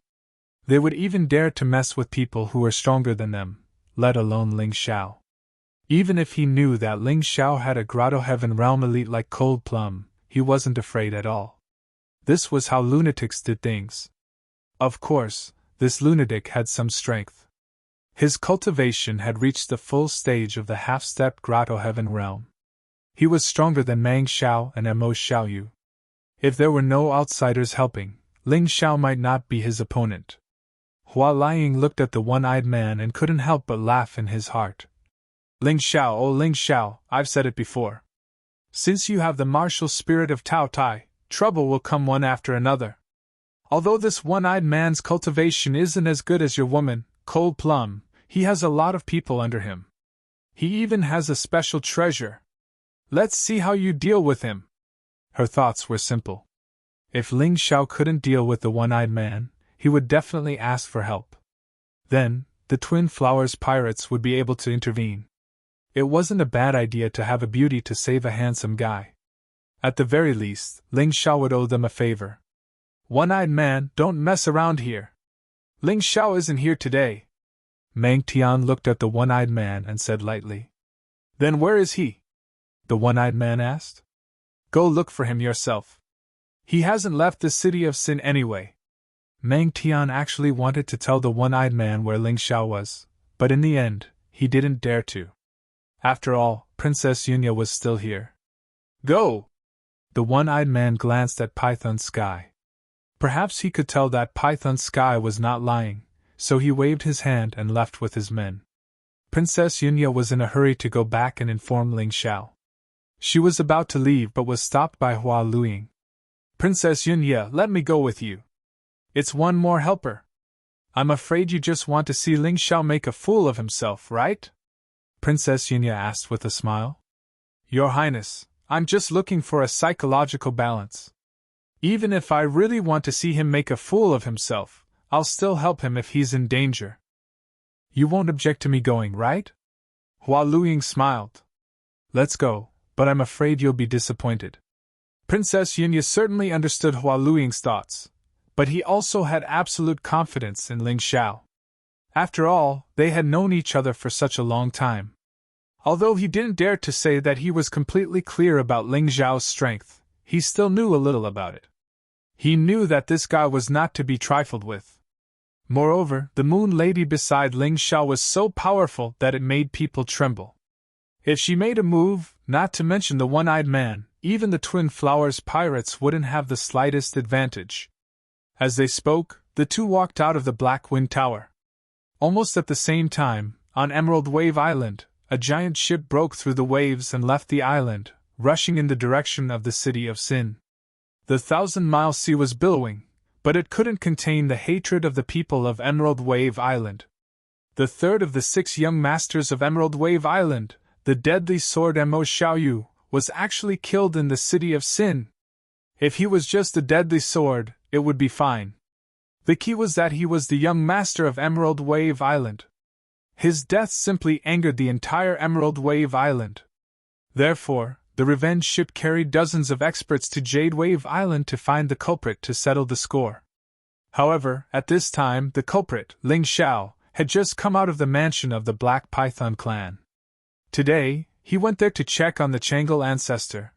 They would even dare to mess with people who were stronger than them, let alone Ling Xiao. Even if he knew that Ling Xiao had a Grotto Heaven Realm elite like Cold Plum, he wasn't afraid at all. This was how lunatics did things. Of course, this lunatic had some strength. His cultivation had reached the full stage of the half-stepped Grotto Heaven realm. He was stronger than Mang Xiao and Mo Xiaoyu. If there were no outsiders helping, Ling Xiao might not be his opponent. Hua Liang looked at the One-Eyed Man and couldn't help but laugh in his heart. Ling Xiao, oh Ling Xiao, I've said it before. Since you have the martial spirit of Taotai, trouble will come one after another. Although this One-Eyed Man's cultivation isn't as good as your woman, Cold Plum, he has a lot of people under him. He even has a special treasure. Let's see how you deal with him. Her thoughts were simple. If Ling Xiao couldn't deal with the One-Eyed Man, he would definitely ask for help. Then, the Twin Flowers pirates would be able to intervene. It wasn't a bad idea to have a beauty to save a handsome guy. At the very least, Ling Xiao would owe them a favor. One-Eyed Man, don't mess around here. Ling Xiao isn't here today. Mang Tian looked at the One-Eyed Man and said lightly. Then where is he? The One-Eyed Man asked. Go look for him yourself. He hasn't left the city of Sin anyway. Mang Tian actually wanted to tell the One-Eyed Man where Ling Xiao was, but in the end, he didn't dare to. After all, Princess Yunya was still here. Go! The One-Eyed Man glanced at Python Sky. Perhaps he could tell that Python Sky was not lying, so he waved his hand and left with his men. Princess Yunya was in a hurry to go back and inform Ling Xiao. She was about to leave but was stopped by Hua Luiying. Princess Yunya, let me go with you. It's one more helper. I'm afraid you just want to see Ling Xiao make a fool of himself, right? Princess Yunya asked with a smile. Your Highness, I'm just looking for a psychological balance. Even if I really want to see him make a fool of himself, I'll still help him if he's in danger. You won't object to me going, right? Hua Luiying smiled. Let's go, but I'm afraid you'll be disappointed. Princess Yunya certainly understood Hua Luiying's thoughts, but he also had absolute confidence in Ling Xiao. After all, they had known each other for such a long time. Although he didn't dare to say that he was completely clear about Ling Xiao's strength, he still knew a little about it. He knew that this guy was not to be trifled with. Moreover, the Moon Lady beside Ling Xiao was so powerful that it made people tremble. If she made a move, not to mention the One-Eyed Man, even the Twin Flowers pirates wouldn't have the slightest advantage. As they spoke, the two walked out of the Black Wind Tower. Almost at the same time, on Emerald Wave Island, a giant ship broke through the waves and left the island, rushing in the direction of the city of Sin. The 1,000-mile sea was billowing, but it couldn't contain the hatred of the people of Emerald Wave Island. The third of the 6 young masters of Emerald Wave Island, the deadly sword Mo Xiaoyu, was actually killed in the city of Sin. If he was just a deadly sword, it would be fine. The key was that he was the young master of Emerald Wave Island. His death simply angered the entire Emerald Wave Island. Therefore, the revenge ship carried dozens of experts to Jade Wave Island to find the culprit to settle the score. However, at this time, the culprit, Ling Xiao, had just come out of the mansion of the Black Python clan. Today, he went there to check on the Changle ancestor.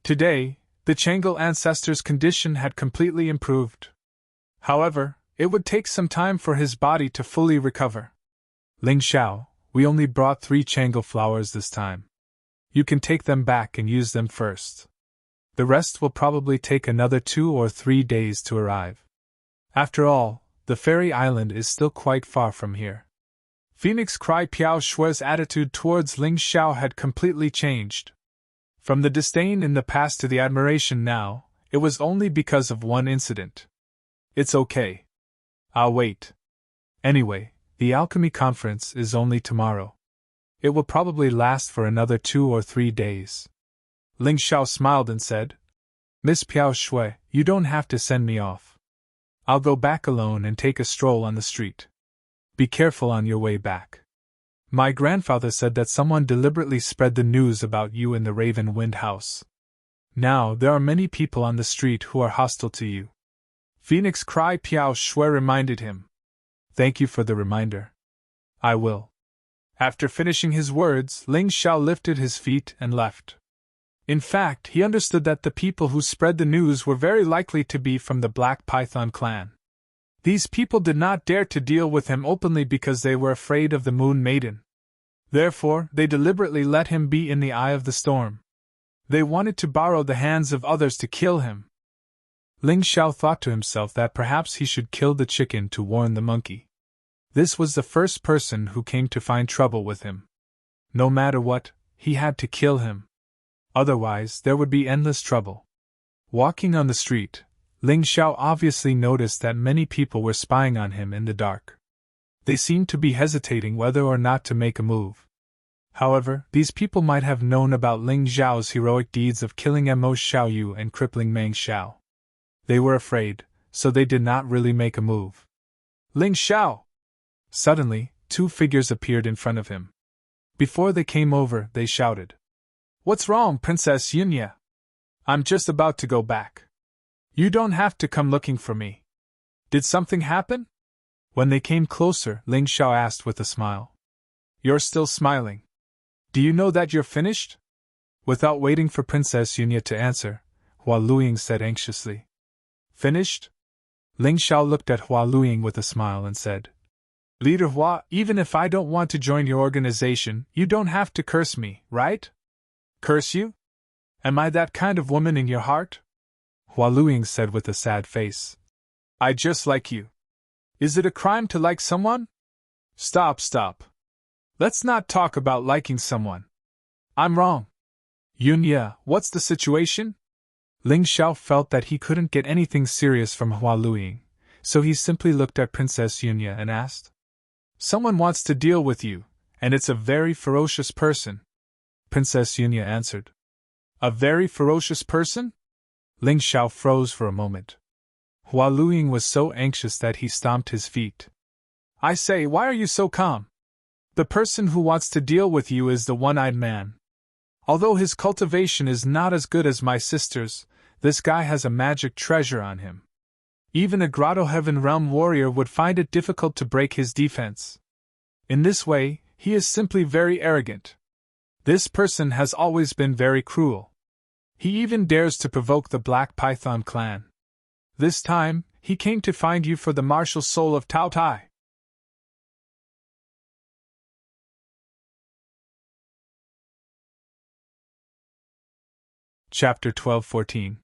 Today, the Changle ancestor's condition had completely improved. However, it would take some time for his body to fully recover. Ling Xiao, we only brought 3 Changle flowers this time. You can take them back and use them first. The rest will probably take another 2 or 3 days to arrive. After all, the fairy island is still quite far from here. Phoenix Cry Piao Shui's attitude towards Ling Xiao had completely changed. From the disdain in the past to the admiration now, it was only because of one incident. It's okay. I'll wait. Anyway, the alchemy conference is only tomorrow. It will probably last for another 2 or 3 days. Ling Xiao smiled and said, Miss Piao Shui, you don't have to send me off. I'll go back alone and take a stroll on the street. Be careful on your way back. My grandfather said that someone deliberately spread the news about you in the Raven Wind House. Now there are many people on the street who are hostile to you. Phoenix Cry Piao Shui reminded him. Thank you for the reminder. I will. After finishing his words, Ling Xiao lifted his feet and left. In fact, he understood that the people who spread the news were very likely to be from the Black Python clan. These people did not dare to deal with him openly because they were afraid of the Moon Maiden. Therefore, they deliberately let him be in the eye of the storm. They wanted to borrow the hands of others to kill him. Ling Xiao thought to himself that perhaps he should kill the chicken to warn the monkey. This was the first person who came to find trouble with him. No matter what, he had to kill him. Otherwise, there would be endless trouble. Walking on the street, Ling Xiao obviously noticed that many people were spying on him in the dark. They seemed to be hesitating whether or not to make a move. However, these people might have known about Ling Xiao's heroic deeds of killing Mo Xiaoyu and crippling Meng Xiao. They were afraid, so they did not really make a move. Ling Xiao! Suddenly, 2 figures appeared in front of him. Before they came over, they shouted. What's wrong, Princess Yunya? I'm just about to go back. You don't have to come looking for me. Did something happen? When they came closer, Ling Xiao asked with a smile. You're still smiling. Do you know that you're finished? Without waiting for Princess Yunya to answer, Hua Luiying said anxiously. Finished? Ling Xiao looked at Hua Luiying with a smile and said, Leader Hua, even if I don't want to join your organization, you don't have to curse me, right? Curse you? Am I that kind of woman in your heart? Hua Luiying said with a sad face. I just like you. Is it a crime to like someone? Stop. Let's not talk about liking someone. I'm wrong. Yunya, what's the situation? Ling Xiao felt that he couldn't get anything serious from Hua Luiying, so he simply looked at Princess Yunya and asked. Someone wants to deal with you, and it's a very ferocious person. Princess Yunya answered. A very ferocious person? Ling Xiao froze for a moment. Hua Luiying was so anxious that he stomped his feet. I say, why are you so calm? The person who wants to deal with you is the one-eyed man. Although his cultivation is not as good as my sister's, this guy has a magic treasure on him. Even a Grotto Heaven Realm warrior would find it difficult to break his defense. In this way, he is simply very arrogant. This person has always been very cruel. He even dares to provoke the Black Python clan. This time, he came to find you for the martial soul of Tao Tai. Chapter 12-14.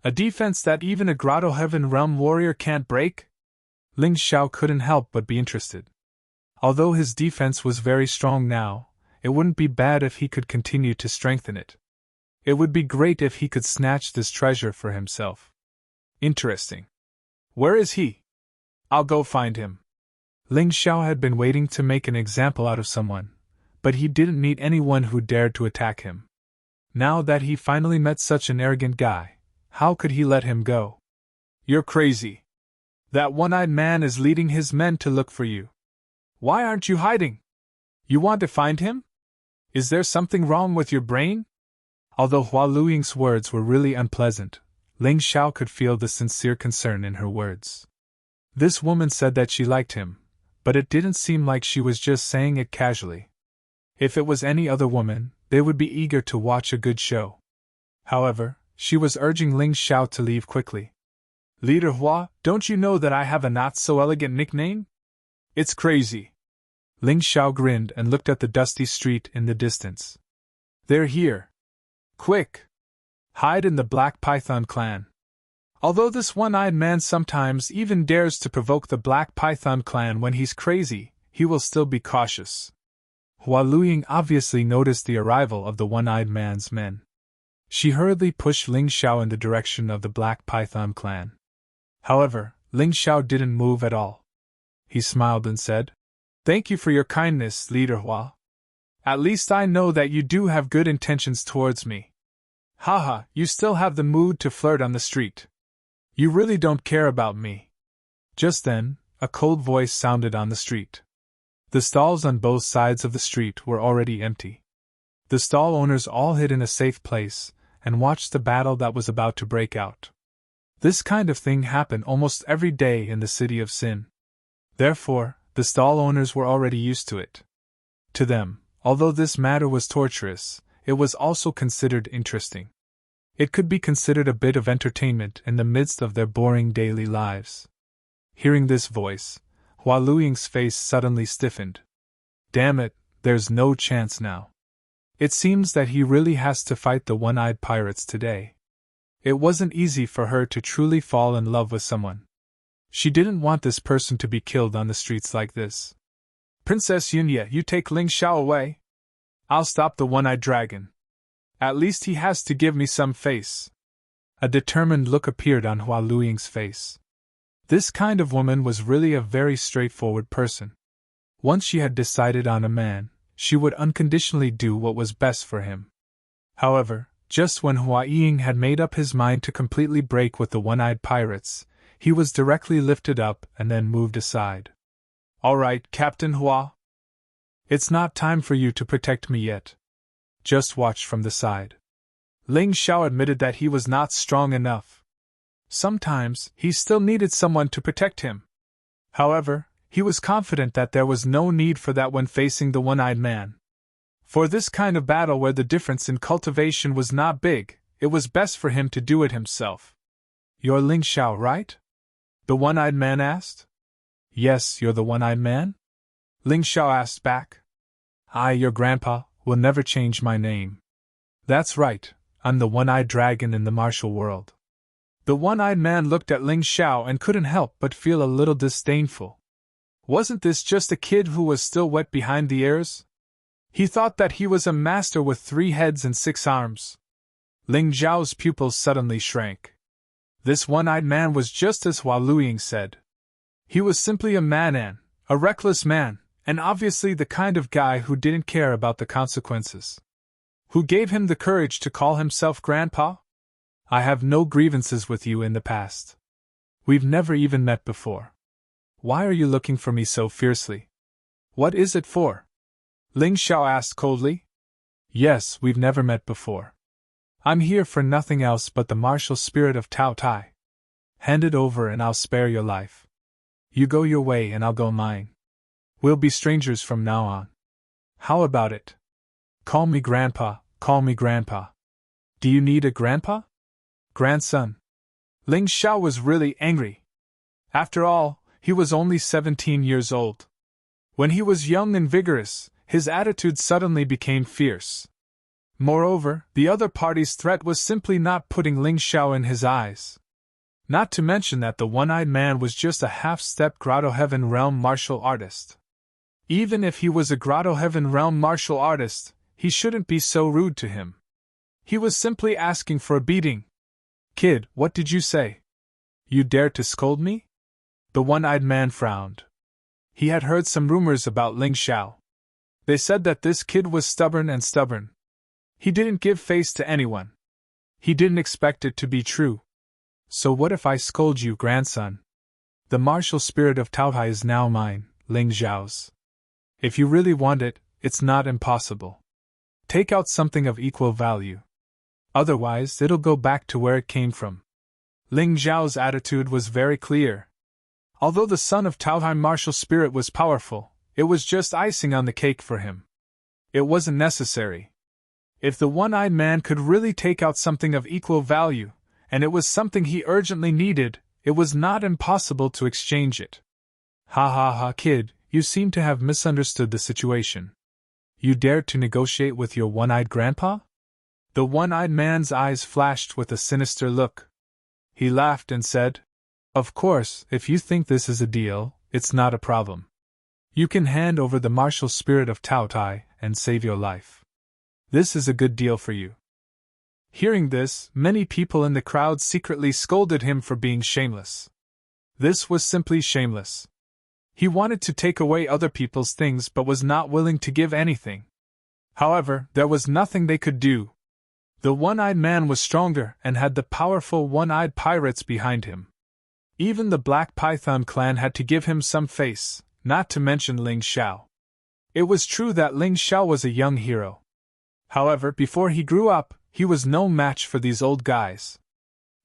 A defense that even a Grotto Heaven Realm warrior can't break? Ling Xiao couldn't help but be interested. Although his defense was very strong now, it wouldn't be bad if he could continue to strengthen it. It would be great if he could snatch this treasure for himself. Interesting. Where is he? I'll go find him. Ling Xiao had been waiting to make an example out of someone, but he didn't meet anyone who dared to attack him. Now that he finally met such an arrogant guy, how could he let him go? You're crazy. That one-eyed man is leading his men to look for you. Why aren't you hiding? You want to find him? Is there something wrong with your brain? Although Hua Luiying's words were really unpleasant, Ling Xiao could feel the sincere concern in her words. This woman said that she liked him, but it didn't seem like she was just saying it casually. If it was any other woman, they would be eager to watch a good show. However, she was urging Ling Xiao to leave quickly. Leader Hua, don't you know that I have a not-so-elegant nickname? It's crazy. Ling Xiao grinned and looked at the dusty street in the distance. They're here. Quick! Hide in the Black Python clan. Although this one-eyed man sometimes even dares to provoke the Black Python clan when he's crazy, he will still be cautious. Hua Luiying obviously noticed the arrival of the one-eyed man's men. She hurriedly pushed Ling Xiao in the direction of the Black Python clan. However, Ling Xiao didn't move at all. He smiled and said, "Thank you for your kindness, Leader Hua. At least I know that you do have good intentions towards me. Haha, you still have the mood to flirt on the street. You really don't care about me." Just then, a cold voice sounded on the street. The stalls on both sides of the street were already empty. The stall owners all hid in a safe place and watched the battle that was about to break out. This kind of thing happened almost every day in the city of Sin. Therefore, the stall owners were already used to it. To them, although this matter was torturous, it was also considered interesting. It could be considered a bit of entertainment in the midst of their boring daily lives. Hearing this voice, Hua Luiying's face suddenly stiffened. Damn it, there's no chance now. It seems that he really has to fight the one-eyed pirates today. It wasn't easy for her to truly fall in love with someone. She didn't want this person to be killed on the streets like this. Princess Yunya, you take Ling Xiao away. I'll stop the one-eyed dragon. At least he has to give me some face. A determined look appeared on Hua Luiying's face. This kind of woman was really a very straightforward person. Once she had decided on a man, she would unconditionally do what was best for him. However, just when Hua Ying had made up his mind to completely break with the one-eyed pirates, he was directly lifted up and then moved aside. All right, Captain Hua. It's not time for you to protect me yet. Just watch from the side. Ling Xiao admitted that he was not strong enough. Sometimes, he still needed someone to protect him. However, he was confident that there was no need for that when facing the one-eyed man. For this kind of battle where the difference in cultivation was not big, it was best for him to do it himself. You're Ling Xiao, right? The one-eyed man asked. Yes, you're the one-eyed man? Ling Xiao asked back. I, your grandpa, will never change my name. That's right, I'm the one-eyed dragon in the martial world. The one-eyed man looked at Ling Xiao and couldn't help but feel a little disdainful. Wasn't this just a kid who was still wet behind the ears? He thought that he was a master with 3 heads and 6 arms. Ling Zhao's pupils suddenly shrank. This one-eyed man was just as Hua Luiying said. He was simply a madman, a reckless man, and obviously the kind of guy who didn't care about the consequences. Who gave him the courage to call himself Grandpa? I have no grievances with you in the past. We've never even met before. Why are you looking for me so fiercely? What is it for? Ling Xiao asked coldly. Yes, we've never met before. I'm here for nothing else but the martial spirit of Tao Tai. Hand it over and I'll spare your life. You go your way and I'll go mine. We'll be strangers from now on. How about it? Call me Grandpa, call me Grandpa. Do you need a grandpa? Grandson. Ling Xiao was really angry. After all, he was only 17 years old. When he was young and vigorous, his attitude suddenly became fierce. Moreover, the other party's threat was simply not putting Ling Xiao in his eyes. Not to mention that the one-eyed man was just a half-step Grotto Heaven Realm martial artist. Even if he was a Grotto Heaven Realm martial artist, he shouldn't be so rude to him. He was simply asking for a beating. Kid, what did you say? You dare to scold me? The one-eyed man frowned. He had heard some rumors about Ling Xiao. They said that this kid was stubborn. He didn't give face to anyone. He didn't expect it to be true. So what if I scold you, grandson? The martial spirit of Taotai is now mine, Ling Zhao's. If you really want it, it's not impossible. Take out something of equal value. Otherwise, it'll go back to where it came from. Ling Zhao's attitude was very clear. Although the son of Taotai martial spirit was powerful, it was just icing on the cake for him. It wasn't necessary. If the one-eyed man could really take out something of equal value, and it was something he urgently needed, it was not impossible to exchange it. Ha ha ha, kid, you seem to have misunderstood the situation. You dared to negotiate with your one-eyed grandpa? The one-eyed man's eyes flashed with a sinister look. He laughed and said, "Of course, if you think this is a deal, it's not a problem. You can hand over the martial spirit of Taotai and save your life. This is a good deal for you." Hearing this, many people in the crowd secretly scolded him for being shameless. This was simply shameless. He wanted to take away other people's things but was not willing to give anything. However, there was nothing they could do. The one-eyed man was stronger and had the powerful one-eyed pirates behind him. Even the Black Python clan had to give him some face, not to mention Ling Xiao. It was true that Ling Xiao was a young hero. However, before he grew up, he was no match for these old guys.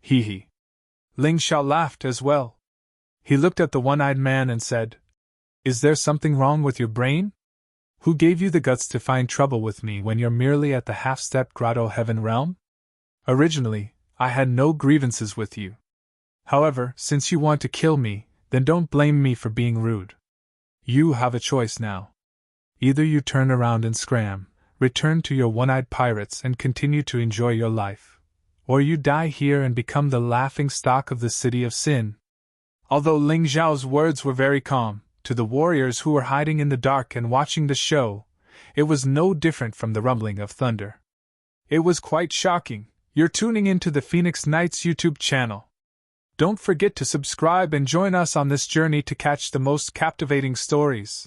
Hee hee. Ling Xiao laughed as well. He looked at the one-eyed man and said, "Is there something wrong with your brain? Who gave you the guts to find trouble with me when you're merely at the half-stepped grotto heaven realm? Originally, I had no grievances with you. However, since you want to kill me, then don't blame me for being rude. You have a choice now. Either you turn around and scram, return to your one-eyed pirates and continue to enjoy your life, or you die here and become the laughing stock of the city of sin." Although Ling Zhao's words were very calm, to the warriors who were hiding in the dark and watching the show, it was no different from the rumbling of thunder. It was quite shocking. You're tuning into the Phoenix Knights YouTube channel. Don't forget to subscribe and join us on this journey to catch the most captivating stories.